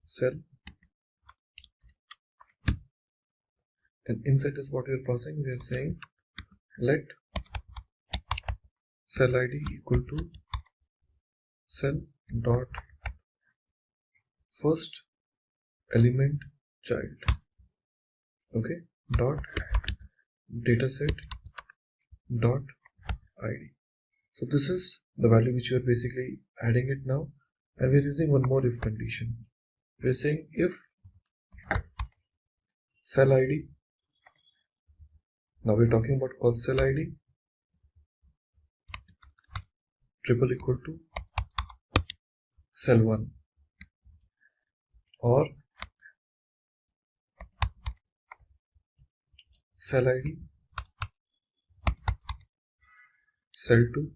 cell, and inside is what we are passing. We are saying let cell id equal to cell dot first element child. Okay, dot dataset dot id. So this is the value which we are basically adding it now, and we are using one more if condition. We are saying if cell id, now we are talking about call cell id triple equal to cell 1 or cell id cell 2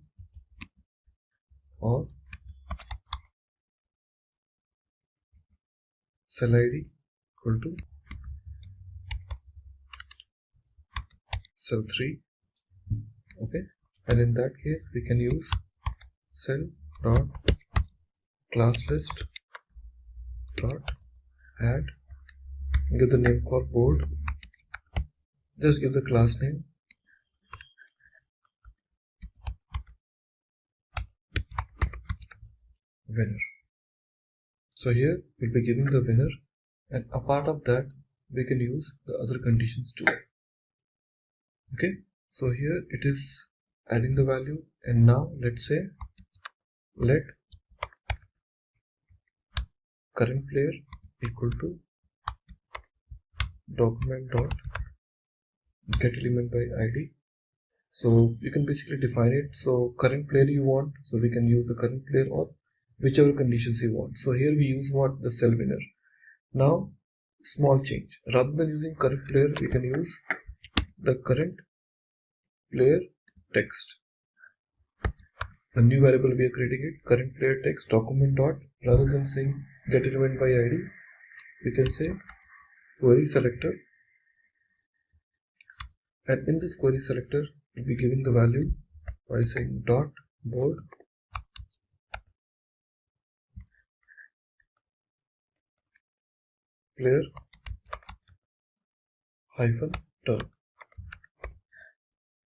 or cell id equal to cell 3. Okay, and in that case we can use cell dot class list dot add, give the name called board, just give the class name winner. So here we'll be giving the winner, and a part of that we can use the other conditions too. Okay, so here it is adding the value, and now let's say let current player equal to document dot get element by id. So you can basically define it. So current player you want, so we can use the current player or whichever conditions you want. So here we use what? The cell winner. Now small change, rather than using current player we can use the current player text. The new variable we are creating it, current player text document dot, rather than saying get element by id, we can say query selector, and in this query selector we'll be giving the value by saying dot board player hyphen term,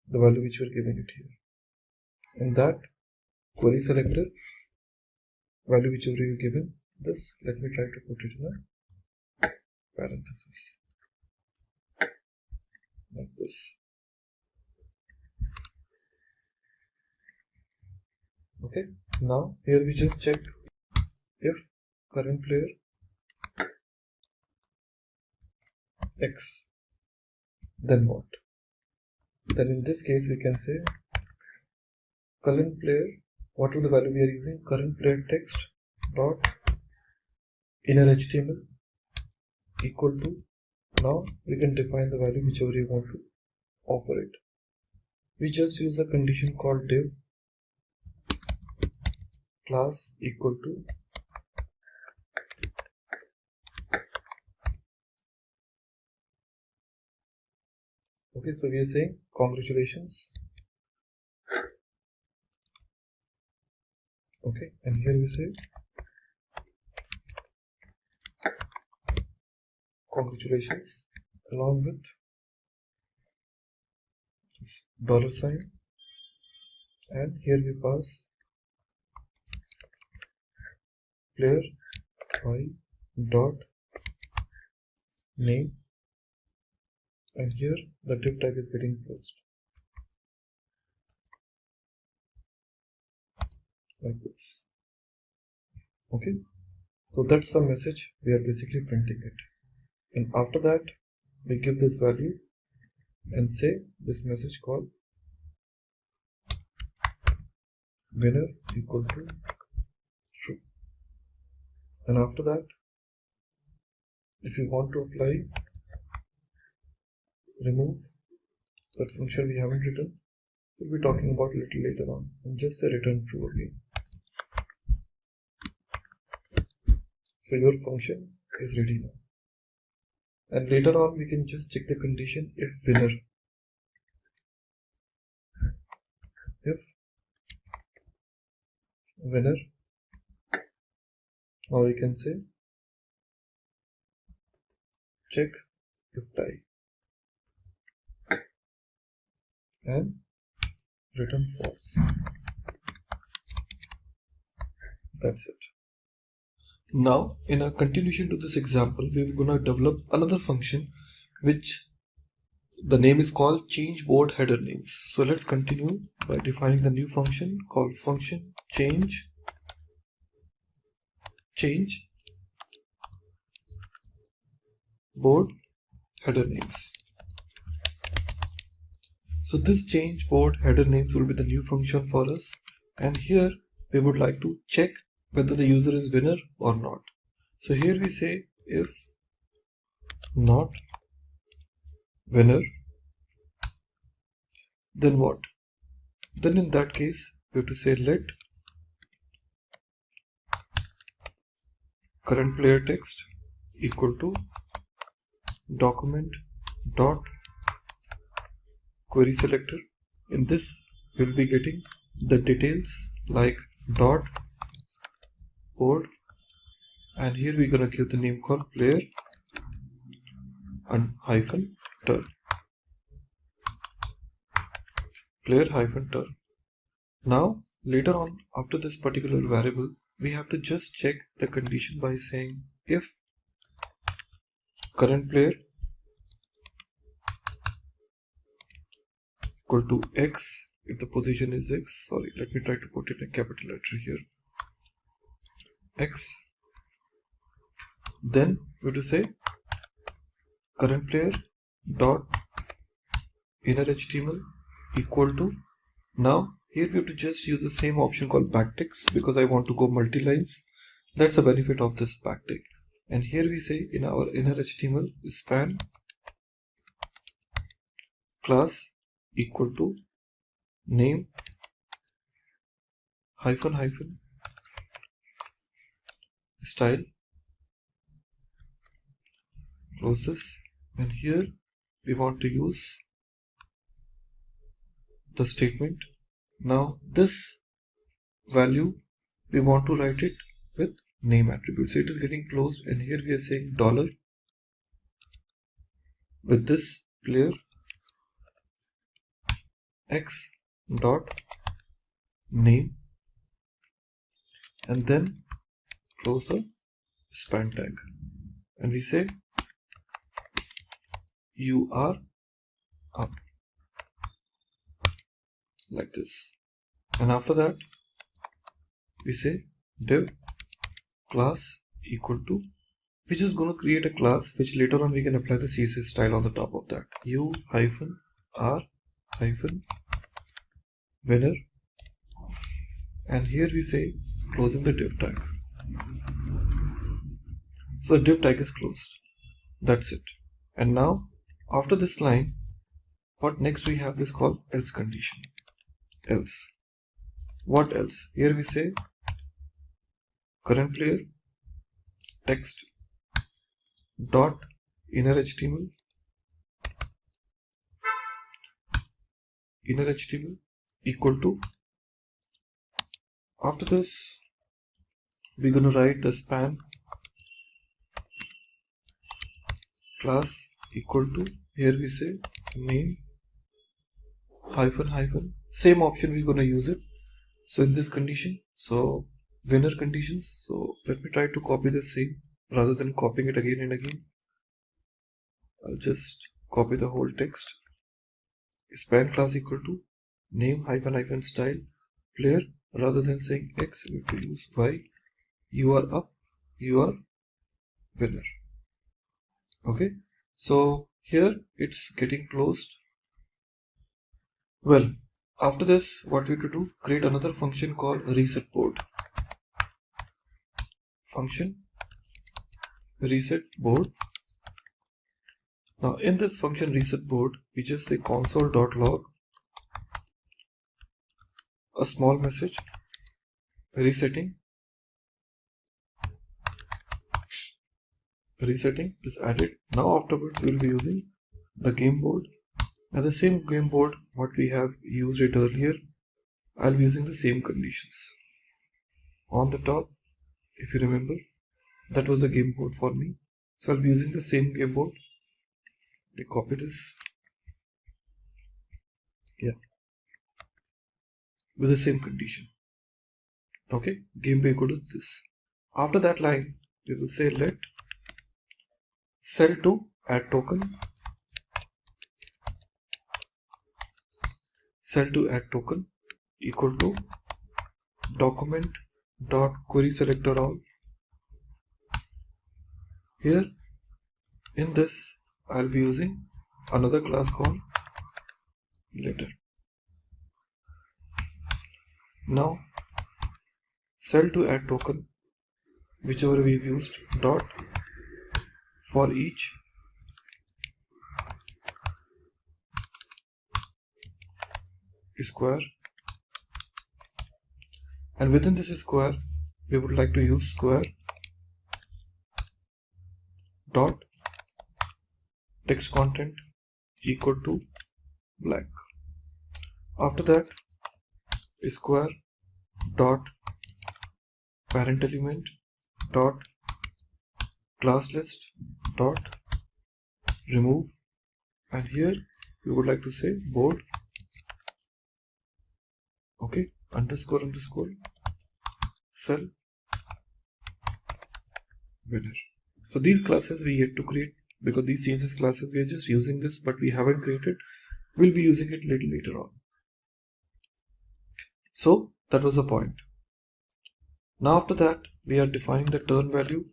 the value which we're giving it here. In that query selector value whichever you given this, let me try to put it in a parenthesis like this. Okay, now here we just check if current player x, then what? Then in this case we can say current player, what is the value we are using? Current player text dot inner HTML equal to, now we can define the value whichever you want to offer it. We just use a condition called div class equal to okay, so we are saying congratulations. Okay, and here we say congratulations along with dollar sign, and here we pass player by dot name, and here the div tag is getting closed like this. Okay, so that's the message we are basically printing it, and after that we give this value and say this message called winner equal to true. And after that, if you want to apply remove, that function we haven't written, we'll be talking about a little later on, and just say return true again. So your function is ready now, and later on we can just check the condition if winner, if winner, or we can say check if tie and return false. That's it. Now in a continuation to this example, we're gonna develop another function which the name is called change board header names. So let's continue by defining the new function called function change board header names. So this change board header names will be the new function for us, and here we would like to check whether the user is winner or not. So here we say if not winner, then what? Then in that case we have to say let current player text equal to document dot query selector. In this we'll be getting the details like dot board, and here we're gonna give the name called player and hyphen turn. Player hyphen turn. Now later on, after this particular variable, we have to just check the condition by saying if current player equal to x, if the position is x, sorry, let me try to put it in a capital letter here, x, then we have to say current player dot inner HTML equal to, now here we have to just use the same option called backticks because I want to go multi-lines. That's the benefit of this backtick. And here we say in our inner HTML span class equal to name hyphen hyphen style, close this, and here we want to use the statement. Now this value we want to write it with name attribute, so it is getting closed, and here we are saying dollar with this player x dot name, and then close the span tag, and we say you are up, like this. And after that we say div class equal to, which is going to create a class which later on we can apply the CSS style on the top of that, u hyphen r hyphen winner, and here we say closing the div tag. So the div tag is closed. That's it. And now after this line, what next we have this called else condition. Else. What else? Here we say current player text dot inner HTML equal to, after this we're gonna write the span class equal to, here we say name hyphen hyphen, same option we're gonna use it. So in this condition, so winner conditions, so let me try to copy the same rather than copying it again and again. I'll just copy the whole text. Span class equal to name hyphen hyphen style player, rather than saying x we have to use y, you are up, you are winner. Okay, so here it's getting closed. Well, after this what we have to do, create another function called reset board. Function reset board. Now in this function reset board we just say console.log a small message resetting is added. Now afterwards we will be using the game board, and the same game board what we have used it earlier, I'll be using the same conditions. On the top, if you remember, that was the game board for me, so I'll be using the same game board. We copy this, yeah, with the same condition. Okay, game board equal to this. After that line we will say let cell to add token equal to document dot query selector all. Here in this I'll be using another class called letter. Now cell to add token, whichever we've used, dot for each square, and within this square we would like to use square dot text content equal to blank. After that square dot parent element dot class list dot remove, and here we would like to say board, okay, underscore underscore cell winner. So these classes we yet to create, because these CSS classes we are just using this, but we haven't created. We'll be using it little later on. So that was the point. Now after that we are defining the turn value,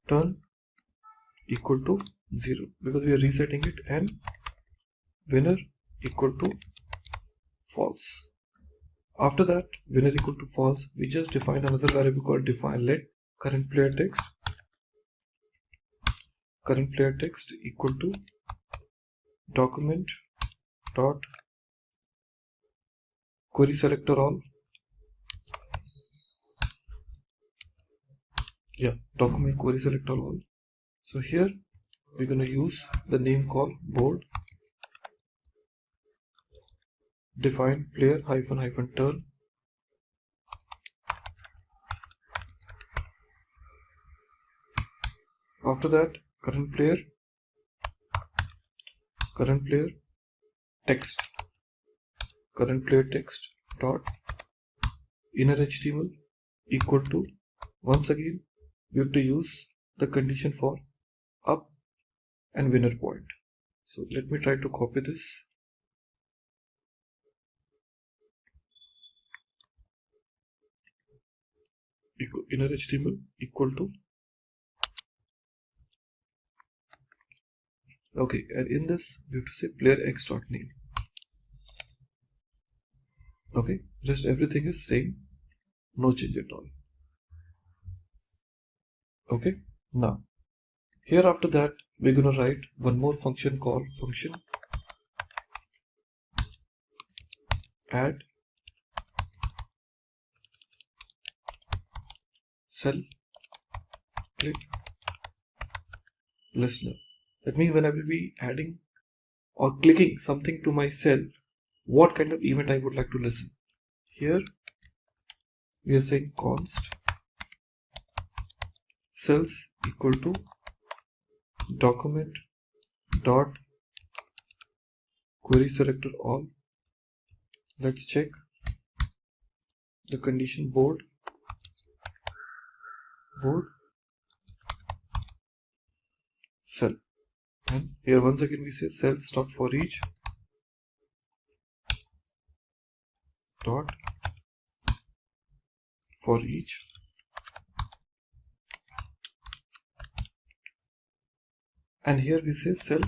turn equal to 0 because we are resetting it, and winner equal to false. After that, winner equal to false, we just define another variable called define let current player text equal to document dot query selector all. Document query selector all. So here we're going to use the name called board, define player hyphen turn, after that current player text dot inner HTML equal to, once again we have to use the condition for up and winner point. So let me try to copy this. Inner HTML equal to, okay, and in this we have to say player x dot name. Okay, just everything is same, no change at all. Okay, now here after that we're gonna write one more function called function add cell click listener. That means when I will be adding or clicking something to my cell, what kind of event I would like to listen. Here we are saying const cells equal to document dot query selector all. Let's check the condition board cell, and here once again we say cells dot for each dot for each, and here we say cell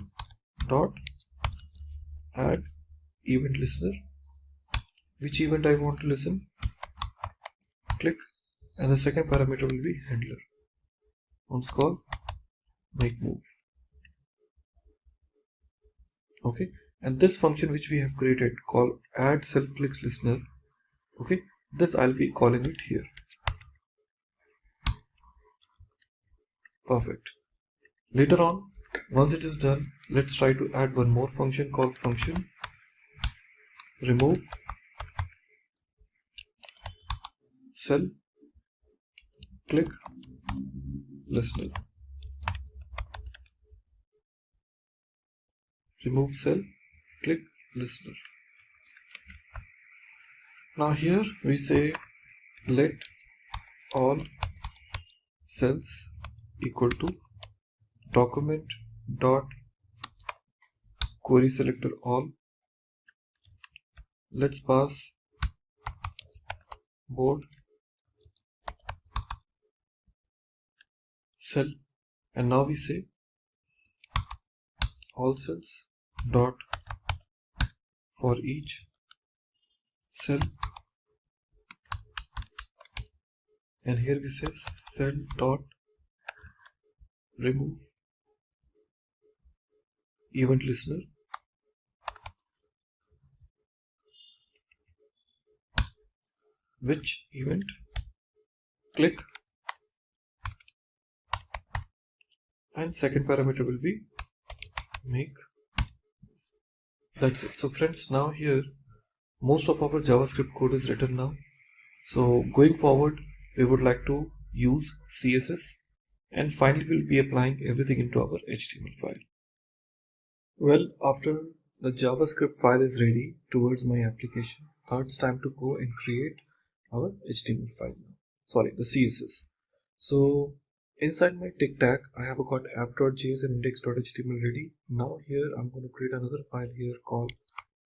dot add event listener, which event I want to listen, click, and the second parameter will be handler, once called make move. Okay, and this function which we have created called add cell clicks listener, okay, this I'll be calling it here. Perfect. Later on, once it is done, let's try to add one more function called function remove cell click listener. Remove cell click listener. Now here we say let all cells equal to document dot query selector all. Let's pass board cell, and now we say all cells dot for each cell, and here we say cell dot remove event listener, which event click, and second parameter will be make. That's it. So friends, now here most of our JavaScript code is written now. So going forward we would like to use CSS, and finally we'll be applying everything into our HTML file. Well, after the JavaScript file is ready towards my application, now it's time to go and create our HTML file now. Sorry, the CSS. So inside my tic tag, I have got app.js and index.html ready. Now here I'm going to create another file here called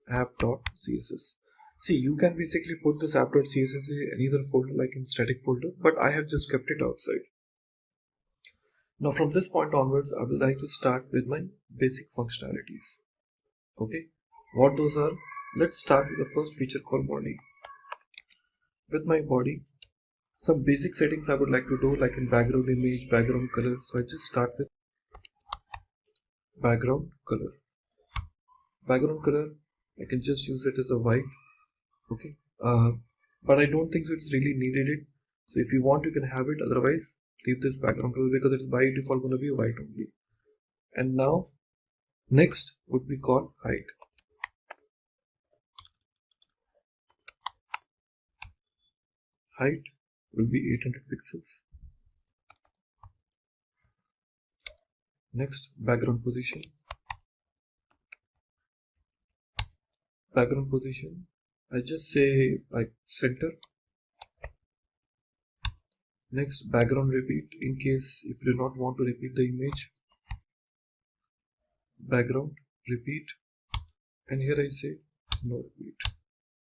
app.css. See, you can basically put this app.css in any other folder like in static folder, but I have just kept it outside. Now from this point onwards, I would like to start with my basic functionalities. Okay, what those are? Let's start with the first feature called body. With my body, some basic settings I would like to do, like in background image, background color. So I just start with background color. Background color, I can just use it as a white. Okay, but I don't think so it's really needed it. So if you want, you can have it. Otherwise, leave this background color because it's by default going to be white only. And now next would be called height. Height will be 800 pixels. Next, background position. Background position, I just say like center. Next, background repeat, in case if you do not want to repeat the image. Background repeat, and here I say no repeat.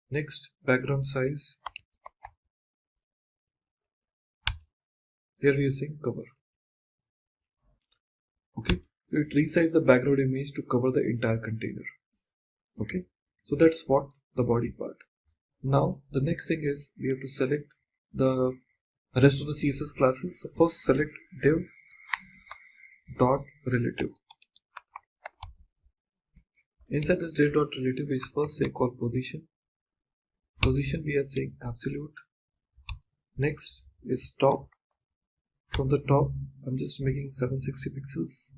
Next, background size. Here we are saying cover. Okay, so it resizes the background image to cover the entire container. Okay, so that's what the body part. Now the next thing is we have to select the rest of the CSS classes. So first select div dot relative. Inside this div dot relative is first say called position. Position we are saying absolute. Next is top. From the top I'm just making 760 pixels.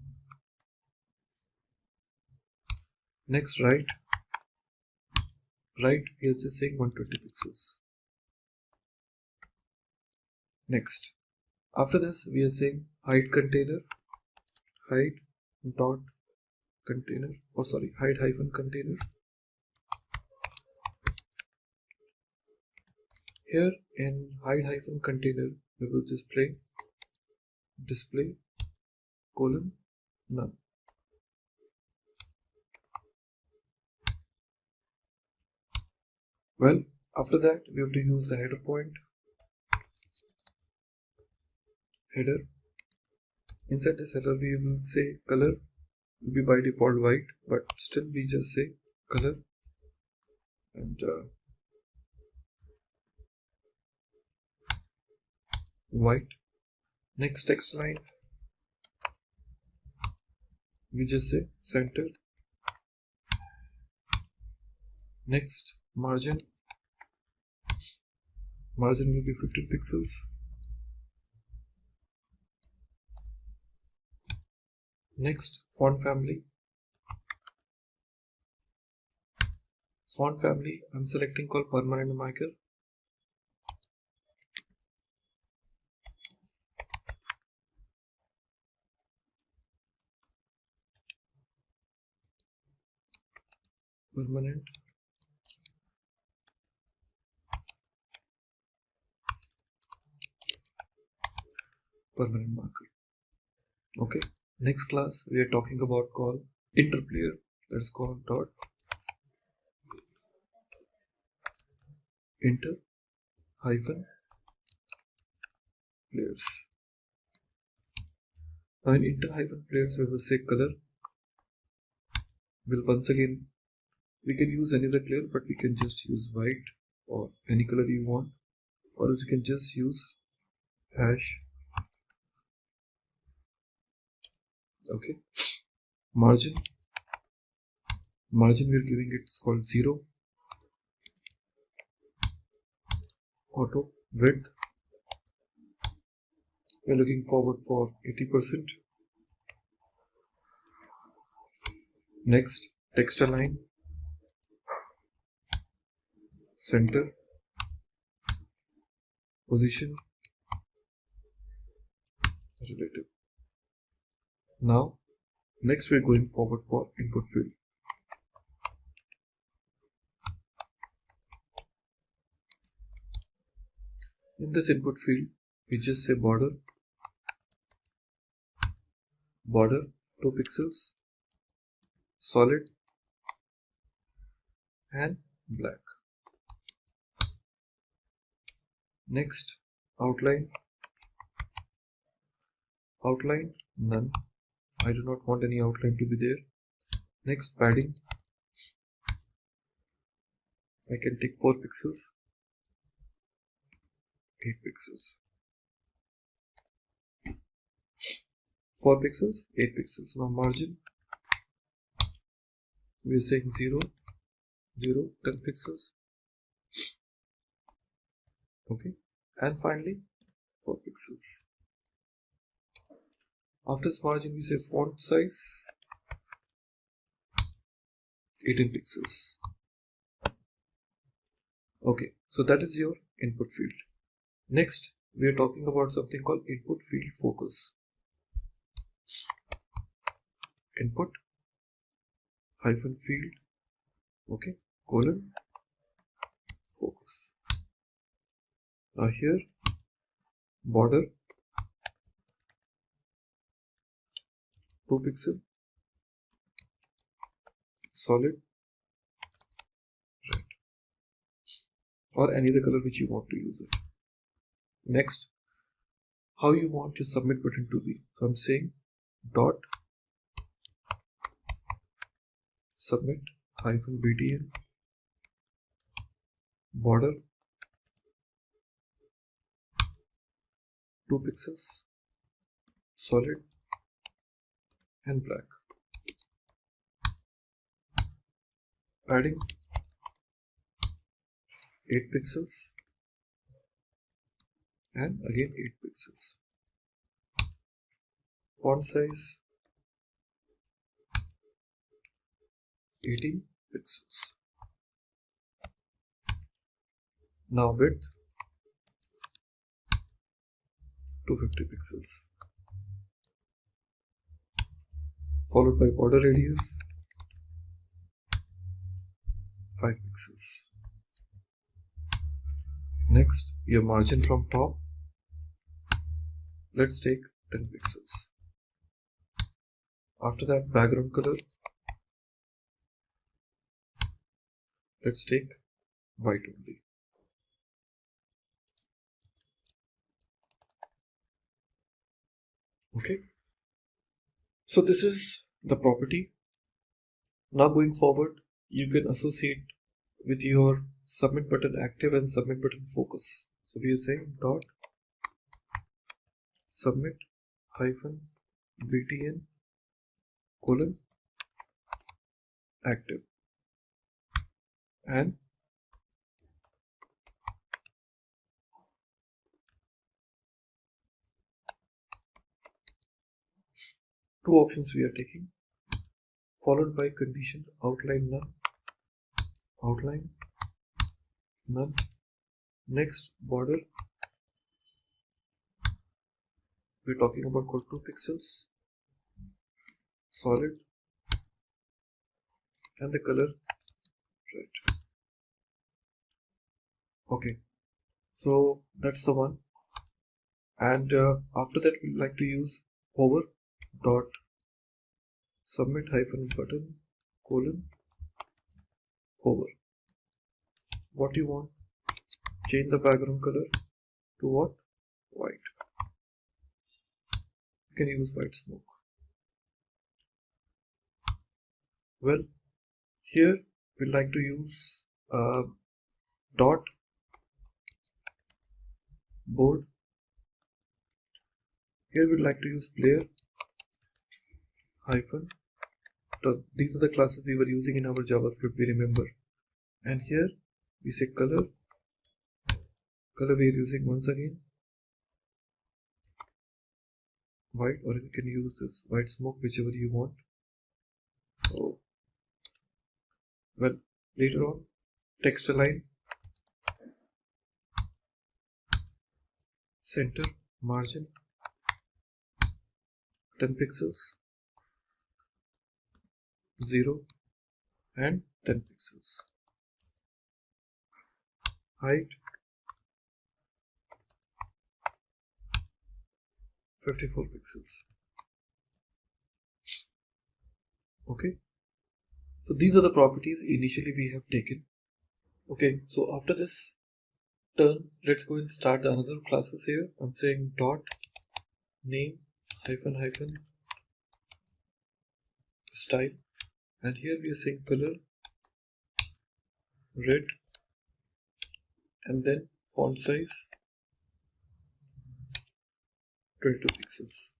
Next right. Right we are just saying 120 pixels. Next, after this we are saying height container, height dot container, or sorry, height hyphen container. Here in height hyphen container we will display colon none. Well, after that we have to use the header point. Header. Inside this header we will say color will be by default white, but still we just say color and white. Next text line we just say center. Next margin will be 15 pixels. Next, font family. Font family I'm selecting called permanent marker. Permanent marker. Okay. Next class we are talking about called interplayer. That's called dot inter hyphen players. Now in inter hyphen players we will say color. Will once again we can use any other color, but we can just use white or any color you want, or else you can just use hash. Okay. Margin we are giving it's called 0. Auto width we are looking forward for 80%. Next, text align, center, position relative. Now next we're going forward for input field. In this input field we just say border 2 pixels, solid and black. Next outline none. I do not want any outline to be there. Next padding, I can take 4 pixels, 8 pixels, 4 pixels, 8 pixels. Now margin, we are saying 0, 0, 10 pixels. Okay, and finally 4 pixels. After this margin we say font size 18 pixels. Okay, so that is your input field. Next we are talking about something called input field focus. Input hyphen field, okay, colon focus. Now here border 2 pixel, solid red, or any other color which you want to use it. Next, how you want your submit button to be. So I'm saying dot submit hyphen btn border 2 pixels, solid and black. Padding 8 pixels and again 8 pixels. Font size 18 pixels. Now width 250 pixels, followed by border radius 5 pixels. Next, your margin from top, let's take 10 pixels. After that, background color, let's take white only. Okay, so this is the property. Now going forward, you can associate with your submit button active and submit button focus. So we are saying dot submit hyphen btn colon active and two options we are taking, followed by condition outline none. Next border, we're talking about called 2 pixels, solid and the color red. Okay, so that's the one. And after that we like to use hover dot submit hyphen button colon hover. What you want? Change the background color to what? White. You can use white smoke. Well, here we like to use dot board. Here we like to use player hyphen. These are the classes we were using in our JavaScript, we remember. And here we say color we are using once again white, or you can use this white smoke, whichever you want. So well, later on text align, center, margin 10 pixels, 0 and 10 pixels. Height 54 pixels. Okay, so these are the properties initially we have taken. Okay, so after this turn, let's go and start the another classes here. I'm saying dot name hyphen hyphen style, and here we are saying color red, and then font size 22 pixels.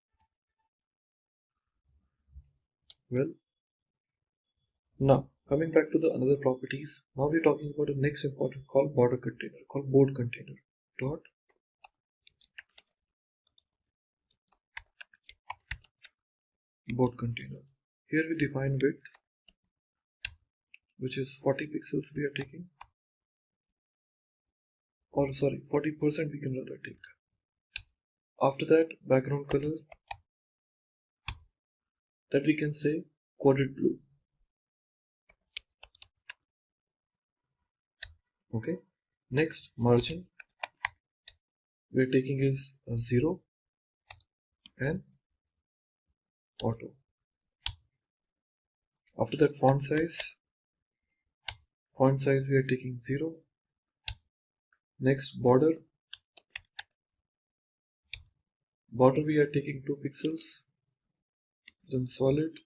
Well, now coming back to the another properties, now we're talking about the next important called border container, called board container. Dot board container. Here we define width, which is 40 pixels we are taking, or sorry, 40% we can rather take. After that, background color, that we can say quadrant blue. Okay, next margin we're taking is a 0 and auto. After that, font size we are taking 0. Next, border we are taking 2 pixels, then solid,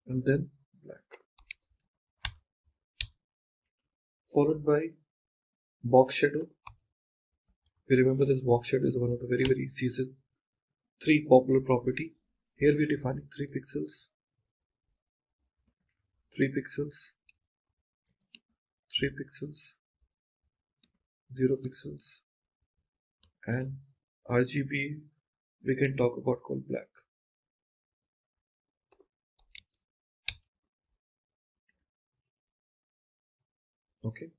and then black, followed by box shadow. We remember this box shadow is one of the very CSS 3 popular property. Here we are defining 3 pixels, 3 pixels, 3 pixels, 0 pixels, and RGB we can talk about called black. Okay,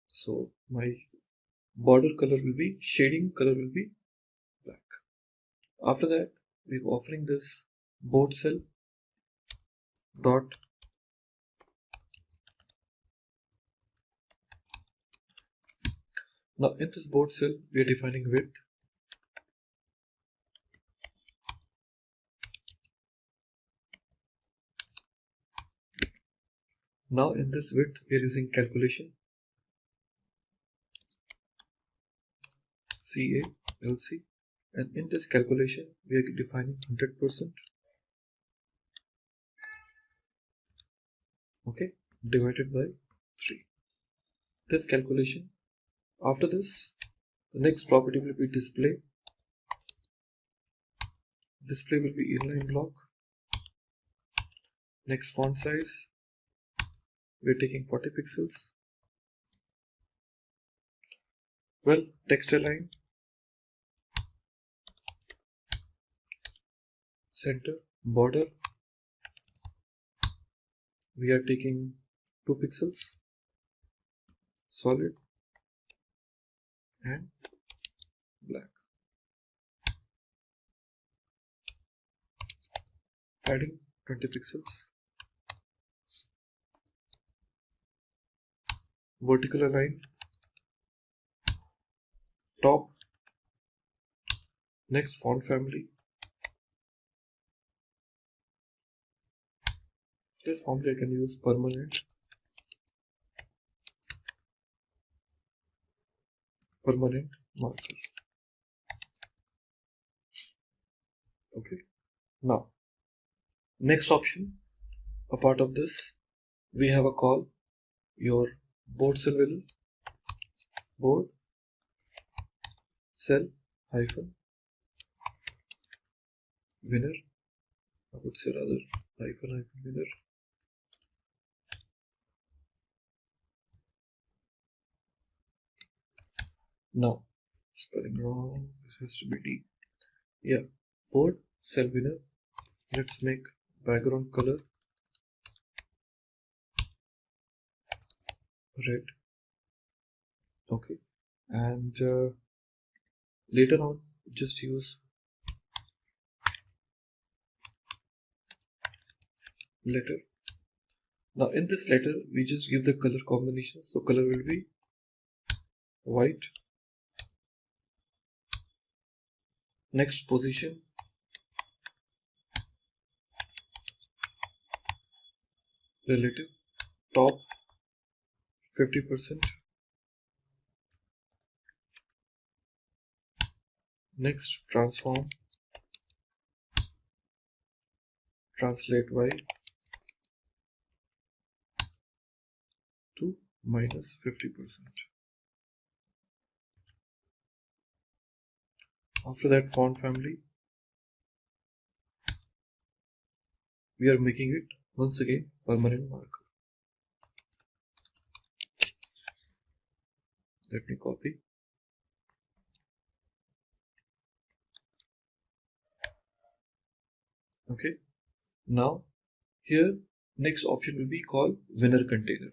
so my border color will be, shading color will be black. After that, we're offering this board cell dot now in this board cell we are defining width. Now in this width we are using calculation CALC, and in this calculation we are defining 100%. Okay, divided by 3. This calculation. After this, the next property will be display. Display will be inline block. Next, font size, we are taking 40 pixels. Well, text align, center, border, we are taking 2 pixels, solid, and black. Adding 20 pixels. Vertical align, top. Next, font family. This family I can use permanent marker. Okay, now next option, a part of this we have a call your board cell value, board cell hyphen winner, I would say rather hyphen winner. Now, spelling wrong, this has to be D. Yeah, board cell winner. Let's make background color red. Okay, and later on just use letter. Now in this letter we just give the color combination, so color will be white. Next position, relative, top 50%. Next, transform, translate y to minus 50%. After that, font family, we are making it once again permanent marker. Let me copy. Okay, now here next option will be called winner container.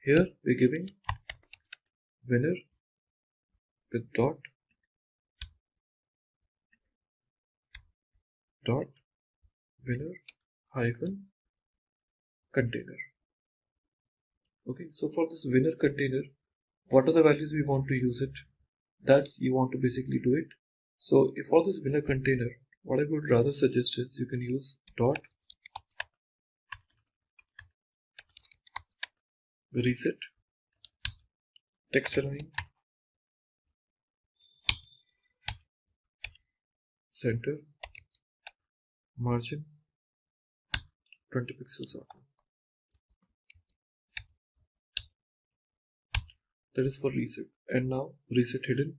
Here we're giving winner with dot winner hyphen container. Okay, so for this winner container, what are the values we want to use it? That's you want to basically do it. So if for this winner container, what I would rather suggest is you can use dot reset text align center margin 20 pixels up. That is for reset. And now reset hidden.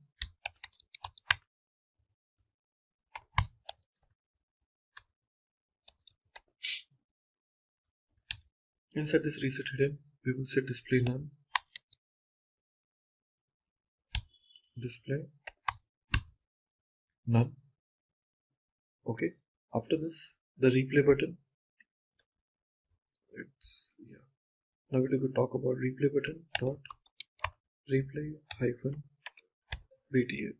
Inside this reset hidden, we will set display none, display none. Okay, after this, the replay button. Now we will talk about replay button dot replay hyphen btn,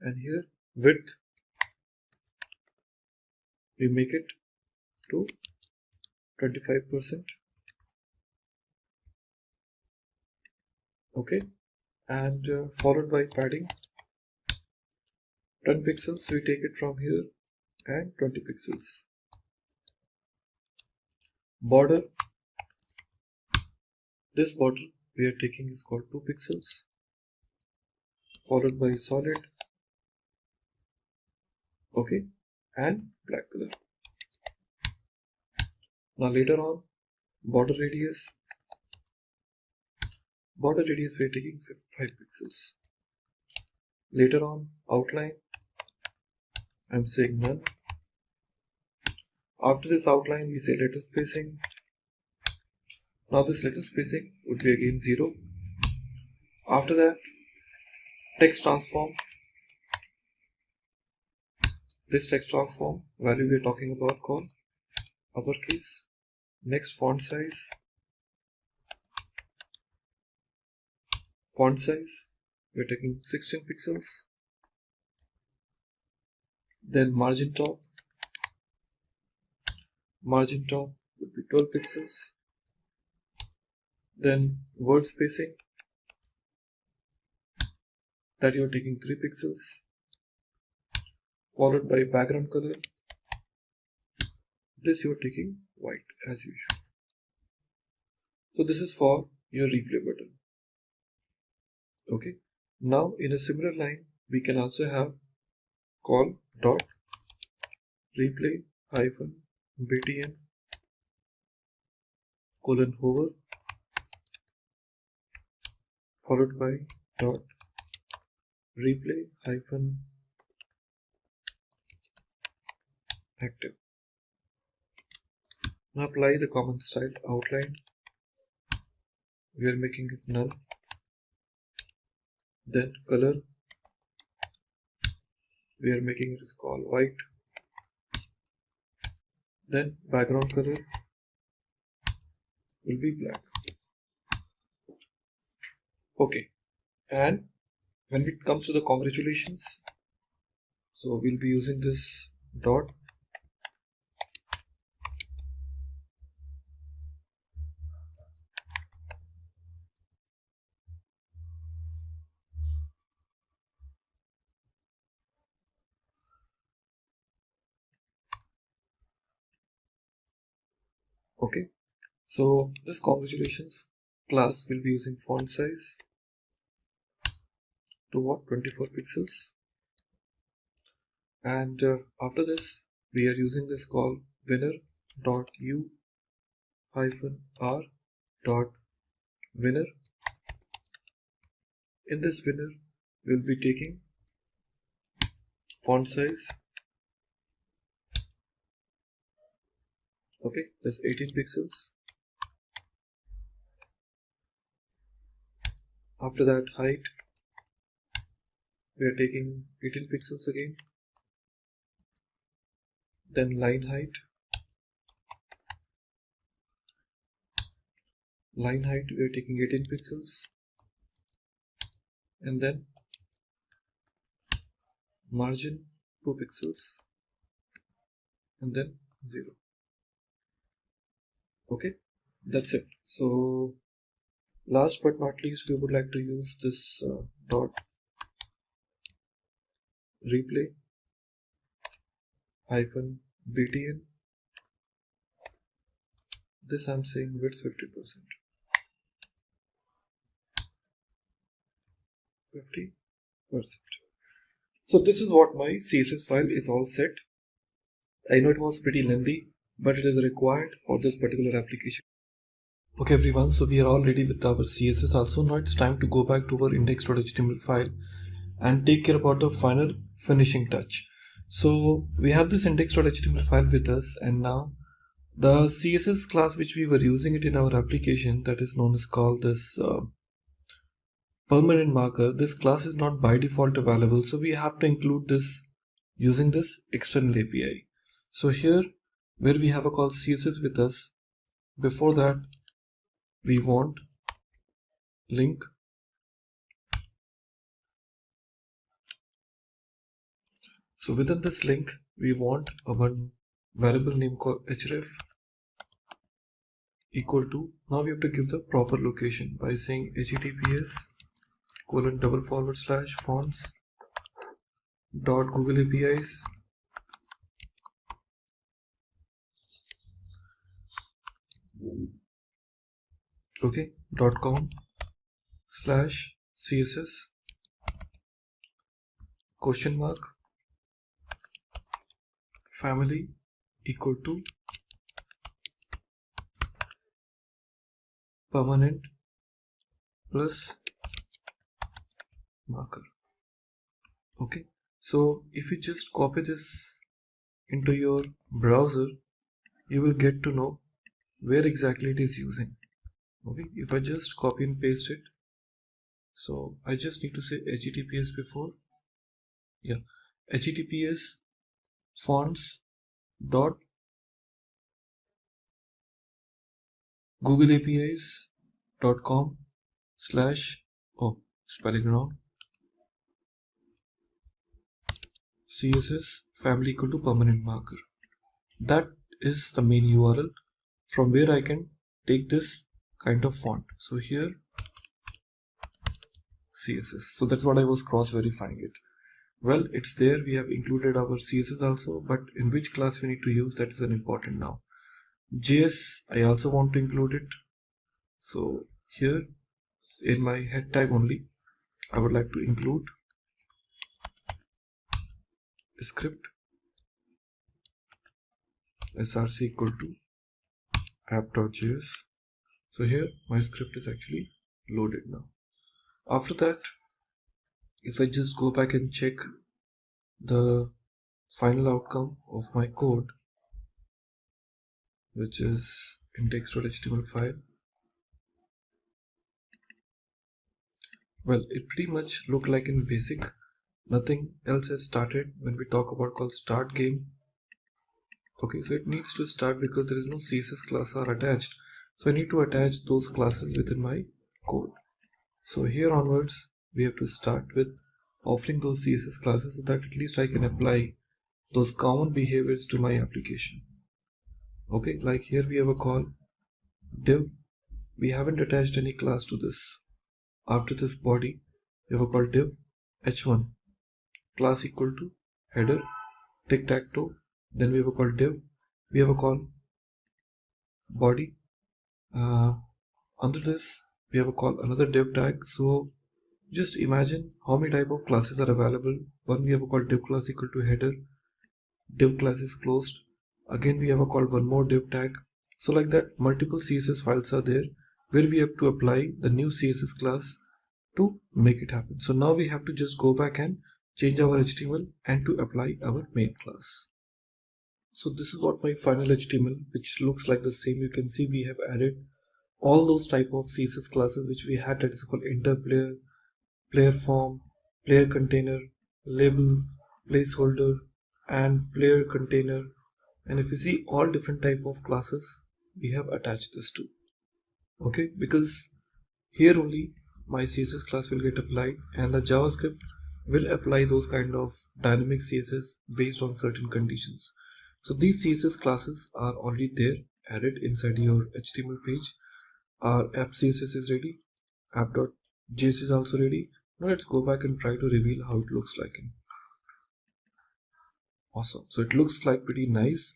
and here width we make it to 25%. Okay, and followed by padding 10 pixels. We take it from here and 20 pixels. Border, this border we are taking is called 2 pixels, followed by solid, okay, and black color. Now later on, border radius we are taking 5 pixels. Later on, outline, I'm saying none. After this outline, we say letter spacing. Now this letter spacing would be again 0. After that, text transform. This text transform value we are talking about called uppercase. Next, font size. Font size, we are taking 16 pixels. Then margin top. Margin top would be 12 pixels. Then word spacing, that you are taking 3 pixels, followed by background color. This you are taking white as usual. So this is for your replay button. Okay, now in a similar line we can also have call dot replay hyphen btn colon hover followed by dot replay hyphen active. Now apply the common style outline. We are making it none. Then color, we are making it is called white. Then background color will be black. Okay, and when it comes to the congratulations, so we'll be using this dot Okay, so this congratulations class will be using font size to what, 24 pixels, and after this we are using this call winner.u-r.winner. In this winner we'll be taking font size, okay, that's 18 pixels. After that, height, we are taking 18 pixels again. Then line height, we are taking 18 pixels. And then margin, 2 pixels. And then 0. Okay, that's it. So last but not least, we would like to use this dot replay hyphen btn. This I'm saying width 50%. 50%. So this is what my CSS file is all set. I know it was pretty lengthy, but it is required for this particular application. Okay everyone, so we are all ready with our CSS also. Now it's time to go back to our index.html file and take care about the final finishing touch. So we have this index.html file with us, and now the CSS class which we were using it in our application, that is known as called this permanent marker, this class is not by default available, so we have to include this using this external API. So here where we have a call CSS with us, before that we want link. So within this link we want a one variable name called href equal to, now we have to give the proper location by saying https://fonts.googleapis okay .com/css family equal to permanent plus marker. Okay, so if you just copy this into your browser, you will get to know where exactly it is using. Okay, if I just copy and paste it, so I just need to say https before, yeah, https fonts dot googleapis.com/ oh, spelling wrong, css family equal to permanent marker. That is the main URL from where I can take this kind of font. So here CSS, so that's what I was cross verifying it. Well, it's there, we have included our CSS also, but in which class we need to use, that is an important now. JS, I also want to include it. So here in my head tag only, I would like to include script src equal to app.js. So here my script is actually loaded now. After that, if I just go back and check the final outcome of my code, which is index.html file, well, it pretty much looked like in basic. Nothing else has started when we talk about called start game. Okay, so it needs to start because there is no CSS class are attached. So I need to attach those classes within my code. So here onwards, we have to start with offering those CSS classes so that at least I can apply those common behaviors to my application. Okay, like here we have a call div. We haven't attached any class to this. After this body, we have a call div h1 class equal to header tic-tac-toe. Then we have a call div. We have a call body. Under this we have a call another div tag. So just imagine how many type of classes are available. One, we have a call div class equal to header, div class is closed. Again we have a call one more div tag. So like that, multiple CSS files are there where we have to apply the new CSS class to make it happen. So now we have to just go back and change our HTML and to apply our main class. So this is what my final HTML, which looks like the same. You can see we have added all those type of CSS classes which we had, that is called enter player, player form, player container, label, placeholder, and player container. And if you see all different type of classes, we have attached this to. Okay, because here only my CSS class will get applied, and the JavaScript will apply those kind of dynamic CSS based on certain conditions. So these CSS classes are already there added inside your HTML page. Our app CSS is ready, app.js is also ready. Now let's go back and try to reveal how it looks like. Awesome. So it looks like pretty nice.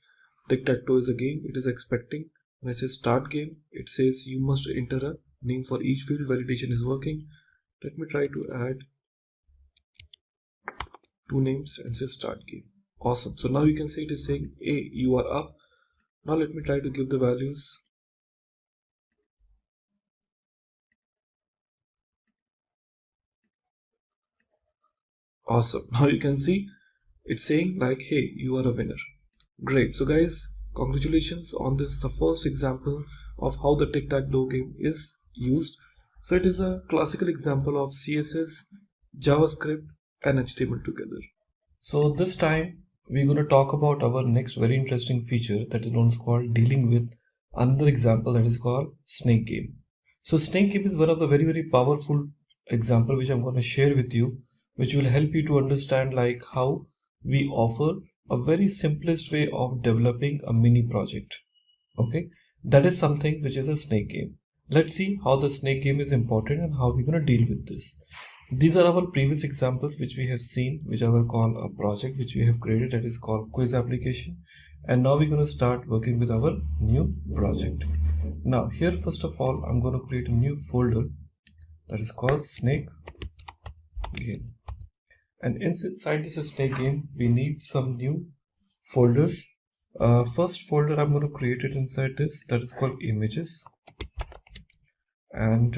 Tic-tac-toe is a game. It is expecting. When I say start game, it says you must enter a name for each field. Validation is working. Let me try to add 2 names and say start game. Awesome. So now you can see it is saying, hey, you are up. Now let me try to give the values. Awesome. Now you can see it's saying like, hey, you are a winner. Great. So guys, congratulations on this, the first example of how the tic-tac-toe game is used. So it is a classical example of CSS, JavaScript and HTML together. So this time we're going to talk about our next very interesting feature that is known as called dealing with another example that is called snake game. So snake game is one of the very powerful example which I'm going to share with you, which will help you to understand like how we offer a very simplest way of developing a mini project. Okay, that is something which is a snake game. Let's see how the snake game is important and how we're going to deal with this. These are our previous examples which we have seen, which I will call a project which we have created, that is called quiz application. And now we're going to start working with our new project. Now here, first of all, I'm going to create a new folder that is called snake game. And inside this snake game, we need some new folders. First folder I'm going to create it inside this, that is called images. And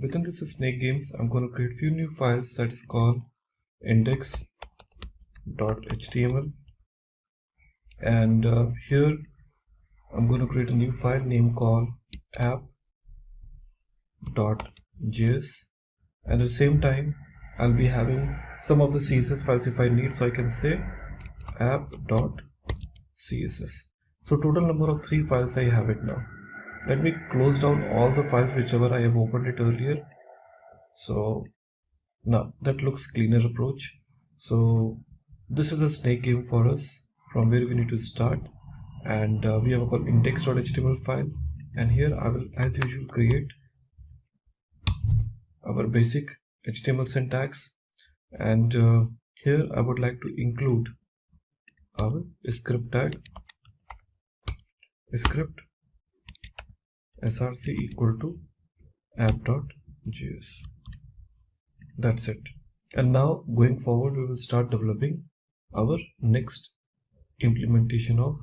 within this snake games, I'm going to create few new files that is called index.html. And here I'm going to create a new file name called app.js. At the same time, I'll be having some of the CSS files if I need, so I can say app.css. So total number of 3 files I have it now. Let me close down all the files whichever I have opened it earlier. So now that looks cleaner approach. So this is a snake game for us from where we need to start, and we have a called index.html file, and here I will as usual create our basic HTML syntax, and here I would like to include our script tag, script src equal to app.js. That's it. And now going forward, we will start developing our next implementation of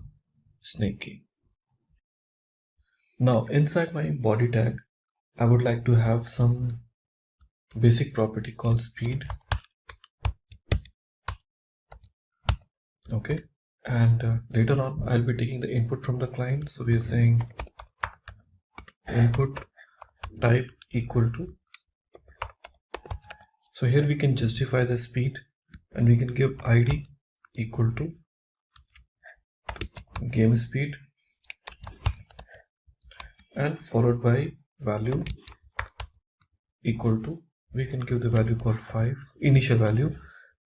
snake game. Now inside my body tag, I would like to have some basic property called speed. Okay, and later on I'll be taking the input from the client. So we are saying input type equal to, so here we can justify the speed, and we can give id equal to game speed, and followed by value equal to, we can give the value called 5 initial value,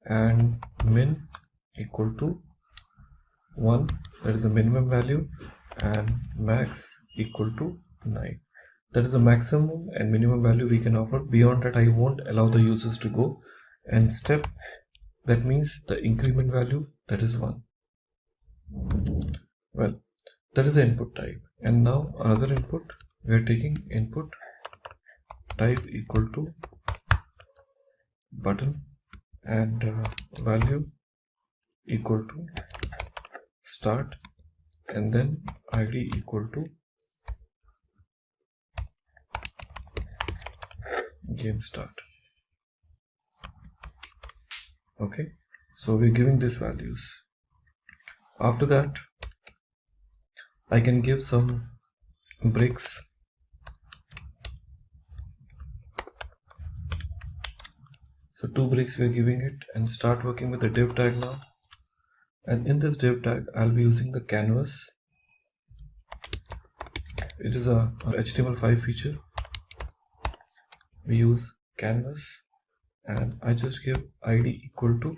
and min equal to 1, that is the minimum value, and max equal to 9. That is the maximum and minimum value we can offer. Beyond that, I won't allow the users to go. And step, that means the increment value, that is 1. Well, that is the input type. And now another input, we are taking input type equal to button and value equal to start, and then id equal to game start. Okay, so we're giving these values. After that, I can give some breaks. So 2 breaks we're giving it, and start working with the div tag now. And in this div tag, I'll be using the canvas. It is a HTML5 feature. We use canvas, and I just give id equal to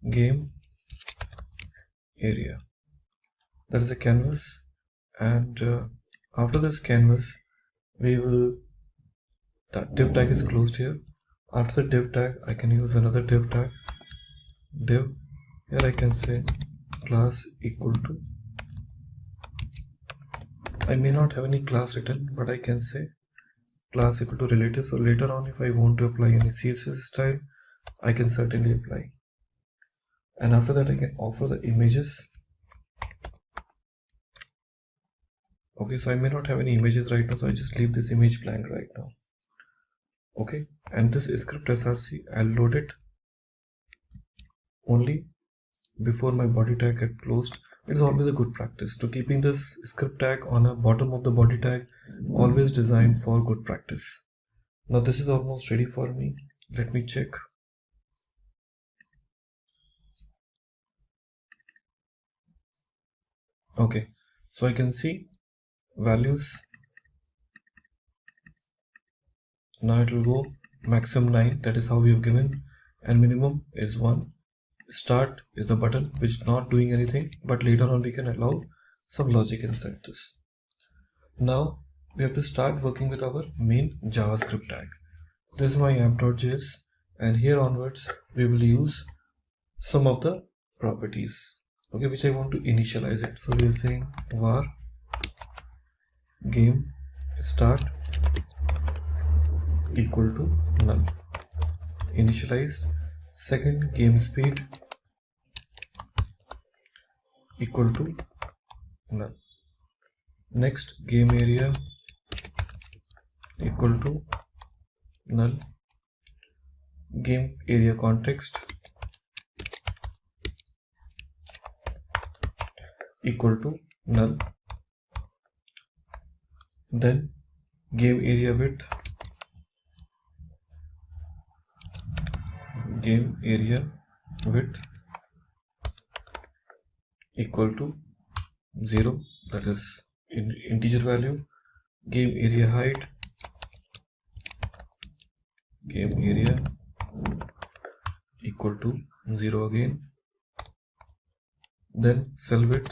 game area. That is a canvas, and after this canvas, the div tag is closed here. After the div tag, I can use another div tag, div. Here I can say class equal to, I may not have any class written, but I can say class equal to relative. So later on, if I want to apply any CSS style, I can certainly apply. And after that, I can offer the images. Okay, so I may not have any images right now, so I just leave this image blank right now. Okay, and this script src, I'll load it only before my body tag get closed. It is always a good practice to keeping this script tag on the bottom of the body tag, always designed for good practice. Now this is almost ready for me. Let me check. Okay, so I can see values. Now it will go maximum 9, that is how we have given, and minimum is 1. Start is the button which is not doing anything, but later on we can allow some logic inside this. Now we have to start working with our main JavaScript tag. This is my app.js, and here onwards we will use some of the properties, okay, which I want to initialize it. So we are saying var game start equal to null, initialized. Second, game speed equal to null. Next, game area equal to null. Game area context equal to null. Then game area width equal to 0, that is integer value. Game area height equal to 0 again. Then cell width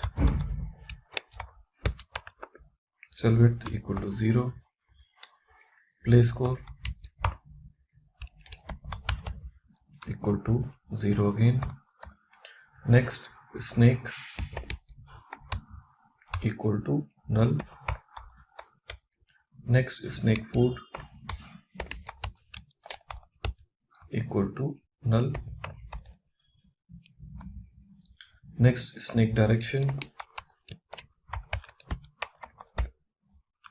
equal to 0. Play score equal to 0 again. Next, snake equal to null. Next, snake food equal to null. Next, snake direction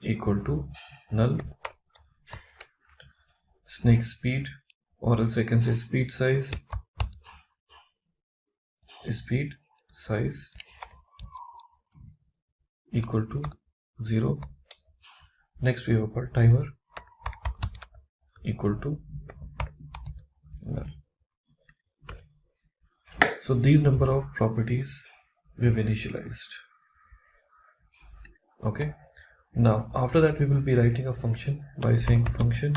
equal to null. Snake speed, or else I can say speed size equal to 0. Next we have a timer equal to null. So these number of properties we have initialized. Okay, now after that we will be writing a function by saying function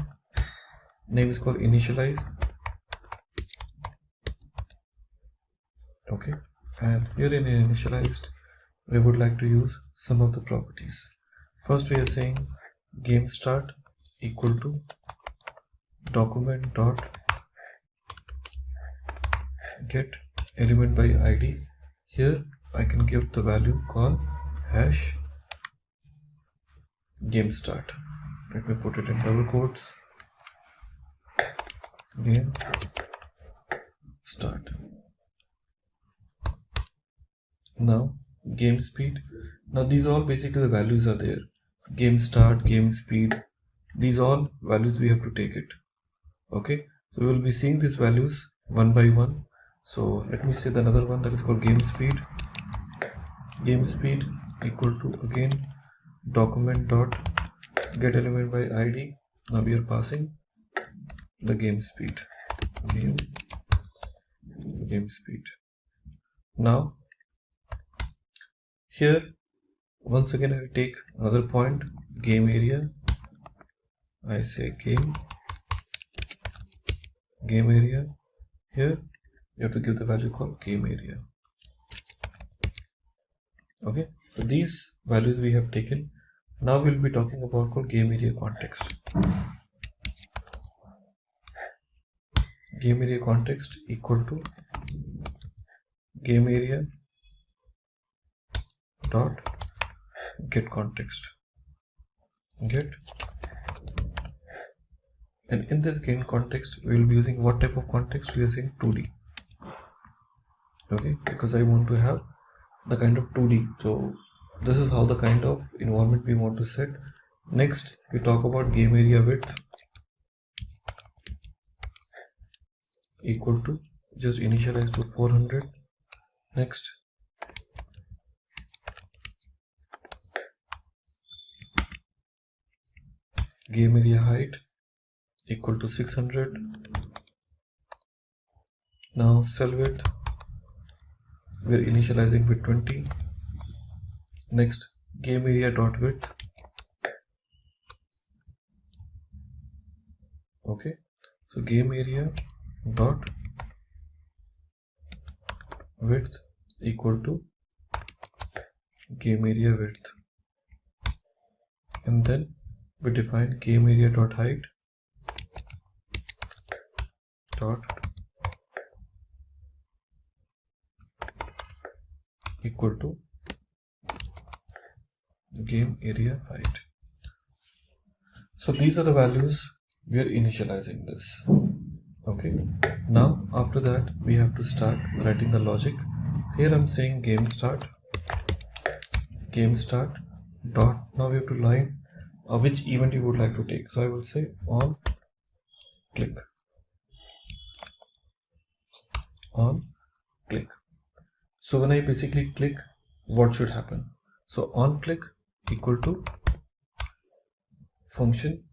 name is called initialize. Okay, and here in initialized we would like to use some of the properties. First we are saying game start equal to document dot get element by id. Here I can give the value called hash game start. Let me put it in double quotes. Game start. Now game speed. Now these all basically the values are there. Game start, game speed. These all values we have to take it. Okay, so we will be seeing these values one by one. So let me say the another one that is called game speed. Game speed equal to again document dot get element by id. Now we are passing the game speed. Game speed. Now here once again I will take another point, game area. I say game area. Here you have to give the value called game area. Okay, so these values we have taken. Now we'll be talking about called game area context. Game area context equal to game area dot get context. Get, and in this game context we will be using what type of context? We are saying 2D. Okay, because I want to have the kind of 2D. So this is how the kind of environment we want to set. Next we talk about game area width equal to, just initialize to 400. Next game area height equal to 600. Now cell width we are initializing with 20. Next game area dot width. Okay, so game area dot width equal to game area width, and then we define game area dot height dot equal to game area height. So these are the values we are initializing this. Okay, now after that we have to start writing the logic. Here I'm saying game start dot, now we have to line which event you would like to take. So I will say on click. So when I basically click, what should happen? So on click equal to function.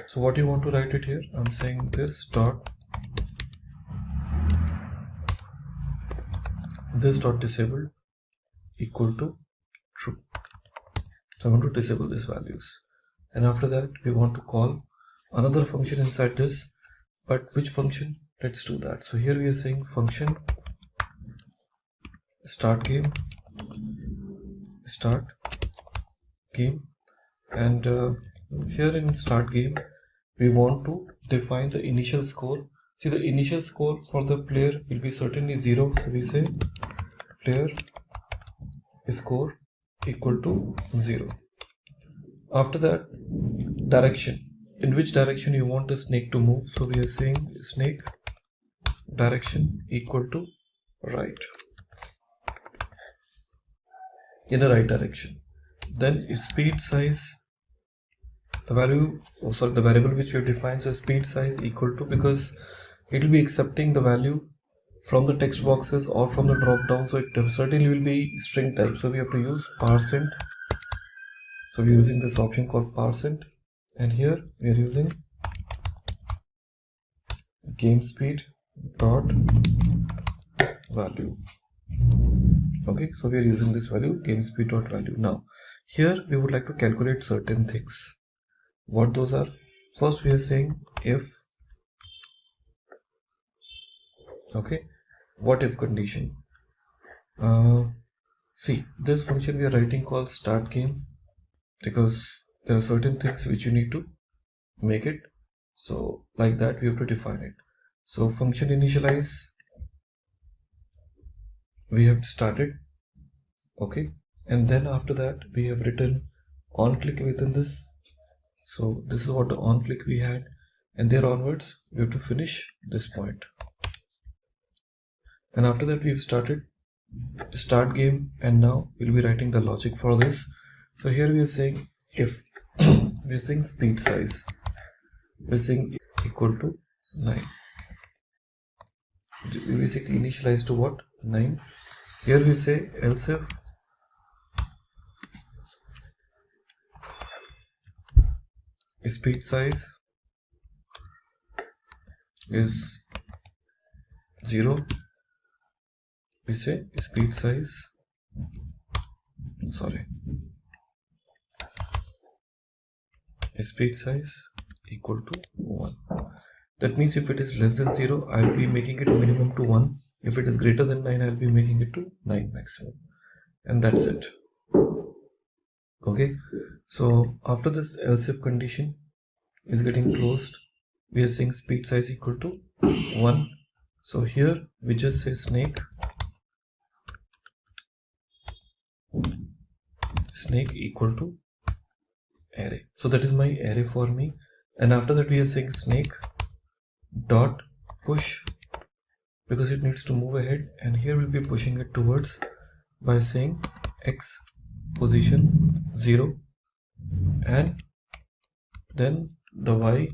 So what you want to write it here? I'm saying this dot disabled equal to true. So I want to disable these values, and after that we want to call another function inside this. But which function? Let's do that. So here we are saying function start game, and here in start game we want to define the initial score. See, the initial score for the player will be certainly 0. So we say player score equal to 0. After that, direction. In which direction you want the snake to move? So we are saying snake direction equal to right, in the right direction. Then speed size, the variable which we have defined, so speed size equal to, because it will be accepting the value from the text boxes or from the drop down, so it certainly will be string type. So we have to use %. So we are using this option called %, and here we are using game speed dot value. Okay, so we are using this value game speed dot value. Now here we would like to calculate certain things. What those are? First we are saying if, okay, what if condition. See, this function we are writing called start game, because there are certain things which you need to make it. So like that we have to define it. So function initialize, we have started. Okay, and then after that we have written on click within this. So this is what the on click we had, and there onwards we have to finish this point. And after that we've started start game, and now we'll be writing the logic for this. So here we are saying if we're saying speed size, we're saying equal to 9. We basically initialize to what? 9. Here we say else if speed size is 0, we say speed size, speed size equal to 1. That means if it is less than 0, I will be making it minimum to 1. If it is greater than 9, I will be making it to 9 maximum. And that's it. Okay, so after this else if condition is getting closed, we are saying speed size equal to 1. So here we just say snake equal to array. So that is my array for me. And after that we are saying snake dot push, because it needs to move ahead, and here we'll be pushing it towards by saying x position 0, and then the y,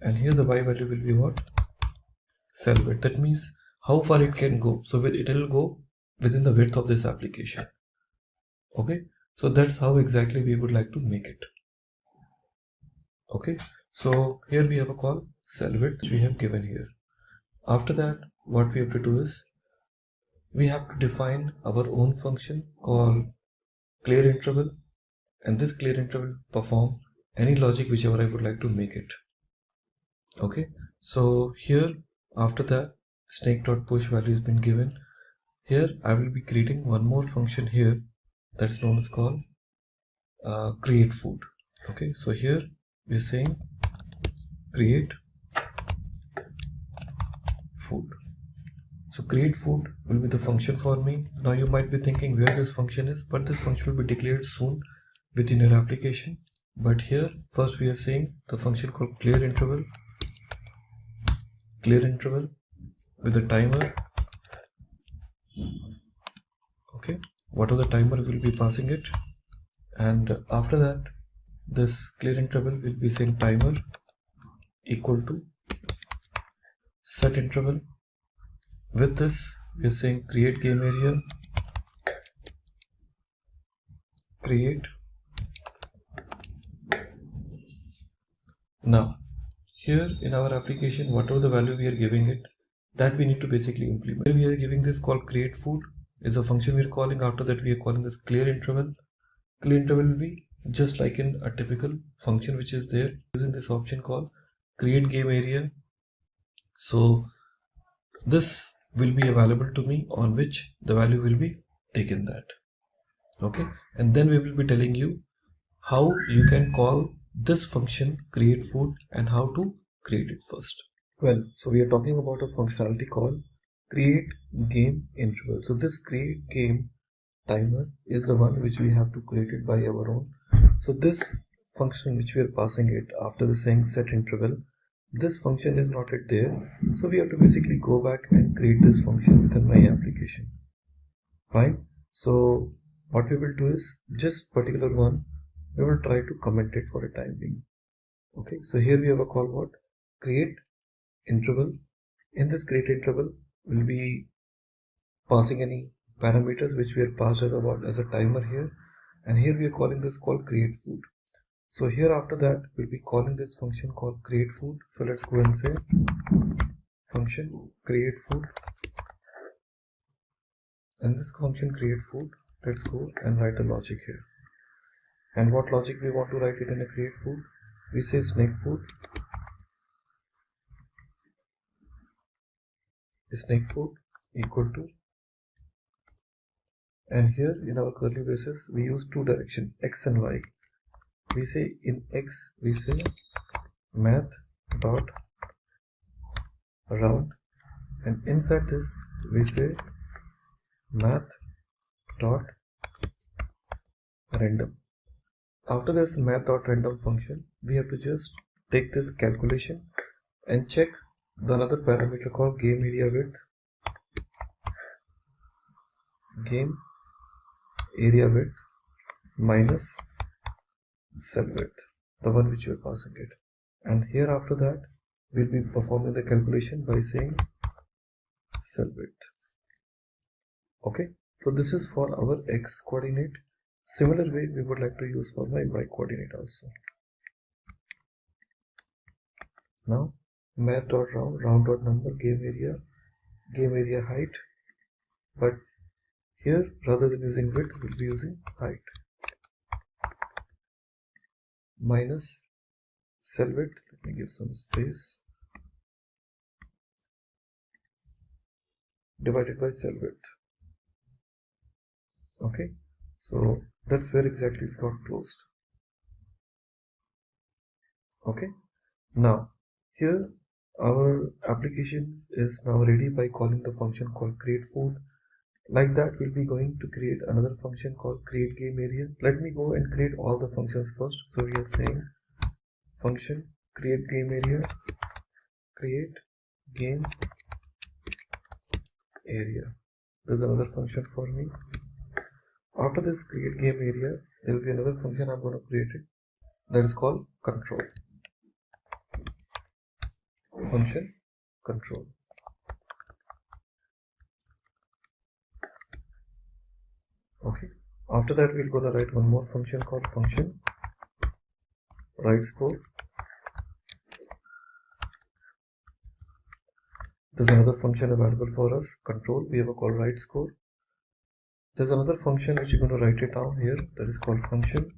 and here the y value will be what? Cell width. That means how far it can go. So it will go within the width of this application. Okay, so that's how exactly we would like to make it. Okay, so here we have a call cell width which we have given here. After that, what we have to do is we have to define our own function called clear interval, and this clear interval perform any logic whichever I would like to make it. Okay, so here after that snake.push value has been given. Here I will be creating one more function here that's known as called create food. Okay, so here we're saying create food. So create food will be the function for me. Now you might be thinking where this function is, but this function will be declared soon within your application. But here first we are saying the function called clear interval with a timer. Okay, whatever the timer will be passing it, and after that this clear interval will be saying timer equal to set interval. With this we are saying create game area, create. Now here in our application, whatever the value we are giving it, that we need to basically implement. Here we are giving this called create food is a function we are calling. After that we are calling this clear interval. Clear interval will be just like in a typical function which is there, using this option called create game area. So this will be available to me on which the value will be taken that. Okay, and then we will be telling you how you can call this function create food and how to create it first. Well, so we are talking about a functionality called create game interval. So this create game timer is the one which we have to create it by our own. So this function which we are passing it after the saying set interval, this function is not yet there, so we have to basically go back and create this function within my application. Fine, so what we will do is just particular one we will try to comment it for a time being. Okay, so here we have a call what? Create interval. In this create interval we'll be passing any parameters which we are passed about as a timer here, and here we are calling this called create food. So here after that we'll be calling this function called create food. So let's go and say function create food, and this function create food, let's go and write a logic here. And what logic we want to write it in a create food? We say snake food equal to, and here in our curly braces we use two directions, x and y. We say in x we say math dot round, and inside this we say math dot random. After this math.random function, we have to just take this calculation and check the another parameter called game area width. Game area width minus cell width, the one which you are passing it. And here after that, we'll be performing the calculation by saying cell width. Okay, so this is for our x coordinate. Similar way we would like to use for my y coordinate also. Now math.round.number game area height, but here rather than using width we'll be using height minus cell width. Let me give some space, divided by cell width. Okay, so that's where exactly it's got closed. Okay, now here our application is now ready by calling the function called create food. Like that, we'll be going to create another function called create game area. Let me go and create all the functions first. So we are saying function create game area, create game area. There's another function for me. After this create game area, there will be another function I'm going to create it, that is called control. Function control. Okay, after that we're going to write one more function called function write score. There's another function available for us, control. We have a called write score. There's another function which you're going to write it down here, that is called function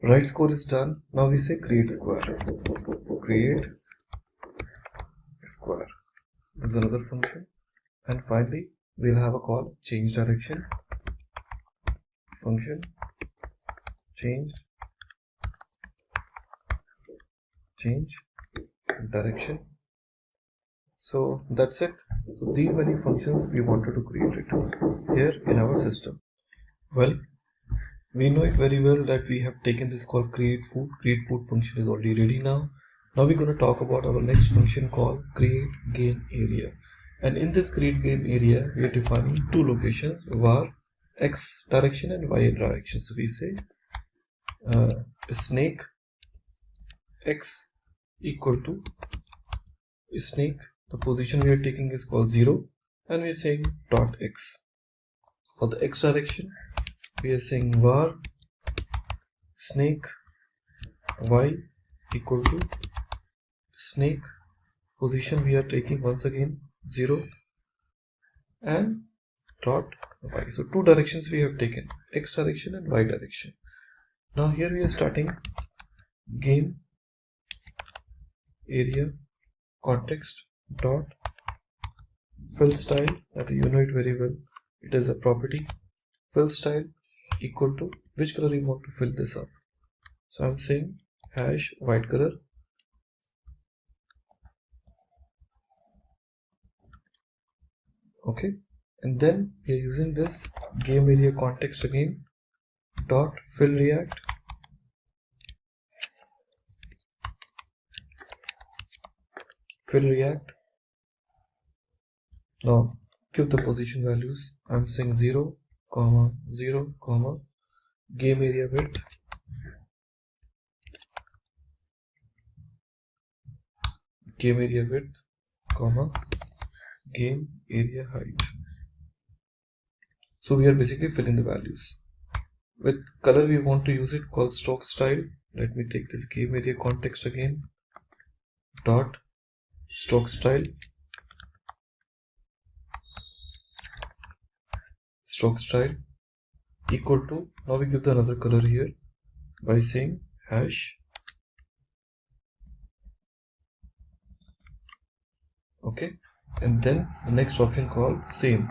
write score is done. Now we say create square. Create square. There's another function, and finally we'll have a call change direction. Function change direction. So that's it. So these many functions we wanted to create it here in our system. Well, we know it very well that we have taken this called create food. Create food function is already ready now. Now we're going to talk about our next function called create game area. And in this create game area, we are defining two locations, var x direction and y direction. So we say snake x equal to snake. The position we are taking is called 0, and we are saying dot x. For the x direction, we are saying var snake y equal to snake. Position we are taking once again 0 and dot y. So two directions we have taken, x direction and y direction. Now here we are starting game area context dot fill style, that you know it very well, it is a property. Fill style equal to which color you want to fill this up. So I'm saying hash white color. Okay, and then we are using this game area context again dot fill react. Fill react. Now give the position values. I'm saying 0, 0, game area width, game area width, game area height. So we are basically filling the values. With color we want to use it called stroke style. Let me take this game area context again dot stroke style. Stroke style equal to, now we give the another color here by saying hash. Okay, and then the next option called same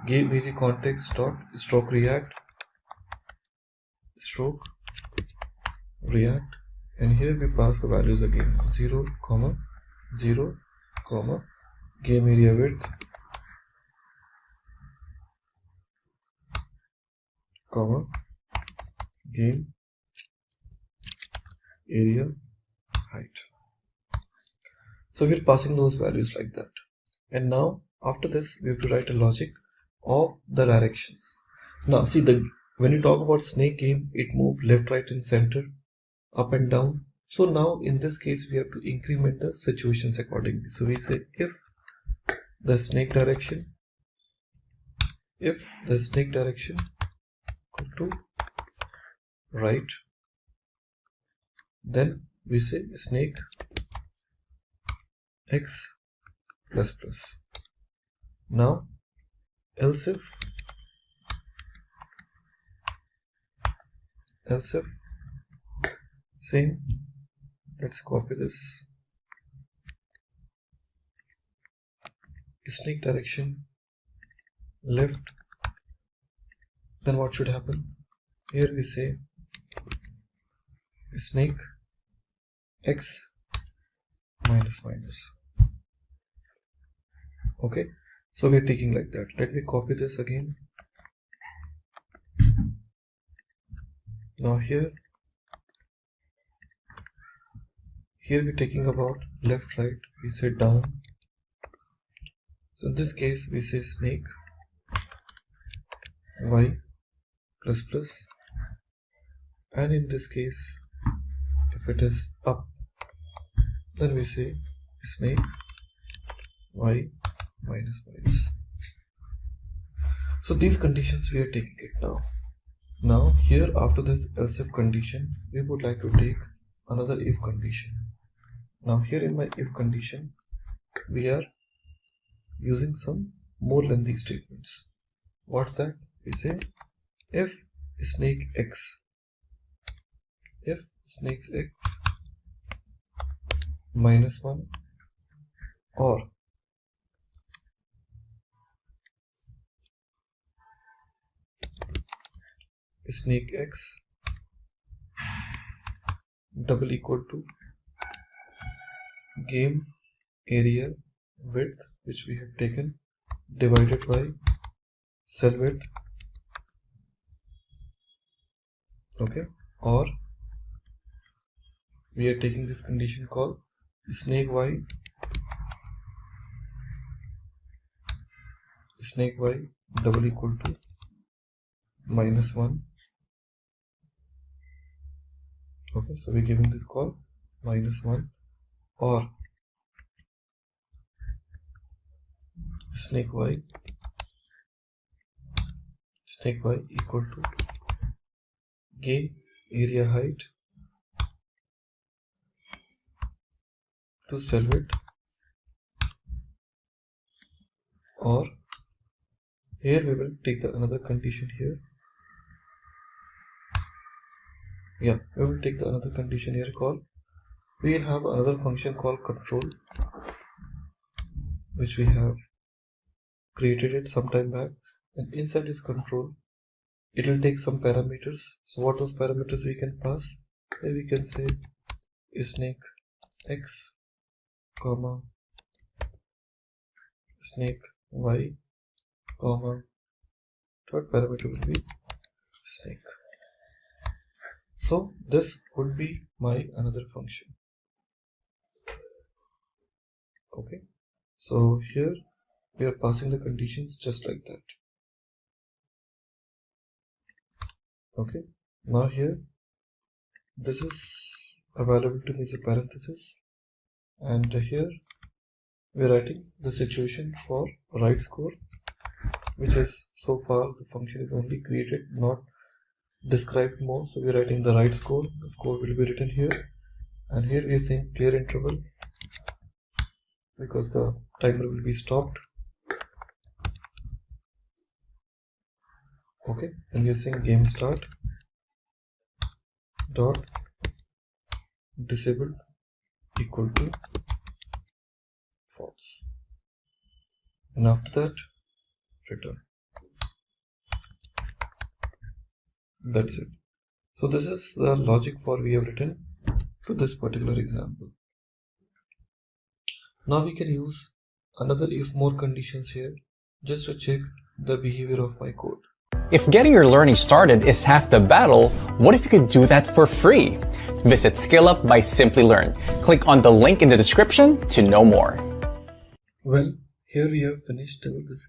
game area context dot stroke react, and here we pass the values again 0, 0, game area width, comma, game area height. So we're passing those values like that. And now after this we have to write a logic of the directions. Now see, when you talk about snake game, it moves left, right and center, up and down. So now in this case we have to increment the situations accordingly. So we say if the snake direction equal to right, then we say snake x plus plus. Now else if same, let's copy this, snake direction left, then what should happen? Here we say snake x minus minus. Okay, so we're taking like that. Let me copy this again. Now here we're taking about left, right, we say down. So in this case we say snake y plus plus, and in this case if it is up, then we say snake y minus minus. So these conditions we are taking it now. Now here after this else if condition, we would like to take another if condition. Now here in my if condition we are using some more lengthy statements. What's that? We say if snake x minus 1 or snake x double equal to game area width, which we have taken, divided by cell width, okay, or we are taking this condition called snake y double equal to minus 1. Okay, so we're giving this call minus 1, or snake y equal to game area height to cell width, or here we will take another condition here. Yeah, we will take another condition here called, we will have another function called control, which we have created it some time back, and inside this control it will take some parameters. So what those parameters we can pass? Here we can say snake x comma snake y comma third parameter will be snake. So this would be my another function. Okay, so here we are passing the conditions just like that. Okay, now here this is available to me as a parenthesis, and here we are writing the situation for right score, which is so far the function is only created, not described more. So we are writing the right score, the score will be written here, and here we are saying clear interval because the timer will be stopped. Okay, and we are saying game start dot disabled equal to false, and after that return. That's it. So this is the logic for we have written to this particular example. Now we can use another if more conditions here just to check the behavior of my code. If getting your learning started is half the battle, what if you could do that for free? Visit SkillUp by Simplilearn. Click on the link in the description to know more. Well, here we have finished till this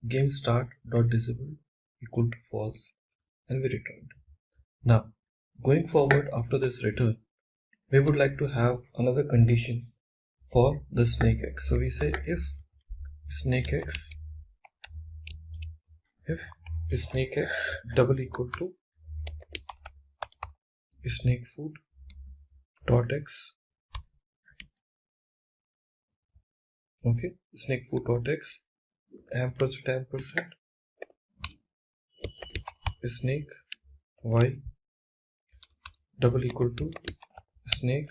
game start.disable equal to false, and we returned. Now, going forward after this return, we would like to have another condition for the snakex. So we say if snakex double equal to snakefood dot x. Okay, snakefood dot x ampersand snake y double equal to snake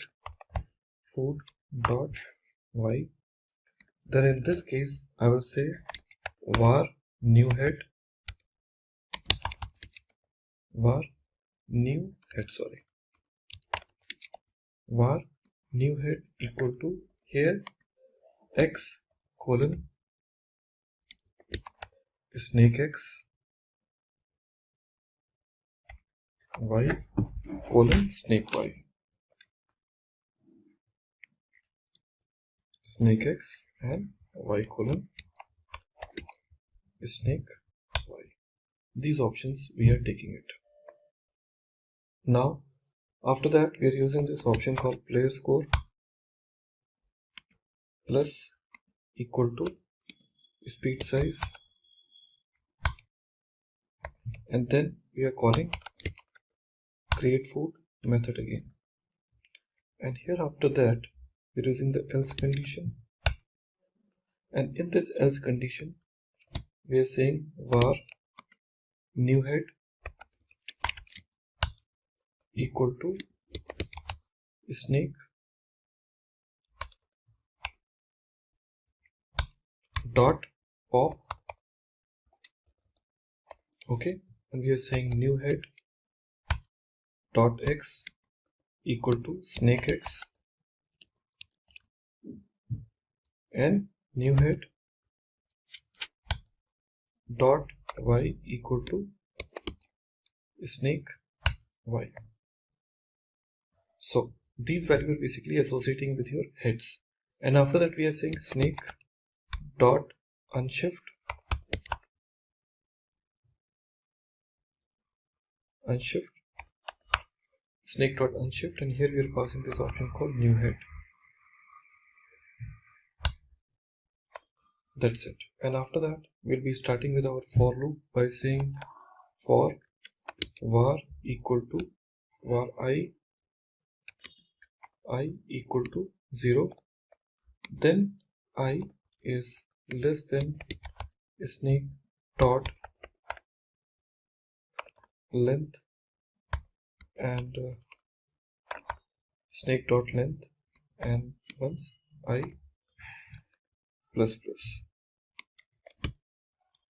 food dot y. Then in this case I will say var new head var new head equal to here x colon snakex y colon snake y. Snakex and y colon snake y. These options we are taking it. Now after that we are using this option called player score plus equal to speed size, and then we are calling create food method again, and here after that we are using the else condition, and in this else condition we are saying var new head equal to snake dot pop. Okay, and we are saying new head dot x equal to snake x, and new head dot y equal to snake y. So these values are basically associating with your heads, and after that we are saying snake dot unshift snake dot unshift, and here we are passing this option called new head. That's it. And after that we'll be starting with our for loop by saying for var equal to var I equal to 0, then I is less than snake dot length and snake dot length, and once I plus plus.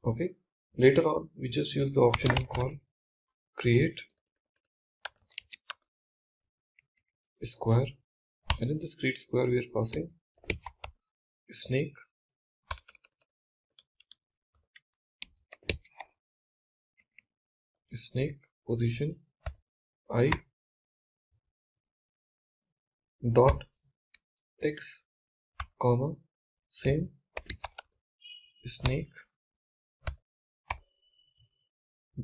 Okay, later on we just use the option called create square, and in this create square we are passing snake position I dot x comma same snake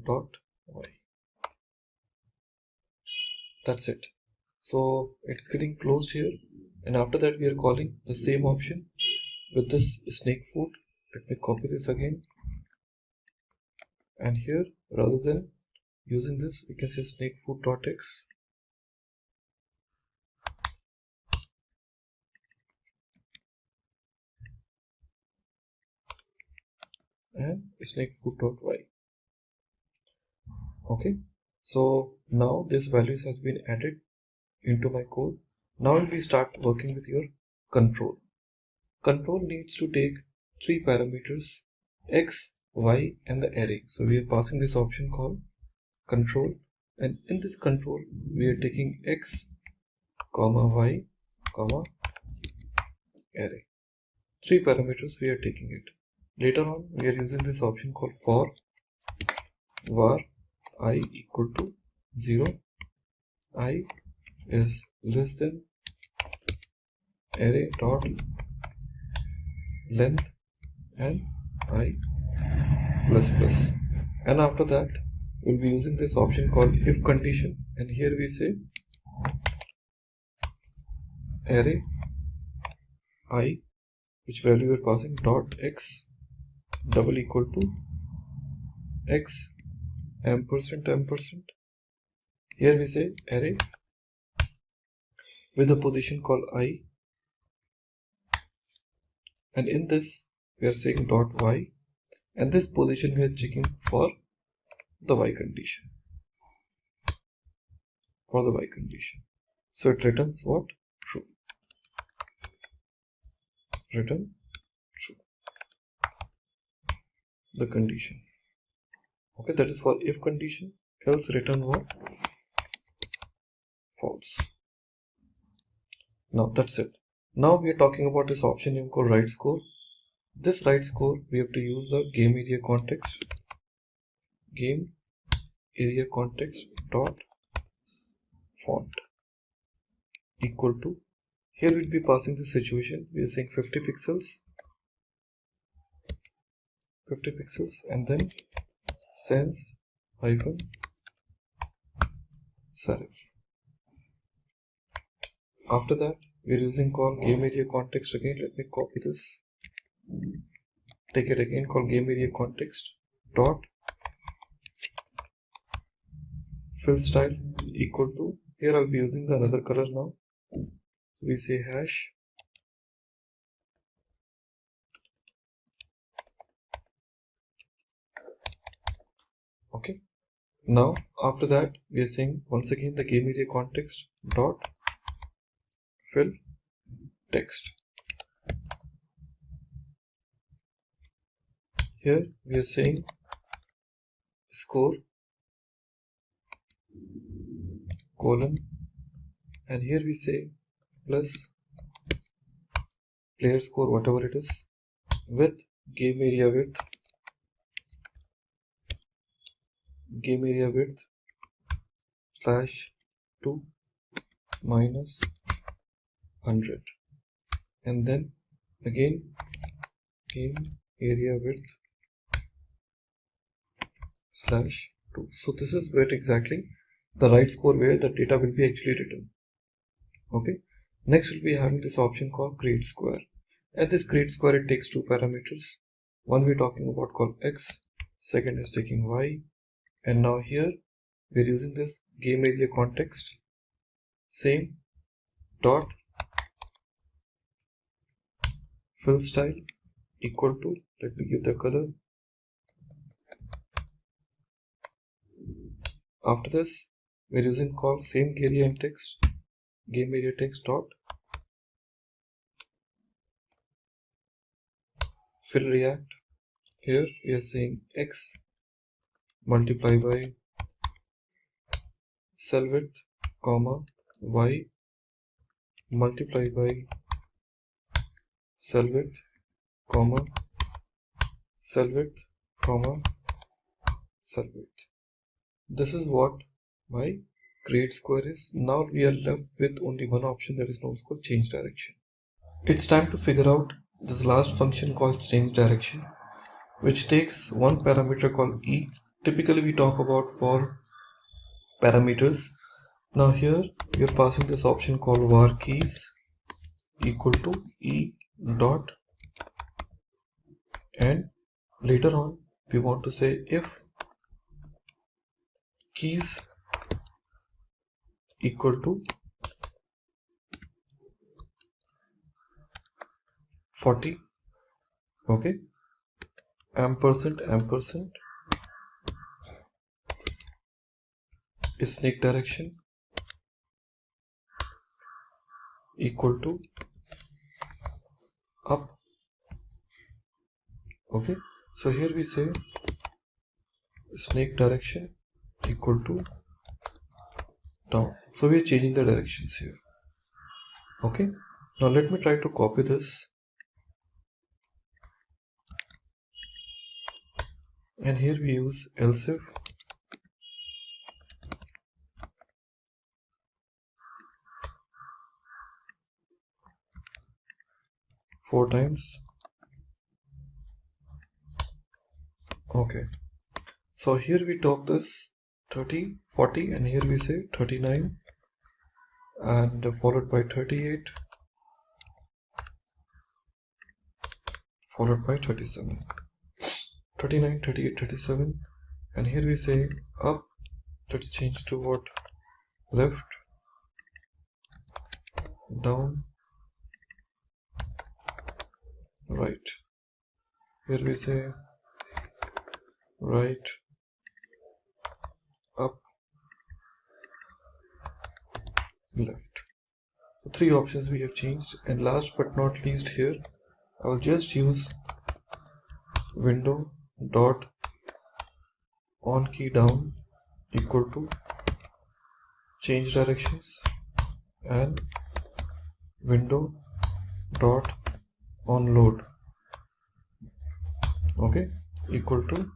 dot y. That's it. So it's getting closed here, and after that we are calling the same option with this snake food. Let me copy this again, and here rather than using this we can say snake food dot x and snake food dot y. Okay, so now this values has been added into my code. Now we start working with your control. Control needs to take 3 parameters x, y and the array. So we are passing this option called control, and in this control we are taking x comma y comma array. 3 parameters we are taking it. Later on we are using this option called for var I equal to 0, I is less than array dot length and I plus plus. And after that we'll be using this option called if condition, and here we say array I, which value we are passing, dot x double equal to x ampersand. Here we say array with a position called I, and in this we are saying dot y, and this position we are checking for the y condition. So it returns what? True. Return true. The condition. Okay, that is for if condition. Else return what? False. Now that's it. Now we are talking about this option name called write score. This write score we have to use the game area context. Game area context dot font equal to, here we'll be passing the situation. We are saying 50 pixels, and then sans hyphen serif. After that we are using call game area context again. Let me copy this, take it again, call game area context dot fill style equal to, here I'll be using the another color now. So we say hash okay. Now after that we are saying once again the game area context dot fill text. Here we are saying score colon, and here we say plus player score, whatever it is, with game area width /2 minus 100, and then again game area width /2. So this is where exactly the write score where the data will be actually written. Okay, next we'll be having this option called create square, and this create square, it takes two parameters. One we're talking about called x, second is taking y, and now here we're using this game area context same dot fill style equal to, let me give the color. After this we're using call same area and text, game area text dot fill react. Here we are saying x multiply by cell width comma y multiply by cell width comma cell width comma cell width. This is what my create square is. Now we are left with only one option, that is now called change direction. It's time to figure out this last function called change direction, which takes one parameter called e. Typically we talk about for parameters. Now here we are passing this option called var keys equal to e dot, and later on we want to say if keys equal to 40, okay, ampersand snake direction equal to up. Okay, so here we say snake direction equal to down. So we are changing the directions here. Okay, now let me try to copy this, and here we use else if 4 times. Okay, so here we talk this 30, 40, and here we say 39, and followed by 38, followed by 37. 39, 38, 37, and here we say up. Let's change to what? Left, down, right. Here we say right, up, left. So 3 options we have changed, and last but not least, here I will just use window dot on key down equal to change directions, and window dot on load, okay, equal to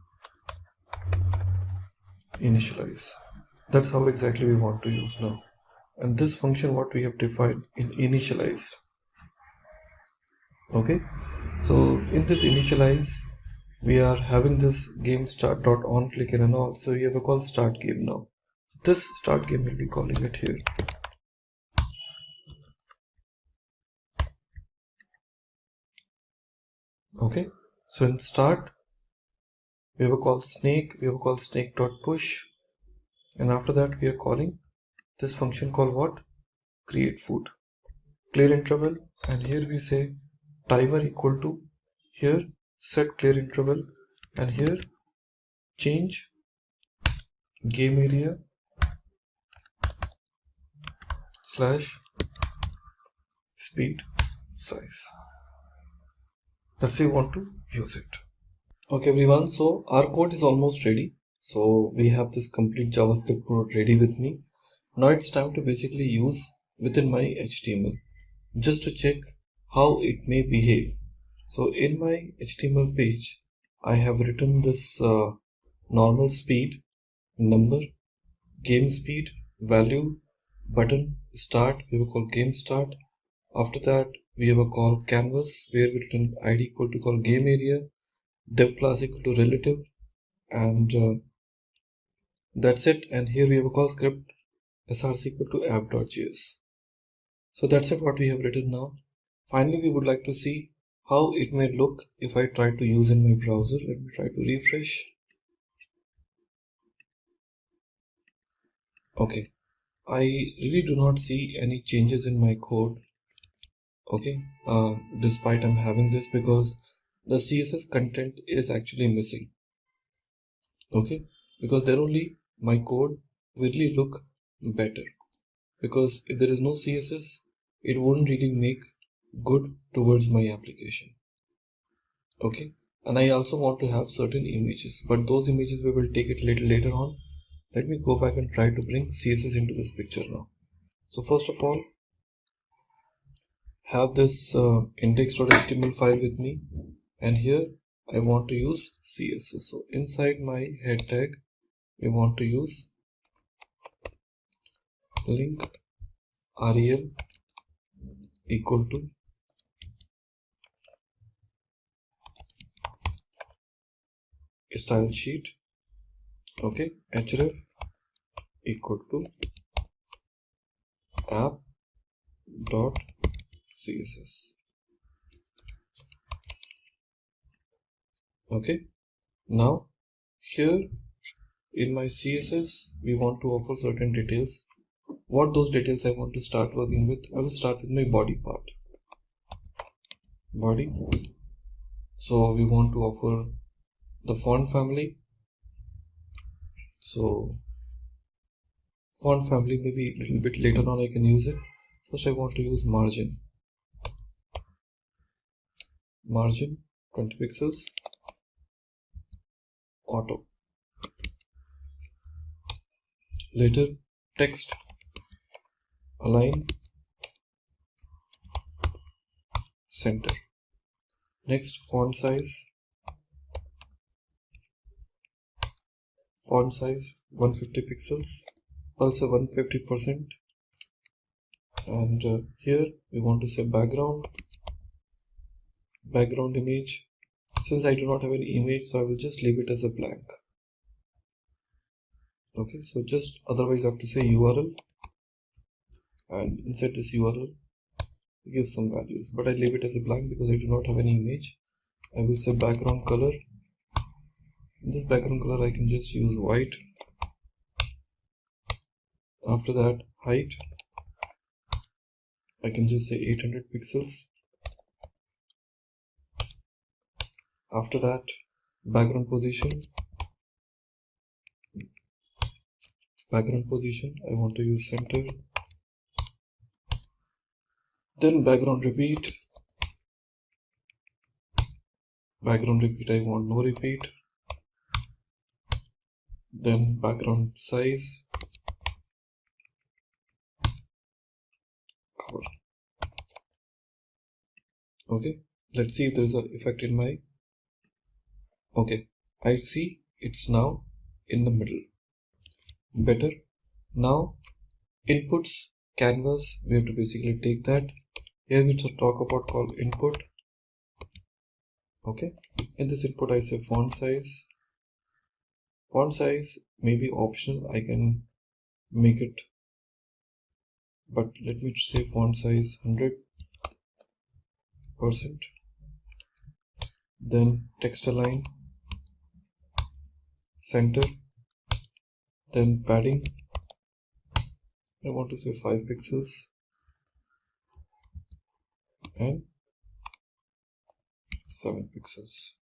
initialize. That's how exactly we want to use now. And this function what we have defined in initialize. Okay, so in this initialize we are having this game start dot on click and all, so we have a call start game now. So this start game will be calling it here. Okay, so in start we have a call snake, we have a call snake dot push, and after that we are calling this function called what? Create food, clear interval, and here we say timer equal to, here set clear interval, and here change game area slash speed size. That's how we want to use it. Okay everyone, so our code is almost ready. So we have this complete JavaScript code ready with me. Now it's time to basically use within my HTML just to check how it may behave. So in my HTML page I have written this normal speed, number, game speed, value, button, start, we will call game start. After that we have a call canvas where we written id equal to call game area, dev class equal to relative, and that's it. And here we have a call script src equal to app.js. So that's it what we have written now. Finally we would like to see how it may look if I try to use in my browser. Let me try to refresh. Okay, I really do not see any changes in my code. Okay, despite I'm having this, because the CSS content is actually missing. Okay, because then only my code will really look better, because if there is no CSS it won't really make good towards my application. Okay, and I also want to have certain images, but those images we will take it a little later on. Let me go back and try to bring CSS into this picture now. So first of all, have this index.html file with me, and here I want to use CSS. So inside my head tag we want to use link rel equal to style sheet, okay, href equal to app.css. okay, now here in my CSS we want to offer certain details. What those details I want to start working with? I will start with my body part. Body. So we want to offer the font family. So font family maybe a little bit later on I can use it. First I want to use margin. Margin 20 pixels. Auto. Later text align center. Next font size 150 pixels, also 150%, and here we want to say background background image. Since I do not have any image, so I will just leave it as a blank. Okay, so just otherwise I have to say URL, and inside this URL give some values, but I leave it as a blank because I do not have any image. I will say background color. In this background color I can just use white. After that, height, I can just say 800 pixels. After that, background position, I want to use center. Then background repeat, I want no repeat. Then background size, cover. Okay, let's see if there is an effect in my. Okay, I see it's now in the middle. Better. Now inputs, canvas, we have to basically take that. Here we talk about called input. Okay, in this input I say font size. Font size may be optional, I can make it, but let me say font size 100%. Then text align, center, then padding, I want to say 5 pixels, and 7 pixels.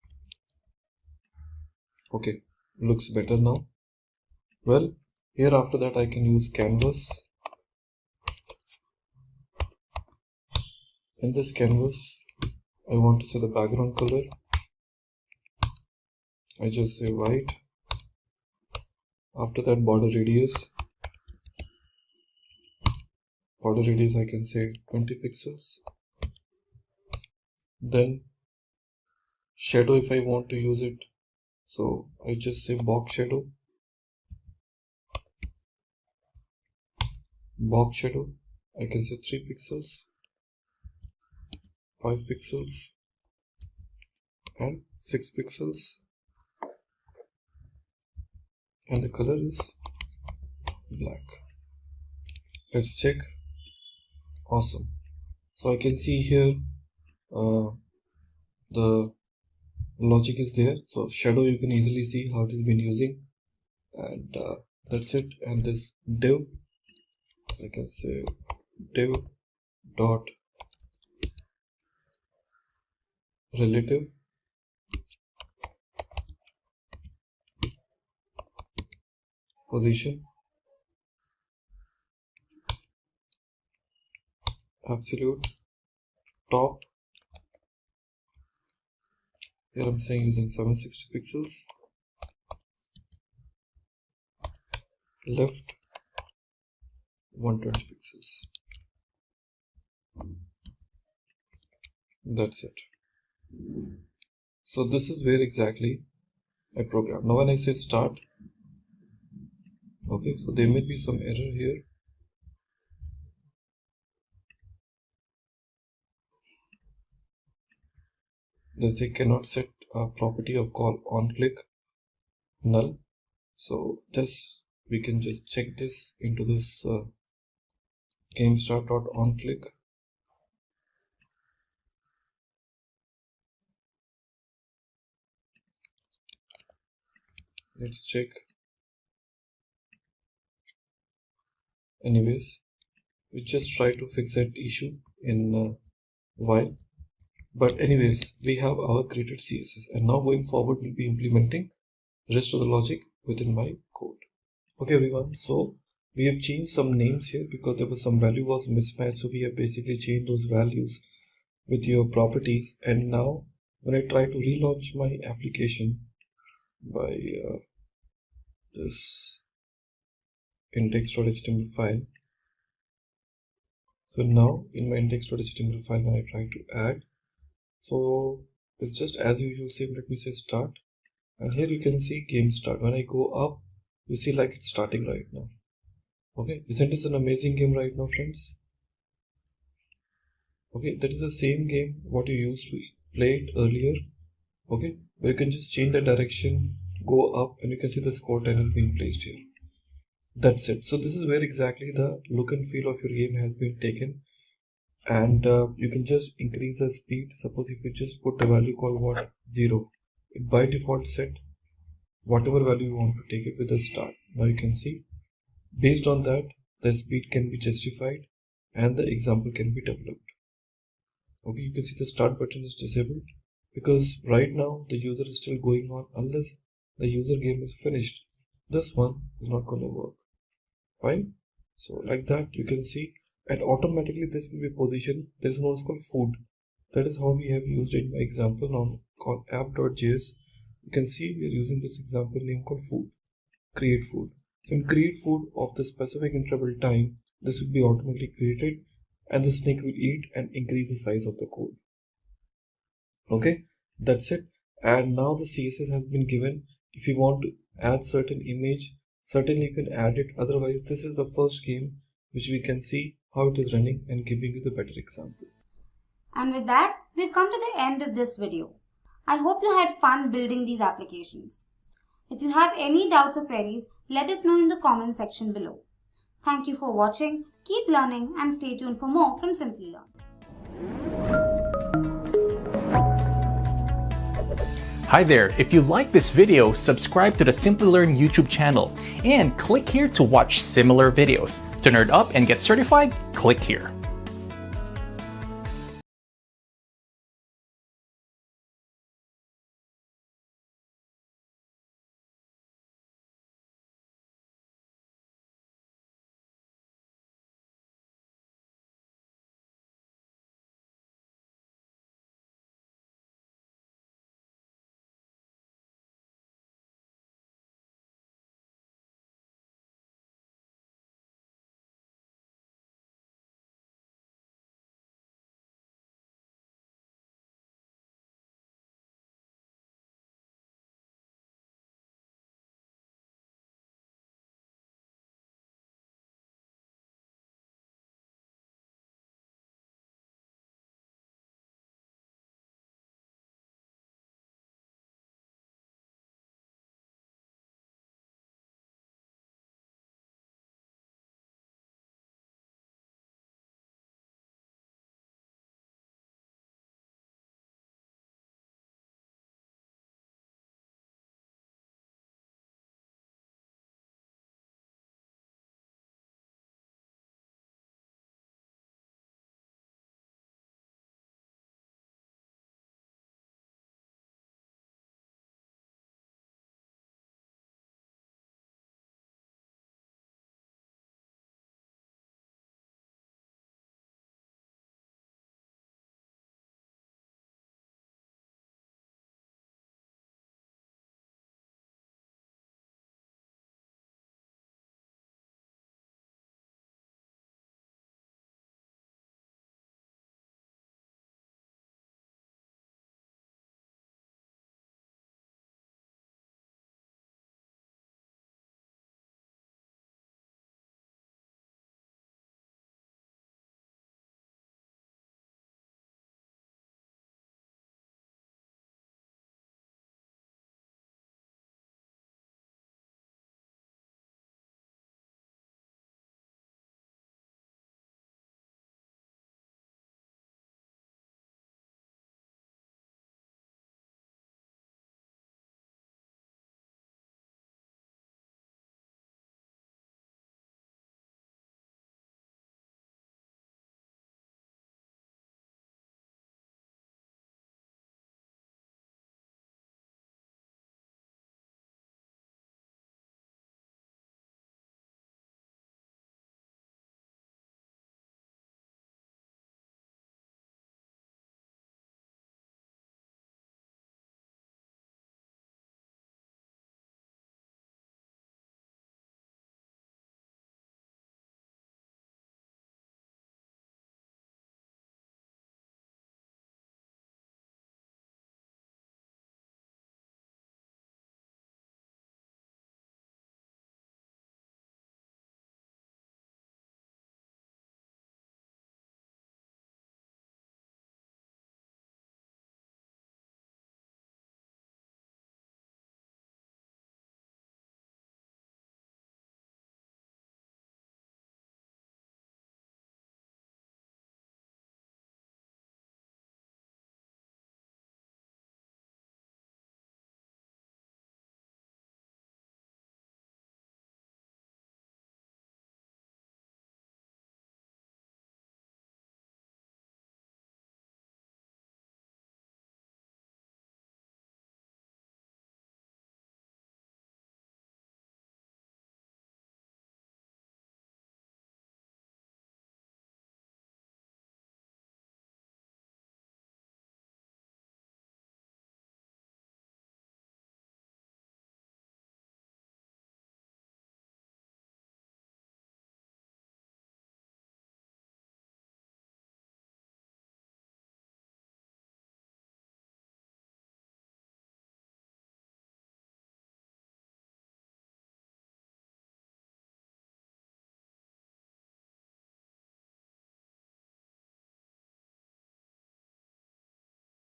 Okay, looks better now. Well, here after that I can use canvas. In this canvas I want to say the background color, I just say white. After that, border radius I can say 20 pixels. Then shadow, if I want to use it, so I just say box shadow, I can say 3 pixels, 5 pixels, and 6 pixels, and the color is black. Let's check. Awesome. So I can see here the logic is there. So shadow, you can easily see how it has been using, and that's it. And this div, I can say div dot relative position, absolute top. Here I'm saying using 760 pixels, left 120 pixels. That's it. So this is where exactly I program. Now when I say start, okay, so there may be some error here. They say cannot set a property of call on click null. So just we can just check this into this game start dot on click. Let's check. Anyways, we just try to fix that issue in while. But anyways, we have our created CSS, and now going forward we'll be implementing rest of the logic within my code. Okay everyone, so we have changed some names here because there was some value was mismatched, so we have basically changed those values with your properties. And now when I try to relaunch my application by this index.html file, so now in my index.html file when I try to add, so it's just as usual, same. Let me say start, and here you can see game start. When I go up, you see like it's starting right now. Okay, isn't this an amazing game right now, friends? Okay, that is the same game what you used to played earlier. Okay, but you can just change the direction, go up, and you can see the score tile has been placed here. That's it. So this is where exactly the look and feel of your game has been taken. And you can just increase the speed. Suppose if you just put a value called 0, it by default set whatever value you want to take it with the start. Now you can see based on that the speed can be justified and the example can be developed. Okay, you can see the start button is disabled because right now the user is still going on. Unless the user game is finished, this one is not going to work. Fine. So like that you can see, and automatically this will be positioned. There is one called food. That is how we have used it in my example now called app.js. You can see we are using this example name called food. Create food. So in create food of the specific interval time, this will be automatically created and the snake will eat and increase the size of the code. Okay, that's it. And now the CSS has been given. If you want to add certain image, certainly you can add it. Otherwise, this is the first game which we can see how it is running and giving you the better example. And with that, we've come to the end of this video. I hope you had fun building these applications. If you have any doubts or queries, let us know in the comment section below. Thank you for watching, keep learning and stay tuned for more from Simplilearn. Hi there, if you like this video, subscribe to the Simplilearn YouTube channel and click here to watch similar videos. To nerd up and get certified, click here.